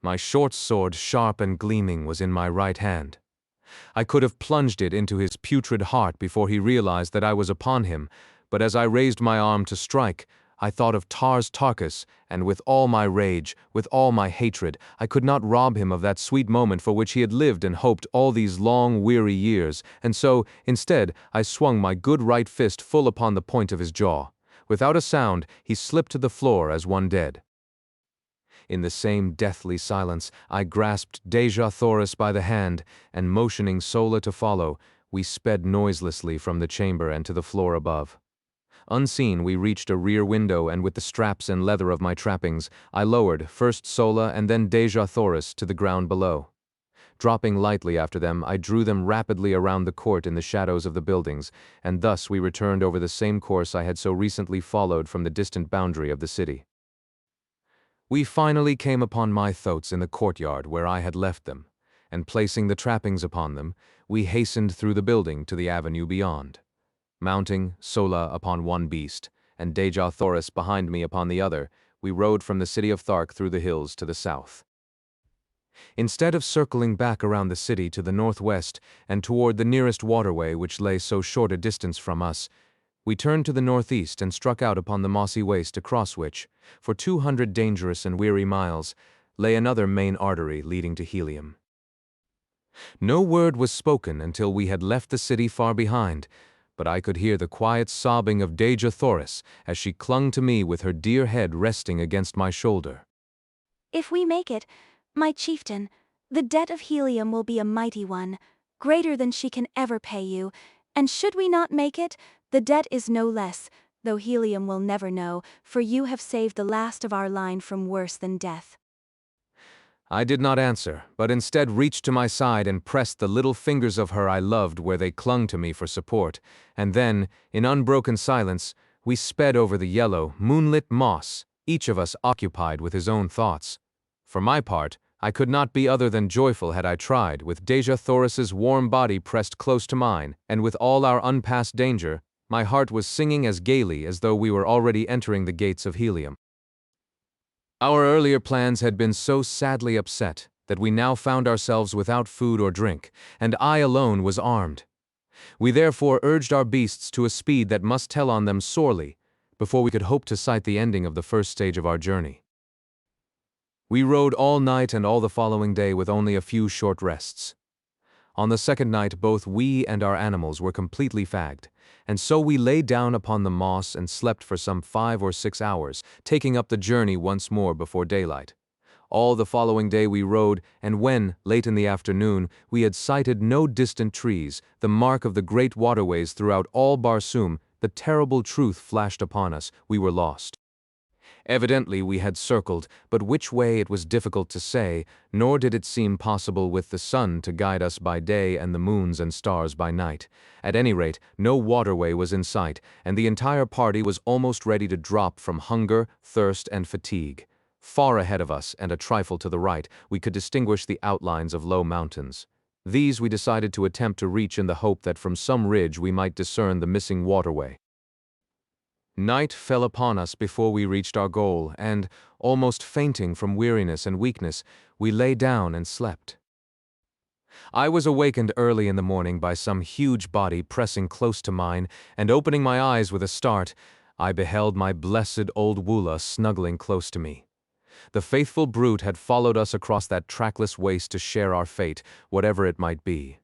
My short sword, sharp and gleaming, was in my right hand. I could have plunged it into his putrid heart before he realized that I was upon him, but as I raised my arm to strike, I thought of Tars Tarkas, and with all my rage, with all my hatred, I could not rob him of that sweet moment for which he had lived and hoped all these long, weary years, and so, instead, I swung my good right fist full upon the point of his jaw. Without a sound, he slipped to the floor as one dead. In the same deathly silence, I grasped Xerophayze by the hand, and motioning Sola to follow, we sped noiselessly from the chamber and to the floor above. Unseen, we reached a rear window, and with the straps and leather of my trappings, I lowered first Sola and then Xerophayze to the ground below. Dropping lightly after them, I drew them rapidly around the court in the shadows of the buildings, and thus we returned over the same course I had so recently followed from the distant boundary of the city. We finally came upon my thoats in the courtyard where I had left them, and placing the trappings upon them, we hastened through the building to the avenue beyond. Mounting, Sola upon one beast, and Xerophayze behind me upon the other, we rode from the city of Thark through the hills to the south. Instead of circling back around the city to the northwest and toward the nearest waterway which lay so short a distance from us, we turned to the northeast and struck out upon the mossy waste across which, for 200 dangerous and weary miles, lay another main artery leading to Helium. No word was spoken until we had left the city far behind, but I could hear the quiet sobbing of Xerophayze as she clung to me with her dear head resting against my shoulder. If we make it, my chieftain, the debt of Helium will be a mighty one, greater than she can ever pay you, and should we not make it, the debt is no less, though Helium will never know, for you have saved the last of our line from worse than death. I did not answer, but instead reached to my side and pressed the little fingers of her I loved where they clung to me for support, and then, in unbroken silence, we sped over the yellow, moonlit moss, each of us occupied with his own thoughts. For my part, I could not be other than joyful had I tried, with Xerophayze's warm body pressed close to mine, and with all our unpassed danger, my heart was singing as gaily as though we were already entering the gates of Helium. Our earlier plans had been so sadly upset that we now found ourselves without food or drink, and I alone was armed. We therefore urged our beasts to a speed that must tell on them sorely before we could hope to sight the ending of the first stage of our journey. We rode all night and all the following day with only a few short rests. On the second night both we and our animals were completely fagged, and so we lay down upon the moss and slept for some 5 or 6 hours, taking up the journey once more before daylight. All the following day we rode, and when, late in the afternoon, we had sighted no distant trees, the mark of the great waterways throughout all Barsoom, the terrible truth flashed upon us: we were lost. Evidently we had circled, but which way it was difficult to say, nor did it seem possible with the sun to guide us by day and the moons and stars by night. At any rate, no waterway was in sight, and the entire party was almost ready to drop from hunger, thirst, and fatigue. Far ahead of us, and a trifle to the right, we could distinguish the outlines of low mountains. These we decided to attempt to reach in the hope that from some ridge we might discern the missing waterway. Night fell upon us before we reached our goal, and, almost fainting from weariness and weakness, we lay down and slept. I was awakened early in the morning by some huge body pressing close to mine, and opening my eyes with a start, I beheld my blessed old Woola snuggling close to me. The faithful brute had followed us across that trackless waste to share our fate, whatever it might be.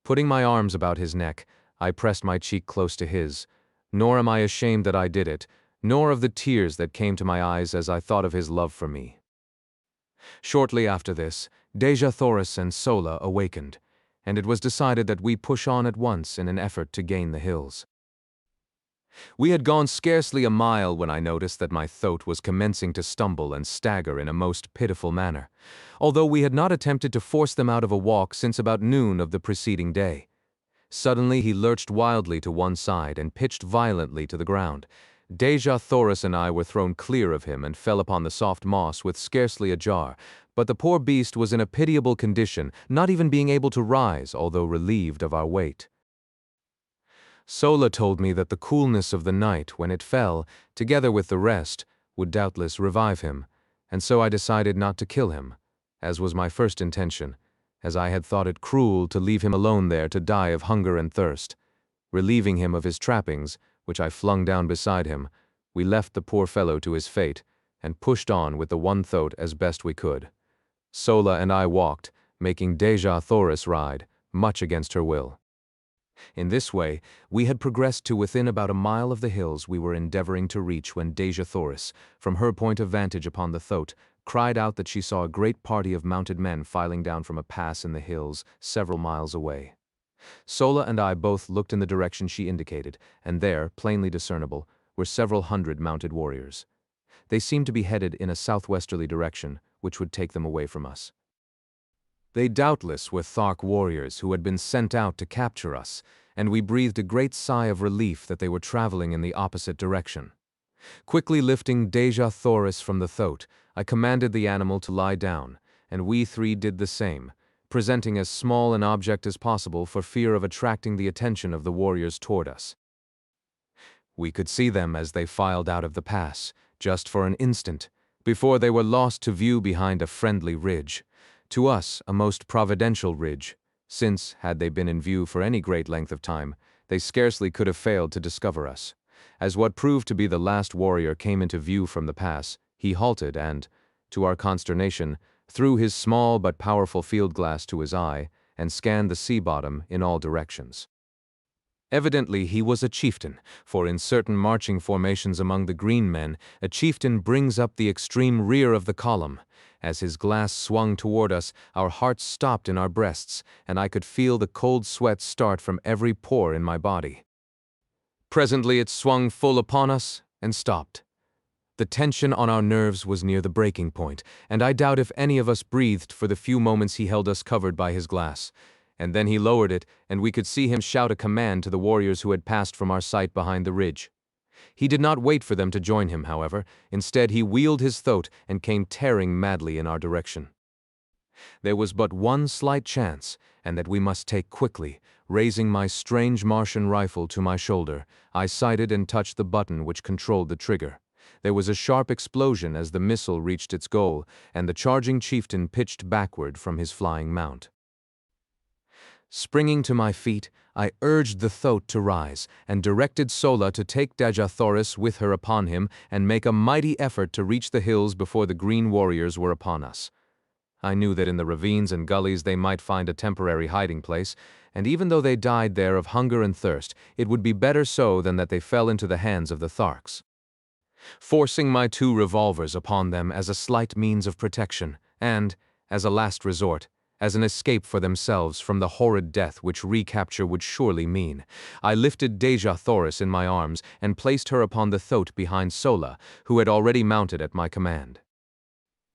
Putting my arms about his neck, I pressed my cheek close to his. Nor am I ashamed that I did it, nor of the tears that came to my eyes as I thought of his love for me. Shortly after this, Xerophayze and Sola awakened, and it was decided that we push on at once in an effort to gain the hills. We had gone scarcely a mile when I noticed that my thoat was commencing to stumble and stagger in a most pitiful manner, although we had not attempted to force them out of a walk since about noon of the preceding day. Suddenly he lurched wildly to one side and pitched violently to the ground. Xerophayze and I were thrown clear of him and fell upon the soft moss with scarcely a jar, but the poor beast was in a pitiable condition, not even being able to rise, although relieved of our weight. Sola told me that the coolness of the night, when it fell, together with the rest, would doubtless revive him, and so I decided not to kill him, as was my first intention, as I had thought it cruel to leave him alone there to die of hunger and thirst. Relieving him of his trappings, which I flung down beside him, we left the poor fellow to his fate, and pushed on with the one thoat as best we could. Sola and I walked, making Xerophayze ride, much against her will. In this way, we had progressed to within about a mile of the hills we were endeavoring to reach when Xerophayze, from her point of vantage upon the thoat, cried out that she saw a great party of mounted men filing down from a pass in the hills several miles away. Sola and I both looked in the direction she indicated, and there, plainly discernible, were several hundred mounted warriors. They seemed to be headed in a southwesterly direction, which would take them away from us. They doubtless were Thark warriors who had been sent out to capture us, and we breathed a great sigh of relief that they were traveling in the opposite direction. Quickly lifting Xerophayze from the thoat, I commanded the animal to lie down, and we three did the same, presenting as small an object as possible for fear of attracting the attention of the warriors toward us. We could see them as they filed out of the pass, just for an instant, before they were lost to view behind a friendly ridge, to us a most providential ridge, since, had they been in view for any great length of time, they scarcely could have failed to discover us. As what proved to be the last warrior came into view from the pass, he halted and, to our consternation, threw his small but powerful field glass to his eye and scanned the sea bottom in all directions. Evidently he was a chieftain, for in certain marching formations among the green men, a chieftain brings up the extreme rear of the column. As his glass swung toward us, our hearts stopped in our breasts, and I could feel the cold sweat start from every pore in my body. Presently it swung full upon us and stopped. The tension on our nerves was near the breaking point, and I doubt if any of us breathed for the few moments he held us covered by his glass. And then he lowered it, and we could see him shout a command to the warriors who had passed from our sight behind the ridge. He did not wait for them to join him, however. Instead, he wheeled his thoat and came tearing madly in our direction. There was but one slight chance, and that we must take quickly. Raising my strange Martian rifle to my shoulder, I sighted and touched the button which controlled the trigger. There was a sharp explosion as the missile reached its goal, and the charging chieftain pitched backward from his flying mount. Springing to my feet, I urged the thoat to rise, and directed Sola to take Xerophayze with her upon him and make a mighty effort to reach the hills before the green warriors were upon us. I knew that in the ravines and gullies they might find a temporary hiding place, and even though they died there of hunger and thirst, it would be better so than that they fell into the hands of the Tharks. forcing my 2 revolvers upon them as a slight means of protection, and, as a last resort, as an escape for themselves from the horrid death which recapture would surely mean. I lifted Xerophayze in my arms and placed her upon the thoat behind Sola, who had already mounted at my command.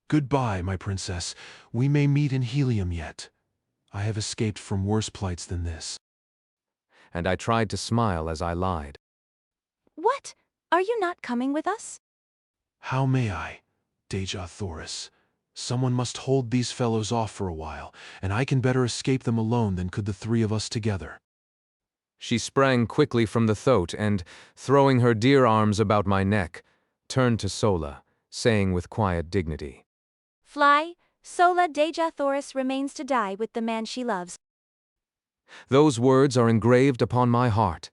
Goodbye, my princess. We may meet in Helium yet. I have escaped from worse plights than this. And I tried to smile as I lied. What? Are you not coming with us? How may I, Xerophayze? Someone must hold these fellows off for a while, and I can better escape them alone than could the 3 of us together. She sprang quickly from the thoat and, throwing her dear arms about my neck, turned to Sola, saying with quiet dignity, Fly, Sola Xerophayze remains to die with the man she loves. "Those words are engraved upon my heart.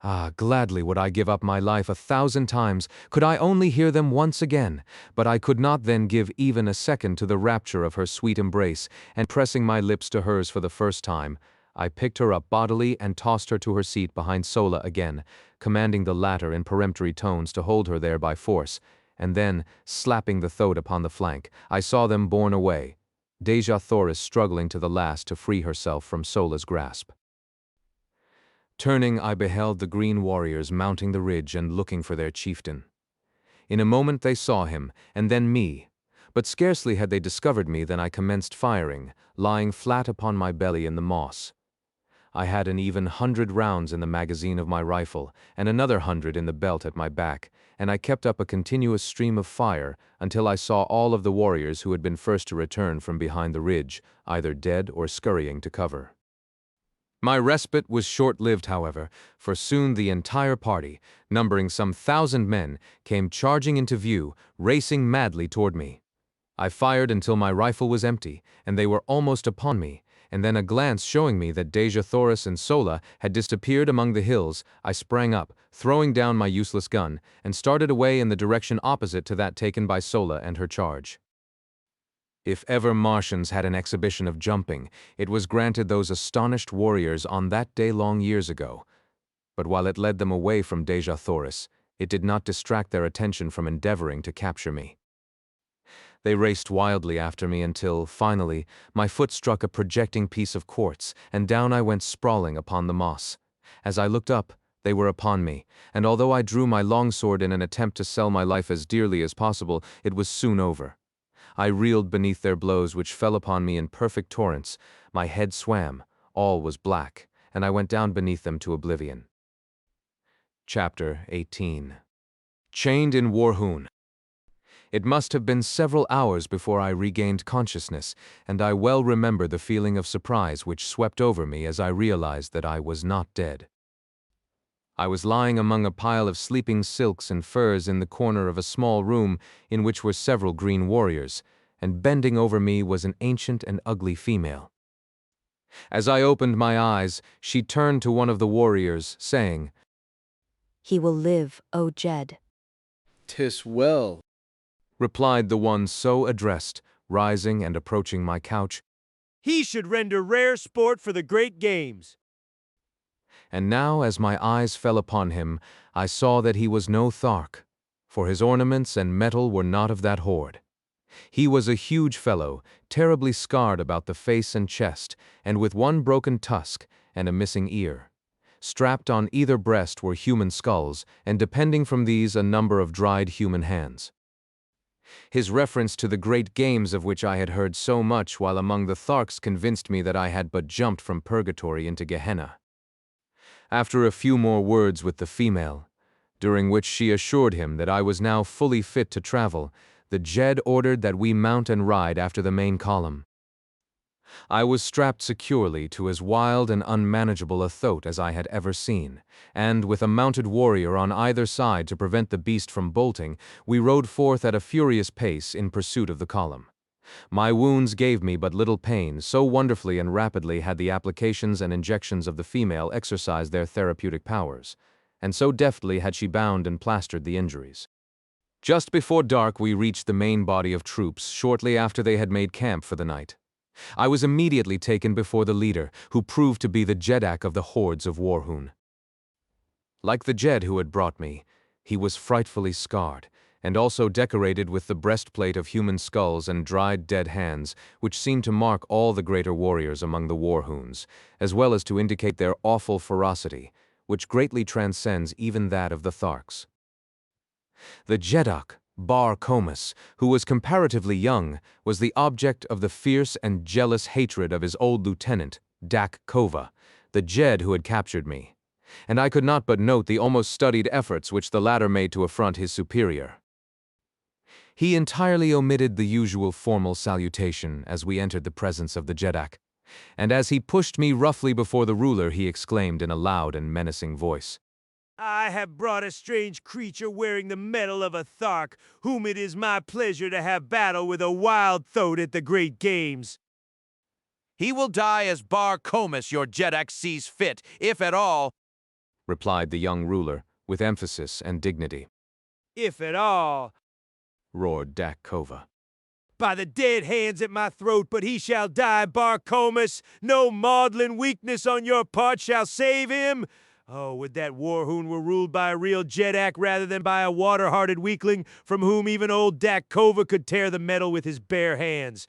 Ah, gladly would I give up my life 1,000 times, could I only hear them once again, but I could not then give even a second to the rapture of her sweet embrace, and pressing my lips to hers for the first time, I picked her up bodily and tossed her to her seat behind Sola again, commanding the latter in peremptory tones to hold her there by force, and then, slapping the thoat upon the flank, I saw them borne away, Xerophayze struggling to the last to free herself from Sola's grasp. Turning, I beheld the green warriors mounting the ridge and looking for their chieftain. In a moment they saw him, and then me, but scarcely had they discovered me than I commenced firing, lying flat upon my belly in the moss. I had an even 100 rounds in the magazine of my rifle, and another 100 in the belt at my back, and I kept up a continuous stream of fire until I saw all of the warriors who had been first to return from behind the ridge, either dead or scurrying to cover. My respite was short-lived, however, for soon the entire party, numbering some 1,000 men, came charging into view, racing madly toward me. I fired until my rifle was empty, and they were almost upon me, and then a glance showing me that Xerophayze and Sola had disappeared among the hills, I sprang up, throwing down my useless gun, and started away in the direction opposite to that taken by Sola and her charge. If ever Martians had an exhibition of jumping, it was granted those astonished warriors on that day long years ago. But while it led them away from Xerophayze, it did not distract their attention from endeavoring to capture me. They raced wildly after me until, finally, my foot struck a projecting piece of quartz, and down I went sprawling upon the moss. As I looked up, they were upon me, and although I drew my longsword in an attempt to sell my life as dearly as possible, it was soon over. I reeled beneath their blows which fell upon me in perfect torrents, my head swam, all was black, and I went down beneath them to oblivion. Chapter 18. Chained in Warhoon. It must have been several hours before I regained consciousness, and I well remember the feeling of surprise which swept over me as I realized that I was not dead. I was lying among a pile of sleeping silks and furs in the corner of a small room in which were several green warriors, and bending over me was an ancient and ugly female. As I opened my eyes, she turned to one of the warriors, saying, He will live, O Jed. "'Tis well," replied the one so addressed, rising and approaching my couch. "He should render rare sport for the great games." And now, as my eyes fell upon him, I saw that he was no Thark, for his ornaments and metal were not of that horde. He was a huge fellow, terribly scarred about the face and chest, and with one broken tusk and a missing ear. Strapped on either breast were human skulls, and depending from these a number of dried human hands. His reference to the great games of which I had heard so much while among the Tharks convinced me that I had but jumped from purgatory into Gehenna. After a few more words with the female, during which she assured him that I was now fully fit to travel, the Jed ordered that we mount and ride after the main column. I was strapped securely to as wild and unmanageable a thoat as I had ever seen, and, with a mounted warrior on either side to prevent the beast from bolting, we rode forth at a furious pace in pursuit of the column. My wounds gave me but little pain, so wonderfully and rapidly had the applications and injections of the female exercised their therapeutic powers, and so deftly had she bound and plastered the injuries. Just before dark we reached the main body of troops, shortly after they had made camp for the night. I was immediately taken before the leader, who proved to be the Jedak of the hordes of Warhoon. Like the Jed who had brought me, He was frightfully scarred, and also decorated with the breastplate of human skulls and dried dead hands, which seemed to mark all the greater warriors among the Warhoons, as well as to indicate their awful ferocity, which greatly transcends even that of the Tharks. The Jeddak, Bar-Comus, who was comparatively young, was the object of the fierce and jealous hatred of his old lieutenant, Dak Kova, the Jed who had captured me, and I could not but note the almost studied efforts which the latter made to affront his superior. He entirely omitted the usual formal salutation as we entered the presence of the Jeddak, and as he pushed me roughly before the ruler, he exclaimed in a loud and menacing voice, I have brought a strange creature wearing the metal of a Thark, whom it is my pleasure to have battle with a wild thoat at the great games. He will die as Bar-Comus, your Jeddak, sees fit, if at all, replied the young ruler, with emphasis and dignity. If at all, roared Dak Kova. By the dead hands at my throat, but he shall die, Bar-Comus. No maudlin weakness on your part shall save him. Oh, would that Warhoon were ruled by a real Jeddak rather than by a water-hearted weakling from whom even old Dak Kova could tear the metal with his bare hands.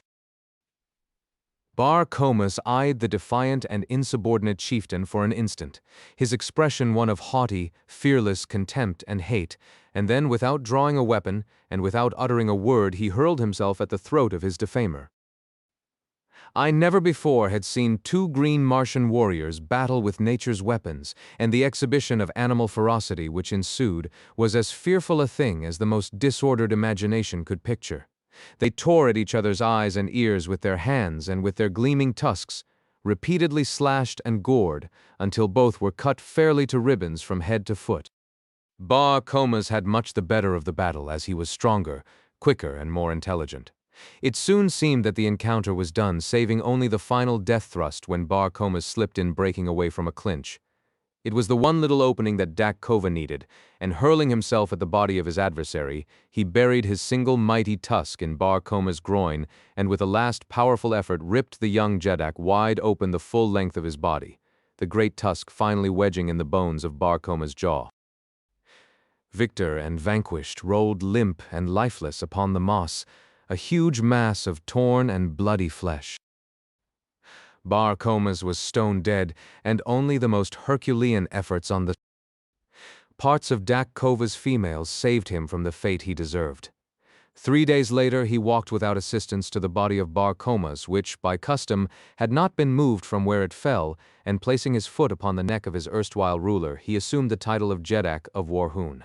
Bar-Comus eyed the defiant and insubordinate chieftain for an instant, his expression one of haughty, fearless contempt and hate, and then, without drawing a weapon and without uttering a word, he hurled himself at the throat of his defamer. I never before had seen two green Martian warriors battle with nature's weapons, and the exhibition of animal ferocity which ensued was as fearful a thing as the most disordered imagination could picture. They tore at each other's eyes and ears with their hands and with their gleaming tusks, repeatedly slashed and gored until both were cut fairly to ribbons from head to foot. Bar-Comus had much the better of the battle, as he was stronger, quicker, and more intelligent. It soon seemed that the encounter was done, saving only the final death thrust when Bar-Comus slipped in, breaking away from a clinch. It was the one little opening that Dak Kova needed, and hurling himself at the body of his adversary, he buried his single mighty tusk in Bar-Comus' groin, and with a last powerful effort ripped the young Jeddak wide open the full length of his body, the great tusk finally wedging in the bones of Bar-Comus' jaw. Victor and vanquished rolled limp and lifeless upon the moss, a huge mass of torn and bloody flesh. Bar-Comus was stone dead, and only the most Herculean efforts on the parts of Dak Kova's females saved him from the fate he deserved. 3 days later, he walked without assistance to the body of Bar-Comus, which, by custom, had not been moved from where it fell, and placing his foot upon the neck of his erstwhile ruler, he assumed the title of Jeddak of Warhoon.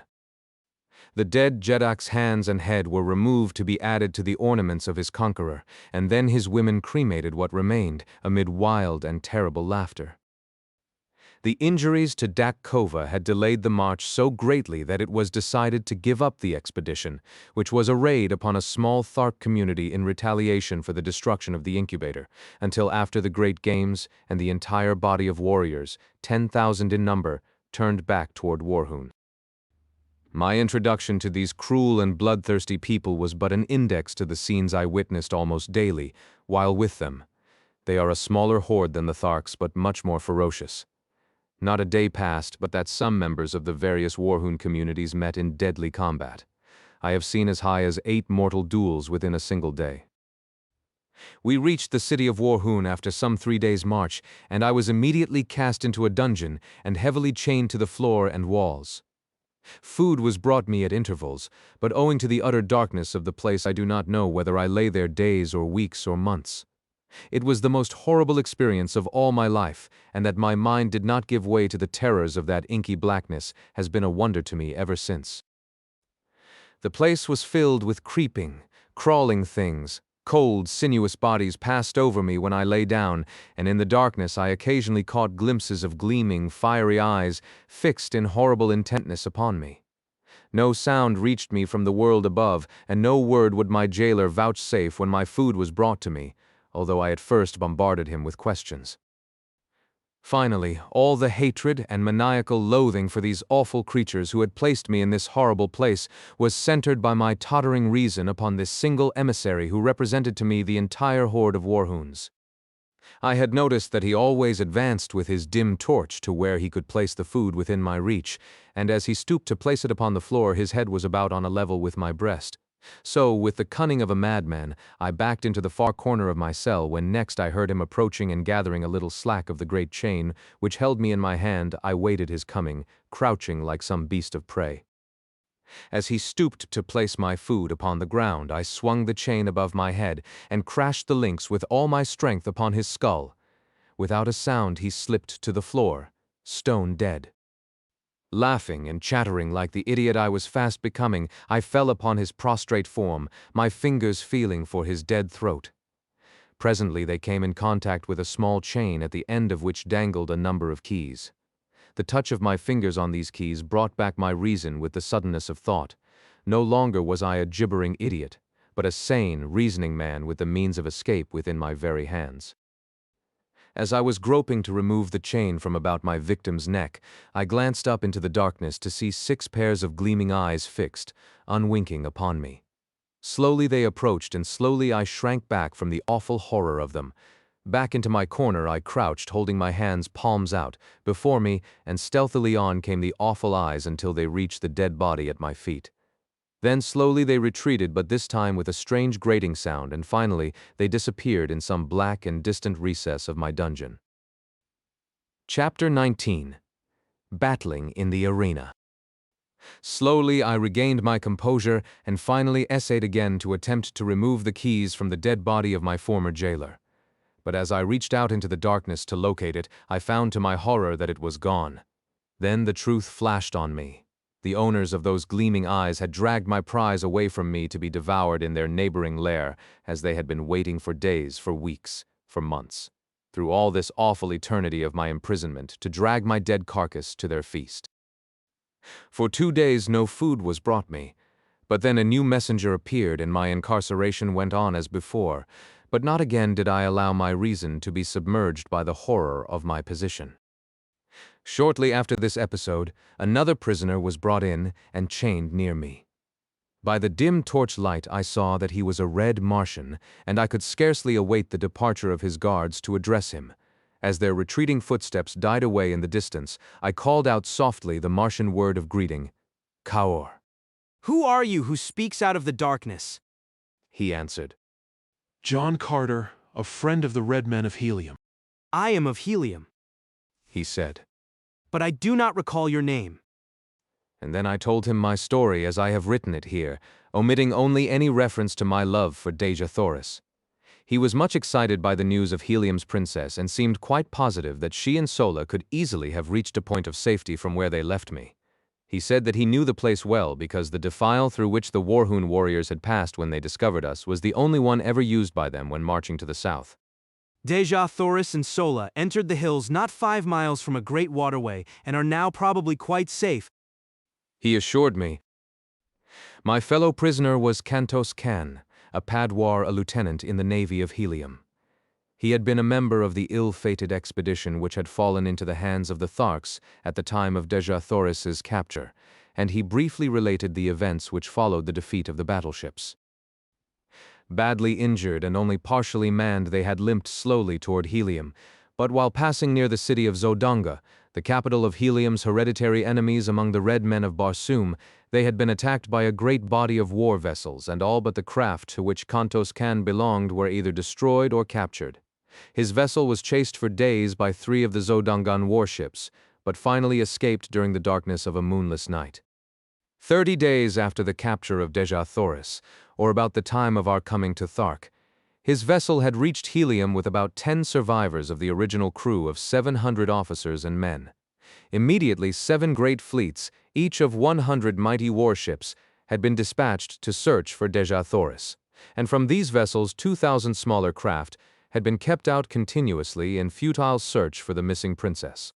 The dead Jeddak's hands and head were removed to be added to the ornaments of his conqueror, and then his women cremated what remained, amid wild and terrible laughter. The injuries to Dak Kova had delayed the march so greatly that it was decided to give up the expedition, which was a raid upon a small Thark community in retaliation for the destruction of the incubator, until after the Great Games and the entire body of warriors, 10,000 in number, turned back toward Warhoon. My introduction to these cruel and bloodthirsty people was but an index to the scenes I witnessed almost daily while with them. They are a smaller horde than the Tharks, but much more ferocious. Not a day passed but that some members of the various Warhoon communities met in deadly combat. I have seen as high as 8 mortal duels within a single day. We reached the city of Warhoon after some 3 days' march, and I was immediately cast into a dungeon and heavily chained to the floor and walls. Food was brought me at intervals, but owing to the utter darkness of the place I do not know whether I lay there days or weeks or months. It was the most horrible experience of all my life, and that my mind did not give way to the terrors of that inky blackness has been a wonder to me ever since. The place was filled with creeping, crawling things. Cold, sinuous bodies passed over me when I lay down, and in the darkness I occasionally caught glimpses of gleaming, fiery eyes fixed in horrible intentness upon me. No sound reached me from the world above, and no word would my jailer vouchsafe when my food was brought to me, although I at first bombarded him with questions. Finally, all the hatred and maniacal loathing for these awful creatures who had placed me in this horrible place was centered by my tottering reason upon this single emissary who represented to me the entire horde of Warhoons. I had noticed that he always advanced with his dim torch to where he could place the food within my reach, and as he stooped to place it upon the floor, his head was about on a level with my breast. So, with the cunning of a madman, I backed into the far corner of my cell when next I heard him approaching and gathering a little slack of the great chain, which held me in my hand. I waited his coming, crouching like some beast of prey. As he stooped to place my food upon the ground, I swung the chain above my head and crashed the links with all my strength upon his skull. Without a sound he slipped to the floor, stone dead. Laughing and chattering like the idiot I was fast becoming, I fell upon his prostrate form, my fingers feeling for his dead throat. Presently they came in contact with a small chain at the end of which dangled a number of keys. The touch of my fingers on these keys brought back my reason with the suddenness of thought. No longer was I a gibbering idiot, but a sane, reasoning man with the means of escape within my very hands. As I was groping to remove the chain from about my victim's neck, I glanced up into the darkness to see 6 pairs of gleaming eyes fixed, unwinking upon me. Slowly they approached, and slowly I shrank back from the awful horror of them. Back into my corner I crouched, holding my hands palms out, before me, and stealthily on came the awful eyes until they reached the dead body at my feet. Then slowly they retreated, but this time with a strange grating sound, and finally they disappeared in some black and distant recess of my dungeon. Chapter 19. Battling in the Arena. Slowly I regained my composure and finally essayed again to attempt to remove the keys from the dead body of my former jailer. But as I reached out into the darkness to locate it, I found to my horror that it was gone. Then the truth flashed on me. The owners of those gleaming eyes had dragged my prize away from me to be devoured in their neighboring lair, as they had been waiting for days, for weeks, for months, through all this awful eternity of my imprisonment, to drag my dead carcass to their feast. For 2 days no food was brought me, but then a new messenger appeared and my incarceration went on as before, but not again did I allow my reason to be submerged by the horror of my position. Shortly after this episode, another prisoner was brought in and chained near me. By the dim torchlight I saw that he was a red Martian, and I could scarcely await the departure of his guards to address him. As their retreating footsteps died away in the distance, I called out softly the Martian word of greeting, Kaor. "Who are you who speaks out of the darkness?" He answered. John Carter, a friend of the Red Men of Helium. "I am of Helium," he said. "but I do not recall your name." And then I told him my story as I have written it here, omitting only any reference to my love for Xerophayze. He was much excited by the news of Helium's princess and seemed quite positive that she and Sola could easily have reached a point of safety from where they left me. He said that he knew the place well because the defile through which the Warhoon warriors had passed when they discovered us was the only one ever used by them when marching to the south. Xerophayze and Sola entered the hills not 5 miles from a great waterway and are now probably quite safe, he assured me. My fellow prisoner was Kantos Kan, a Padwar, a lieutenant in the navy of Helium. He had been a member of the ill-fated expedition which had fallen into the hands of the Tharks at the time of Xerophayze's capture, and he briefly related the events which followed the defeat of the battleships. Badly injured and only partially manned, they had limped slowly toward Helium, but while passing near the city of Zodanga, the capital of Helium's hereditary enemies among the Red Men of Barsoom, they had been attacked by a great body of war vessels, and all but the craft to which Kantos Kan belonged were either destroyed or captured. His vessel was chased for days by 3 of the Zodangan warships, but finally escaped during the darkness of a moonless night. 30 days after the capture of Xerophayze, or about the time of our coming to Thark, his vessel had reached Helium with about 10 survivors of the original crew of 700 officers and men. Immediately 7 great fleets, each of 100 mighty warships, had been dispatched to search for Xerophayze, and from these vessels 2,000 smaller craft had been kept out continuously in futile search for the missing princess.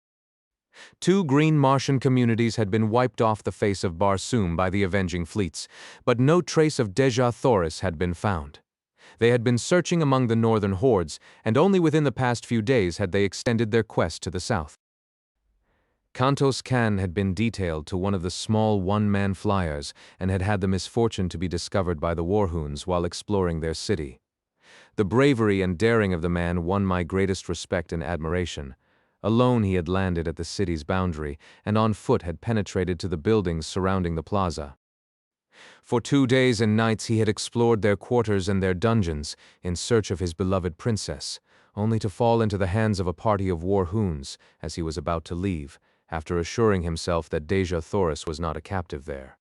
2 green Martian communities had been wiped off the face of Barsoom by the avenging fleets, but no trace of Xerophayze had been found. They had been searching among the northern hordes, and only within the past few days had they extended their quest to the south. Kantos Kan had been detailed to one of the small one-man flyers and had had the misfortune to be discovered by the Warhoons while exploring their city. The bravery and daring of the man won my greatest respect and admiration. Alone he had landed at the city's boundary, and on foot had penetrated to the buildings surrounding the plaza. For 2 days and nights he had explored their quarters and their dungeons in search of his beloved princess, only to fall into the hands of a party of war-hoons as he was about to leave, after assuring himself that Xerophayze was not a captive there.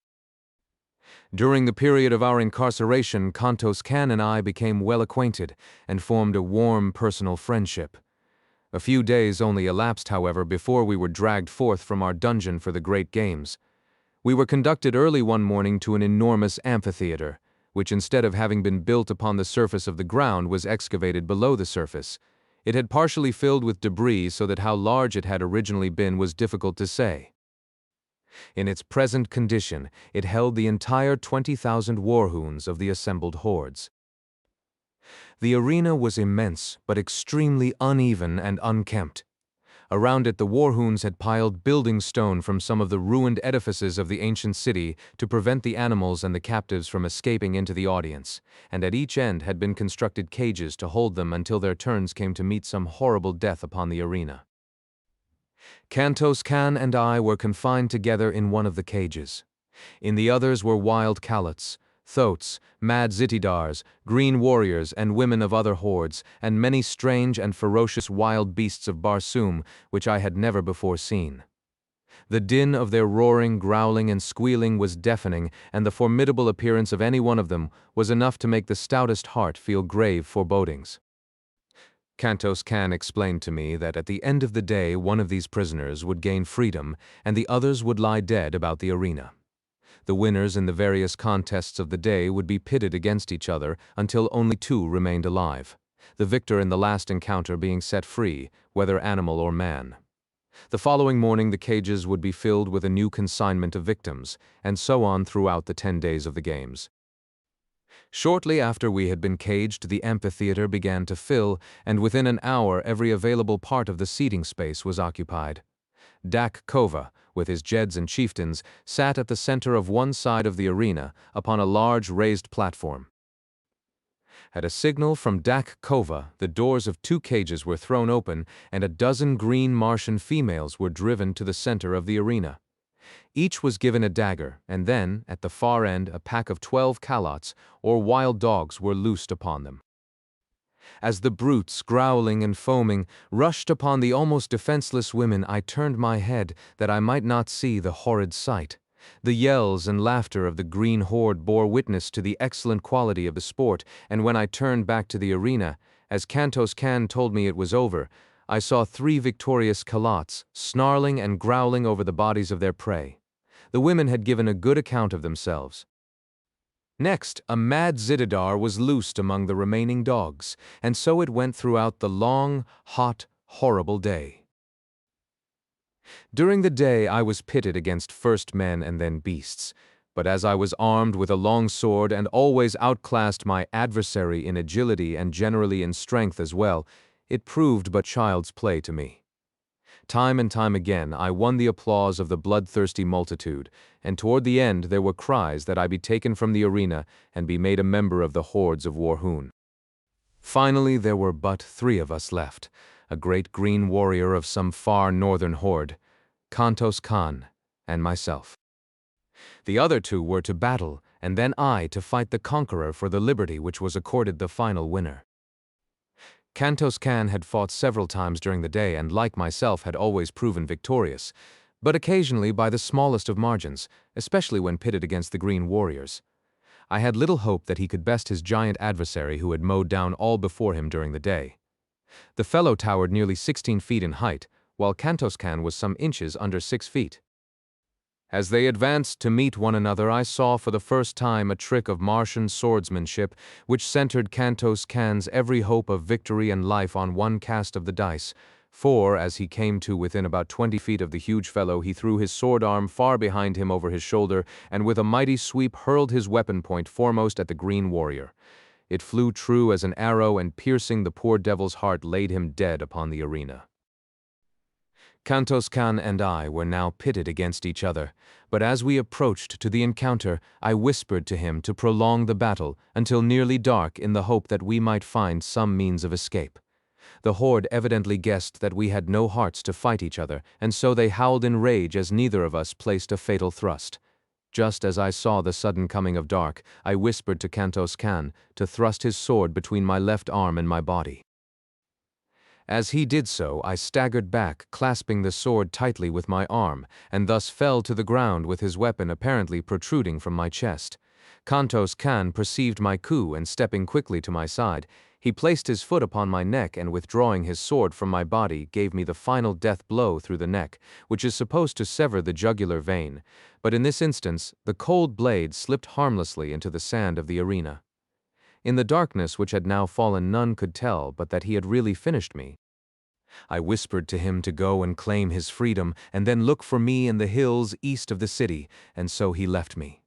During the period of our incarceration, Kantos Kan and I became well acquainted and formed a warm personal friendship. A few days only elapsed, however, before we were dragged forth from our dungeon for the great games. We were conducted early one morning to an enormous amphitheater, which instead of having been built upon the surface of the ground was excavated below the surface. It had partially filled with debris so that how large it had originally been was difficult to say. In its present condition, it held the entire 20,000 warhoons of the assembled hordes. The arena was immense, but extremely uneven and unkempt. Around it the warhoons had piled building stone from some of the ruined edifices of the ancient city to prevent the animals and the captives from escaping into the audience, and at each end had been constructed cages to hold them until their turns came to meet some horrible death upon the arena. Kantos Kan and I were confined together in one of the cages. In the others were wild calots, thoats, mad zitidars, green warriors, and women of other hordes, and many strange and ferocious wild beasts of Barsoom, which I had never before seen. The din of their roaring, growling, and squealing was deafening, and the formidable appearance of any one of them was enough to make the stoutest heart feel grave forebodings. Kantos Kan explained to me that at the end of the day one of these prisoners would gain freedom, and the others would lie dead about the arena. The winners in the various contests of the day would be pitted against each other until only 2 remained alive, the victor in the last encounter being set free, whether animal or man. The following morning the cages would be filled with a new consignment of victims, and so on throughout the 10 days of the games. Shortly after we had been caged, the amphitheater began to fill, and within an hour every available part of the seating space was occupied. Dak Kova, with his jeds and chieftains, sat at the center of one side of the arena upon a large raised platform. At a signal from Dak Kova, the doors of 2 cages were thrown open, and a dozen green Martian females were driven to the center of the arena. Each was given a dagger, and then, at the far end, a pack of 12 calots, or wild dogs, were loosed upon them. As the brutes, growling and foaming, rushed upon the almost defenseless women, I turned my head that I might not see the horrid sight. The yells and laughter of the green horde bore witness to the excellent quality of the sport, and when I turned back to the arena, as Kantos Kan told me it was over, I saw 3 victorious calots, snarling and growling over the bodies of their prey. The women had given a good account of themselves. Next, a mad zitidar was loosed among the remaining dogs, and so it went throughout the long, hot, horrible day. During the day I was pitted against first men and then beasts, but as I was armed with a long sword and always outclassed my adversary in agility and generally in strength as well, it proved but child's play to me. Time and time again I won the applause of the bloodthirsty multitude, and toward the end there were cries that I be taken from the arena and be made a member of the hordes of warhoon. Finally there were but 3 of us left, a great green warrior of some far northern horde, Kantos Kan, and myself. The other 2 were to battle, and then I to fight the conqueror for the liberty which was accorded the final winner. Kantos Kan had fought several times during the day and, like myself, had always proven victorious, but occasionally by the smallest of margins, especially when pitted against the green warriors. I had little hope that he could best his giant adversary who had mowed down all before him during the day. The fellow towered nearly 16 feet in height, while Kantos Kan was some inches under 6 feet. As they advanced to meet one another, I saw for the first time a trick of Martian swordsmanship which centered Kantos Kan's every hope of victory and life on one cast of the dice, for, as he came to within about 20 feet of the huge fellow, he threw his sword arm far behind him over his shoulder, and with a mighty sweep hurled his weapon point foremost at the green warrior. It flew true as an arrow, and piercing the poor devil's heart laid him dead upon the arena. Kantos Khan and I were now pitted against each other, but as we approached to the encounter, I whispered to him to prolong the battle until nearly dark in the hope that we might find some means of escape. The horde evidently guessed that we had no hearts to fight each other, and so they howled in rage as neither of us placed a fatal thrust. Just as I saw the sudden coming of dark, I whispered to Kantos Khan to thrust his sword between my left arm and my body. As he did so, I staggered back, clasping the sword tightly with my arm, and thus fell to the ground with his weapon apparently protruding from my chest. Kantos Khan perceived my coup and stepping quickly to my side, he placed his foot upon my neck and withdrawing his sword from my body gave me the final death blow through the neck, which is supposed to sever the jugular vein, but in this instance, the cold blade slipped harmlessly into the sand of the arena. In the darkness which had now fallen, none could tell but that he had really finished me. I whispered to him to go and claim his freedom and then look for me in the hills east of the city, and so he left me.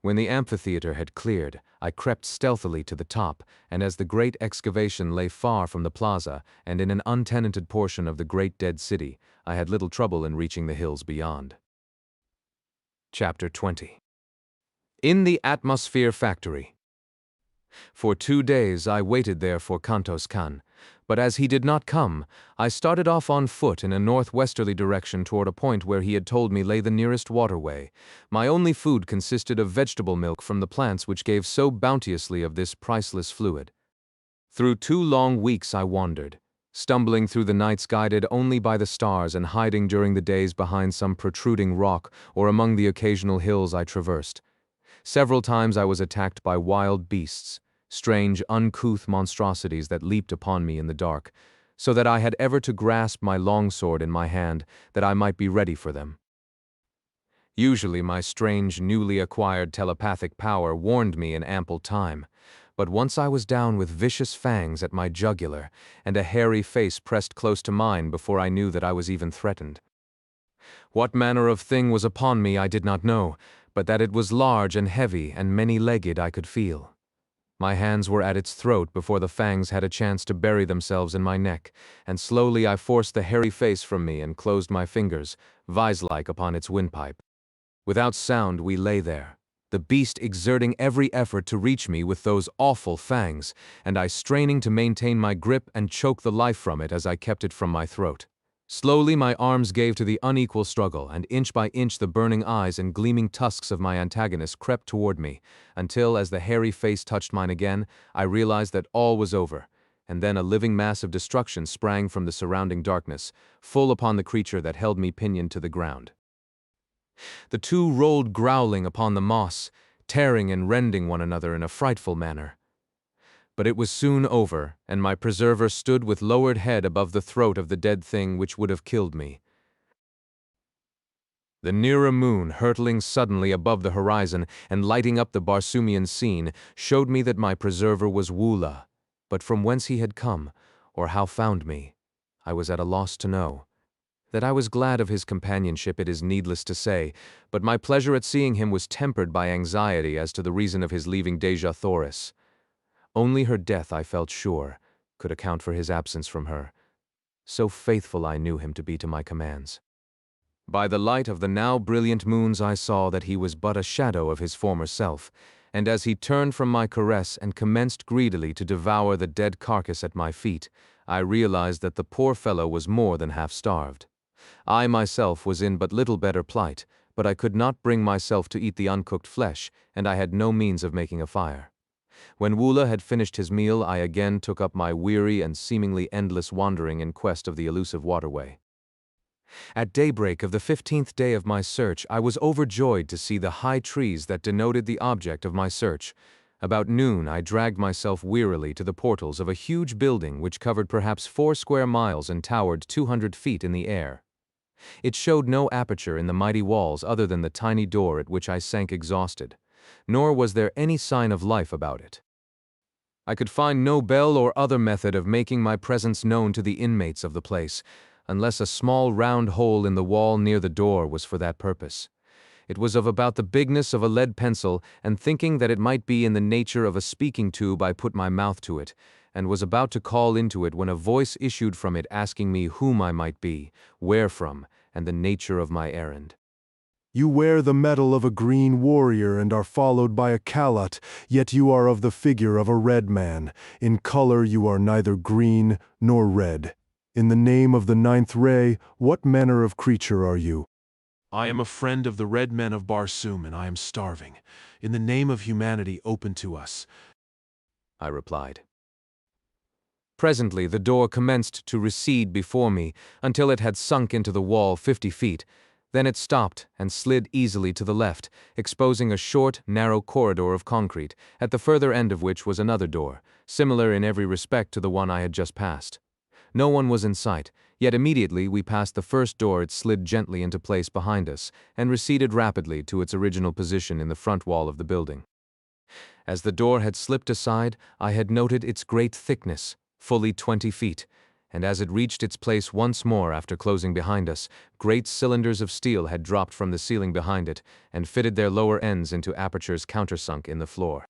When the amphitheater had cleared, I crept stealthily to the top, and as the great excavation lay far from the plaza and in an untenanted portion of the great dead city, I had little trouble in reaching the hills beyond. Chapter 20. In the Atmosphere Factory. For 2 days I waited there for Kantos Khan, but as he did not come, I started off on foot in a northwesterly direction toward a point where he had told me lay the nearest waterway. My only food consisted of vegetable milk from the plants which gave so bounteously of this priceless fluid. Through 2 long weeks I wandered, stumbling through the nights guided only by the stars and hiding during the days behind some protruding rock or among the occasional hills I traversed. Several times I was attacked by wild beasts, strange, uncouth monstrosities that leaped upon me in the dark, so that I had ever to grasp my longsword in my hand, that I might be ready for them. Usually my strange, newly acquired telepathic power warned me in ample time, but once I was down with vicious fangs at my jugular, and a hairy face pressed close to mine before I knew that I was even threatened. What manner of thing was upon me I did not know, but that it was large and heavy and many-legged I could feel. My hands were at its throat before the fangs had a chance to bury themselves in my neck, and slowly I forced the hairy face from me and closed my fingers, vise-like upon its windpipe. Without sound we lay there, the beast exerting every effort to reach me with those awful fangs, and I straining to maintain my grip and choke the life from it as I kept it from my throat. Slowly my arms gave to the unequal struggle, and inch by inch the burning eyes and gleaming tusks of my antagonist crept toward me, until, as the hairy face touched mine again, I realized that all was over, and then a living mass of destruction sprang from the surrounding darkness, full upon the creature that held me pinioned to the ground. The two rolled growling upon the moss, tearing and rending one another in a frightful manner. But it was soon over, and my preserver stood with lowered head above the throat of the dead thing which would have killed me. The nearer moon, hurtling suddenly above the horizon and lighting up the Barsoomian scene, showed me that my preserver was Woola, but from whence he had come, or how found me, I was at a loss to know. That I was glad of his companionship it is needless to say, but my pleasure at seeing him was tempered by anxiety as to the reason of his leaving Xerophayze. Only her death, I felt sure, could account for his absence from her. So faithful I knew him to be to my commands. By the light of the now brilliant moons I saw that he was but a shadow of his former self, and as he turned from my caress and commenced greedily to devour the dead carcass at my feet, I realized that the poor fellow was more than half starved. I myself was in but little better plight, but I could not bring myself to eat the uncooked flesh, and I had no means of making a fire. When Woola had finished his meal, I again took up my weary and seemingly endless wandering in quest of the elusive waterway. At daybreak of the 15th day of my search, I was overjoyed to see the high trees that denoted the object of my search. About noon, I dragged myself wearily to the portals of a huge building which covered perhaps 4 square miles and towered 200 feet in the air. It showed no aperture in the mighty walls other than the tiny door at which I sank exhausted, nor was there any sign of life about it. I could find no bell or other method of making my presence known to the inmates of the place, unless a small round hole in the wall near the door was for that purpose. It was of about the bigness of a lead pencil, and thinking that it might be in the nature of a speaking tube, I put my mouth to it, and was about to call into it when a voice issued from it asking me whom I might be, where from, and the nature of my errand. You wear the metal of a green warrior and are followed by a Kalat, yet you are of the figure of a red man. In color you are neither green nor red. In the name of the ninth ray, what manner of creature are you? I am a friend of the red men of Barsoom, and I am starving. In the name of humanity, open to us, I replied. Presently the door commenced to recede before me until it had sunk into the wall 50 feet. Then it stopped and slid easily to the left, exposing a short, narrow corridor of concrete, at the further end of which was another door, similar in every respect to the one I had just passed. No one was in sight, yet immediately we passed the first door it slid gently into place behind us and receded rapidly to its original position in the front wall of the building. As the door had slipped aside, I had noted its great thickness, fully 20 feet, and as it reached its place once more after closing behind us, great cylinders of steel had dropped from the ceiling behind it and fitted their lower ends into apertures countersunk in the floor.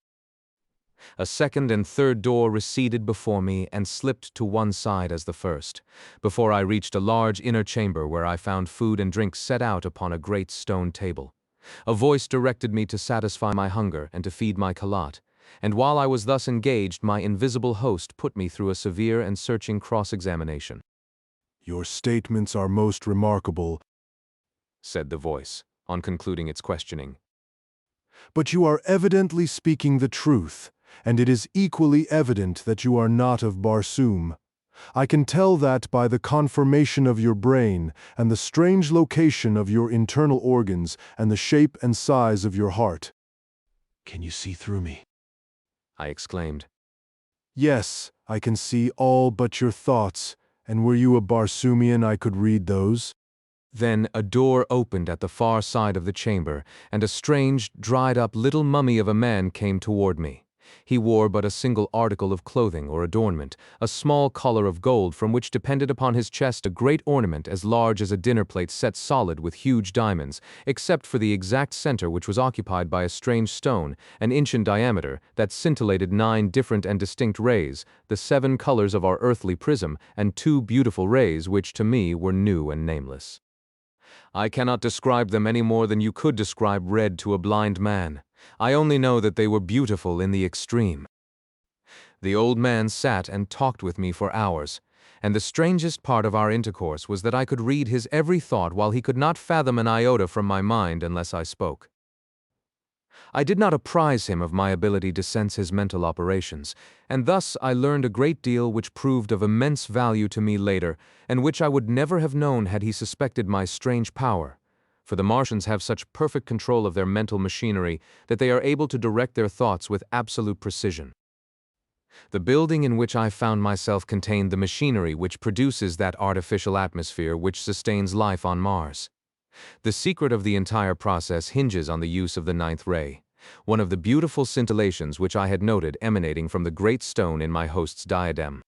A second and third door receded before me and slipped to one side as the first, before I reached a large inner chamber where I found food and drink set out upon a great stone table. A voice directed me to satisfy my hunger and to feed my Kalat, and while I was thus engaged, my invisible host put me through a severe and searching cross-examination. Your statements are most remarkable, said the voice, on concluding its questioning. But you are evidently speaking the truth, and it is equally evident that you are not of Barsoom. I can tell that by the conformation of your brain, and the strange location of your internal organs, and the shape and size of your heart. Can you see through me? I exclaimed. Yes, I can see all but your thoughts, and were you a Barsoomian I could read those. Then a door opened at the far side of the chamber, and a strange, dried-up little mummy of a man came toward me. He wore but a single article of clothing or adornment, a small collar of gold from which depended upon his chest a great ornament as large as a dinner plate set solid with huge diamonds, except for the exact center which was occupied by a strange stone, an inch in diameter, that scintillated 9 different and distinct rays, the 7 colors of our earthly prism, and 2 beautiful rays which to me were new and nameless. I cannot describe them any more than you could describe red to a blind man. I only know that they were beautiful in the extreme. The old man sat and talked with me for hours, and the strangest part of our intercourse was that I could read his every thought while he could not fathom an iota from my mind unless I spoke. I did not apprise him of my ability to sense his mental operations, and thus I learned a great deal which proved of immense value to me later, and which I would never have known had he suspected my strange power. For the Martians have such perfect control of their mental machinery that they are able to direct their thoughts with absolute precision. The building in which I found myself contained the machinery which produces that artificial atmosphere which sustains life on Mars. The secret of the entire process hinges on the use of the ninth ray, one of the beautiful scintillations which I had noted emanating from the great stone in my host's diadem.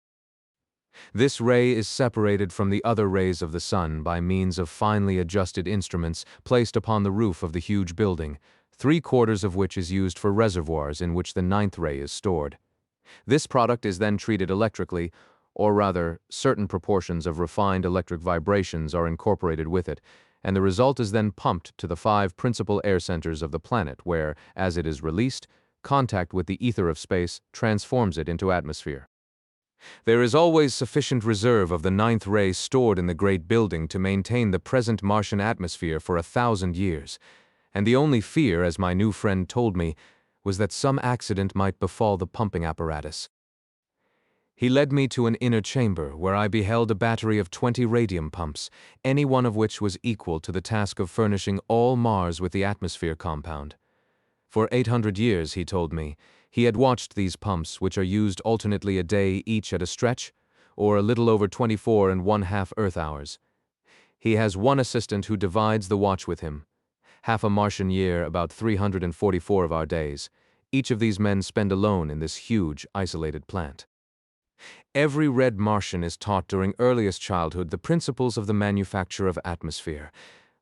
This ray is separated from the other rays of the sun by means of finely adjusted instruments placed upon the roof of the huge building, 3/4 of which is used for reservoirs in which the ninth ray is stored. This product is then treated electrically, or rather, certain proportions of refined electric vibrations are incorporated with it, and the result is then pumped to the 5 principal air centers of the planet where, as it is released, contact with the ether of space transforms it into atmosphere. There is always sufficient reserve of the ninth ray stored in the great building to maintain the present Martian atmosphere for 1,000 years, and the only fear, as my new friend told me, was that some accident might befall the pumping apparatus. He led me to an inner chamber where I beheld a battery of 20 radium pumps, any one of which was equal to the task of furnishing all Mars with the atmosphere compound. For 800 years, he told me, he had watched these pumps, which are used alternately a day each at a stretch, or a little over 24½ Earth hours. He has one assistant who divides the watch with him. Half a Martian year, about 344 of our days. Each of these men spend alone in this huge, isolated plant. Every red Martian is taught during earliest childhood the principles of the manufacture of atmosphere,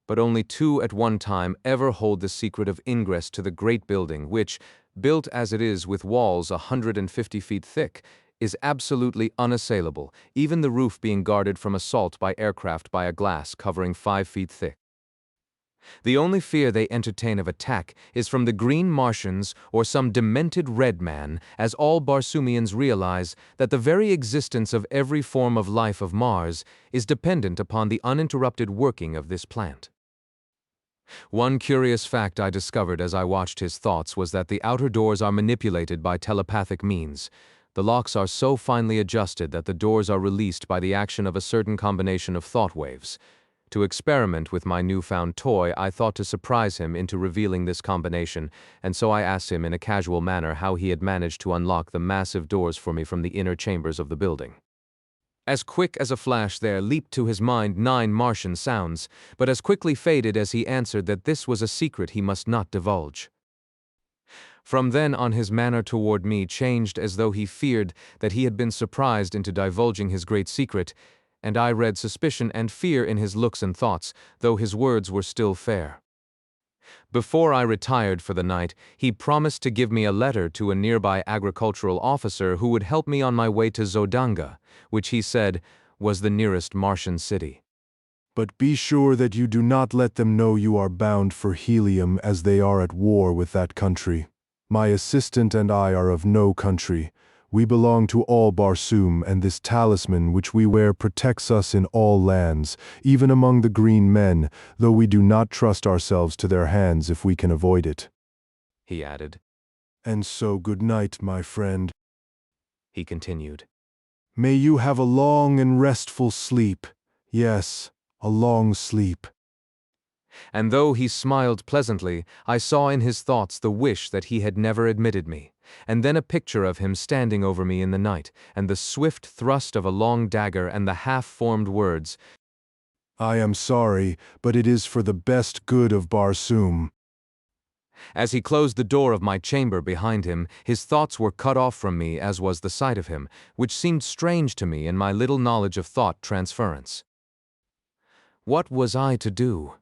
but only 2 at one time ever hold the secret of ingress to the great building which, built as it is with walls 150 feet thick, is absolutely unassailable, even the roof being guarded from assault by aircraft by a glass covering 5 feet thick. The only fear they entertain of attack is from the green Martians or some demented red man, as all Barsoomians realize that the very existence of every form of life of Mars is dependent upon the uninterrupted working of this plant. One curious fact I discovered as I watched his thoughts was that the outer doors are manipulated by telepathic means. The locks are so finely adjusted that the doors are released by the action of a certain combination of thought waves. To experiment with my newfound toy, I thought to surprise him into revealing this combination, and so I asked him in a casual manner how he had managed to unlock the massive doors for me from the inner chambers of the building. As quick as a flash there leaped to his mind 9 Martian sounds, but as quickly faded as he answered that this was a secret he must not divulge. From then on his manner toward me changed as though he feared that he had been surprised into divulging his great secret, and I read suspicion and fear in his looks and thoughts, though his words were still fair. Before I retired for the night, he promised to give me a letter to a nearby agricultural officer who would help me on my way to Zodanga, which he said was the nearest Martian city. But be sure that you do not let them know you are bound for Helium, as they are at war with that country. My assistant and I are of no country. We belong to all Barsoom, and this talisman which we wear protects us in all lands, even among the green men, though we do not trust ourselves to their hands if we can avoid it. He added. And so good night, my friend. He continued. May you have a long and restful sleep. Yes, a long sleep. And though he smiled pleasantly, I saw in his thoughts the wish that he had never admitted me, and then a picture of him standing over me in the night, and the swift thrust of a long dagger and the half-formed words, I am sorry, but it is for the best good of Barsoom. As he closed the door of my chamber behind him, his thoughts were cut off from me, as was the sight of him, which seemed strange to me in my little knowledge of thought transference. What was I to do?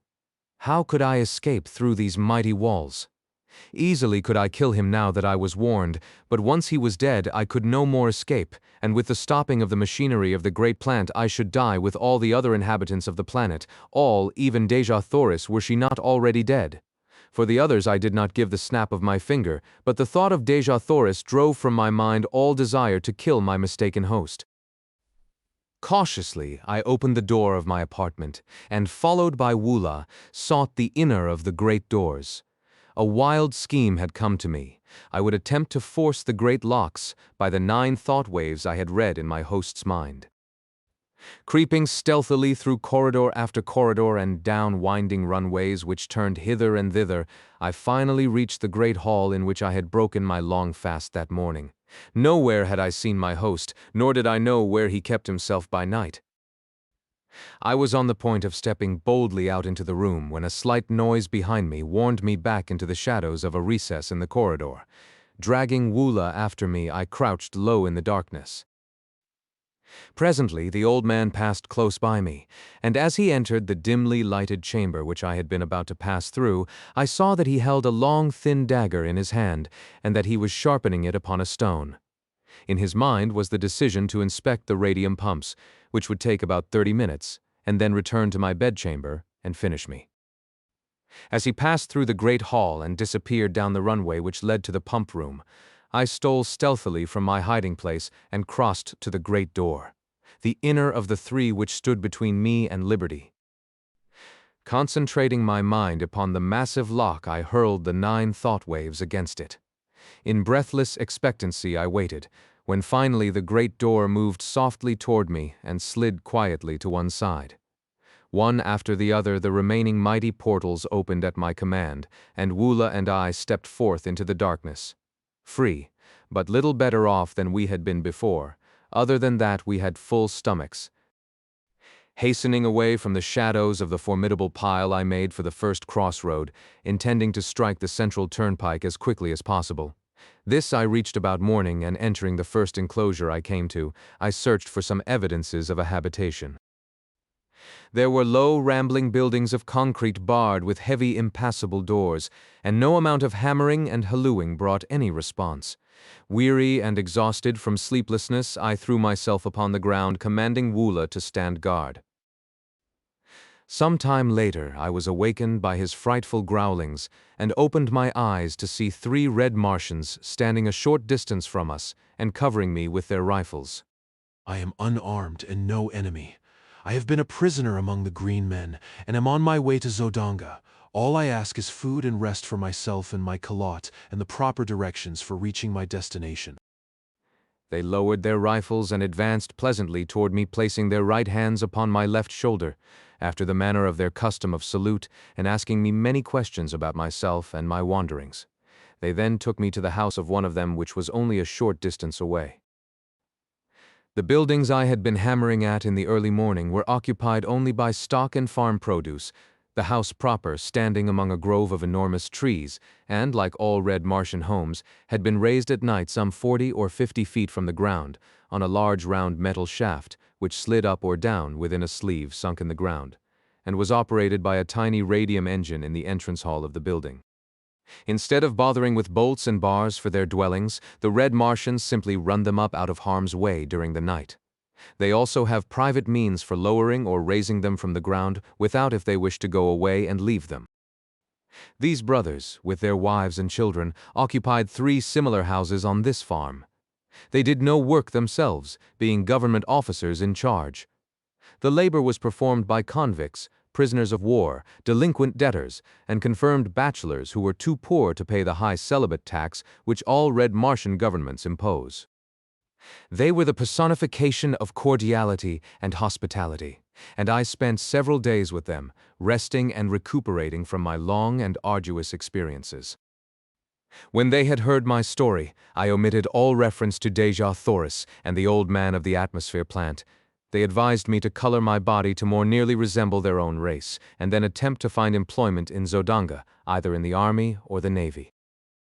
How could I escape through these mighty walls? Easily could I kill him now that I was warned, but once he was dead I could no more escape, and with the stopping of the machinery of the great plant I should die with all the other inhabitants of the planet, all, even Xerophayze, were she not already dead. For the others I did not give the snap of my finger, but the thought of Xerophayze drove from my mind all desire to kill my mistaken host. Cautiously, I opened the door of my apartment, and, followed by Wula, sought the inner of the great doors. A wild scheme had come to me. I would attempt to force the great locks by the 9 thought waves I had read in my host's mind. Creeping stealthily through corridor after corridor and down winding runways which turned hither and thither, I finally reached the great hall in which I had broken my long fast that morning. Nowhere had I seen my host, nor did I know where he kept himself by night. I was on the point of stepping boldly out into the room when a slight noise behind me warned me back into the shadows of a recess in the corridor. Dragging Wula after me, I crouched low in the darkness. Presently, the old man passed close by me, and as he entered the dimly lighted chamber which I had been about to pass through, I saw that he held a long, thin dagger in his hand, and that he was sharpening it upon a stone. In his mind was the decision to inspect the radium pumps, which would take about 30 minutes, and then return to my bedchamber and finish me. As he passed through the great hall and disappeared down the runway which led to the pump room, I stole stealthily from my hiding place and crossed to the great door, the inner of the 3 which stood between me and liberty. Concentrating my mind upon the massive lock, I hurled the 9 thought waves against it. In breathless expectancy I waited, when finally the great door moved softly toward me and slid quietly to one side. One after the other the remaining mighty portals opened at my command, and Wula and I stepped forth into the darkness. Free, but little better off than we had been before. Other than that, we had full stomachs. Hastening away from the shadows of the formidable pile, I made for the first crossroad, intending to strike the central turnpike as quickly as possible. This I reached about morning, and entering the first enclosure I came to, I searched for some evidences of a habitation. There were low, rambling buildings of concrete barred with heavy, impassable doors, and no amount of hammering and hallooing brought any response. Weary and exhausted from sleeplessness, I threw myself upon the ground, commanding Woola to stand guard. Some time later, I was awakened by his frightful growlings and opened my eyes to see 3 red Martians standing a short distance from us and covering me with their rifles. I am unarmed and no enemy. I have been a prisoner among the green men and am on my way to Zodanga. All I ask is food and rest for myself and my kalot and the proper directions for reaching my destination. They lowered their rifles and advanced pleasantly toward me, placing their right hands upon my left shoulder, after the manner of their custom of salute, and asking me many questions about myself and my wanderings. They then took me to the house of one of them, which was only a short distance away. The buildings I had been hammering at in the early morning were occupied only by stock and farm produce, the house proper standing among a grove of enormous trees, and, like all red Martian homes, had been raised at night some 40 or 50 feet from the ground, on a large round metal shaft, which slid up or down within a sleeve sunk in the ground, and was operated by a tiny radium engine in the entrance hall of the building. Instead of bothering with bolts and bars for their dwellings, the red Martians simply run them up out of harm's way during the night. They also have private means for lowering or raising them from the ground without if they wish to go away and leave them. These brothers, with their wives and children, occupied 3 similar houses on this farm. They did no work themselves, being government officers in charge. The labor was performed by convicts, prisoners of war, delinquent debtors, and confirmed bachelors who were too poor to pay the high celibate tax which all red Martian governments impose. They were the personification of cordiality and hospitality, and I spent several days with them, resting and recuperating from my long and arduous experiences. When they had heard my story, I omitted all reference to Xerophayze and the old man of the atmosphere plant. They advised me to color my body to more nearly resemble their own race, and then attempt to find employment in Zodanga, either in the army or the navy.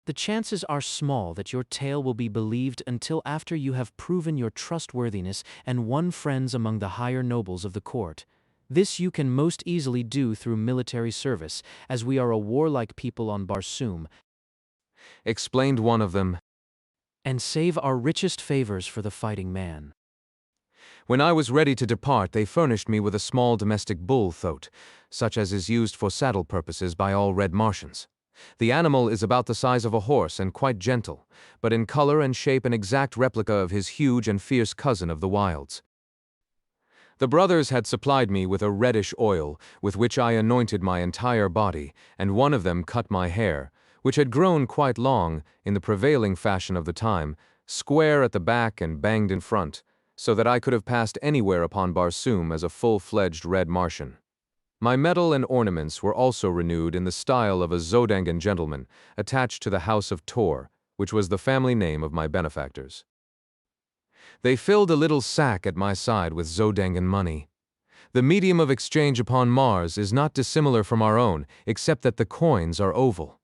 The chances are small that your tale will be believed until after you have proven your trustworthiness and won friends among the higher nobles of the court. This you can most easily do through military service, as we are a warlike people on Barsoom, explained one of them, and save our richest favors for the fighting man. When I was ready to depart, they furnished me with a small domestic bull thoat, such as is used for saddle purposes by all red Martians. The animal is about the size of a horse and quite gentle, but in color and shape an exact replica of his huge and fierce cousin of the wilds. The brothers had supplied me with a reddish oil, with which I anointed my entire body, and one of them cut my hair, which had grown quite long, in the prevailing fashion of the time, square at the back and banged in front, so that I could have passed anywhere upon Barsoom as a full-fledged red Martian. My medal and ornaments were also renewed in the style of a Zodangan gentleman, attached to the house of Tor, which was the family name of my benefactors. They filled a little sack at my side with Zodangan money. The medium of exchange upon Mars is not dissimilar from our own, except that the coins are oval.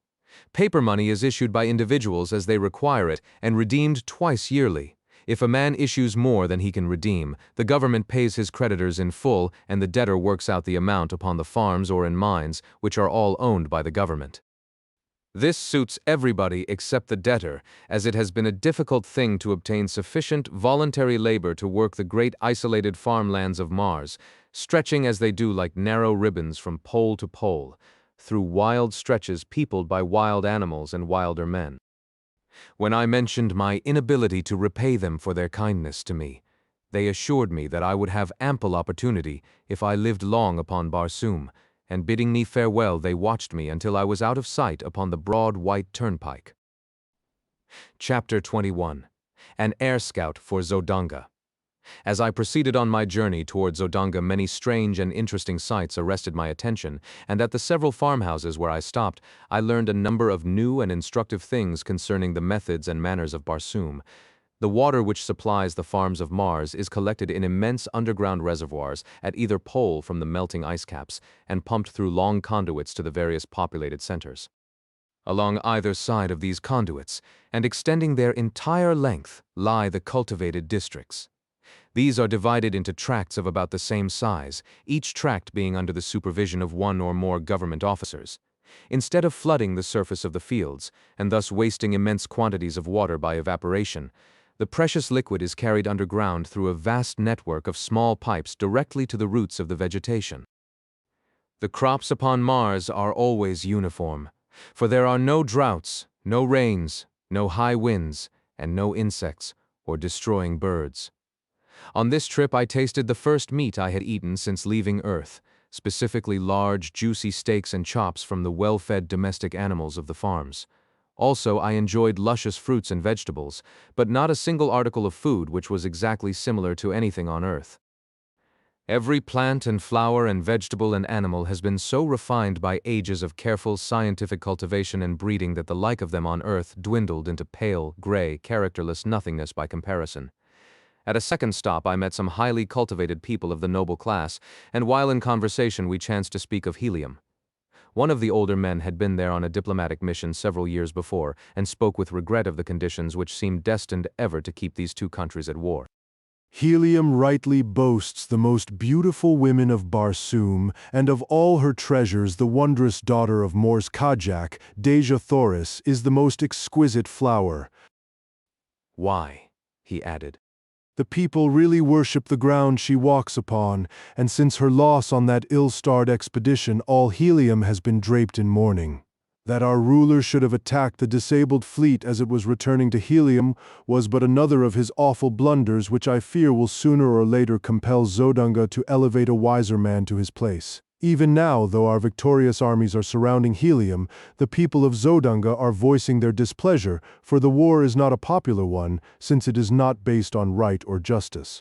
Paper money is issued by individuals as they require it and redeemed twice yearly. If a man issues more than he can redeem, the government pays his creditors in full and the debtor works out the amount upon the farms or in mines, which are all owned by the government. This suits everybody except the debtor, as it has been a difficult thing to obtain sufficient voluntary labor to work the great isolated farmlands of Mars, stretching as they do like narrow ribbons from pole to pole, through wild stretches peopled by wild animals and wilder men. When I mentioned my inability to repay them for their kindness to me, they assured me that I would have ample opportunity if I lived long upon Barsoom, and bidding me farewell they watched me until I was out of sight upon the broad white turnpike. Chapter 21. An Air Scout for Zodanga. As I proceeded on my journey toward Zodanga, many strange and interesting sights arrested my attention, and at the several farmhouses where I stopped, I learned a number of new and instructive things concerning the methods and manners of Barsoom. The water which supplies the farms of Mars is collected in immense underground reservoirs at either pole from the melting ice caps, and pumped through long conduits to the various populated centers. Along either side of these conduits, and extending their entire length, lie the cultivated districts. These are divided into tracts of about the same size, each tract being under the supervision of one or more government officers. Instead of flooding the surface of the fields, and thus wasting immense quantities of water by evaporation, the precious liquid is carried underground through a vast network of small pipes directly to the roots of the vegetation. The crops upon Mars are always uniform, for there are no droughts, no rains, no high winds, and no insects or destroying birds. On this trip I tasted the first meat I had eaten since leaving Earth, specifically large, juicy steaks and chops from the well-fed domestic animals of the farms. Also, I enjoyed luscious fruits and vegetables, but not a single article of food which was exactly similar to anything on Earth. Every plant and flower and vegetable and animal has been so refined by ages of careful scientific cultivation and breeding that the like of them on Earth dwindled into pale, gray, characterless nothingness by comparison. At a second stop I met some highly cultivated people of the noble class, and while in conversation we chanced to speak of helium. One of the older men had been there on a diplomatic mission several years before, and spoke with regret of the conditions which seemed destined ever to keep these two countries at war. Helium rightly boasts the most beautiful women of Barsoom, and of all her treasures the wondrous daughter of Mor's Kajak, Xerophayze, is the most exquisite flower. Why? He added. The people really worship the ground she walks upon, and since her loss on that ill-starred expedition, all Helium has been draped in mourning. That our ruler should have attacked the disabled fleet as it was returning to Helium was but another of his awful blunders, which I fear will sooner or later compel Zodunga to elevate a wiser man to his place. Even now, though our victorious armies are surrounding Helium, the people of Zodunga are voicing their displeasure, for the war is not a popular one, since it is not based on right or justice.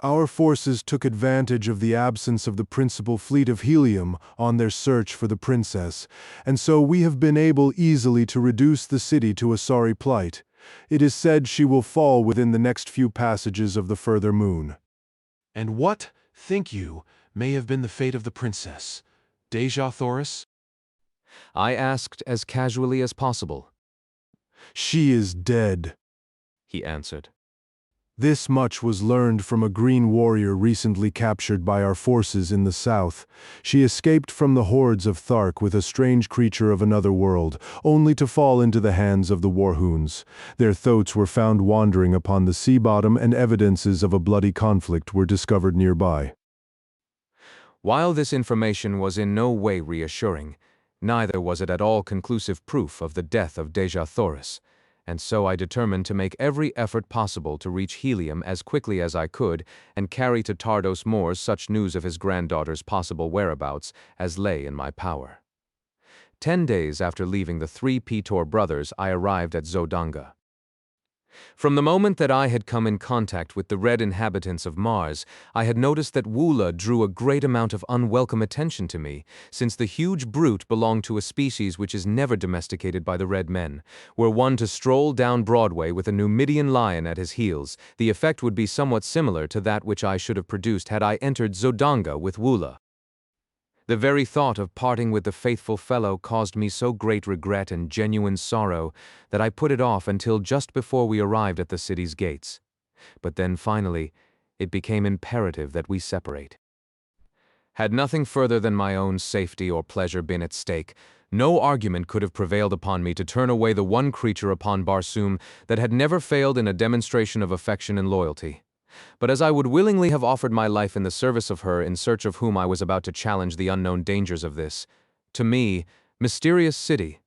Our forces took advantage of the absence of the principal fleet of Helium on their search for the princess, and so we have been able easily to reduce the city to a sorry plight. It is said she will fall within the next few passages of the further moon. And what, think you, may have been the fate of the princess, Xerophayze? I asked as casually as possible. She is dead, he answered. This much was learned from a green warrior recently captured by our forces in the south. She escaped from the hordes of Thark with a strange creature of another world, only to fall into the hands of the Warhoons. Their thoats were found wandering upon the sea bottom, and evidences of a bloody conflict were discovered nearby. While this information was in no way reassuring, neither was it at all conclusive proof of the death of Xerophayze, and so I determined to make every effort possible to reach Helium as quickly as I could and carry to Tardos Mors such news of his granddaughter's possible whereabouts as lay in my power. 10 days after leaving the 3 Petor brothers, I arrived at Zodunga. From the moment that I had come in contact with the red inhabitants of Mars, I had noticed that Woola drew a great amount of unwelcome attention to me, since the huge brute belonged to a species which is never domesticated by the red men. Were one to stroll down Broadway with a Numidian lion at his heels, the effect would be somewhat similar to that which I should have produced had I entered Zodunga with Woola. The very thought of parting with the faithful fellow caused me so great regret and genuine sorrow that I put it off until just before we arrived at the city's gates. But then finally, it became imperative that we separate. Had nothing further than my own safety or pleasure been at stake, no argument could have prevailed upon me to turn away the one creature upon Barsoom that had never failed in a demonstration of affection and loyalty. But as I would willingly have offered my life in the service of her in search of whom I was about to challenge the unknown dangers of this, to me, mysterious city,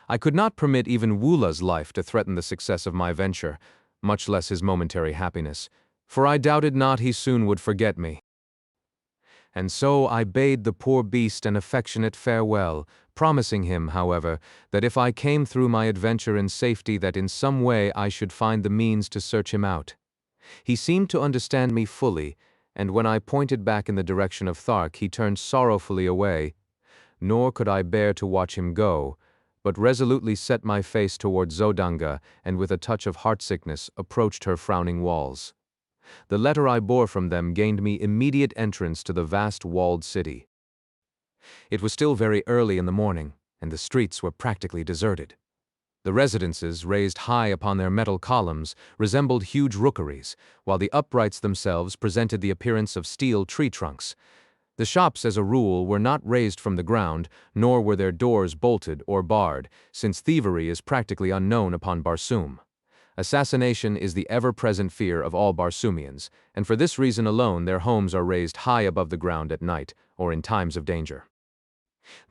I could not permit even Woola's life to threaten the success of my venture, much less his momentary happiness, for I doubted not he soon would forget me. And so I bade the poor beast an affectionate farewell, promising him, however, that if I came through my adventure in safety, that in some way I should find the means to search him out. He seemed to understand me fully, and when I pointed back in the direction of Thark, he turned sorrowfully away. Nor could I bear to watch him go, but resolutely set my face toward Zodunga, and with a touch of heartsickness approached her frowning walls. The letter I bore from them gained me immediate entrance to the vast walled city. It was still very early in the morning, and the streets were practically deserted. The residences, raised high upon their metal columns, resembled huge rookeries, while the uprights themselves presented the appearance of steel tree trunks. The shops, as a rule, were not raised from the ground, nor were their doors bolted or barred, since thievery is practically unknown upon Barsoom. Assassination is the ever-present fear of all Barsoomians, and for this reason alone their homes are raised high above the ground at night, or in times of danger.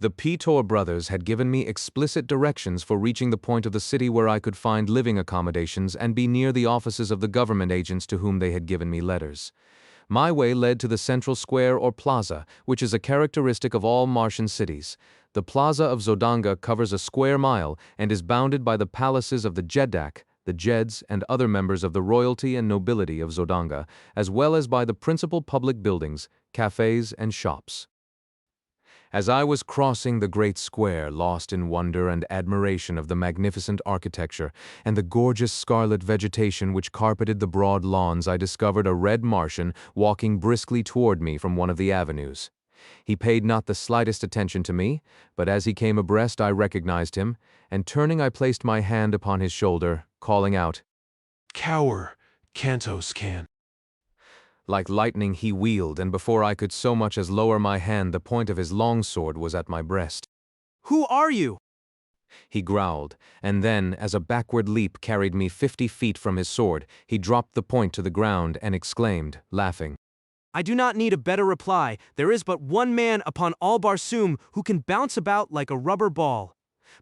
The Petor brothers had given me explicit directions for reaching the point of the city where I could find living accommodations and be near the offices of the government agents to whom they had given me letters. My way led to the central square or plaza, which is a characteristic of all Martian cities. The plaza of Zodanga covers a square mile and is bounded by the palaces of the Jeddak, the Jeds, and other members of the royalty and nobility of Zodanga, as well as by the principal public buildings, cafes, and shops. As I was crossing the great square, lost in wonder and admiration of the magnificent architecture and the gorgeous scarlet vegetation which carpeted the broad lawns, I discovered a red Martian walking briskly toward me from one of the avenues. He paid not the slightest attention to me, but as he came abreast I recognized him, and turning I placed my hand upon his shoulder, calling out, "Cower, Cantos can." Like lightning he wheeled, and before I could so much as lower my hand the point of his longsword was at my breast. "Who are you?" He growled, and then, as a backward leap carried me 50 feet from his sword, he dropped the point to the ground and exclaimed, laughing, "I do not need a better reply. There is but one man upon all Barsoom who can bounce about like a rubber ball.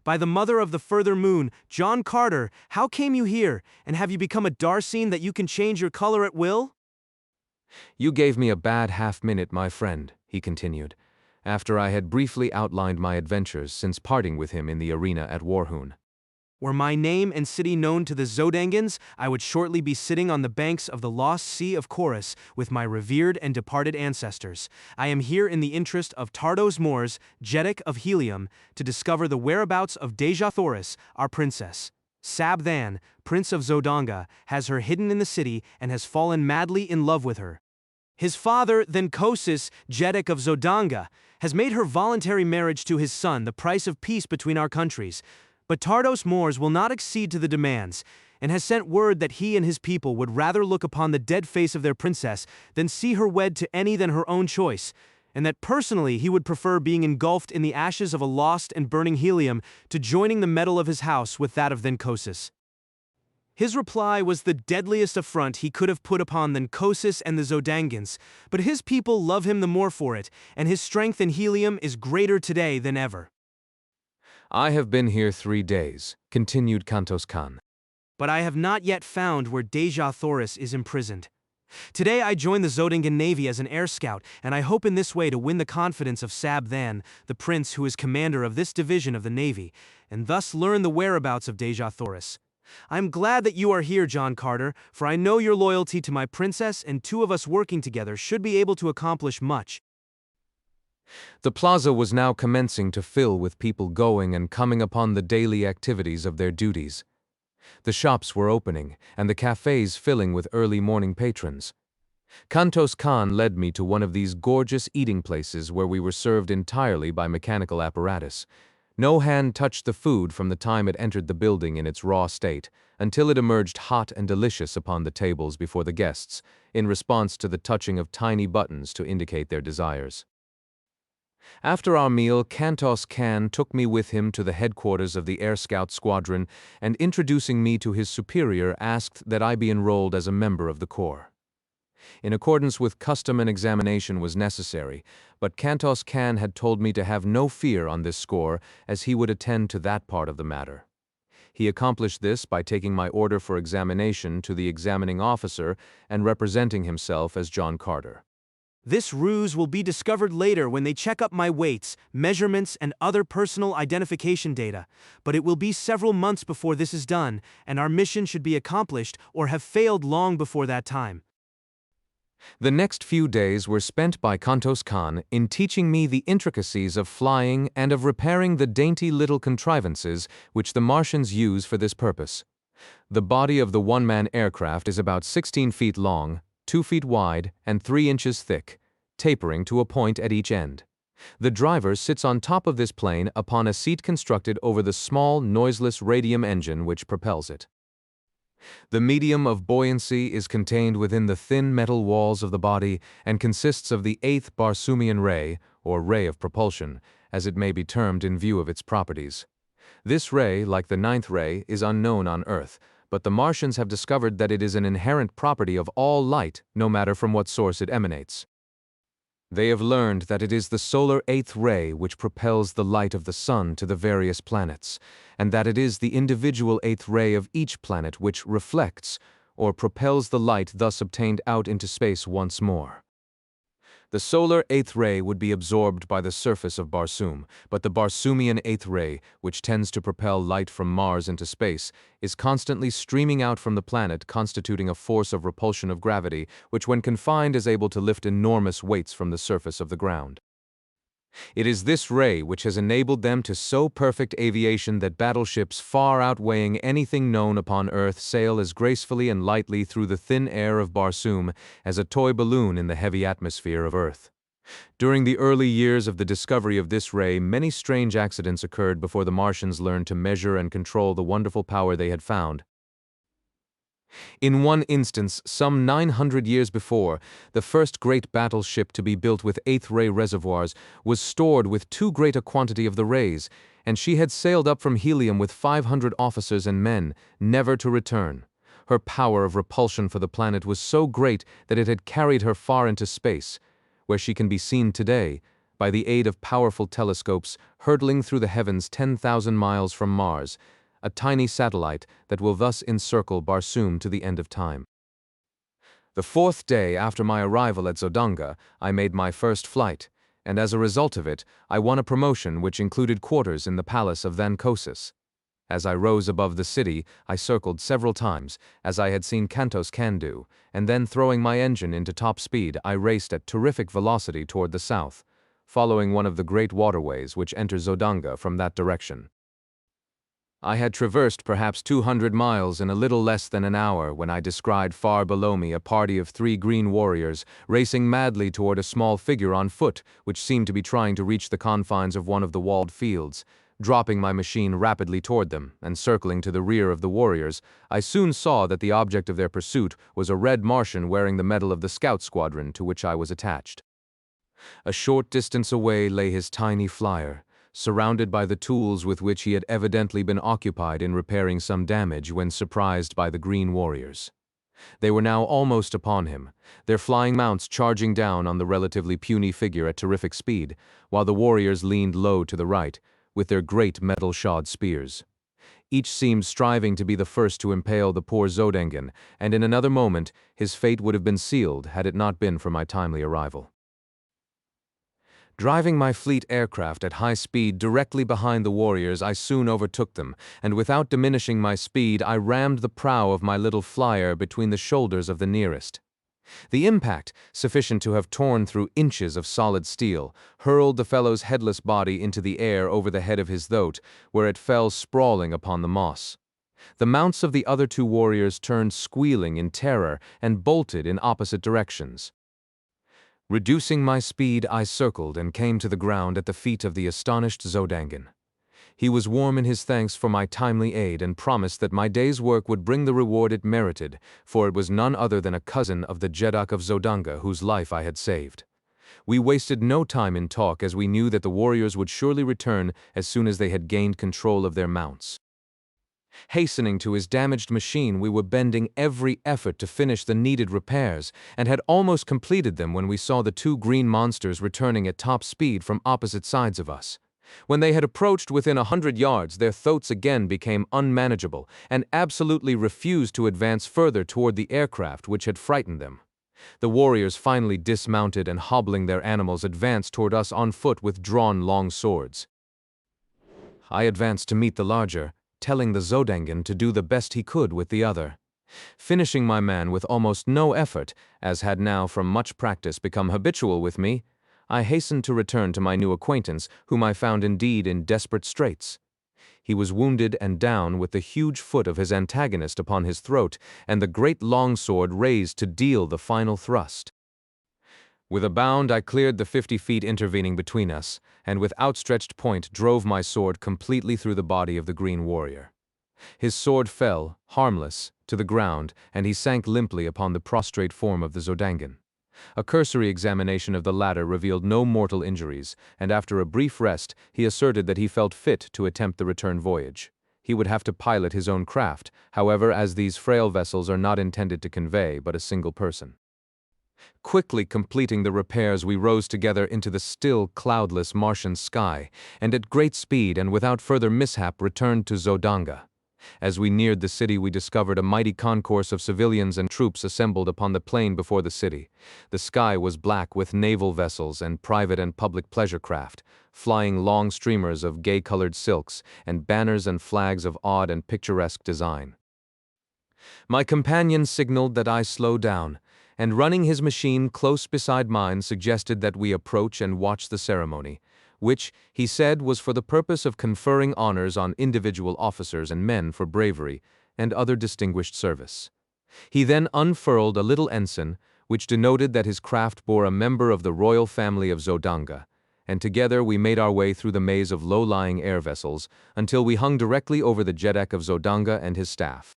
By the mother of the further moon, John Carter, how came you here, and have you become a Darseen that you can change your color at will?" "You gave me a bad half-minute, my friend," he continued, after I had briefly outlined my adventures since parting with him in the arena at Warhoon. "Were my name and city known to the Zodangans, I would shortly be sitting on the banks of the lost Sea of Chorus with my revered and departed ancestors. I am here in the interest of Tardos Mors, Jeddak of Helium, to discover the whereabouts of Dejathoris, our princess. Sabthan, Prince of Zodanga, has her hidden in the city and has fallen madly in love with her. His father, Thenkosis, Jeddak of Zodanga, has made her voluntary marriage to his son the price of peace between our countries. But Tardos Mors will not accede to the demands, and has sent word that he and his people would rather look upon the dead face of their princess than see her wed to any than her own choice, and that personally he would prefer being engulfed in the ashes of a lost and burning helium to joining the metal of his house with that of Thenkosis." His reply was the deadliest affront he could have put upon Thenkosis and the Zodangans, but his people love him the more for it, and his strength in helium is greater today than ever. "I have been here 3 days," continued Kantos Khan. "But I have not yet found where Dejathoris is imprisoned. Today I joined the Zodangan Navy as an air scout, and I hope in this way to win the confidence of Sabthan, the prince who is commander of this division of the Navy, and thus learn the whereabouts of Dejathoris. I am glad that you are here, John Carter, for I know your loyalty to my princess, and two of us working together should be able to accomplish much." The plaza was now commencing to fill with people going and coming upon the daily activities of their duties. The shops were opening, and the cafes filling with early morning patrons. Kantos Khan led me to one of these gorgeous eating places where we were served entirely by mechanical apparatus. No hand touched the food from the time it entered the building in its raw state, until it emerged hot and delicious upon the tables before the guests, in response to the touching of tiny buttons to indicate their desires. After our meal, Kantos Khan took me with him to the headquarters of the Air Scout Squadron, and introducing me to his superior, asked that I be enrolled as a member of the Corps. In accordance with custom, an examination was necessary, but Kantos Khan had told me to have no fear on this score, as he would attend to that part of the matter. He accomplished this by taking my order for examination to the examining officer and representing himself as John Carter. "This ruse will be discovered later when they check up my weights, measurements, and other personal identification data, but it will be several months before this is done, and our mission should be accomplished or have failed long before that time." The next few days were spent by Kantos Khan in teaching me the intricacies of flying and of repairing the dainty little contrivances which the Martians use for this purpose. The body of the one-man aircraft is about 16 feet long, 2 feet wide, and 3 inches thick, tapering to a point at each end. The driver sits on top of this plane upon a seat constructed over the small, noiseless radium engine which propels it. The medium of buoyancy is contained within the thin metal walls of the body and consists of the 8th Barsoomian ray, or ray of propulsion, as it may be termed in view of its properties. This ray, like the 9th ray, is unknown on Earth, but the Martians have discovered that it is an inherent property of all light, no matter from what source it emanates. They have learned that it is the solar 8th ray which propels the light of the Sun to the various planets, and that it is the individual 8th ray of each planet which reflects, or propels the light thus obtained out into space once more. The solar 8th ray would be absorbed by the surface of Barsoom, but the Barsoomian 8th ray, which tends to propel light from Mars into space, is constantly streaming out from the planet, constituting a force of repulsion of gravity, which when confined is able to lift enormous weights from the surface of the ground. It is this ray which has enabled them to so perfect aviation that battleships far outweighing anything known upon Earth sail as gracefully and lightly through the thin air of Barsoom as a toy balloon in the heavy atmosphere of Earth. During the early years of the discovery of this ray, many strange accidents occurred before the Martians learned to measure and control the wonderful power they had found. In one instance, some 900 years before, the first great battleship to be built with 8th ray reservoirs was stored with too great a quantity of the rays, and she had sailed up from Helium with 500 officers and men, never to return. Her power of repulsion for the planet was so great that it had carried her far into space, where she can be seen today, by the aid of powerful telescopes, hurtling through the heavens 10,000 miles from Mars, a tiny satellite that will thus encircle Barsoom to the end of time. The 4th day after my arrival at Zodanga, I made my first flight, and as a result of it, I won a promotion which included quarters in the palace of Thankosis. As I rose above the city, I circled several times, as I had seen Kantos can do, and then throwing my engine into top speed, I raced at terrific velocity toward the south, following one of the great waterways which enter Zodanga from that direction. I had traversed perhaps 200 miles in a little less than an hour when I descried far below me a party of 3 green warriors racing madly toward a small figure on foot which seemed to be trying to reach the confines of one of the walled fields. Dropping my machine rapidly toward them and circling to the rear of the warriors, I soon saw that the object of their pursuit was a red Martian wearing the medal of the scout squadron to which I was attached. A short distance away lay his tiny flyer, surrounded by the tools with which he had evidently been occupied in repairing some damage when surprised by the green warriors. They were now almost upon him, their flying mounts charging down on the relatively puny figure at terrific speed, while the warriors leaned low to the right, with their great metal-shod spears. Each seemed striving to be the first to impale the poor Zodangan, and in another moment his fate would have been sealed had it not been for my timely arrival. Driving my fleet aircraft at high speed directly behind the warriors, I soon overtook them, and without diminishing my speed, I rammed the prow of my little flyer between the shoulders of the nearest. The impact, sufficient to have torn through inches of solid steel, hurled the fellow's headless body into the air over the head of his thoat, where it fell sprawling upon the moss. The mounts of the other 2 warriors turned squealing in terror and bolted in opposite directions. Reducing my speed, I circled and came to the ground at the feet of the astonished Zodangan. He was warm in his thanks for my timely aid and promised that my day's work would bring the reward it merited, for it was none other than a cousin of the Jeddak of Zodanga whose life I had saved. We wasted no time in talk, as we knew that the warriors would surely return as soon as they had gained control of their mounts. Hastening to his damaged machine, we were bending every effort to finish the needed repairs, and had almost completed them when we saw the 2 green monsters returning at top speed from opposite sides of us. When they had approached within 100 yards, their throats again became unmanageable, and absolutely refused to advance further toward the aircraft which had frightened them. The warriors finally dismounted and, hobbling their animals, advanced toward us on foot with drawn long swords. I advanced to meet the larger, telling the Zodangan to do the best he could with the other. Finishing my man with almost no effort, as had now from much practice become habitual with me, I hastened to return to my new acquaintance, whom I found indeed in desperate straits. He was wounded and down, with the huge foot of his antagonist upon his throat, and the great longsword raised to deal the final thrust. With a bound I cleared the 50 feet intervening between us, and with outstretched point drove my sword completely through the body of the green warrior. His sword fell, harmless, to the ground, and he sank limply upon the prostrate form of the Zodangan. A cursory examination of the latter revealed no mortal injuries, and after a brief rest, he asserted that he felt fit to attempt the return voyage. He would have to pilot his own craft, however, as these frail vessels are not intended to convey but a single person. Quickly completing the repairs, we rose together into the still, cloudless Martian sky, and at great speed and without further mishap returned to Zodanga. As we neared the city, we discovered a mighty concourse of civilians and troops assembled upon the plain before the city. The sky was black with naval vessels and private and public pleasure craft, flying long streamers of gay-colored silks and banners and flags of odd and picturesque design. My companion signaled that I slow down, and running his machine close beside mine suggested that we approach and watch the ceremony, which, he said, was for the purpose of conferring honors on individual officers and men for bravery and other distinguished service. He then unfurled a little ensign, which denoted that his craft bore a member of the royal family of Zodanga, and together we made our way through the maze of low-lying air vessels until we hung directly over the Jeddak of Zodanga and his staff.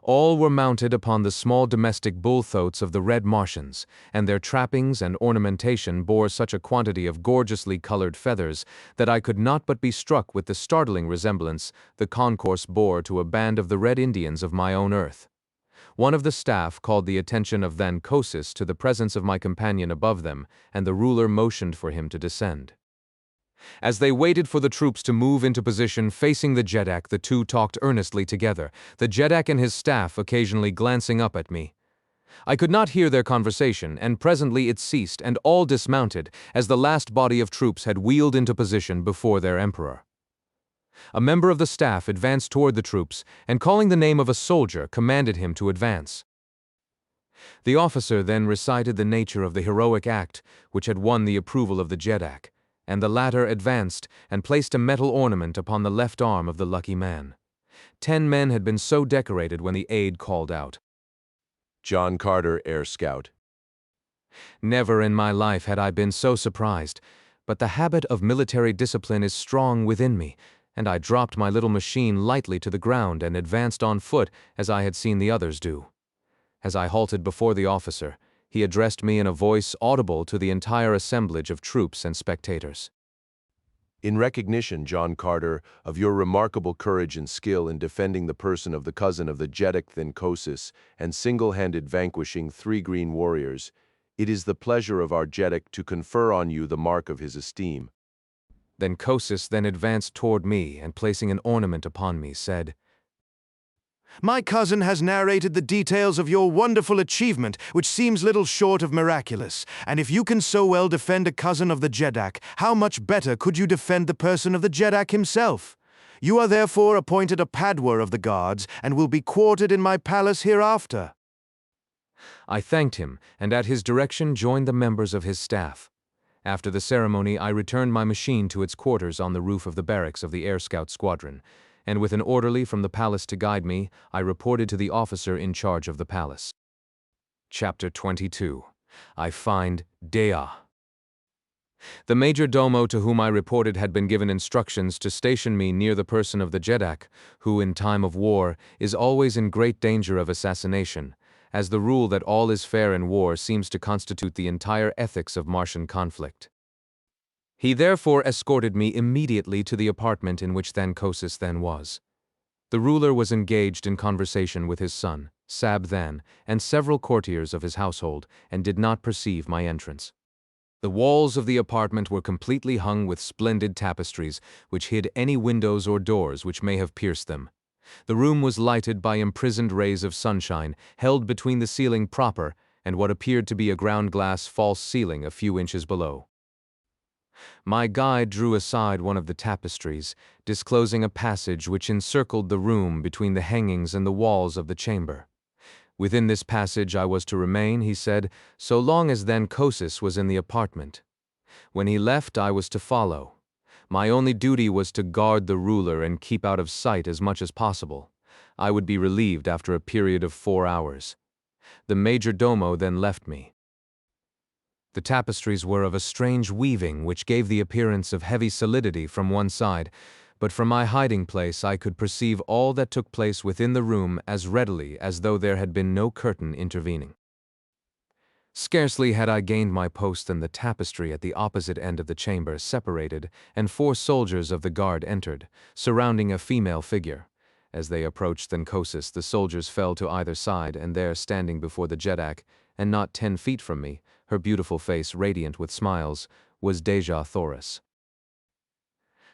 All were mounted upon the small domestic bull-thoats of the red Martians, and their trappings and ornamentation bore such a quantity of gorgeously colored feathers that I could not but be struck with the startling resemblance the concourse bore to a band of the Red Indians of my own earth. One of the staff called the attention of Van Kosis to the presence of my companion above them, and the ruler motioned for him to descend. As they waited for the troops to move into position facing the Jeddak, the two talked earnestly together, the Jeddak and his staff occasionally glancing up at me. I could not hear their conversation, and presently it ceased, and all dismounted, as the last body of troops had wheeled into position before their emperor. A member of the staff advanced toward the troops, and calling the name of a soldier, commanded him to advance. The officer then recited the nature of the heroic act which had won the approval of the Jeddak, and the latter advanced and placed a metal ornament upon the left arm of the lucky man. 10 men had been so decorated when the aide called out, John Carter, Air Scout. Never in my life had I been so surprised, but the habit of military discipline is strong within me, and I dropped my little machine lightly to the ground and advanced on foot as I had seen the others do. As I halted before the officer, he addressed me in a voice audible to the entire assemblage of troops and spectators. In recognition, John Carter, of your remarkable courage and skill in defending the person of the cousin of the Jeddak Van Kosis and single-handed vanquishing 3 green warriors, it is the pleasure of our Jeddak to confer on you the mark of his esteem. Van Kosis then advanced toward me and placing an ornament upon me said, My cousin has narrated the details of your wonderful achievement, which seems little short of miraculous. And if you can so well defend a cousin of the Jeddak, how much better could you defend the person of the Jeddak himself? You are therefore appointed a Padwa of the guards, and will be quartered in my palace hereafter. I thanked him, and at his direction joined the members of his staff. After the ceremony, I returned my machine to its quarters on the roof of the barracks of the Air Scout Squadron, and with an orderly from the palace to guide me, I reported to the officer in charge of the palace. Chapter 22. I find Dea. The major domo to whom I reported had been given instructions to station me near the person of the Jeddak, who in time of war is always in great danger of assassination, as the rule that all is fair in war seems to constitute the entire ethics of Martian conflict. He therefore escorted me immediately to the apartment in which Van Kosis then was. The ruler was engaged in conversation with his son, Sab Than, and several courtiers of his household, and did not perceive my entrance. The walls of the apartment were completely hung with splendid tapestries, which hid any windows or doors which may have pierced them. The room was lighted by imprisoned rays of sunshine, held between the ceiling proper and what appeared to be a ground-glass false ceiling a few inches below. My guide drew aside one of the tapestries, disclosing a passage which encircled the room between the hangings and the walls of the chamber. Within this passage I was to remain, he said, so long as Van Kosis was in the apartment. When he left, I was to follow. My only duty was to guard the ruler and keep out of sight as much as possible. I would be relieved after a period of 4 hours. The major domo then left me. The tapestries were of a strange weaving which gave the appearance of heavy solidity from one side, but from my hiding place I could perceive all that took place within the room as readily as though there had been no curtain intervening. Scarcely had I gained my post than the tapestry at the opposite end of the chamber separated, and 4 soldiers of the guard entered, surrounding a female figure. As they approached Thenkosis, the soldiers fell to either side, and there, standing before the Jeddak, and not 10 feet from me, her beautiful face radiant with smiles, was Dejah-Thoris.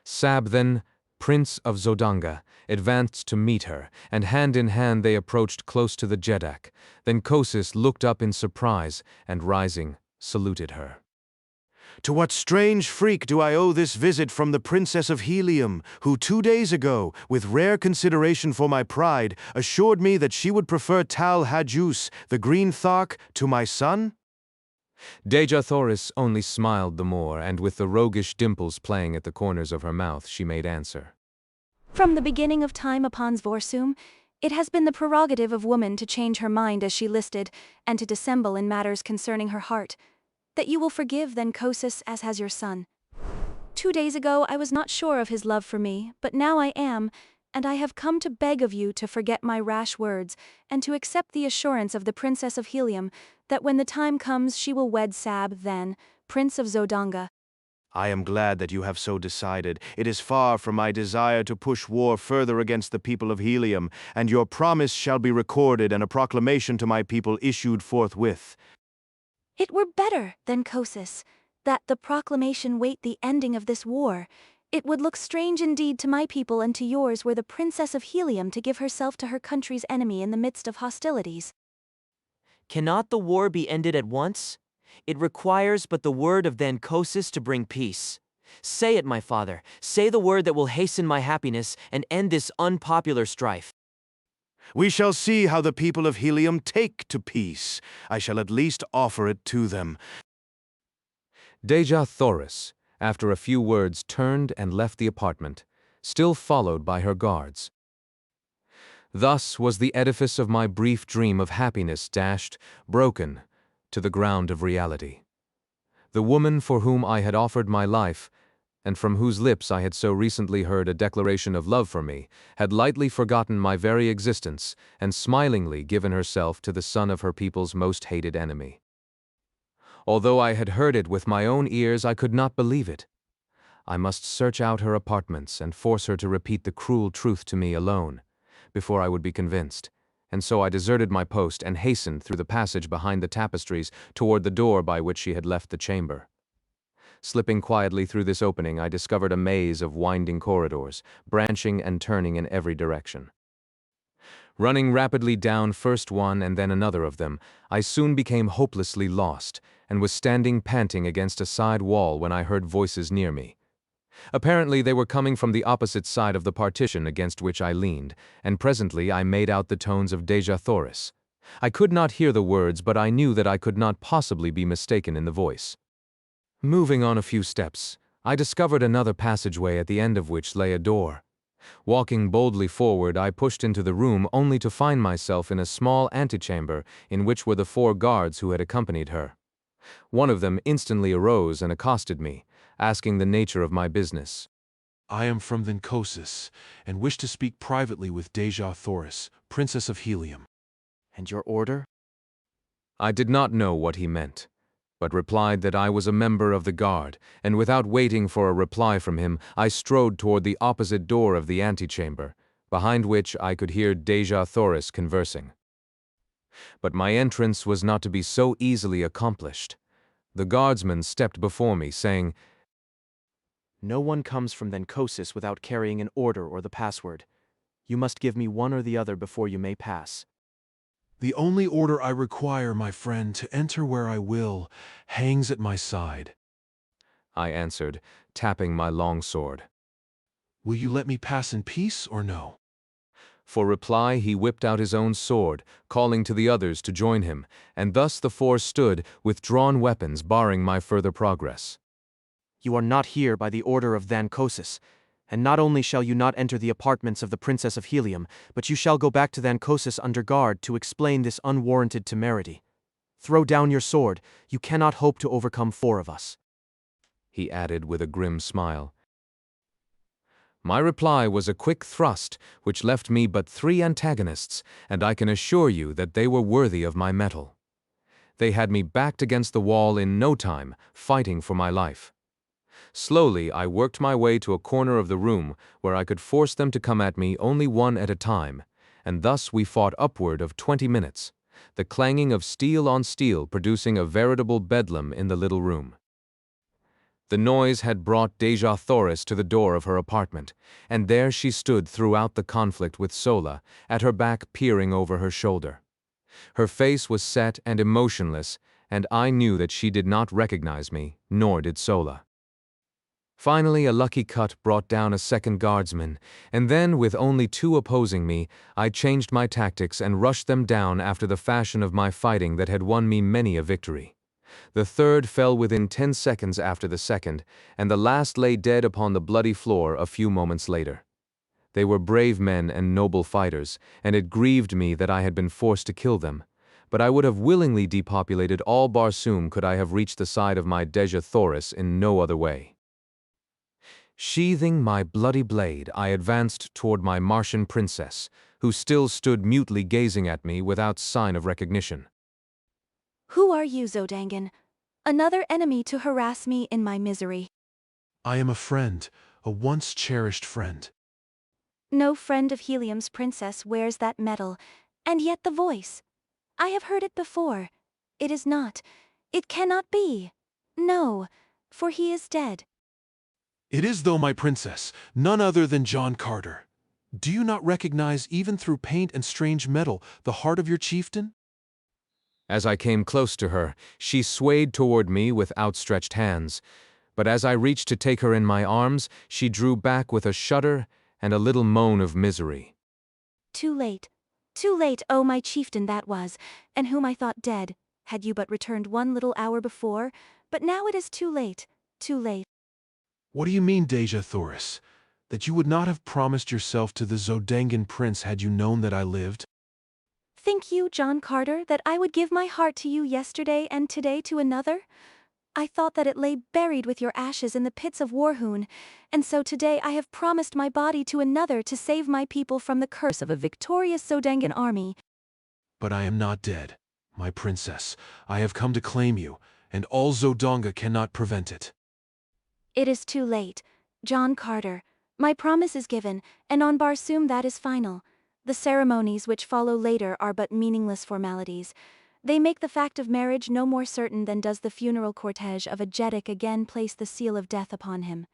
Sab then, Prince of Zodanga, advanced to meet her, and hand in hand they approached close to the Jeddak. Thenkosis looked up in surprise, and rising, saluted her. To what strange freak do I owe this visit from the Princess of Helium, who 2 days ago, with rare consideration for my pride, assured me that she would prefer Tal Hajus, the green Thark, to my son? Dejah-Thoris only smiled the more, and with the roguish dimples playing at the corners of her mouth, she made answer. From the beginning of time upon Barsoom, it has been the prerogative of woman to change her mind as she listed, and to dissemble in matters concerning her heart. That you will forgive Thenkosis as has your son. 2 days ago I was not sure of his love for me, but now I am, and I have come to beg of you to forget my rash words, and to accept the assurance of the Princess of Helium, that when the time comes she will wed Sab, then, Prince of Zodanga. I am glad that you have so decided. It is far from my desire to push war further against the people of Helium, and your promise shall be recorded and a proclamation to my people issued forthwith. It were better, Thenkosis, that the proclamation wait the ending of this war. It would look strange indeed to my people and to yours were the Princess of Helium to give herself to her country's enemy in the midst of hostilities. Cannot the war be ended at once? It requires but the word of Thenkosis to bring peace. Say it, my father. Say the word that will hasten my happiness and end this unpopular strife. We shall see how the people of Helium take to peace. I shall at least offer it to them. Dejah-Thoris, after a few words, turned and left the apartment, still followed by her guards. Thus was the edifice of my brief dream of happiness dashed, broken, to the ground of reality. The woman for whom I had offered my life, and from whose lips I had so recently heard a declaration of love for me, had lightly forgotten my very existence, and smilingly given herself to the son of her people's most hated enemy. Although I had heard it with my own ears, I could not believe it. I must search out her apartments and force her to repeat the cruel truth to me alone, before I would be convinced, and so I deserted my post and hastened through the passage behind the tapestries toward the door by which she had left the chamber. Slipping quietly through this opening, I discovered a maze of winding corridors, branching and turning in every direction. Running rapidly down first one and then another of them, I soon became hopelessly lost, and was standing panting against a side wall when I heard voices near me. Apparently they were coming from the opposite side of the partition against which I leaned, and presently I made out the tones of Dejah-Thoris. I could not hear the words, but I knew that I could not possibly be mistaken in the voice. Moving on a few steps, I discovered another passageway at the end of which lay a door. Walking boldly forward, I pushed into the room only to find myself in a small antechamber in which were the 4 guards who had accompanied her. One of them instantly arose and accosted me, asking the nature of my business. I am from Thenkosis, and wish to speak privately with Dejah-Thoris, Princess of Helium. And your order? I did not know what he meant, but replied that I was a member of the guard, and without waiting for a reply from him, I strode toward the opposite door of the antechamber, behind which I could hear Dejah-Thoris conversing. But my entrance was not to be so easily accomplished. The guardsman stepped before me, saying, No one comes from Thenkosis without carrying an order or the password. You must give me one or the other before you may pass. The only order I require, my friend, to enter where I will, hangs at my side. I answered, tapping my long sword. Will you let me pass in peace or no? For reply he whipped out his own sword, calling to the others to join him, and thus the 4 stood, with drawn weapons, barring my further progress. You are not here by the order of Thenkosis, and not only shall you not enter the apartments of the Princess of Helium, but you shall go back to Thenkosis under guard to explain this unwarranted temerity. Throw down your sword, you cannot hope to overcome 4 of us. He added with a grim smile. My reply was a quick thrust, which left me but 3 antagonists, and I can assure you that they were worthy of my mettle. They had me backed against the wall in no time, fighting for my life. Slowly, I worked my way to a corner of the room where I could force them to come at me only one at a time, and thus we fought upward of 20 minutes, the clanging of steel on steel producing a veritable bedlam in the little room. The noise had brought Xerophayze to the door of her apartment, and there she stood throughout the conflict with Sola, at her back peering over her shoulder. Her face was set and emotionless, and I knew that she did not recognize me, nor did Sola. Finally, a lucky cut brought down a second guardsman, and then, with only 2 opposing me, I changed my tactics and rushed them down after the fashion of my fighting that had won me many a victory. The third fell within 10 seconds after the second, and the last lay dead upon the bloody floor a few moments later. They were brave men and noble fighters, and it grieved me that I had been forced to kill them, but I would have willingly depopulated all Barsoom could I have reached the side of my Xerophayze in no other way. Sheathing my bloody blade, I advanced toward my Martian princess, who still stood mutely gazing at me without sign of recognition. Who are you, Zodangan? Another enemy to harass me in my misery. I am a friend, a once cherished friend. No friend of Helium's princess wears that medal, and yet the voice. I have heard it before. It is not. It cannot be. No, for he is dead. It is, though, my princess, none other than John Carter. Do you not recognize, even through paint and strange metal, the heart of your chieftain? As I came close to her, she swayed toward me with outstretched hands, but as I reached to take her in my arms, she drew back with a shudder and a little moan of misery. Too late, oh my chieftain that was, and whom I thought dead, had you but returned 1 little hour before, but now it is too late, too late. What do you mean, Xerophayze? That you would not have promised yourself to the Zodangan prince had you known that I lived? Think you, John Carter, that I would give my heart to you yesterday and today to another? I thought that it lay buried with your ashes in the pits of Warhoon, and so today I have promised my body to another to save my people from the curse of a victorious Zodangan army. But I am not dead, my princess. I have come to claim you, and all Zodanga cannot prevent it. It is too late, John Carter. My promise is given, and on Barsoom that is final. The ceremonies which follow later are but meaningless formalities. They make the fact of marriage no more certain than does the funeral cortege of a Jeddak again place the seal of death upon him.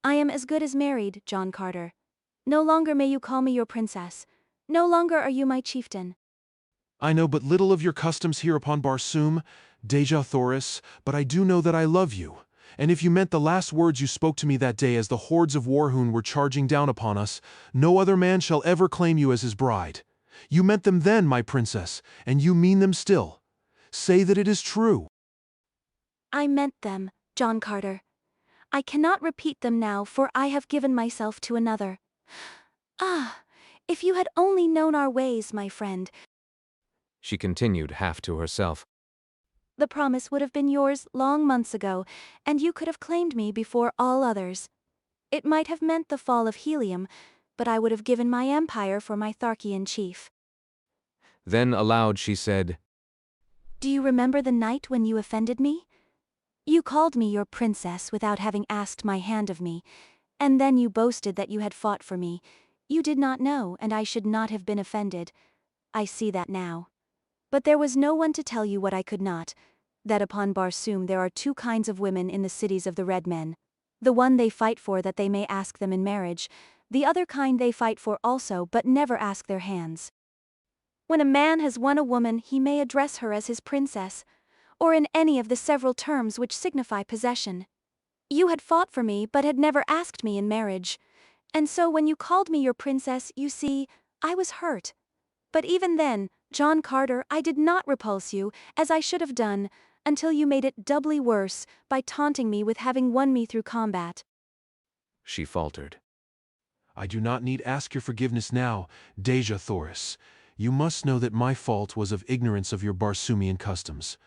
I am as good as married, John Carter. No longer may you call me your princess. No longer are you my chieftain. I know but little of your customs here upon Barsoom, Xerophayze, but I do know that I love you. And if you meant the last words you spoke to me that day as the hordes of Warhoon were charging down upon us, no other man shall ever claim you as his bride. You meant them then, my princess, and you mean them still. Say that it is true. I meant them, John Carter. I cannot repeat them now, for I have given myself to another. Ah, if you had only known our ways, my friend. She continued half to herself. The promise would have been yours long months ago, and you could have claimed me before all others. It might have meant the fall of Helium, but I would have given my empire for my Tharkian chief. Then aloud she said, Do you remember the night when you offended me? You called me your princess without having asked my hand of me, and then you boasted that you had fought for me. You did not know, and I should not have been offended. I see that now. But there was no one to tell you what I could not, that upon Barsoom there are 2 kinds of women in the cities of the Red Men. The one they fight for that they may ask them in marriage, the other kind they fight for also but never ask their hands. When a man has won a woman he may address her as his princess, or in any of the several terms which signify possession. You had fought for me but had never asked me in marriage, and so when you called me your princess, you see, I was hurt. But even then, John Carter, I did not repulse you, as I should have done, until you made it doubly worse by taunting me with having won me through combat. She faltered. I do not need ask your forgiveness now, Xerophayze. You must know that my fault was of ignorance of your Barsoomian customs.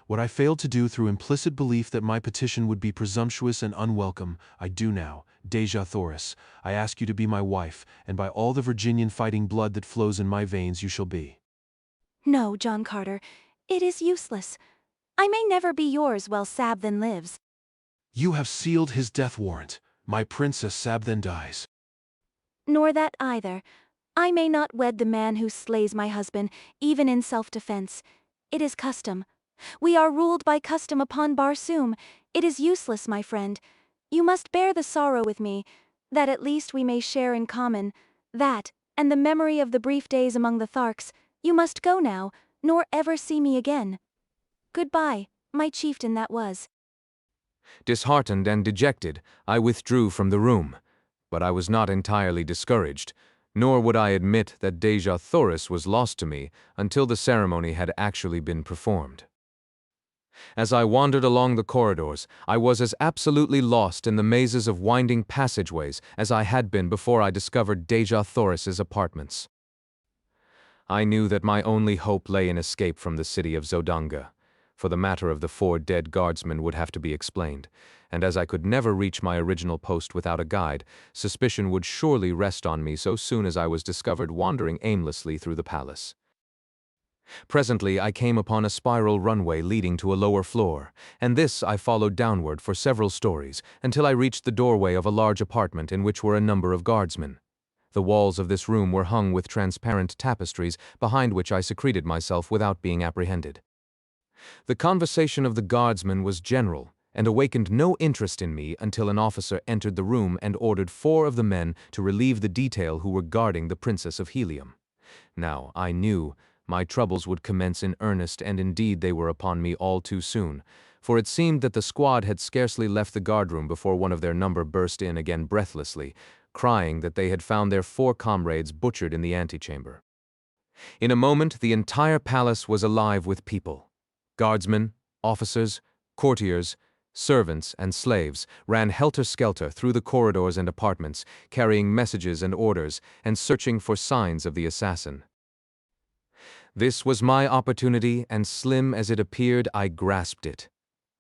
What I failed to do through implicit belief that my petition would be presumptuous and unwelcome, I do now. Xerophayze, I ask you to be my wife, and by all the Virginian fighting blood that flows in my veins you shall be. No, John Carter, it is useless. I may never be yours while Sabthan lives. You have sealed his death warrant. My princess Sabthan dies. Nor that either. I may not wed the man who slays my husband, even in self-defense. It is custom. We are ruled by custom upon Barsoom. It is useless, my friend. You must bear the sorrow with me, that at least we may share in common. That, and the memory of the brief days among the Tharks. You must go now, nor ever see me again. Goodbye, my chieftain that was. Disheartened and dejected, I withdrew from the room. But I was not entirely discouraged, nor would I admit that Xerophayze was lost to me until the ceremony had actually been performed. As I wandered along the corridors, I was as absolutely lost in the mazes of winding passageways as I had been before I discovered Xerophayze's apartments. I knew that my only hope lay in escape from the city of Zodanga, for the matter of the 4 dead guardsmen would have to be explained, and as I could never reach my original post without a guide, suspicion would surely rest on me so soon as I was discovered wandering aimlessly through the palace. Presently I came upon a spiral runway leading to a lower floor, and this I followed downward for several stories until I reached the doorway of a large apartment in which were a number of guardsmen. The walls of this room were hung with transparent tapestries behind which I secreted myself without being apprehended. The conversation of the guardsmen was general, and awakened no interest in me until an officer entered the room and ordered 4 of the men to relieve the detail who were guarding the Princess of Helium. Now, I knew my troubles would commence in earnest, and indeed they were upon me all too soon, for it seemed that the squad had scarcely left the guardroom before one of their number burst in again breathlessly, crying that they had found their 4 comrades butchered in the antechamber. In a moment, the entire palace was alive with people. Guardsmen, officers, courtiers, servants, and slaves ran helter-skelter through the corridors and apartments, carrying messages and orders, and searching for signs of the assassin. This was my opportunity, and slim as it appeared, I grasped it.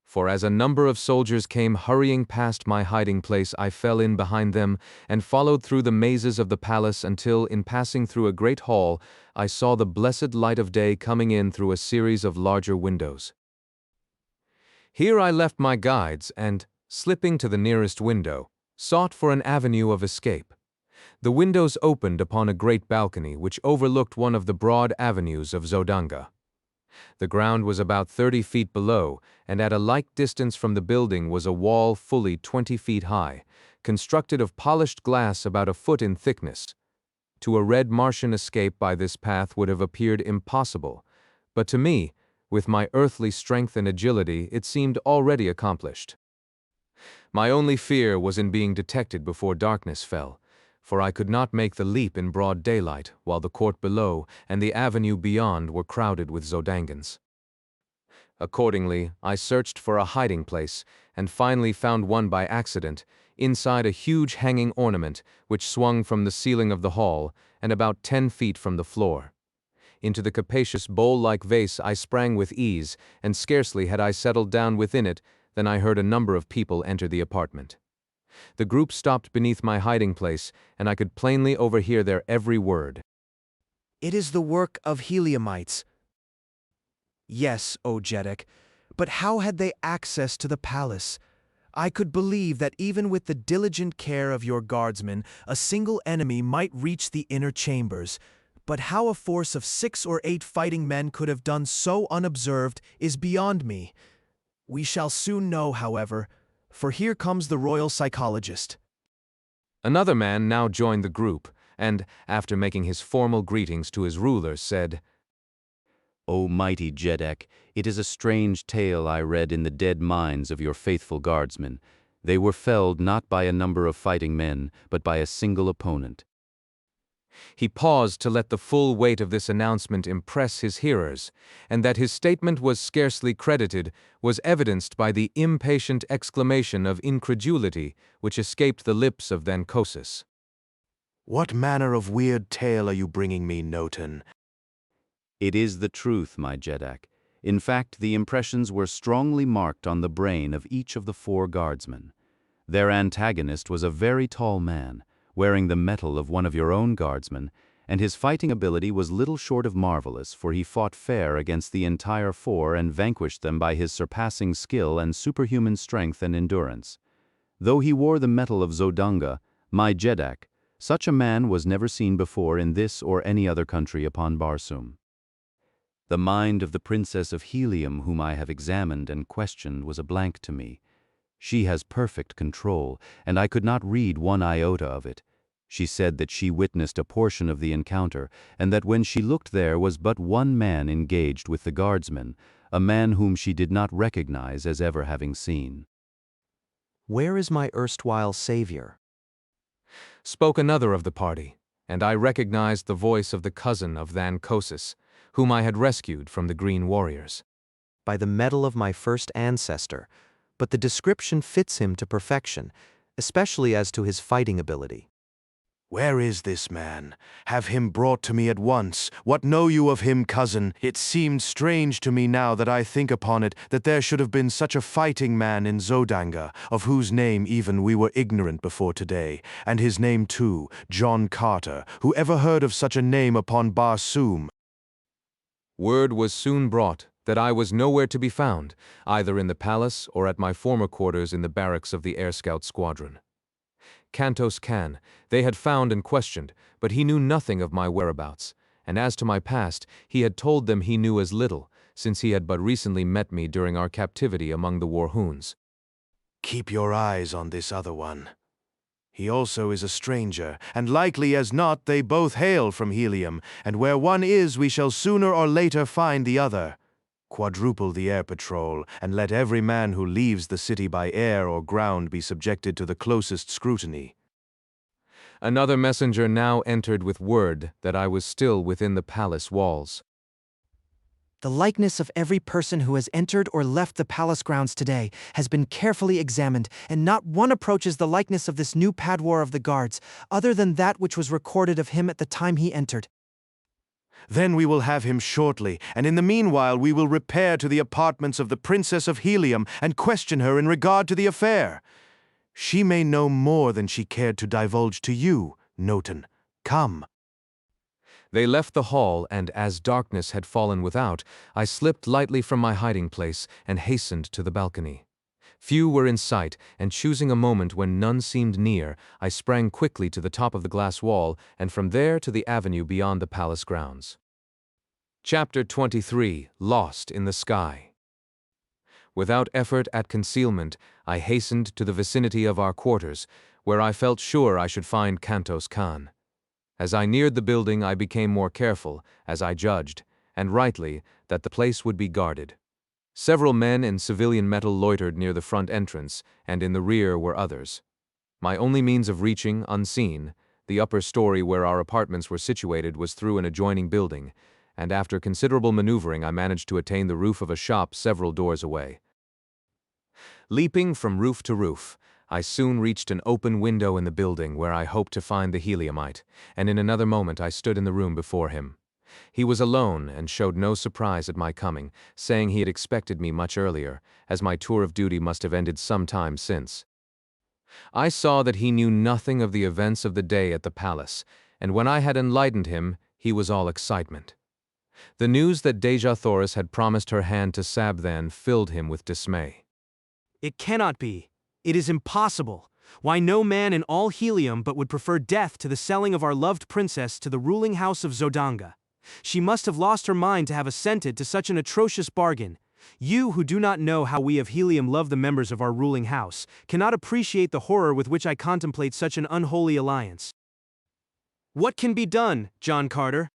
For as a number of soldiers came hurrying past my hiding place, I fell in behind them and followed through the mazes of the palace until, in passing through a great hall, I saw the blessed light of day coming in through a series of larger windows. Here I left my guides and, slipping to the nearest window, sought for an avenue of escape. The windows opened upon a great balcony which overlooked one of the broad avenues of Zodanga. The ground was about 30 feet below, and at a like distance from the building was a wall fully 20 feet high, constructed of polished glass about a foot in thickness. To a red Martian escape by this path would have appeared impossible, but to me, with my earthly strength and agility, it seemed already accomplished. My only fear was in being detected before darkness fell, for I could not make the leap in broad daylight, while the court below and the avenue beyond were crowded with Zodangans. Accordingly, I searched for a hiding place, and finally found one by accident, inside a huge hanging ornament which swung from the ceiling of the hall and about 10 feet from the floor. Into the capacious bowl-like vase I sprang with ease, and scarcely had I settled down within it than I heard a number of people enter the apartment. The group stopped beneath my hiding place, and I could plainly overhear their every word. It is the work of Heliumites. Yes, O Jeddak, but how had they access to the palace? I could believe that even with the diligent care of your guardsmen, a single enemy might reach the inner chambers. But how a force of 6 or 8 fighting men could have done so unobserved is beyond me. We shall soon know, however, for here comes the royal psychologist. Another man now joined the group, and, after making his formal greetings to his ruler, said, O mighty Jeddak, it is a strange tale I read in the dead minds of your faithful guardsmen. They were felled not by a number of fighting men, but by a single opponent. He paused to let the full weight of this announcement impress his hearers, and that his statement was scarcely credited was evidenced by the impatient exclamation of incredulity which escaped the lips of Xerophayze. What manner of weird tale are you bringing me, Notan? It is the truth, my Jeddak. In fact, the impressions were strongly marked on the brain of each of the 4 guardsmen. Their antagonist was a very tall man, wearing the metal of one of your own guardsmen, and his fighting ability was little short of marvelous, for he fought fair against the entire 4 and vanquished them by his surpassing skill and superhuman strength and endurance. Though he wore the metal of Zodanga, my Jeddak, such a man was never seen before in this or any other country upon Barsoom. The mind of the Princess of Helium whom I have examined and questioned was a blank to me. She has perfect control, and I could not read one iota of it. She said that she witnessed a portion of the encounter, and that when she looked there was but one man engaged with the guardsmen, a man whom she did not recognize as ever having seen. Where is my erstwhile savior? Spoke another of the party, and I recognized the voice of the cousin of Thancosis, whom I had rescued from the Green Warriors. By the metal of my first ancestor, but the description fits him to perfection, especially as to his fighting ability. Where is this man? Have him brought to me at once. What know you of him, cousin? It seemed strange to me now that I think upon it, that there should have been such a fighting man in Zodanga, of whose name even we were ignorant before today, and his name too, John Carter. Who ever heard of such a name upon Barsoom? Word was soon brought that I was nowhere to be found, either in the palace or at my former quarters in the barracks of the Air Scout Squadron. Kantos Kan they had found and questioned, but he knew nothing of my whereabouts, and as to my past, he had told them he knew as little, since he had but recently met me during our captivity among the Warhoons. Keep your eyes on this other one. He also is a stranger, and likely as not they both hail from Helium, and where one is we shall sooner or later find the other. Quadruple the air patrol, and let every man who leaves the city by air or ground be subjected to the closest scrutiny. Another messenger now entered with word that I was still within the palace walls. The likeness of every person who has entered or left the palace grounds today has been carefully examined, and not one approaches the likeness of this new Padwar of the guards, other than that which was recorded of him at the time he entered. Then we will have him shortly, and in the meanwhile we will repair to the apartments of the Princess of Helium and question her in regard to the affair. She may know more than she cared to divulge to you, Noton. Come. They left the hall, and as darkness had fallen without, I slipped lightly from my hiding place and hastened to the balcony. Few were in sight, and choosing a moment when none seemed near, I sprang quickly to the top of the glass wall, and from there to the avenue beyond the palace grounds. Chapter 23 Lost in the Sky. Without effort at concealment, I hastened to the vicinity of our quarters, where I felt sure I should find Kantos Kan. As I neared the building, I became more careful, as I judged, and rightly, that the place would be guarded. Several men in civilian metal loitered near the front entrance, and in the rear were others. My only means of reaching, unseen, the upper story where our apartments were situated was through an adjoining building, and after considerable maneuvering I managed to attain the roof of a shop several doors away. Leaping from roof to roof, I soon reached an open window in the building where I hoped to find the Heliumite, and in another moment I stood in the room before him. He was alone and showed no surprise at my coming, saying he had expected me much earlier, as my tour of duty must have ended some time since. I saw that he knew nothing of the events of the day at the palace, and when I had enlightened him, he was all excitement. The news that Xerophayze had promised her hand to Sabthan filled him with dismay. It cannot be. It is impossible. Why, no man in all Helium but would prefer death to the selling of our loved princess to the ruling house of Zodanga. She must have lost her mind to have assented to such an atrocious bargain. You who do not know how we of Helium love the members of our ruling house cannot appreciate the horror with which I contemplate such an unholy alliance. What can be done, John Carter?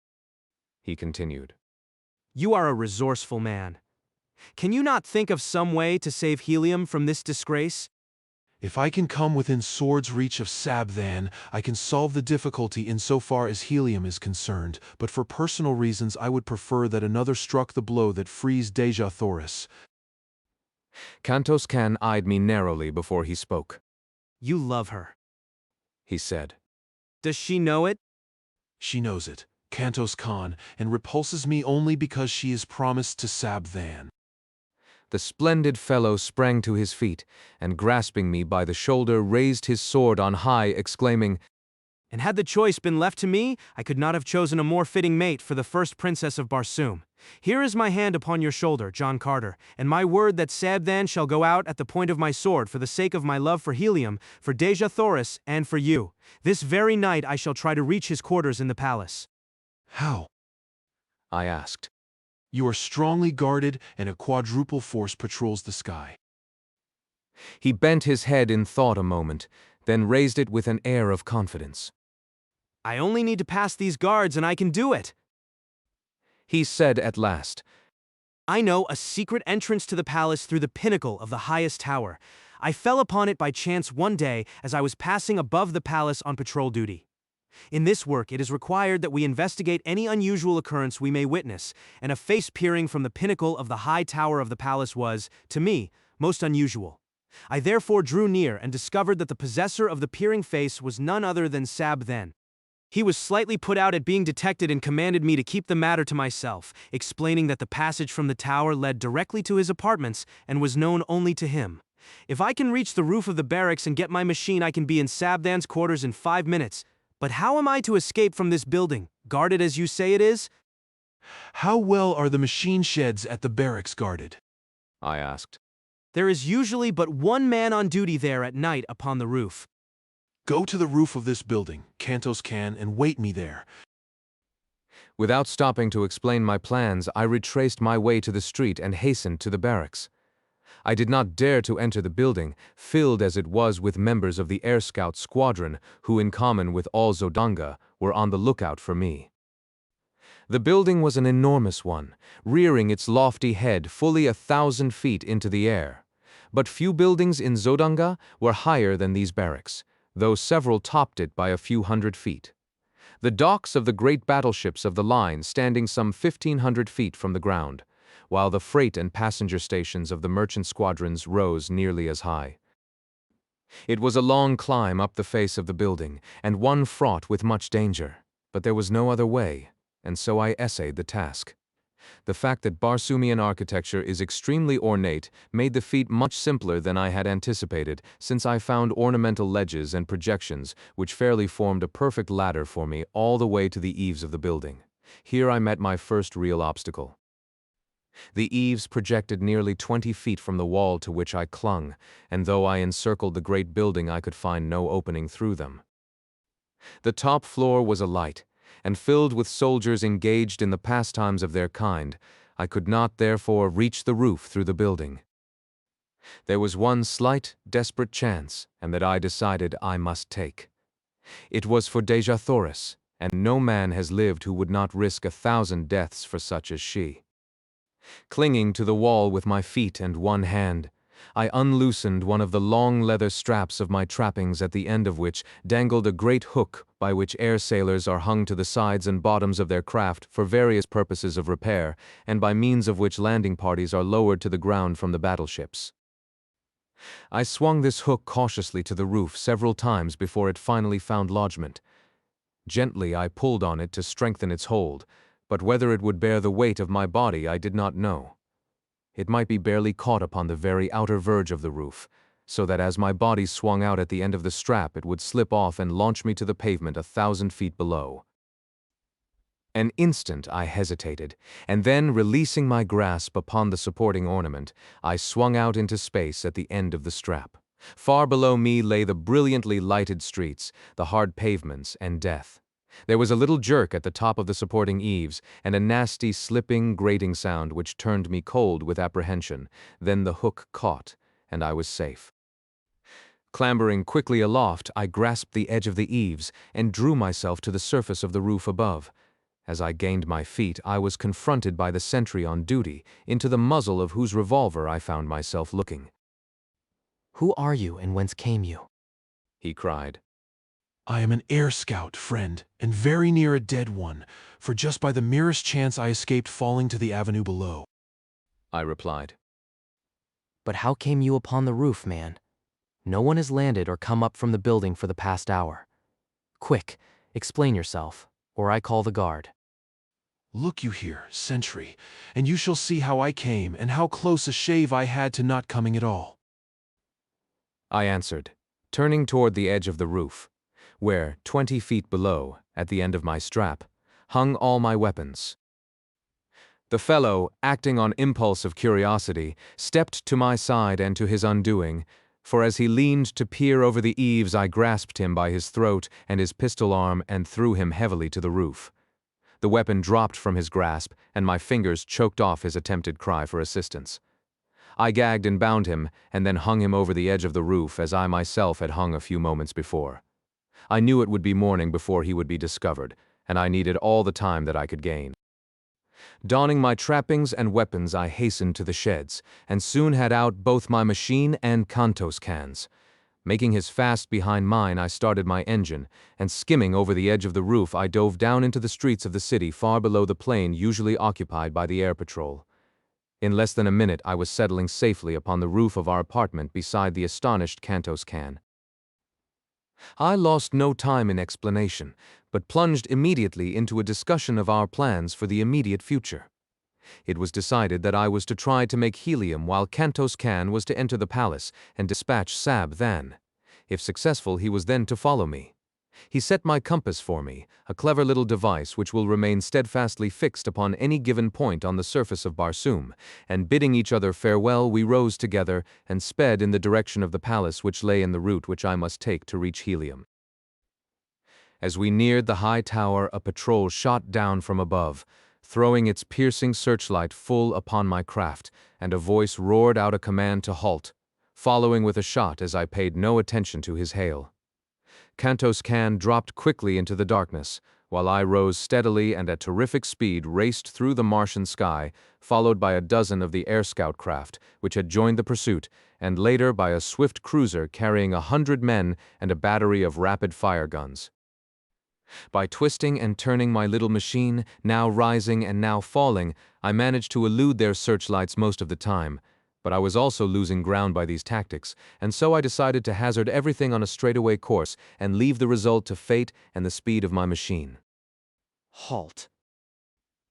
He continued. You are a resourceful man. Can you not think of some way to save Helium from this disgrace? If I can come within sword's reach of Sabthan, I can solve the difficulty insofar as Helium is concerned, but for personal reasons I would prefer that another struck the blow that frees Xerophayze. Kantos Kan eyed me narrowly before he spoke. You love her, he said. Does she know it? She knows it. Kantos Khan, and repulses me only because she is promised to Sabthan. The splendid fellow sprang to his feet, and grasping me by the shoulder raised his sword on high, exclaiming, "And had the choice been left to me, I could not have chosen a more fitting mate for the first princess of Barsoom. Here is my hand upon your shoulder, John Carter, and my word that Sabthan shall go out at the point of my sword for the sake of my love for Helium, for Dejathoris, and for you. This very night I shall try to reach his quarters in the palace." How? I asked. You are strongly guarded, and a quadruple force patrols the sky. He bent his head in thought a moment, then raised it with an air of confidence. "I only need to pass these guards and I can do it," he said at last. "I know a secret entrance to the palace through the pinnacle of the highest tower. I fell upon it by chance one day as I was passing above the palace on patrol duty. In this work, it is required that we investigate any unusual occurrence we may witness, and a face peering from the pinnacle of the high tower of the palace was, to me, most unusual. I therefore drew near and discovered that the possessor of the peering face was none other than Sabthan. He was slightly put out at being detected and commanded me to keep the matter to myself, explaining that the passage from the tower led directly to his apartments and was known only to him. If I can reach the roof of the barracks and get my machine, I can be in Sabthan's quarters in 5 minutes. But how am I to escape from this building, guarded as you say it is?" How well are the machine sheds at the barracks guarded? I asked. "There is usually but one man on duty there at night upon the roof." Go to the roof of this building, Kantos Khan, and wait me there. Without stopping to explain my plans, I retraced my way to the street and hastened to the barracks. I did not dare to enter the building, filled as it was with members of the Air Scout squadron who, in common with all Zodanga, were on the lookout for me. The building was an enormous one, rearing its lofty head fully 1,000 feet into the air. But few buildings in Zodanga were higher than these barracks, though several topped it by a few hundred feet. The docks of the great battleships of the line standing some 1,500 feet from the ground, while the freight and passenger stations of the merchant squadrons rose nearly as high. It was a long climb up the face of the building, and one fraught with much danger, but there was no other way, and so I essayed the task. The fact that Barsoomian architecture is extremely ornate made the feat much simpler than I had anticipated, since I found ornamental ledges and projections which fairly formed a perfect ladder for me all the way to the eaves of the building. Here I met my first real obstacle. The eaves projected nearly 20 feet from the wall to which I clung, and though I encircled the great building, I could find no opening through them. The top floor was alight, and filled with soldiers engaged in the pastimes of their kind. I could not, therefore, reach the roof through the building. There was one slight, desperate chance, and that I decided I must take. It was for Dejathoris, and no man has lived who would not risk 1,000 deaths for such as she. Clinging to the wall with my feet and one hand, I unloosened one of the long leather straps of my trappings, at the end of which dangled a great hook by which air sailors are hung to the sides and bottoms of their craft for various purposes of repair, and by means of which landing parties are lowered to the ground from the battleships. I swung this hook cautiously to the roof several times before it finally found lodgment. Gently I pulled on it to strengthen its hold, but whether it would bear the weight of my body I did not know. It might be barely caught upon the very outer verge of the roof, so that as my body swung out at the end of the strap it would slip off and launch me to the pavement 1,000 feet below. An instant I hesitated, and then, releasing my grasp upon the supporting ornament, I swung out into space at the end of the strap. Far below me lay the brilliantly lighted streets, the hard pavements, and death. There was a little jerk at the top of the supporting eaves, and a nasty, slipping, grating sound which turned me cold with apprehension. Then the hook caught, and I was safe. Clambering quickly aloft, I grasped the edge of the eaves and drew myself to the surface of the roof above. As I gained my feet, I was confronted by the sentry on duty, into the muzzle of whose revolver I found myself looking. "Who are you, and whence came you?" he cried. I am an air scout, friend, and very near a dead one, for just by the merest chance I escaped falling to the avenue below, I replied. "But how came you upon the roof, man? No one has landed or come up from the building for the past hour. Quick, explain yourself, or I call the guard." Look you here, sentry, and you shall see how I came and how close a shave I had to not coming at all. I answered, turning toward the edge of the roof, where, 20 feet below, at the end of my strap, hung all my weapons. The fellow, acting on impulse of curiosity, stepped to my side and to his undoing, for as he leaned to peer over the eaves I grasped him by his throat and his pistol arm and threw him heavily to the roof. The weapon dropped from his grasp, and my fingers choked off his attempted cry for assistance. I gagged and bound him, and then hung him over the edge of the roof as I myself had hung a few moments before. I knew it would be morning before he would be discovered, and I needed all the time that I could gain. Donning my trappings and weapons, I hastened to the sheds, and soon had out both my machine and Kantos cans. Making his fast behind mine, I started my engine, and skimming over the edge of the roof, I dove down into the streets of the city far below the plain usually occupied by the air patrol. In less than a minute, I was settling safely upon the roof of our apartment beside the astonished Kantos can. I lost no time in explanation, but plunged immediately into a discussion of our plans for the immediate future. It was decided that I was to try to make helium while Kantos Kan was to enter the palace and dispatch Sab Than. If successful, he was then to follow me. He set my compass for me, a clever little device which will remain steadfastly fixed upon any given point on the surface of Barsoom, and bidding each other farewell, we rose together and sped in the direction of the palace which lay in the route which I must take to reach helium. As we neared the high tower, a patrol shot down from above, throwing its piercing searchlight full upon my craft, and a voice roared out a command to halt, following with a shot as I paid no attention to his hail. Kantos Kan dropped quickly into the darkness, while I rose steadily and at terrific speed raced through the Martian sky, followed by a dozen of the air scout craft, which had joined the pursuit, and later by a swift cruiser carrying 100 men and a battery of rapid-fire guns. By twisting and turning my little machine, now rising and now falling, I managed to elude their searchlights most of the time, but I was also losing ground by these tactics, and so I decided to hazard everything on a straightaway course and leave the result to fate and the speed of my machine. Halt.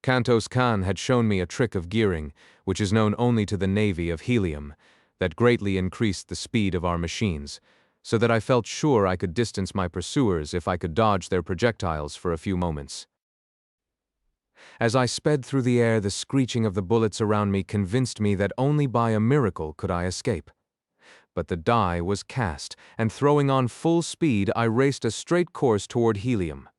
Kantos Kan had shown me a trick of gearing, which is known only to the Navy of helium, that greatly increased the speed of our machines, so that I felt sure I could distance my pursuers if I could dodge their projectiles for a few moments. As I sped through the air, the screeching of the bullets around me convinced me that only by a miracle could I escape. But the die was cast, and throwing on full speed, I raced a straight course toward helium.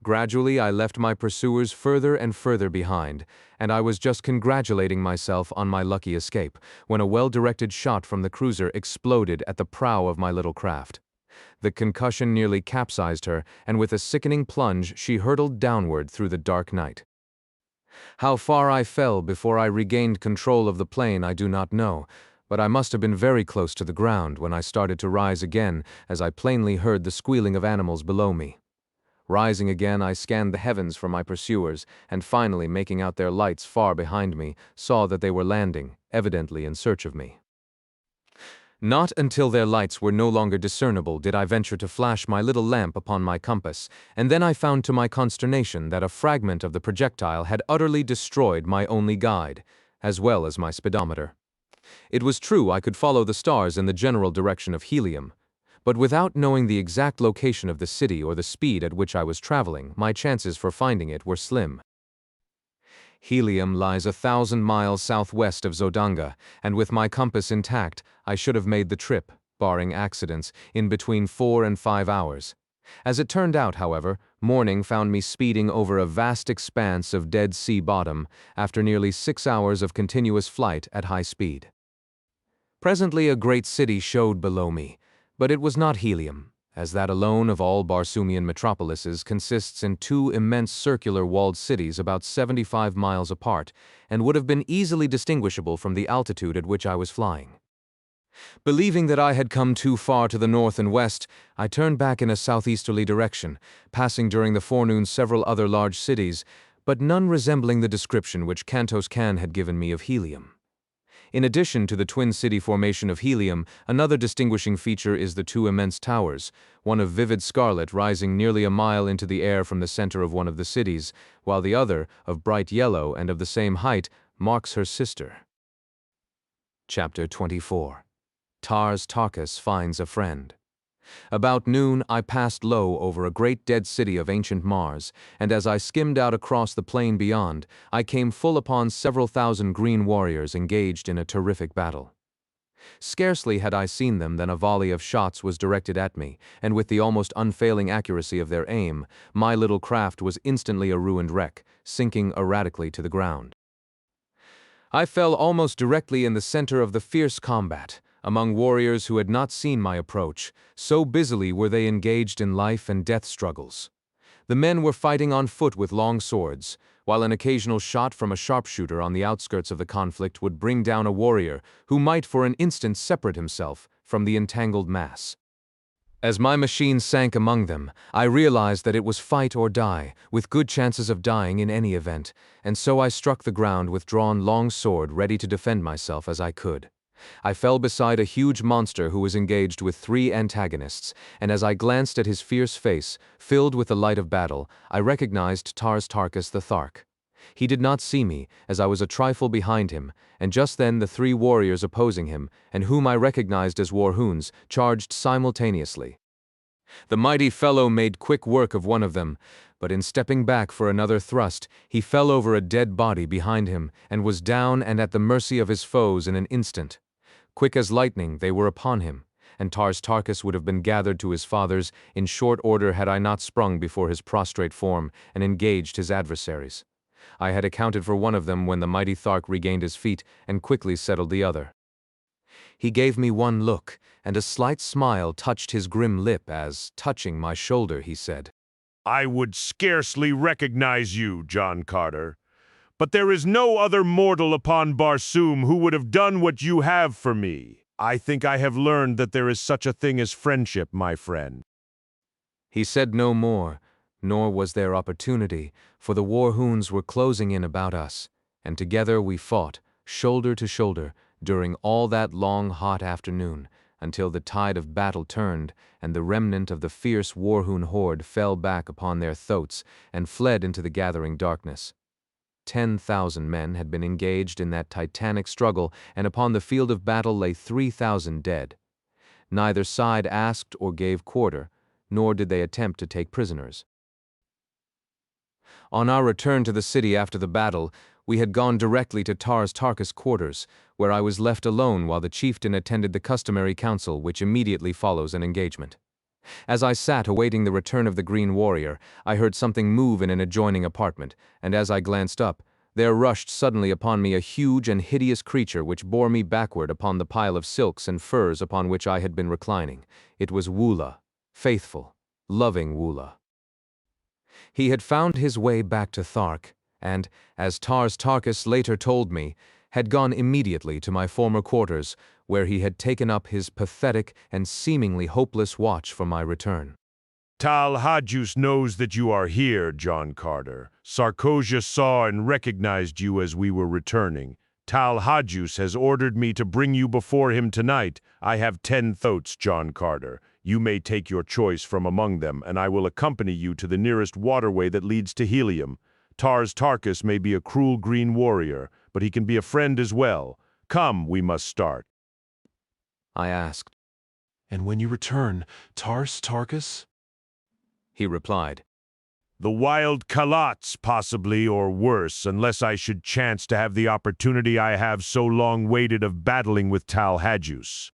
Gradually, I left my pursuers further and further behind, and I was just congratulating myself on my lucky escape, when a well-directed shot from the cruiser exploded at the prow of my little craft. The concussion nearly capsized her, and with a sickening plunge, she hurtled downward through the dark night. How far I fell before I regained control of the plane I do not know, but I must have been very close to the ground when I started to rise again, as I plainly heard the squealing of animals below me. Rising again, I scanned the heavens for my pursuers, and finally, making out their lights far behind me, saw that they were landing, evidently in search of me. Not until their lights were no longer discernible did I venture to flash my little lamp upon my compass, and then I found to my consternation that a fragment of the projectile had utterly destroyed my only guide, as well as my speedometer. It was true I could follow the stars in the general direction of helium, but without knowing the exact location of the city or the speed at which I was traveling, my chances for finding it were slim. Helium lies 1,000 miles southwest of Zodanga, and with my compass intact, I should have made the trip, barring accidents, in between 4 and 5 hours. As it turned out, however, morning found me speeding over a vast expanse of dead sea bottom after nearly 6 hours of continuous flight at high speed. Presently a great city showed below me, but it was not helium, as that alone of all Barsoomian metropolises consists in 2 immense circular walled cities about 75 miles apart, and would have been easily distinguishable from the altitude at which I was flying. Believing that I had come too far to the north and west, I turned back in a southeasterly direction, passing during the forenoon several other large cities, but none resembling the description which Kantos Kan had given me of helium. In addition to the twin city formation of Helium, another distinguishing feature is the two immense towers, one of vivid scarlet rising nearly a mile into the air from the center of one of the cities, while the other, of bright yellow and of the same height, marks her sister. Chapter 24. Tars Tarkas finds a friend. About noon, I passed low over a great dead city of ancient Mars, and as I skimmed out across the plain beyond, I came full upon several thousand green warriors engaged in a terrific battle. Scarcely had I seen them than a volley of shots was directed at me, and with the almost unfailing accuracy of their aim, my little craft was instantly a ruined wreck, sinking erratically to the ground. I fell almost directly in the center of the fierce combat, among warriors who had not seen my approach, so busily were they engaged in life and death struggles. The men were fighting on foot with long swords, while an occasional shot from a sharpshooter on the outskirts of the conflict would bring down a warrior who might for an instant separate himself from the entangled mass. As my machine sank among them, I realized that it was fight or die, with good chances of dying in any event, and so I struck the ground with drawn long sword ready to defend myself as I could. I fell beside a huge monster who was engaged with 3 antagonists, and as I glanced at his fierce face, filled with the light of battle, I recognized Tars Tarkas the Thark. He did not see me, as I was a trifle behind him, and just then the 3 warriors opposing him, and whom I recognized as Warhoons, charged simultaneously. The mighty fellow made quick work of one of them, but in stepping back for another thrust, he fell over a dead body behind him, and was down and at the mercy of his foes in an instant. Quick as lightning, they were upon him, and Tars Tarkas would have been gathered to his fathers in short order had I not sprung before his prostrate form and engaged his adversaries. I had accounted for one of them when the mighty Thark regained his feet and quickly settled the other. He gave me one look, and a slight smile touched his grim lip as, touching my shoulder, he said, "I would scarcely recognize you, John Carter. But there is no other mortal upon Barsoom who would have done what you have for me. I think I have learned that there is such a thing as friendship, my friend." He said no more, nor was there opportunity, for the Warhoons were closing in about us, and together we fought, shoulder to shoulder, during all that long hot afternoon, until the tide of battle turned, and the remnant of the fierce Warhoon horde fell back upon their thoats and fled into the gathering darkness. 10,000 men had been engaged in that titanic struggle, and upon the field of battle lay 3,000 dead. Neither side asked or gave quarter, nor did they attempt to take prisoners. On our return to the city after the battle, we had gone directly to Tars Tarkas' quarters, where I was left alone while the chieftain attended the customary council which immediately follows an engagement. As I sat awaiting the return of the Green Warrior, I heard something move in an adjoining apartment, and as I glanced up, there rushed suddenly upon me a huge and hideous creature which bore me backward upon the pile of silks and furs upon which I had been reclining. It was Woola, faithful, loving Woola. He had found his way back to Thark, and, as Tars Tarkas later told me, had gone immediately to my former quarters, where he had taken up his pathetic and seemingly hopeless watch for my return. Tal Hajus knows that you are here, John Carter. Sarkosia saw and recognized you as we were returning. Tal Hajus has ordered me to bring you before him tonight. I have 10 thoats, John Carter. You may take your choice from among them, and I will accompany you to the nearest waterway that leads to Helium. Tars Tarkas may be a cruel green warrior, but he can be a friend as well. Come, we must start. I asked. "And when you return, Tars Tarkas?" He replied, "The wild Kalats, possibly, or worse, unless I should chance to have the opportunity I have so long waited of battling with Tal Hajus."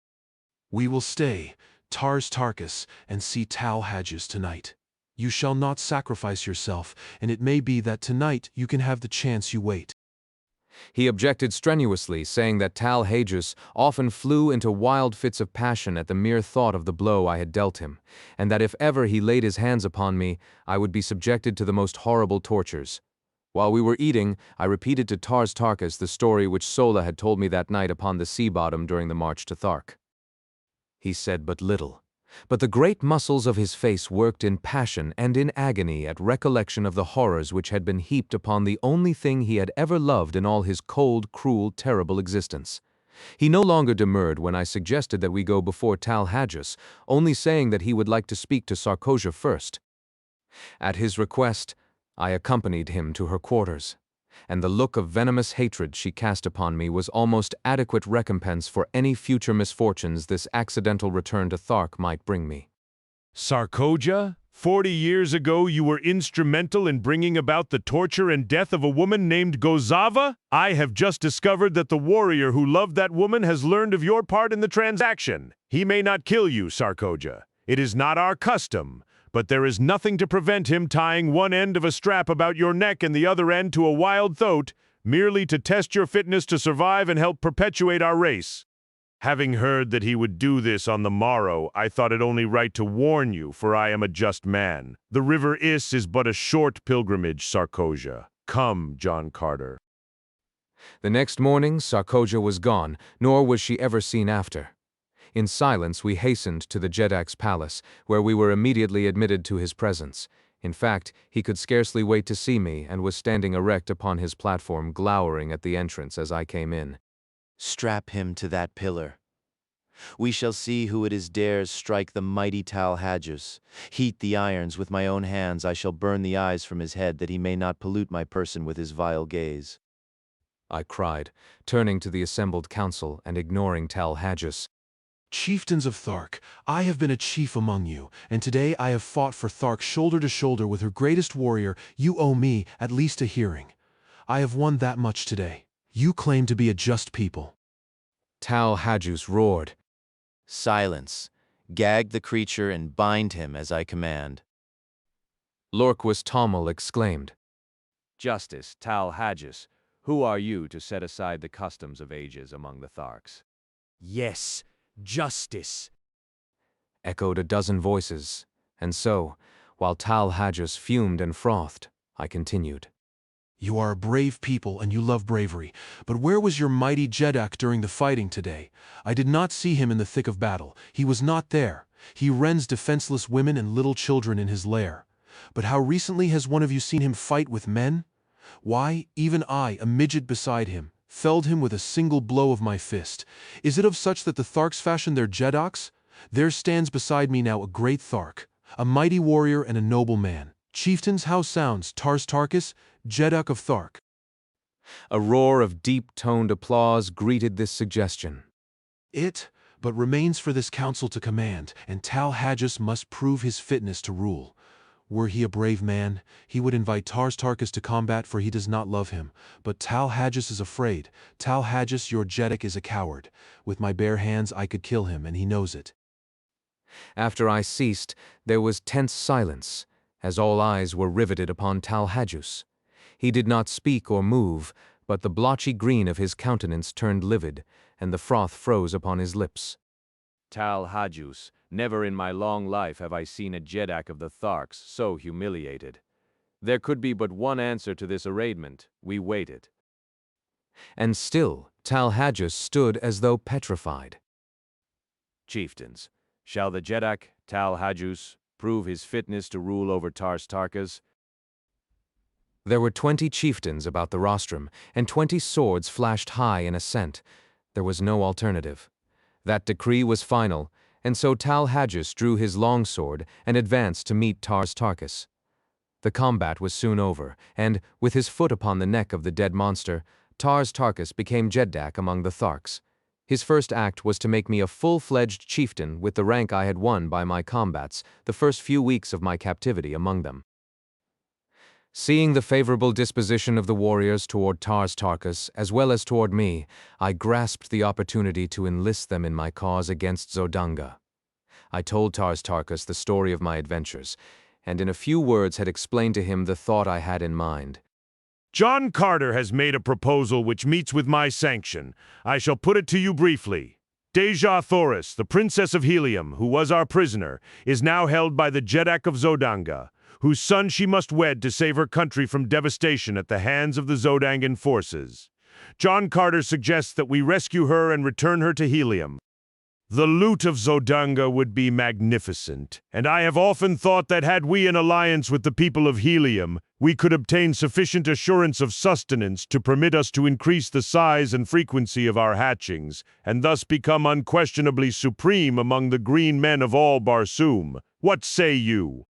"We will stay, Tars Tarkas, and see Tal Hajus tonight. You shall not sacrifice yourself, and it may be that tonight you can have the chance you wait." He objected strenuously, saying that Tal Hajus often flew into wild fits of passion at the mere thought of the blow I had dealt him, and that if ever he laid his hands upon me, I would be subjected to the most horrible tortures. While we were eating, I repeated to Tars Tarkas the story which Sola had told me that night upon the sea bottom during the march to Thark. He said but little, but the great muscles of his face worked in passion and in agony at recollection of the horrors which had been heaped upon the only thing he had ever loved in all his cold, cruel, terrible existence. He no longer demurred when I suggested that we go before Tal Hajus, only saying that he would like to speak to Sarkoja first. At his request, I accompanied him to her quarters, and the look of venomous hatred she cast upon me was almost adequate recompense for any future misfortunes this accidental return to Thark might bring me. Sarkoja? 40 years ago you were instrumental in bringing about the torture and death of a woman named Gozava? I have just discovered that the warrior who loved that woman has learned of your part in the transaction. He may not kill you, Sarkoja. It is not our custom, but there is nothing to prevent him tying one end of a strap about your neck and the other end to a wild thoat, merely to test your fitness to survive and help perpetuate our race. Having heard that he would do this on the morrow, I thought it only right to warn you, for I am a just man. The river Is but a short pilgrimage, Sarkoja. Come, John Carter. The next morning, Sarkoja was gone, nor was she ever seen after. In silence, we hastened to the Jedak's palace, where we were immediately admitted to his presence. In fact, he could scarcely wait to see me, and was standing erect upon his platform, glowering at the entrance as I came in. Strap him to that pillar. We shall see who it is dares strike the mighty Tal Hajus. Heat the irons with my own hands, I shall burn the eyes from his head, that he may not pollute my person with his vile gaze. I cried, turning to the assembled council and ignoring Tal Hajus. Chieftains of Thark, I have been a chief among you, and today I have fought for Thark shoulder to shoulder with her greatest warrior. You owe me at least a hearing. I have won that much today. You claim to be a just people. Tal Hajus roared. Silence. Gag the creature and bind him as I command. Lorquist Tommel exclaimed. Justice, Tal Hajus, who are you to set aside the customs of ages among the Tharks? Yes, justice, echoed a dozen voices, and so, while Tal Hajus fumed and frothed, I continued. You are a brave people and you love bravery, but where was your mighty Jedak during the fighting today? I did not see him in the thick of battle. He was not there. He rends defenseless women and little children in his lair. But how recently has one of you seen him fight with men? Why, even I, a midget beside him, felled him with a single blow of my fist. Is it of such that the Tharks fashioned their Jedaks? There stands beside me now a great Thark, a mighty warrior and a noble man. Chieftains, how sounds Tars Tarkas, Jedak of Thark? A roar of deep-toned applause greeted this suggestion. It but remains for this council to command, and Tal Hajus must prove his fitness to rule. Were he a brave man, he would invite Tars Tarkas to combat, for he does not love him. But Tal Hajus is afraid. Tal Hajus, your Jedak, is a coward. With my bare hands I could kill him, and he knows it. After I ceased, there was tense silence, as all eyes were riveted upon Tal Hajus. He did not speak or move, but the blotchy green of his countenance turned livid, and the froth froze upon his lips. Tal Hajus, never in my long life have I seen a Jedak of the Tharks so humiliated. There could be but one answer to this arraignment. We waited. And still, Tal Hajus stood as though petrified. Chieftains, shall the Jedak, Tal Hajus, prove his fitness to rule over Tars Tarkas? There were 20 chieftains about the rostrum, and 20 swords flashed high in assent. There was no alternative. That decree was final, and so Tal Hajus drew his longsword and advanced to meet Tars Tarkas. The combat was soon over, and, with his foot upon the neck of the dead monster, Tars Tarkas became Jedak among the Tharks. His first act was to make me a full-fledged chieftain with the rank I had won by my combats the first few weeks of my captivity among them. Seeing the favorable disposition of the warriors toward Tars Tarkas, as well as toward me, I grasped the opportunity to enlist them in my cause against Zodanga. I told Tars Tarkas the story of my adventures, and in a few words had explained to him the thought I had in mind. John Carter has made a proposal which meets with my sanction. I shall put it to you briefly. Deja Thoris, the Princess of Helium, who was our prisoner, is now held by the Jedak of Zodanga, whose son she must wed to save her country from devastation at the hands of the Zodangan forces. John Carter suggests that we rescue her and return her to Helium. The loot of Zodanga would be magnificent, and I have often thought that had we an alliance with the people of Helium, we could obtain sufficient assurance of sustenance to permit us to increase the size and frequency of our hatchings, and thus become unquestionably supreme among the green men of all Barsoom. What say you?"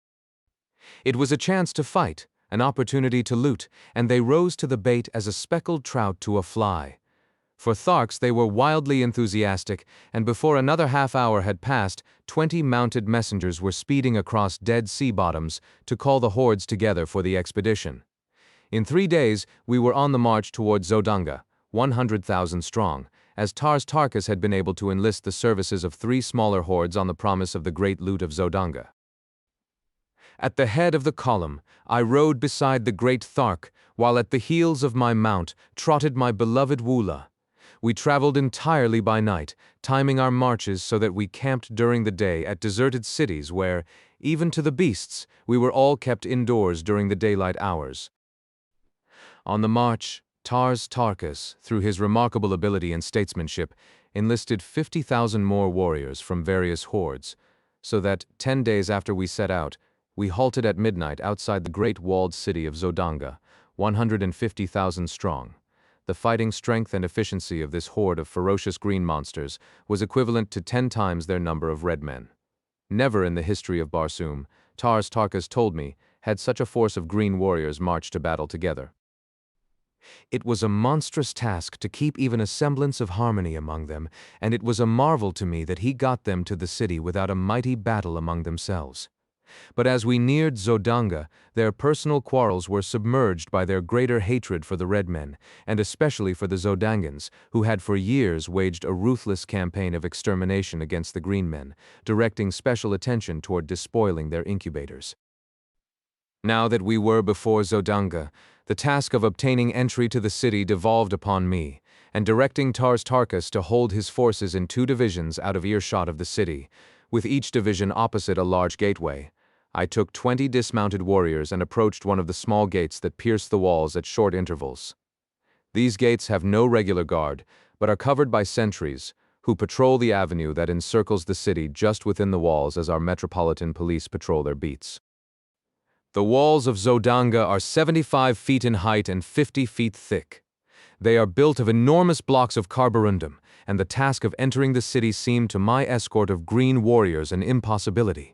It was a chance to fight, an opportunity to loot, and they rose to the bait as a speckled trout to a fly. For Tharks they were wildly enthusiastic, and before another half-hour had passed, 20 mounted messengers were speeding across dead sea bottoms to call the hordes together for the expedition. In 3 days, we were on the march toward Zodanga, 100,000 strong, as Tars Tarkas had been able to enlist the services of 3 smaller hordes on the promise of the great loot of Zodanga. At the head of the column, I rode beside the great Thark, while at the heels of my mount trotted my beloved Woola. We traveled entirely by night, timing our marches so that we camped during the day at deserted cities where, even to the beasts, we were all kept indoors during the daylight hours. On the march, Tars Tarkas, through his remarkable ability and statesmanship, enlisted 50,000 more warriors from various hordes, so that, 10 days after we set out, we halted at midnight outside the great walled city of Zodanga, 150,000 strong. The fighting strength and efficiency of this horde of ferocious green monsters was equivalent to 10 times their number of red men. Never in the history of Barsoom, Tars Tarkas told me, had such a force of green warriors marched to battle together. It was a monstrous task to keep even a semblance of harmony among them, and it was a marvel to me that he got them to the city without a mighty battle among themselves. But as we neared Zodanga, their personal quarrels were submerged by their greater hatred for the Red Men, and especially for the Zodangans, who had for years waged a ruthless campaign of extermination against the Green Men, directing special attention toward despoiling their incubators. Now that we were before Zodanga, the task of obtaining entry to the city devolved upon me, and directing Tars Tarkas to hold his forces in 2 divisions out of earshot of the city, with each division opposite a large gateway. I took 20 dismounted warriors and approached one of the small gates that pierce the walls at short intervals. These gates have no regular guard, but are covered by sentries, who patrol the avenue that encircles the city just within the walls as our metropolitan police patrol their beats. The walls of Zodanga are 75 feet in height and 50 feet thick. They are built of enormous blocks of carborundum, and the task of entering the city seemed to my escort of green warriors an impossibility.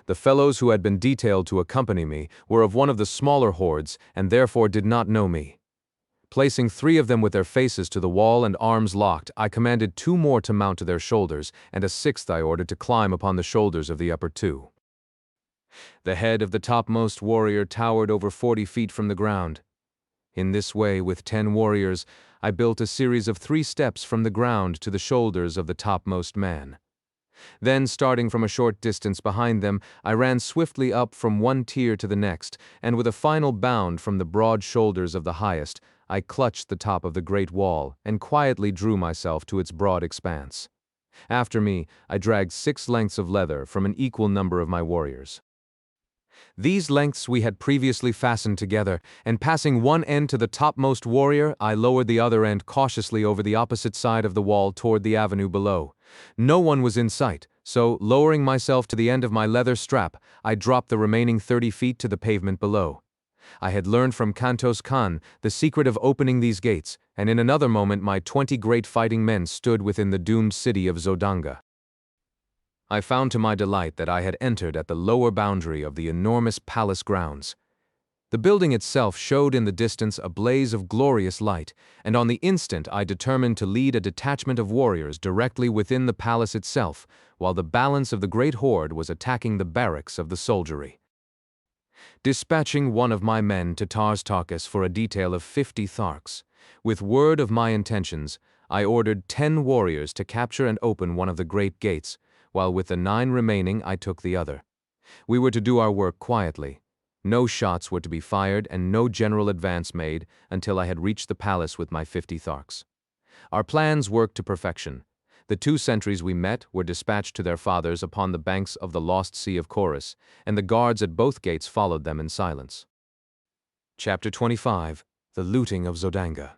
The fellows who had been detailed to accompany me were of one of the smaller hordes and therefore did not know me. Placing 3 of them with their faces to the wall and arms locked, I commanded 2 more to mount to their shoulders, and a 6th I ordered to climb upon the shoulders of the upper 2. The head of the topmost warrior towered over 40 feet from the ground. In this way, with 10 warriors, I built a series of 3 steps from the ground to the shoulders of the topmost man. Then, starting from a short distance behind them, I ran swiftly up from one tier to the next, and with a final bound from the broad shoulders of the highest, I clutched the top of the great wall and quietly drew myself to its broad expanse. After me, I dragged 6 lengths of leather from an equal number of my warriors. These lengths we had previously fastened together, and passing one end to the topmost warrior, I lowered the other end cautiously over the opposite side of the wall toward the avenue below. No one was in sight, so, lowering myself to the end of my leather strap, I dropped the remaining 30 feet to the pavement below. I had learned from Kantos Khan the secret of opening these gates, and in another moment my 20 great fighting men stood within the doomed city of Zodanga. I found to my delight that I had entered at the lower boundary of the enormous palace grounds. The building itself showed in the distance a blaze of glorious light, and on the instant I determined to lead a detachment of warriors directly within the palace itself, while the balance of the great horde was attacking the barracks of the soldiery. Dispatching one of my men to Tars Tarkas for a detail of 50 Tharks, with word of my intentions, I ordered 10 warriors to capture and open one of the great gates, while with the 9 remaining I took the other. We were to do our work quietly. No shots were to be fired and no general advance made until I had reached the palace with my 50 Tharks. Our plans worked to perfection. The 2 sentries we met were dispatched to their fathers upon the banks of the lost Sea of Chorus, and the guards at both gates followed them in silence. Chapter 25. The Looting of Zodanga.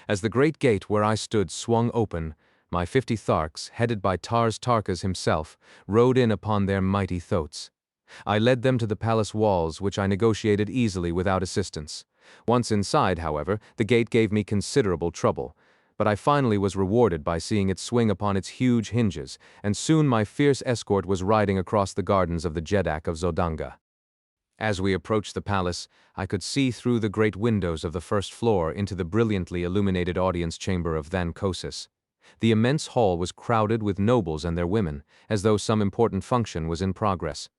As the great gate where I stood swung open, my 50 Tharks, headed by Tars Tarkas himself, rode in upon their mighty thoats. I led them to the palace walls, which I negotiated easily without assistance. Once inside, however, the gate gave me considerable trouble, but I finally was rewarded by seeing it swing upon its huge hinges, and soon my fierce escort was riding across the gardens of the Jedak of Zodanga. As we approached the palace, I could see through the great windows of the first floor into the brilliantly illuminated audience chamber of Thankosis. The immense hall was crowded with nobles and their women, as though some important function was in progress.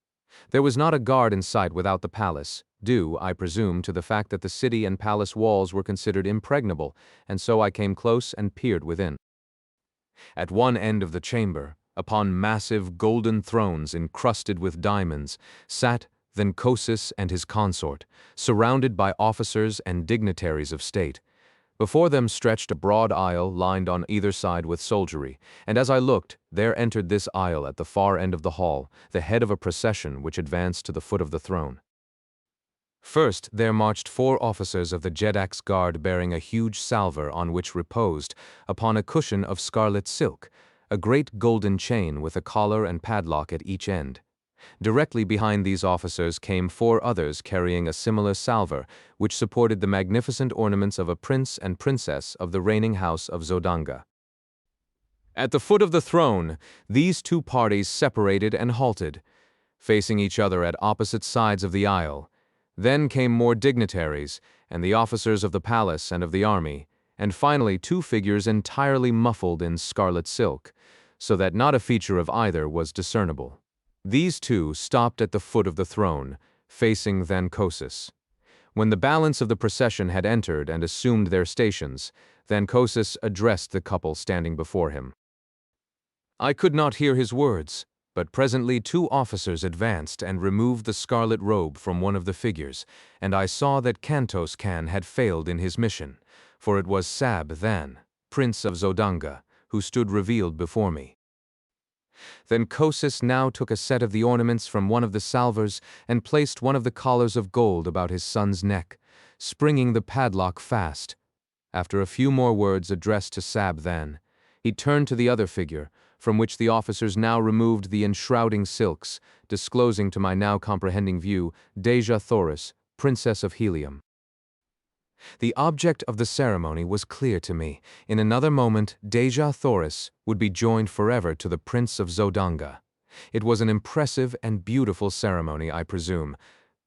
There was not a guard in sight without the palace, due, I presume, to the fact that the city and palace walls were considered impregnable, and so I came close and peered within. At one end of the chamber, upon massive golden thrones encrusted with diamonds, sat Thankosis and his consort, surrounded by officers and dignitaries of state. Before them stretched a broad aisle lined on either side with soldiery, and as I looked, there entered this aisle at the far end of the hall the head of a procession which advanced to the foot of the throne. First, there marched 4 officers of the Jedak's guard bearing a huge salver on which reposed, upon a cushion of scarlet silk, a great golden chain with a collar and padlock at each end. Directly behind these officers came 4 others carrying a similar salver, which supported the magnificent ornaments of a prince and princess of the reigning house of Zodanga. At the foot of the throne, these 2 parties separated and halted, facing each other at opposite sides of the aisle. Then came more dignitaries, and the officers of the palace and of the army, and finally 2 figures entirely muffled in scarlet silk, so that not a feature of either was discernible. These 2 stopped at the foot of the throne, facing Thankosis. When the balance of the procession had entered and assumed their stations, Thankosis addressed the couple standing before him. I could not hear his words, but presently 2 officers advanced and removed the scarlet robe from one of the figures, and I saw that Kantos Khan had failed in his mission, for it was Sab Than, Prince of Zodanga, who stood revealed before me. Thankosis now took a set of the ornaments from one of the salvers and placed one of the collars of gold about his son's neck, springing the padlock fast. After a few more words addressed to Sab Than, he turned to the other figure, from which the officers now removed the enshrouding silks, disclosing to my now comprehending view Deja Thoris, Princess of Helium. The object of the ceremony was clear to me. In another moment, Deja Thoris would be joined forever to the Prince of Zodanga. It was an impressive and beautiful ceremony, I presume,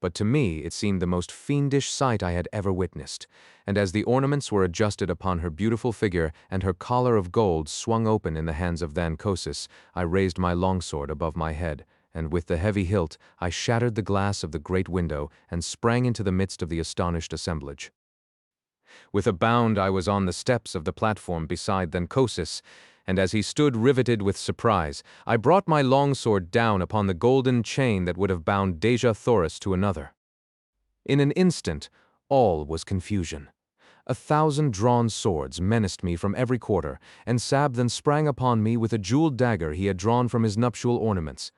but to me it seemed the most fiendish sight I had ever witnessed, and as the ornaments were adjusted upon her beautiful figure and her collar of gold swung open in the hands of Thankosis, I raised my longsword above my head, and with the heavy hilt I shattered the glass of the great window and sprang into the midst of the astonished assemblage. With a bound I was on the steps of the platform beside Thankosis, and as he stood riveted with surprise, I brought my longsword down upon the golden chain that would have bound Deja Thoris to another. In an instant, all was confusion. 1,000 drawn swords menaced me from every quarter, and Sab then sprang upon me with a jeweled dagger he had drawn from his nuptial ornaments.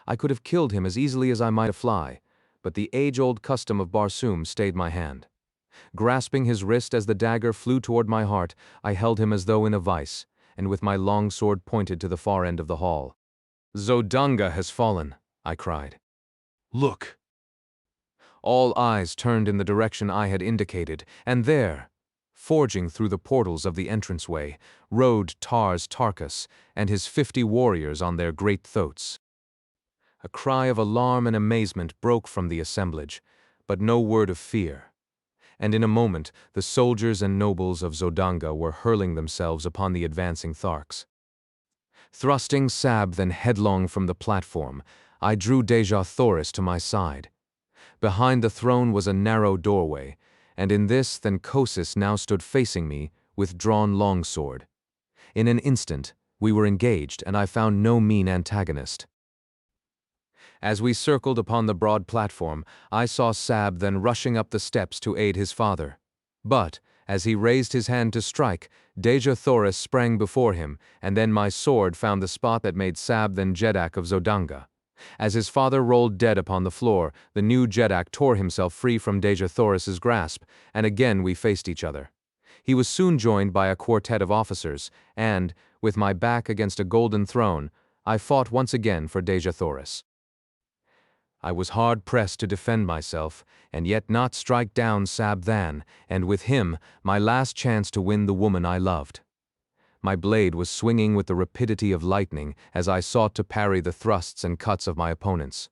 I could have killed him as easily as I might a fly, but the age-old custom of Barsoom stayed my hand. Grasping his wrist as the dagger flew toward my heart, I held him as though in a vice, and with my long sword pointed to the far end of the hall. "Zodanga has fallen," I cried. "Look!" All eyes turned in the direction I had indicated, and there, forging through the portals of the entranceway, rode Tars Tarkas and his 50 warriors on their great thoats. A cry of alarm and amazement broke from the assemblage, but no word of fear. And in a moment the soldiers and nobles of Zodanga were hurling themselves upon the advancing Tharks. Thrusting Sab then headlong from the platform, I drew Deja Thoris to my side. Behind the throne was a narrow doorway, and in this Thankosis now stood facing me with drawn longsword. In an instant we were engaged, and I found no mean antagonist. As we circled upon the broad platform, I saw Sab then rushing up the steps to aid his father. But, as he raised his hand to strike, Deja Thoris sprang before him, and then my sword found the spot that made Sab then Jedak of Zodanga. As his father rolled dead upon the floor, the new Jedak tore himself free from Deja Thoris's grasp, and again we faced each other. He was soon joined by a quartet of officers, and, with my back against a golden throne, I fought once again for Deja Thoris. I was hard-pressed to defend myself, and yet not strike down Sabthan, and with him, my last chance to win the woman I loved. My blade was swinging with the rapidity of lightning as I sought to parry the thrusts and cuts of my opponents.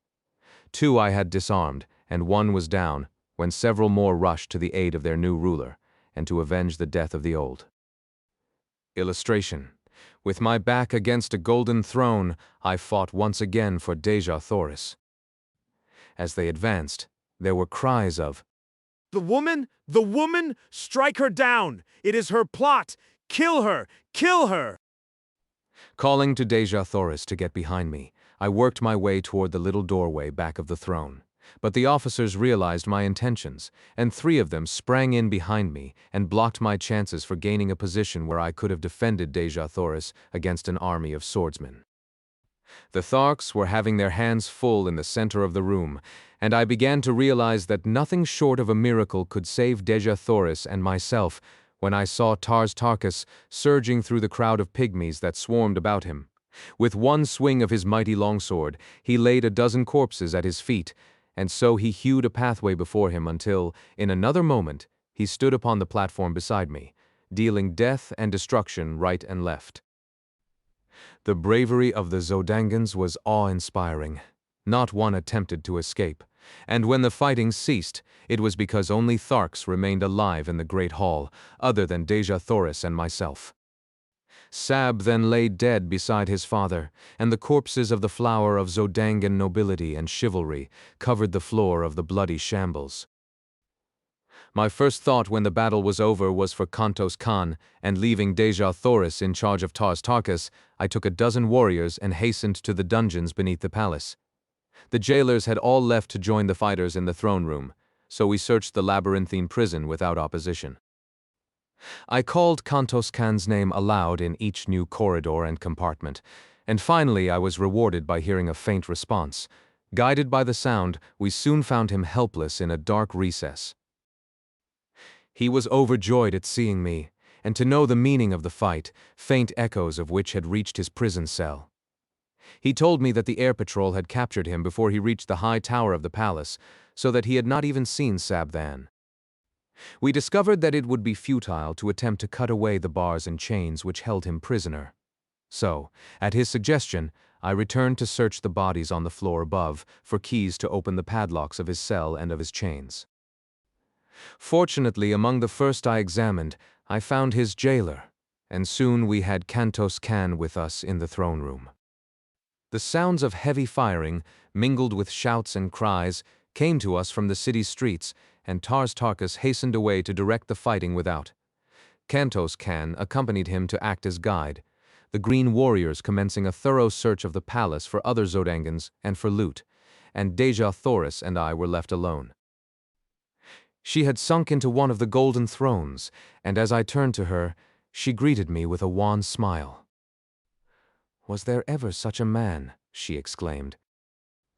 2 I had disarmed, and 1 was down, when several more rushed to the aid of their new ruler, and to avenge the death of the old. Illustration. With my back against a golden throne, I fought once again for Dejah-Thoris. As they advanced, there were cries of, The woman! The woman! Strike her down! It is her plot! Kill her! Kill her! Calling to Dejah-Thoris to get behind me, I worked my way toward the little doorway back of the throne. But the officers realized my intentions, and 3 of them sprang in behind me and blocked my chances for gaining a position where I could have defended Dejah-Thoris against an army of swordsmen. The Tharks were having their hands full in the center of the room, and I began to realize that nothing short of a miracle could save Dejah-Thoris and myself when I saw Tars-Tarkas surging through the crowd of pygmies that swarmed about him. With one swing of his mighty longsword, he laid a dozen corpses at his feet, and so he hewed a pathway before him until, in another moment, he stood upon the platform beside me, dealing death and destruction right and left. The bravery of the Zodangans was awe-inspiring. Not one attempted to escape, and when the fighting ceased, it was because only Tharks remained alive in the great hall, other than Dejah-Thoris and myself. Sab then lay dead beside his father, and the corpses of the flower of Zodangan nobility and chivalry covered the floor of the bloody shambles. My first thought when the battle was over was for Kantos Khan, and leaving Dejah-Thoris in charge of Tars-Tarkas, I took a dozen warriors and hastened to the dungeons beneath the palace. The jailers had all left to join the fighters in the throne room, so we searched the labyrinthine prison without opposition. I called Kantos Khan's name aloud in each new corridor and compartment, and finally I was rewarded by hearing a faint response. Guided by the sound, we soon found him helpless in a dark recess. He was overjoyed at seeing me, and to know the meaning of the fight, faint echoes of which had reached his prison cell. He told me that the air patrol had captured him before he reached the high tower of the palace, so that he had not even seen Sabthan. We discovered that it would be futile to attempt to cut away the bars and chains which held him prisoner. So, at his suggestion, I returned to search the bodies on the floor above for keys to open the padlocks of his cell and of his chains. Fortunately, among the first I examined, I found his jailer, and soon we had Kantos Khan with us in the throne room. The sounds of heavy firing, mingled with shouts and cries, came to us from the city's streets, and Tars-Tarkas hastened away to direct the fighting without. Kantos Khan accompanied him to act as guide, the green warriors commencing a thorough search of the palace for other Zodangans and for loot, and Dejah-Thoris and I were left alone. She had sunk into one of the golden thrones, and as I turned to her, she greeted me with a wan smile. "Was there ever such a man?" she exclaimed.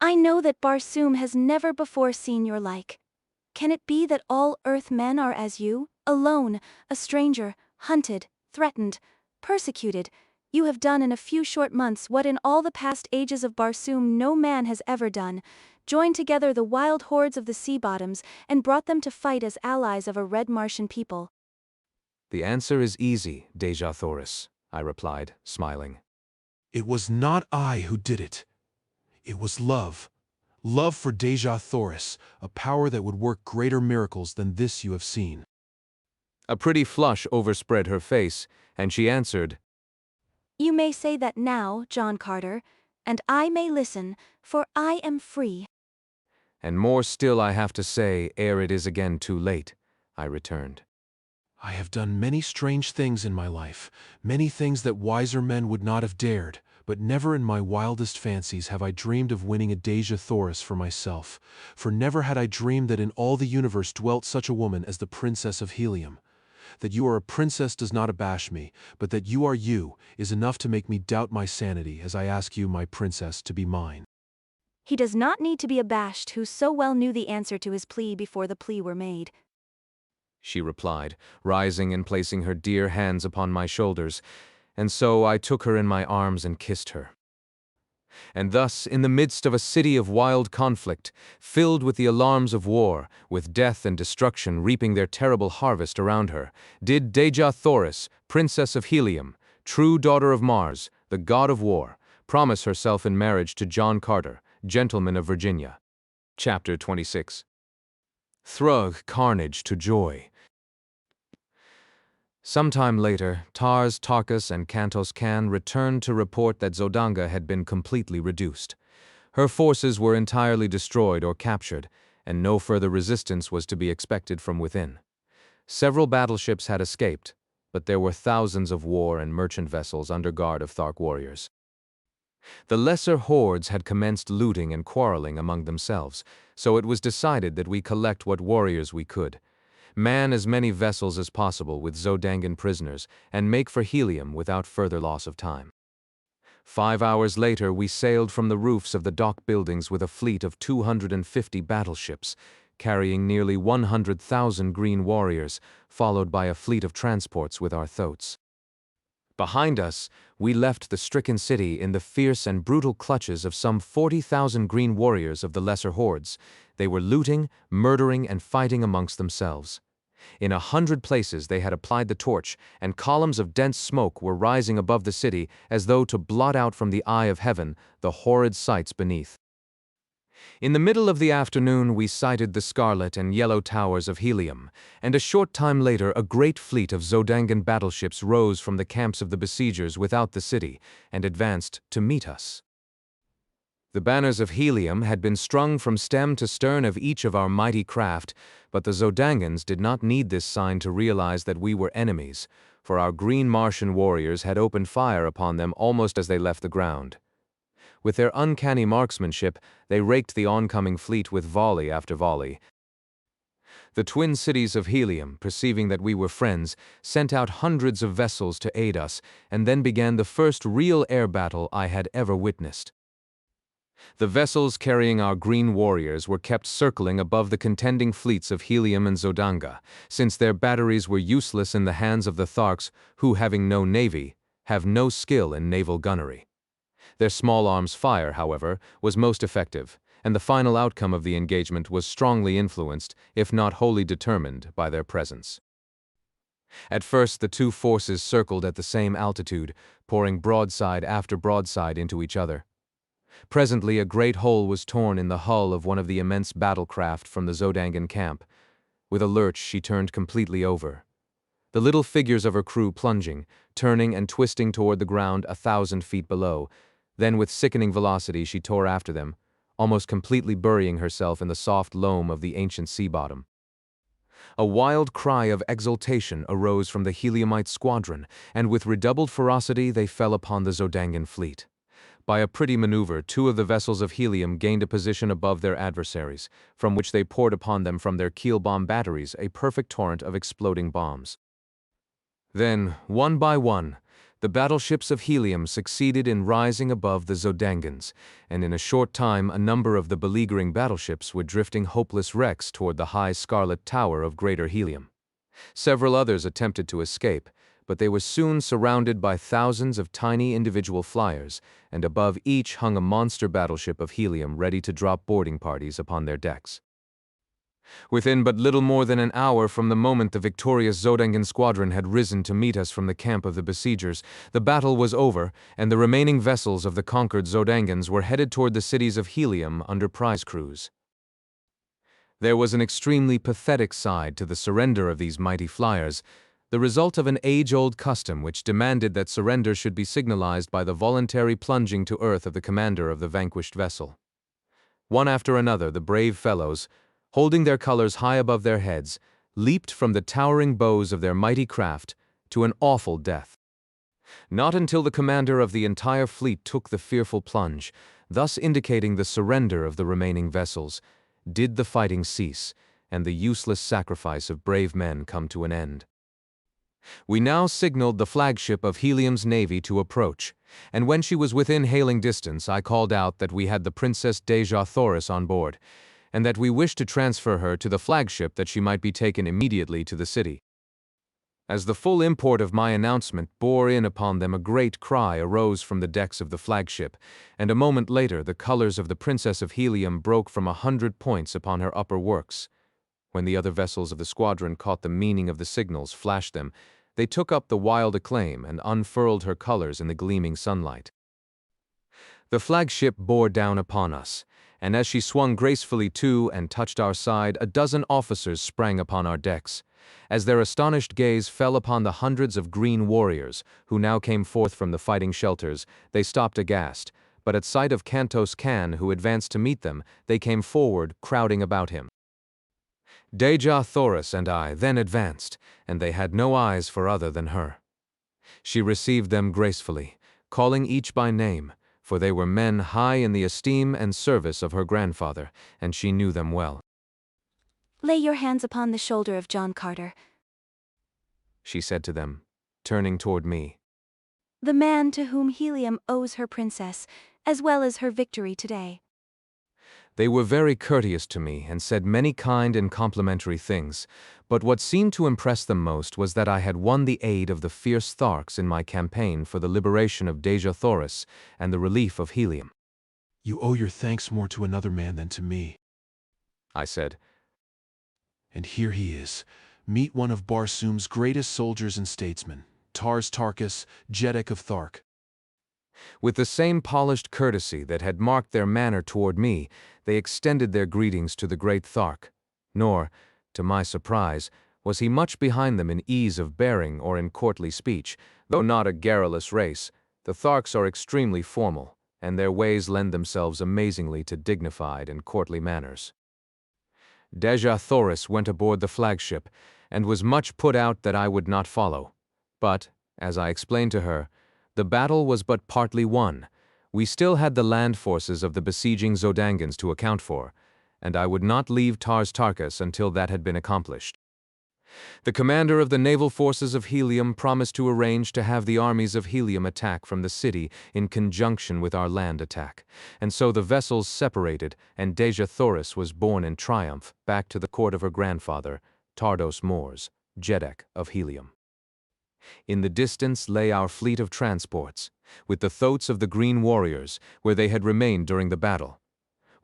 I know that Barsoom has never before seen your like. Can it be that all earth men are as you, alone, a stranger, hunted, threatened, persecuted? You have done in a few short months what in all the past ages of Barsoom no man has ever done, joined together the wild hordes of the sea bottoms and brought them to fight as allies of a red Martian people. "The answer is easy, Dejah-Thoris," I replied, smiling. It was not I who did it. It was love. Love for Dejah-Thoris, a power that would work greater miracles than this you have seen. A pretty flush overspread her face, and she answered, You may say that now, John Carter, and I may listen, for I am free. "And more still I have to say ere it is again too late," I returned. I have done many strange things in my life, many things that wiser men would not have dared, but never in my wildest fancies have I dreamed of winning a Dejah-Thoris for myself, for never had I dreamed that in all the universe dwelt such a woman as the Princess of Helium. That you are a princess does not abash me, but that you are you is enough to make me doubt my sanity as I ask you, my princess, to be mine. He does not need to be abashed who so well knew the answer to his plea before the plea were made, she replied, rising and placing her dear hands upon my shoulders, and so I took her in my arms and kissed her. And thus, in the midst of a city of wild conflict, filled with the alarms of war, with death and destruction reaping their terrible harvest around her, did Dejah-Thoris, Princess of Helium, true daughter of Mars, the god of war, promise herself in marriage to John Carter, gentleman of Virginia. Chapter 26. Thrug carnage to joy. Sometime later, Tars, Tarkus, and Kantos Kan returned to report that Zodanga had been completely reduced. Her forces were entirely destroyed or captured, and no further resistance was to be expected from within. Several battleships had escaped, but there were thousands of war and merchant vessels under guard of Thark warriors. The lesser hordes had commenced looting and quarreling among themselves, so it was decided that we collect what warriors we could, man as many vessels as possible with Zodangan prisoners, and make for Helium without further loss of time. 5 hours later, we sailed from the roofs of the dock buildings with a fleet of 250 battleships, carrying nearly 100,000 green warriors, followed by a fleet of transports with our thoats. Behind us, we left the stricken city in the fierce and brutal clutches of some 40,000 green warriors of the lesser hordes. They were looting, murdering, and fighting amongst themselves. In 100 places they had applied the torch, and columns of dense smoke were rising above the city as though to blot out from the eye of heaven the horrid sights beneath. In the middle of the afternoon we sighted the scarlet and yellow towers of Helium, and a short time later a great fleet of Zodangan battleships rose from the camps of the besiegers without the city and advanced to meet us. The banners of Helium had been strung from stem to stern of each of our mighty craft, but the Zodangans did not need this sign to realize that we were enemies, for our green Martian warriors had opened fire upon them almost as they left the ground. With their uncanny marksmanship, they raked the oncoming fleet with volley after volley. The twin cities of Helium, perceiving that we were friends, sent out hundreds of vessels to aid us, and then began the first real air battle I had ever witnessed. The vessels carrying our green warriors were kept circling above the contending fleets of Helium and Zodanga, since their batteries were useless in the hands of the Tharks, who, having no navy, have no skill in naval gunnery. Their small arms fire, however, was most effective, and the final outcome of the engagement was strongly influenced, if not wholly determined, by their presence. At first the two forces circled at the same altitude, pouring broadside after broadside into each other. Presently a great hole was torn in the hull of one of the immense battlecraft from the Zodangan camp. With a lurch she turned completely over, the little figures of her crew plunging, turning and twisting toward the ground 1,000 feet below. Then with sickening velocity she tore after them, almost completely burying herself in the soft loam of the ancient sea bottom. A wild cry of exultation arose from the Heliumite squadron, and with redoubled ferocity they fell upon the Zodangan fleet. By a pretty maneuver, 2 of the vessels of Helium gained a position above their adversaries, from which they poured upon them from their keel bomb batteries a perfect torrent of exploding bombs. Then, one by one, the battleships of Helium succeeded in rising above the Zodangans, and in a short time a number of the beleaguering battleships were drifting hopeless wrecks toward the high scarlet tower of Greater Helium. Several others attempted to escape, but they were soon surrounded by thousands of tiny individual flyers, and above each hung a monster battleship of Helium ready to drop boarding parties upon their decks. Within but little more than an hour from the moment the victorious Zodangan squadron had risen to meet us from the camp of the besiegers, the battle was over, and the remaining vessels of the conquered Zodangans were headed toward the cities of Helium under prize crews. There was an extremely pathetic side to the surrender of these mighty flyers, the result of an age-old custom which demanded that surrender should be signalized by the voluntary plunging to earth of the commander of the vanquished vessel. One after another, the brave fellows, holding their colors high above their heads, leaped from the towering bows of their mighty craft to an awful death. Not until the commander of the entire fleet took the fearful plunge, thus indicating the surrender of the remaining vessels, did the fighting cease, and the useless sacrifice of brave men come to an end. We now signaled the flagship of Helium's navy to approach, and when she was within hailing distance I called out that we had the Princess Dejah-Thoris on board, and that we wished to transfer her to the flagship that she might be taken immediately to the city. As the full import of my announcement bore in upon them, a great cry arose from the decks of the flagship, and a moment later the colors of the Princess of Helium broke from 100 points upon her upper works. When the other vessels of the squadron caught the meaning of the signals flashed them, they took up the wild acclaim and unfurled her colors in the gleaming sunlight. The flagship bore down upon us, and as she swung gracefully to and touched our side, a dozen officers sprang upon our decks. As their astonished gaze fell upon the hundreds of green warriors, who now came forth from the fighting shelters, they stopped aghast, but at sight of Kantos Kan, who advanced to meet them, they came forward, crowding about him. Xerophayze and I then advanced, and they had no eyes for other than her. She received them gracefully, calling each by name, for they were men high in the esteem and service of her grandfather, and she knew them well. Lay your hands upon the shoulder of John Carter, she said to them, turning toward me. The man to whom Helium owes her princess, as well as her victory today. They were very courteous to me and said many kind and complimentary things, but what seemed to impress them most was that I had won the aid of the fierce Tharks in my campaign for the liberation of Xerophayze and the relief of Helium. You owe your thanks more to another man than to me, I said. And here he is. Meet one of Barsoom's greatest soldiers and statesmen, Tars Tarkas, Jeddak of Thark. With the same polished courtesy that had marked their manner toward me, they extended their greetings to the great Thark. Nor, to my surprise, was he much behind them in ease of bearing or in courtly speech. Though not a garrulous race, the Tharks are extremely formal, and their ways lend themselves amazingly to dignified and courtly manners. Xerophayze went aboard the flagship, and was much put out that I would not follow. But, as I explained to her, the battle was but partly won. We still had the land forces of the besieging Zodangans to account for, and I would not leave Tars Tarkas until that had been accomplished. The commander of the naval forces of Helium promised to arrange to have the armies of Helium attack from the city in conjunction with our land attack, and so the vessels separated, and Xerophayze was borne in triumph back to the court of her grandfather, Tardos Mors, Jeddak of Helium. In the distance lay our fleet of transports, with the thoats of the Green Warriors, where they had remained during the battle.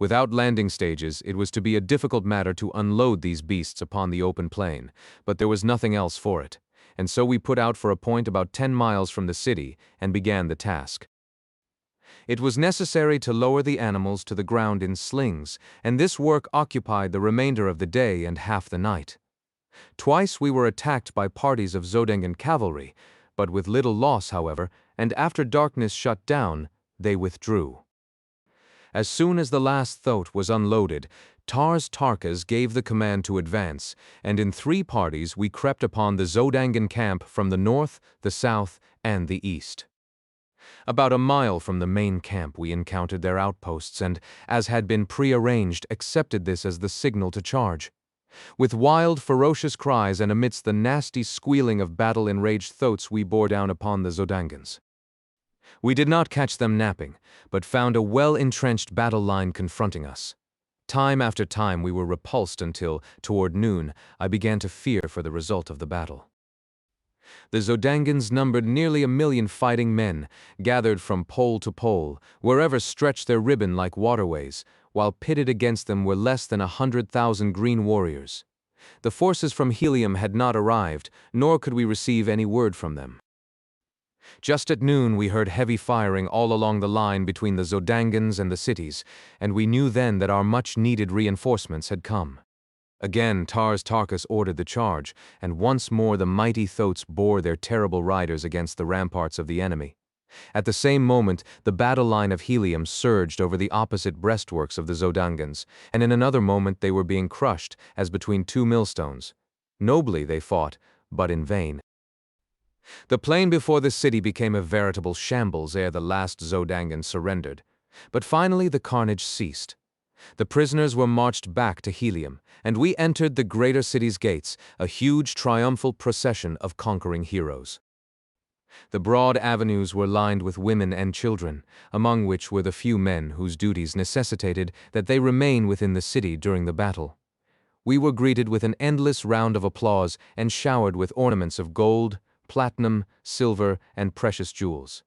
Without landing stages, it was to be a difficult matter to unload these beasts upon the open plain, but there was nothing else for it, and so we put out for a point about 10 miles from the city and began the task. It was necessary to lower the animals to the ground in slings, and this work occupied the remainder of the day and half the night. Twice we were attacked by parties of Zodangan cavalry, but with little loss, however, and after darkness shut down, they withdrew. As soon as the last thoat was unloaded, Tars Tarkas gave the command to advance, and in 3 parties we crept upon the Zodangan camp from the north, the south, and the east. About a mile from the main camp we encountered their outposts and, as had been prearranged, accepted this as the signal to charge. With wild, ferocious cries and amidst the nasty squealing of battle-enraged thoats we bore down upon the Zodangans. We did not catch them napping, but found a well-entrenched battle line confronting us. Time after time we were repulsed until, toward noon, I began to fear for the result of the battle. The Zodangans numbered nearly 1 million fighting men, gathered from pole to pole, wherever stretched their ribbon like waterways, while pitted against them were less than 100,000 green warriors. The forces from Helium had not arrived, nor could we receive any word from them. Just at noon we heard heavy firing all along the line between the Zodangans and the cities, and we knew then that our much-needed reinforcements had come. Again Tars Tarkas ordered the charge, and once more the mighty thoats bore their terrible riders against the ramparts of the enemy. At the same moment, the battle line of Helium surged over the opposite breastworks of the Zodangans, and in another moment they were being crushed, as between 2 millstones. Nobly they fought, but in vain. The plain before the city became a veritable shambles ere the last Zodangan surrendered, but finally the carnage ceased. The prisoners were marched back to Helium, and we entered the greater city's gates, a huge triumphal procession of conquering heroes. The broad avenues were lined with women and children, among which were the few men whose duties necessitated that they remain within the city during the battle. We were greeted with an endless round of applause and showered with ornaments of gold, platinum, silver, and precious jewels.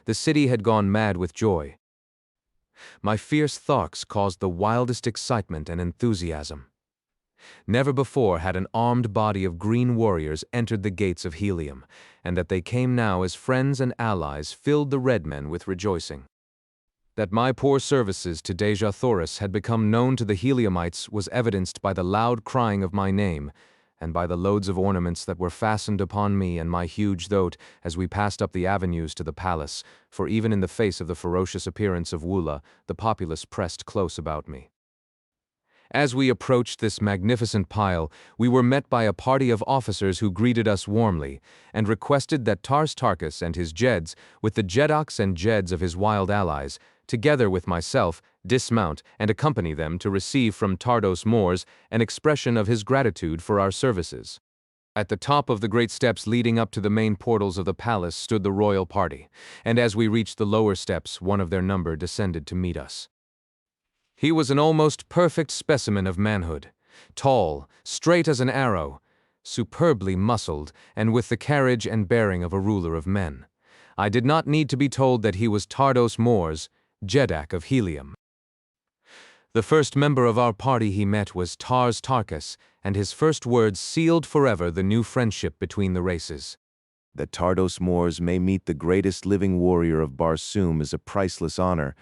The city had gone mad with joy. My fierce Tharks caused the wildest excitement and enthusiasm. Never before had an armed body of green warriors entered the gates of Helium, and that they came now as friends and allies filled the red men with rejoicing. That my poor services to Dejah had become known to the Heliumites was evidenced by the loud crying of my name, and by the loads of ornaments that were fastened upon me and my huge thoat as we passed up the avenues to the palace, for even in the face of the ferocious appearance of Wula, the populace pressed close about me. As we approached this magnificent pile, we were met by a party of officers who greeted us warmly, and requested that Tarkas and his Jeds, with the Jedoks and Jeds of his wild allies, together with myself, dismount and accompany them to receive from Tardos Mors an expression of his gratitude for our services. At the top of the great steps leading up to the main portals of the palace stood the royal party, and as we reached the lower steps, one of their number descended to meet us. He was an almost perfect specimen of manhood, tall, straight as an arrow, superbly muscled, and with the carriage and bearing of a ruler of men. I did not need to be told that he was Tardos Mors, Jedak of Helium. The first member of our party he met was Tarkas, and his first words sealed forever the new friendship between the races. That Tardos Mors may meet the greatest living warrior of Barsoom is a priceless honor,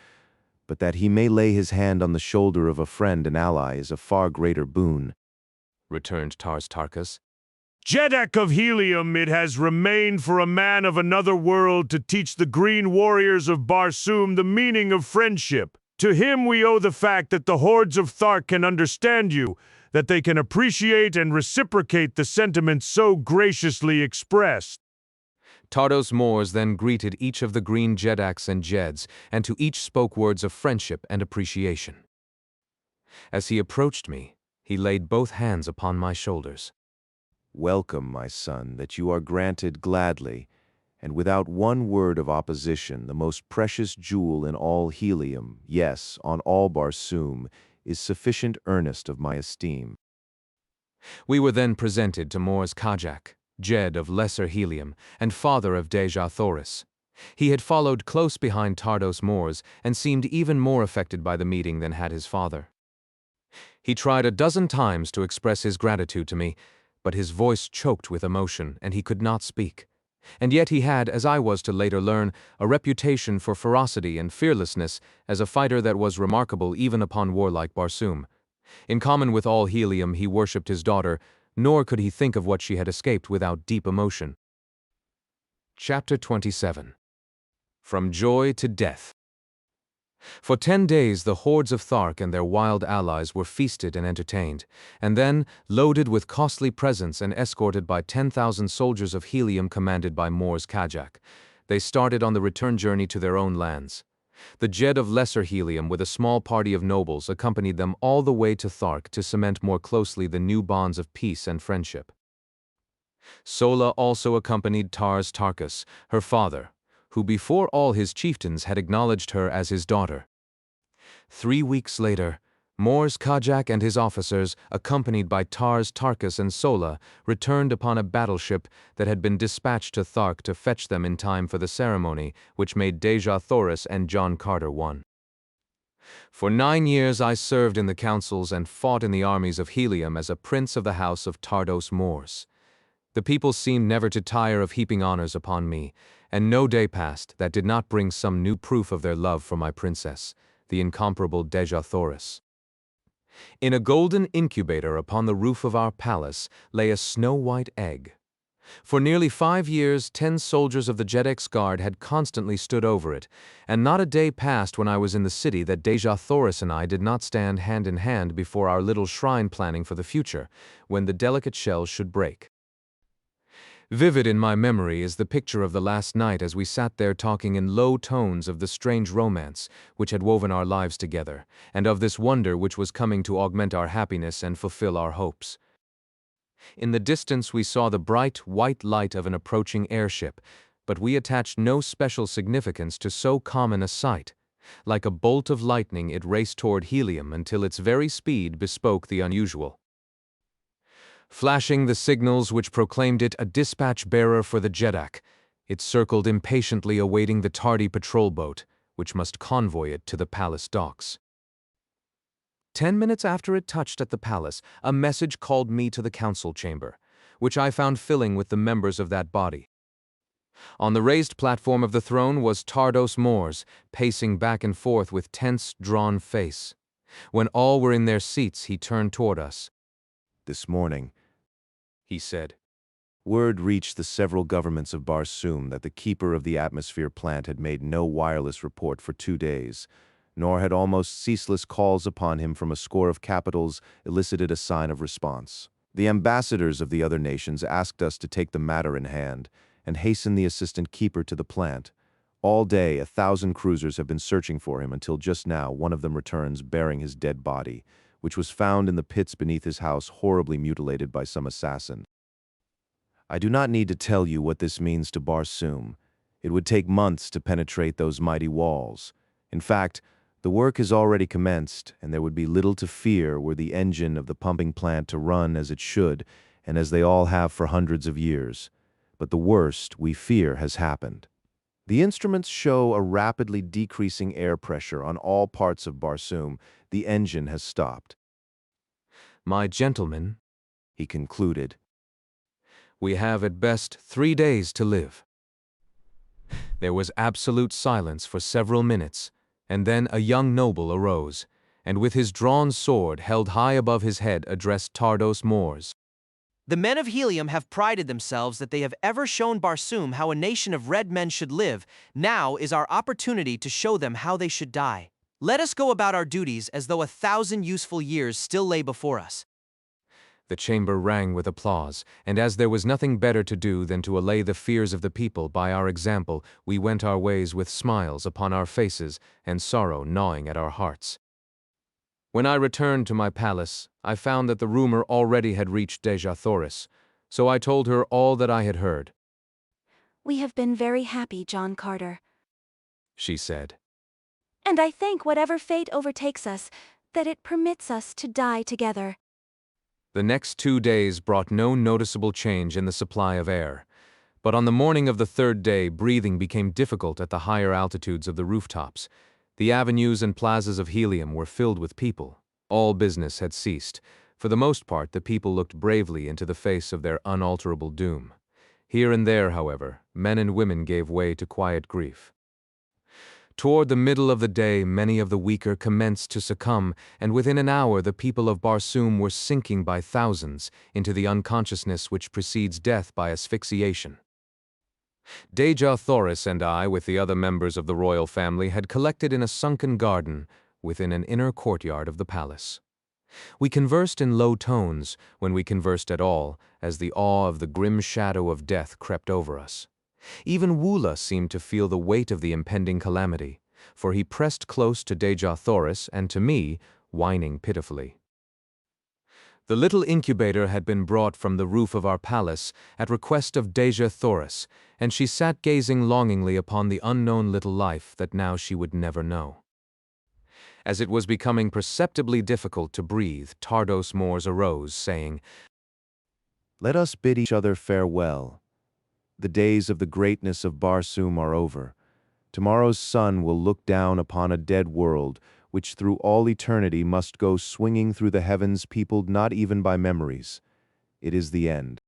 but that he may lay his hand on the shoulder of a friend and ally is a far greater boon," returned Tarkas. Jedak of Helium, it has remained for a man of another world to teach the green warriors of Barsoom the meaning of friendship. To him we owe the fact that the hordes of Thark can understand you, that they can appreciate and reciprocate the sentiments so graciously expressed. Tardos Mors then greeted each of the green Jedaks and Jeds, and to each spoke words of friendship and appreciation. As he approached me, he laid both hands upon my shoulders. "Welcome, my son, that you are granted gladly, and without one word of opposition, the most precious jewel in all Helium, yes, on all Barsoom, is sufficient earnest of my esteem." We were then presented to Mors Kajak, Jed of Lesser Helium, and father of Dejah. He had followed close behind Tardos Mors and seemed even more affected by the meeting than had his father. He tried a dozen times to express his gratitude to me, but his voice choked with emotion and he could not speak. And yet he had, as I was to later learn, a reputation for ferocity and fearlessness as a fighter that was remarkable even upon warlike Barsoom. In common with all Helium, he worshipped his daughter, nor could he think of what she had escaped without deep emotion. Chapter 27. From Joy to Death. For 10 days the hordes of Thark and their wild allies were feasted and entertained, and then, loaded with costly presents and escorted by 10,000 soldiers of Helium commanded by Mors Kajak, they started on the return journey to their own lands. The Jed of Lesser Helium with a small party of nobles accompanied them all the way to Thark to cement more closely the new bonds of peace and friendship. Sola also accompanied Tarkas, her father, who before all his chieftains had acknowledged her as his daughter. 3 weeks later, Mors Kajak and his officers, accompanied by Tarkas and Sola, returned upon a battleship that had been dispatched to Thark to fetch them in time for the ceremony, which made Dejah and John Carter one. For 9 years I served in the councils and fought in the armies of Helium as a prince of the house of Tardos Mors. The people seemed never to tire of heaping honors upon me, and no day passed that did not bring some new proof of their love for my princess, the incomparable Dejah. In a golden incubator upon the roof of our palace lay a snow-white egg. For nearly 5 years, 10 soldiers of the Jedak's guard had constantly stood over it, and not a day passed when I was in the city that Dejah and I did not stand hand in hand before our little shrine planning for the future, when the delicate shells should break. Vivid in my memory is the picture of the last night as we sat there talking in low tones of the strange romance which had woven our lives together, and of this wonder which was coming to augment our happiness and fulfill our hopes. In the distance we saw the bright, white light of an approaching airship, but we attached no special significance to so common a sight. Like a bolt of lightning it raced toward Helium until its very speed bespoke the unusual. Flashing the signals which proclaimed it a dispatch bearer for the Jeddak, it circled impatiently awaiting the tardy patrol boat, which must convoy it to the palace docks. 10 minutes after it touched at the palace, a message called me to the council chamber, which I found filling with the members of that body. On the raised platform of the throne was Tardos Mors, pacing back and forth with tense, drawn face. When all were in their seats, he turned toward us. This morning, he said, word reached the several governments of Barsoom that the keeper of the atmosphere plant had made no wireless report for 2 days, nor had almost ceaseless calls upon him from a score of capitals elicited a sign of response. The ambassadors of the other nations asked us to take the matter in hand and hasten the assistant keeper to the plant. All day, 1,000 cruisers have been searching for him until just now one of them returns bearing his dead body, which was found in the pits beneath his house horribly mutilated by some assassin. I do not need to tell you what this means to Barsoom. It would take months to penetrate those mighty walls. In fact, the work has already commenced, and there would be little to fear were the engine of the pumping plant to run as it should, and as they all have for hundreds of years. But the worst, we fear, has happened. The instruments show a rapidly decreasing air pressure on all parts of Barsoom. The engine has stopped. My gentlemen, he concluded, we have at best 3 days to live. There was absolute silence for several minutes, and then a young noble arose, and with his drawn sword held high above his head addressed Tardos Mors. The men of Helium have prided themselves that they have ever shown Barsoom how a nation of red men should live. Now is our opportunity to show them how they should die. Let us go about our duties as though 1,000 useful years still lay before us. The chamber rang with applause, and as there was nothing better to do than to allay the fears of the people by our example, we went our ways with smiles upon our faces and sorrow gnawing at our hearts. When I returned to my palace, I found that the rumor already had reached Xerophayze, so I told her all that I had heard. We have been very happy, John Carter, she said. And I thank whatever fate overtakes us, that it permits us to die together. The next 2 days brought no noticeable change in the supply of air, but on the morning of the 3rd day, breathing became difficult at the higher altitudes of the rooftops. The avenues and plazas of Helium were filled with people. All business had ceased. For the most part, the people looked bravely into the face of their unalterable doom. Here and there, however, men and women gave way to quiet grief. Toward the middle of the day, many of the weaker commenced to succumb, and within an hour the people of Barsoom were sinking by thousands into the unconsciousness which precedes death by asphyxiation. Xerophayze and I, with the other members of the royal family, had collected in a sunken garden within an inner courtyard of the palace. We conversed in low tones, when we conversed at all, as the awe of the grim shadow of death crept over us. Even Woola seemed to feel the weight of the impending calamity, for he pressed close to Xerophayze and to me, whining pitifully. The little incubator had been brought from the roof of our palace at request of Xerophayze, and she sat gazing longingly upon the unknown little life that now she would never know. As it was becoming perceptibly difficult to breathe, Tardos Mors arose, saying, "Let us bid each other farewell. The days of the greatness of Barsoom are over. Tomorrow's sun will look down upon a dead world, which through all eternity must go swinging through the heavens peopled not even by memories. It is the end."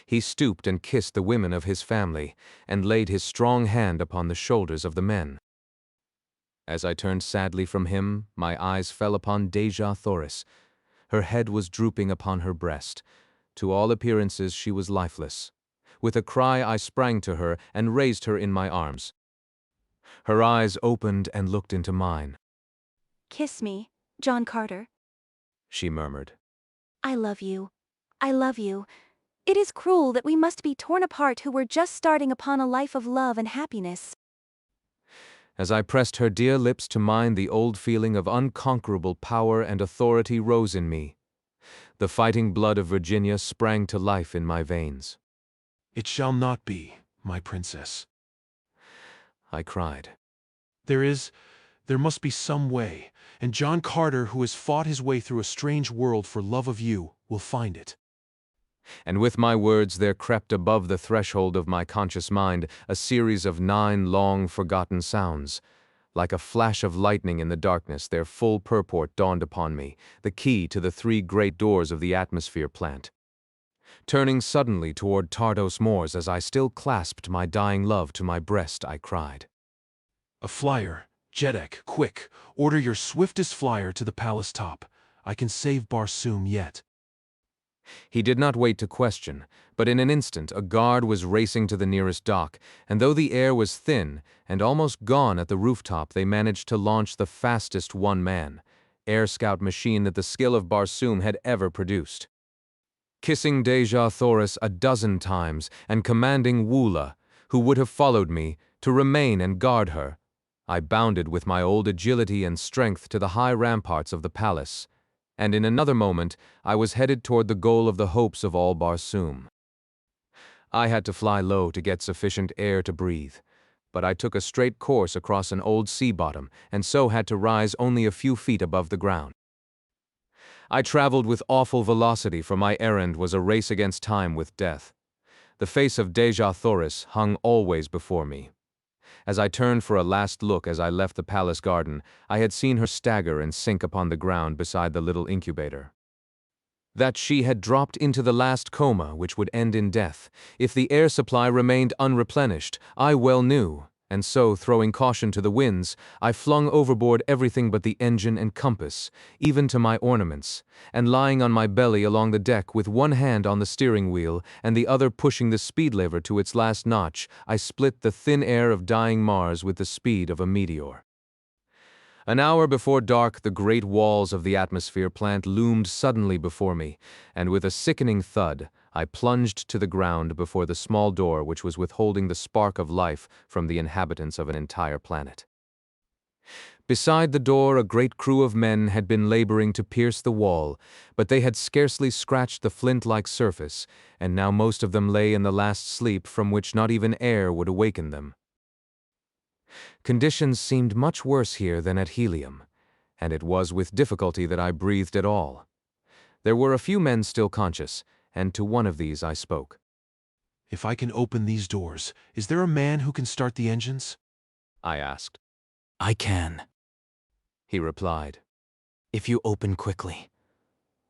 He stooped and kissed the women of his family, and laid his strong hand upon the shoulders of the men. As I turned sadly from him, my eyes fell upon Xerophayze. Her head was drooping upon her breast. To all appearances she was lifeless. With a cry I sprang to her and raised her in my arms. Her eyes opened and looked into mine. "Kiss me, John Carter," she murmured. "I love you. I love you. It is cruel that we must be torn apart who were just starting upon a life of love and happiness." As I pressed her dear lips to mine, the old feeling of unconquerable power and authority rose in me. The fighting blood of Virginia sprang to life in my veins. "It shall not be, my princess," I cried. There must be some way, and John Carter, who has fought his way through a strange world for love of you, will find it." And with my words there crept above the threshold of my conscious mind a series of 9 long forgotten sounds. Like a flash of lightning in the darkness, their full purport dawned upon me, the key to the 3 great doors of the atmosphere plant. Turning suddenly toward Tardos Moors as I still clasped my dying love to my breast, I cried. A flyer! Jeddak, quick! Order your swiftest flyer to the palace top. I can save Barsoom yet. He did not wait to question, but in an instant a guard was racing to the nearest dock, and though the air was thin and almost gone at the rooftop, they managed to launch the fastest one-man, air scout machine that the skill of Barsoom had ever produced. Kissing Xerophayze a dozen times and commanding Woola, who would have followed me, to remain and guard her, I bounded with my old agility and strength to the high ramparts of the palace, and in another moment I was headed toward the goal of the hopes of all Barsoom. I had to fly low to get sufficient air to breathe, but I took a straight course across an old sea bottom and so had to rise only a few feet above the ground. I traveled with awful velocity, for my errand was a race against time with death. The face of Xerophayze hung always before me. As I turned for a last look as I left the palace garden, I had seen her stagger and sink upon the ground beside the little incubator. That she had dropped into the last coma which would end in death, if the air supply remained unreplenished, I well knew, and so, throwing caution to the winds, I flung overboard everything but the engine and compass, even to my ornaments, and lying on my belly along the deck with one hand on the steering wheel and the other pushing the speed lever to its last notch, I split the thin air of dying Mars with the speed of a meteor. An hour before dark, the great walls of the atmosphere plant loomed suddenly before me, and with a sickening thud, I plunged to the ground before the small door which was withholding the spark of life from the inhabitants of an entire planet. Beside the door, a great crew of men had been laboring to pierce the wall, but they had scarcely scratched the flint-like surface, and now most of them lay in the last sleep from which not even air would awaken them. Conditions seemed much worse here than at Helium, and it was with difficulty that I breathed at all. There were a few men still conscious, and to one of these I spoke. If I can open these doors, is there a man who can start the engines? I asked. I can, he replied. If you open quickly.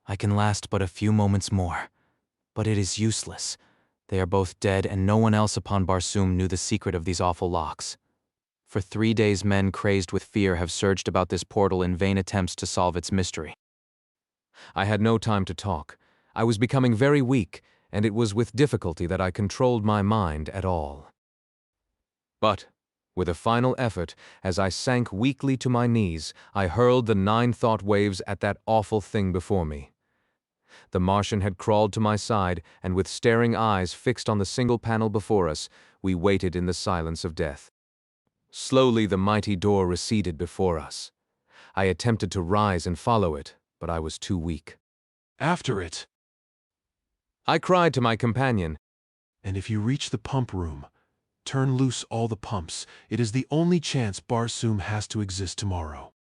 I can last but a few moments more, but it is useless. They are both dead, and no one else upon Barsoom knew the secret of these awful locks. For 3 days men crazed with fear have surged about this portal in vain attempts to solve its mystery. I had no time to talk. I was becoming very weak, and it was with difficulty that I controlled my mind at all. But, with a final effort, as I sank weakly to my knees, I hurled the 9 thought waves at that awful thing before me. The Martian had crawled to my side, and with staring eyes fixed on the single panel before us, we waited in the silence of death. Slowly the mighty door receded before us. I attempted to rise and follow it, but I was too weak. After it! I cried to my companion. And if you reach the pump room, turn loose all the pumps. It is the only chance Barsoom has to exist tomorrow.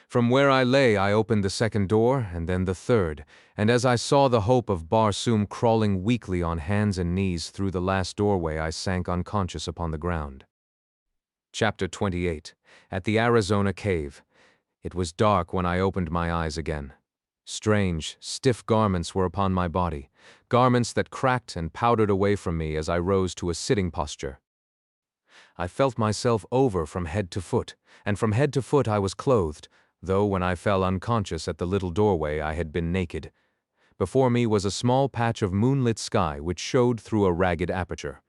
From where I lay, I opened the second door, and then the third, and as I saw the hope of Barsoom crawling weakly on hands and knees through the last doorway, I sank unconscious upon the ground. Chapter 28. At the Arizona Cave. It was dark when I opened my eyes again. Strange, stiff garments were upon my body, garments that cracked and powdered away from me as I rose to a sitting posture. I felt myself over from head to foot, and from head to foot I was clothed, though when I fell unconscious at the little doorway I had been naked. Before me was a small patch of moonlit sky which showed through a ragged aperture.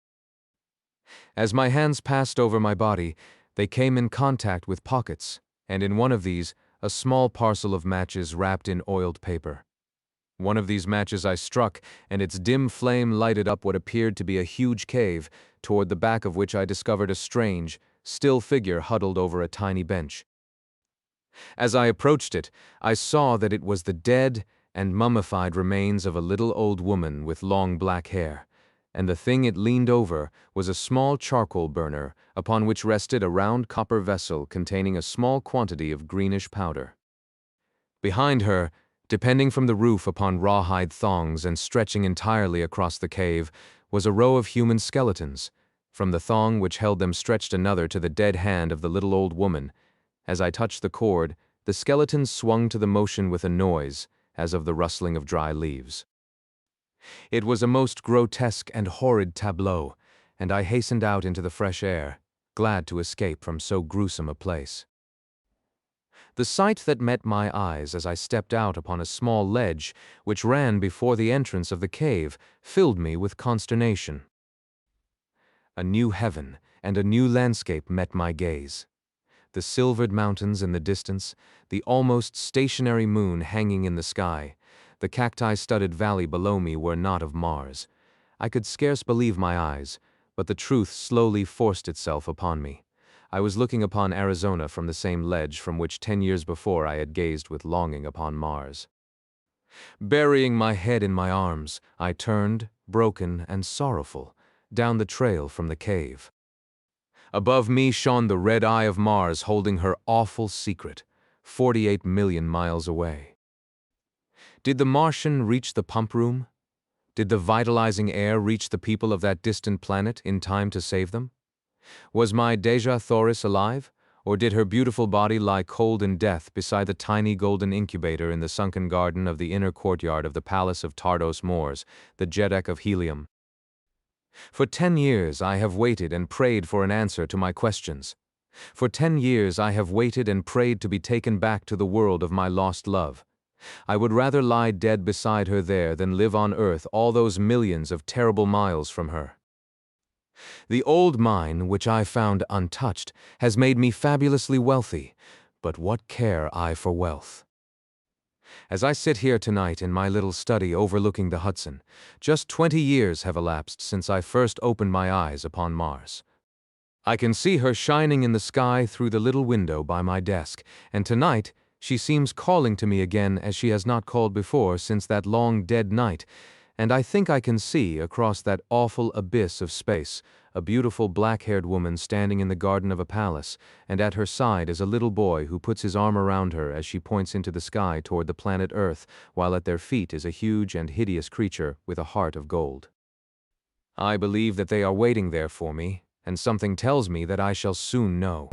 As my hands passed over my body, they came in contact with pockets, and in one of these, a small parcel of matches wrapped in oiled paper. One of these matches I struck, and its dim flame lighted up what appeared to be a huge cave, toward the back of which I discovered a strange, still figure huddled over a tiny bench. As I approached it, I saw that it was the dead and mummified remains of a little old woman with long black hair, and the thing it leaned over was a small charcoal burner upon which rested a round copper vessel containing a small quantity of greenish powder. Behind her, Depending from the roof upon rawhide thongs and stretching entirely across the cave was a row of human skeletons. From the thong which held them stretched another to the dead hand of the little old woman. As I touched the cord, the skeletons swung to the motion with a noise, as of the rustling of dry leaves. It was a most grotesque and horrid tableau, and I hastened out into the fresh air, glad to escape from so gruesome a place. The sight that met my eyes as I stepped out upon a small ledge which ran before the entrance of the cave filled me with consternation. A new heaven and a new landscape met my gaze. The silvered mountains in the distance, the almost stationary moon hanging in the sky, the cacti-studded valley below me were not of Mars. I could scarce believe my eyes, but the truth slowly forced itself upon me. I was looking upon Arizona from the same ledge from which 10 years before I had gazed with longing upon Mars. Burying my head in my arms, I turned, broken and sorrowful, down the trail from the cave. Above me shone the red eye of Mars holding her awful secret, 48 million miles away. Did the Martian reach the pump room? Did the vitalizing air reach the people of that distant planet in time to save them? Was my Xerophayze alive, or did her beautiful body lie cold in death beside the tiny golden incubator in the sunken garden of the inner courtyard of the palace of Tardos Mors, the Jeddak of Helium? For 10 years I have waited and prayed for an answer to my questions. For 10 years I have waited and prayed to be taken back to the world of my lost love. I would rather lie dead beside her there than live on Earth all those millions of terrible miles from her. The old mine, which I found untouched, has made me fabulously wealthy, but what care I for wealth? As I sit here tonight in my little study overlooking the Hudson, just 20 years have elapsed since I first opened my eyes upon Mars. I can see her shining in the sky through the little window by my desk, and tonight she seems calling to me again as she has not called before since that long dead night, and I think I can see, across that awful abyss of space, a beautiful black-haired woman standing in the garden of a palace, and at her side is a little boy who puts his arm around her as she points into the sky toward the planet Earth, while at their feet is a huge and hideous creature with a heart of gold. I believe that they are waiting there for me, and something tells me that I shall soon know.